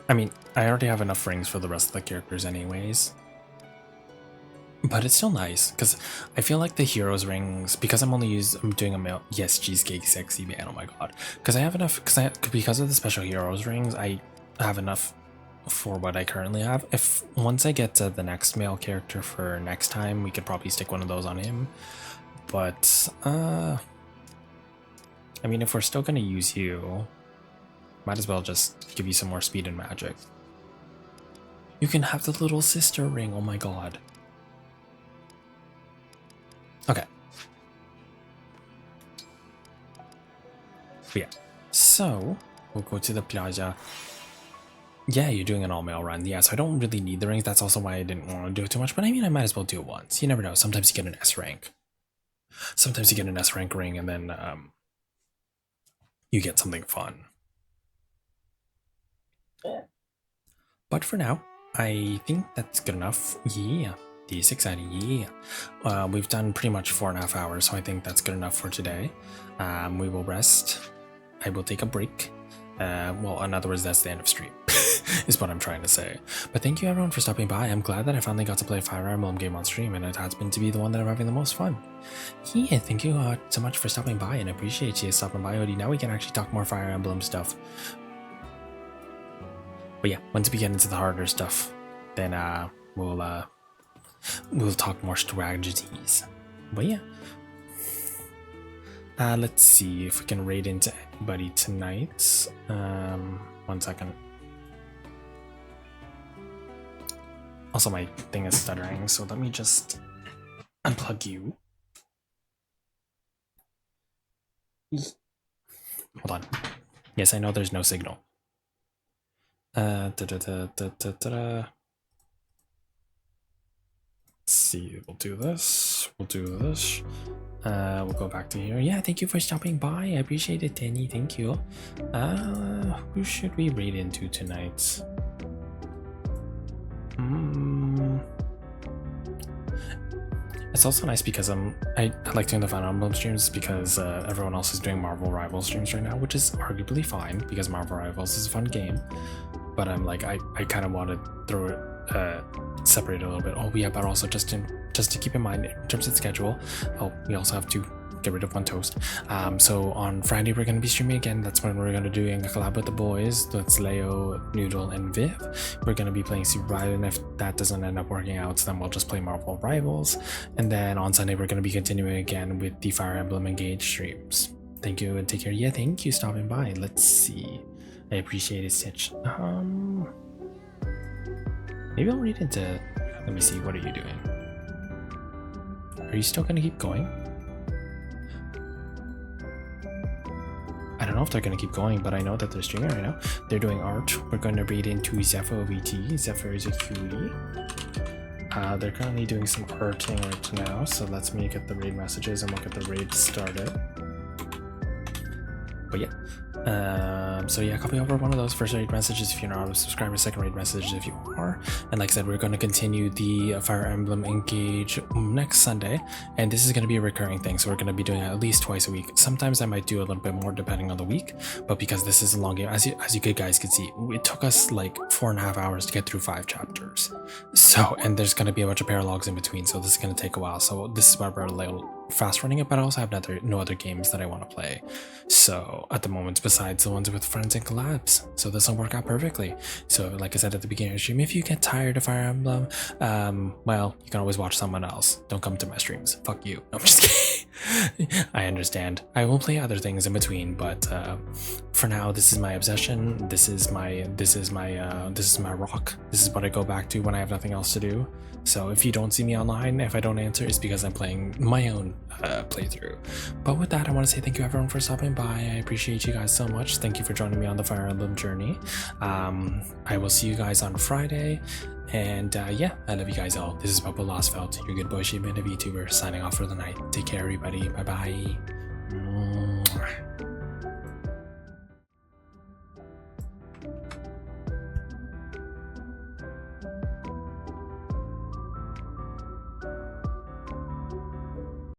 I mean, I already have enough rings for the rest of the characters anyways. But it's still nice, because I feel like the heroes rings, because I'm doing a male, yes, cheesecake sexy man, oh my god. Because I have enough, because of the special heroes rings, I have enough for what I currently have. If once I get to the next male character for next time, we could probably stick one of those on him. But, I mean, if we're still going to use you, might as well just give you some more speed and magic. You can have the little sister ring, oh my god. Okay. But yeah, so we'll go to the plaza. Yeah, you're doing an all-male run. Yeah, so I don't really need the rings. That's also why I didn't want to do it too much. But I mean, I might as well do it once. You never know. Sometimes you get an S rank. Sometimes you get an S rank ring and then you get something fun. But for now, I think that's good enough. Yeah. This exciting, yeah. We've done pretty much 4.5 hours, so I think that's good enough for today. We will rest. I will take a break. Well, in other words, that's the end of stream, is what I'm trying to say. But thank you everyone for stopping by. I'm glad that I finally got to play a Fire Emblem game on stream, and it has been to be the one that I'm having the most fun. Yeah, thank you so much for stopping by, and I appreciate you stopping by, Odie. Now we can actually talk more Fire Emblem stuff. But yeah, once we get into the harder stuff, then we'll talk more strategies. But yeah. Let's see if we can raid into anybody tonight. 1 second. Also, my thing is stuttering, so let me just unplug you. Hold on. Yes, I know there's no signal. Let's see, we'll do this. We'll do this. We'll go back to here. Yeah, thank you for stopping by. I appreciate it, Danny. Thank you. Who should we raid into tonight? It's also nice because I like doing the Fire Emblem streams because everyone else is doing Marvel Rivals streams right now, which is arguably fine because Marvel Rivals is a fun game. But I'm like, I kind of want to throw it separate a little bit. Oh yeah, but also just to keep in mind in terms of schedule, we also have to get rid of one toast. So on Friday we're going to be streaming again. That's when we're going to do a collab with the boys. That's Leo, Noodle, and Viv. We're going to be playing Super Rivals, and if that doesn't end up working out, then we'll just play Marvel Rivals. And then on Sunday we're going to be continuing again with the Fire Emblem Engage streams. Thank you and take care. Yeah, thank you stopping by. Let's see. I appreciate it, Stitch. Maybe I'll read into... Let me see, what are you doing? Are you still gonna keep going? I don't know if they're gonna keep going, but I know that they're streaming right now. They're doing art. We're gonna read into Zephyr VT. Zephyr is a cutie. They're currently doing some arting right now, so let's get the raid messages and we'll get the raid started. But yeah, So yeah, copy over one of those first rate messages if you're not a subscriber, second rate messages if you are. And like I said, we're going to continue the Fire Emblem Engage next Sunday, and this is going to be a recurring thing, so we're going to be doing it at least twice a week. Sometimes I might do a little bit more depending on the week, but because this is a long game, as you guys can see, it took us like 4.5 hours to get through 5 chapters. So, and there's going to be a bunch of paralogs in between, so this is going to take a while. So this is why we're a little fast running it, but I also have no other games that I want to play, so at the moment, besides the ones with friends and collabs, so this will work out perfectly. So like I said at the beginning of the stream, if you get tired of Fire Emblem, well, you can always watch someone else. Don't come to my streams, fuck you. No, I'm just kidding. I understand, I will play other things in between, but for now, this is my obsession. This is my rock. This is what I go back to when I have nothing else to do. So if you don't see me online, if I don't answer, it's because I'm playing my own playthrough. But with that, I want to say thank you everyone for stopping by. I appreciate you guys so much. Thank you for joining me on the Fire Emblem journey. I will see you guys on Friday. And yeah, I love you guys all. This is Papa Lostfelt, your good boy Shipman of VTuber, signing off for the night. Take care, everybody. Bye-bye.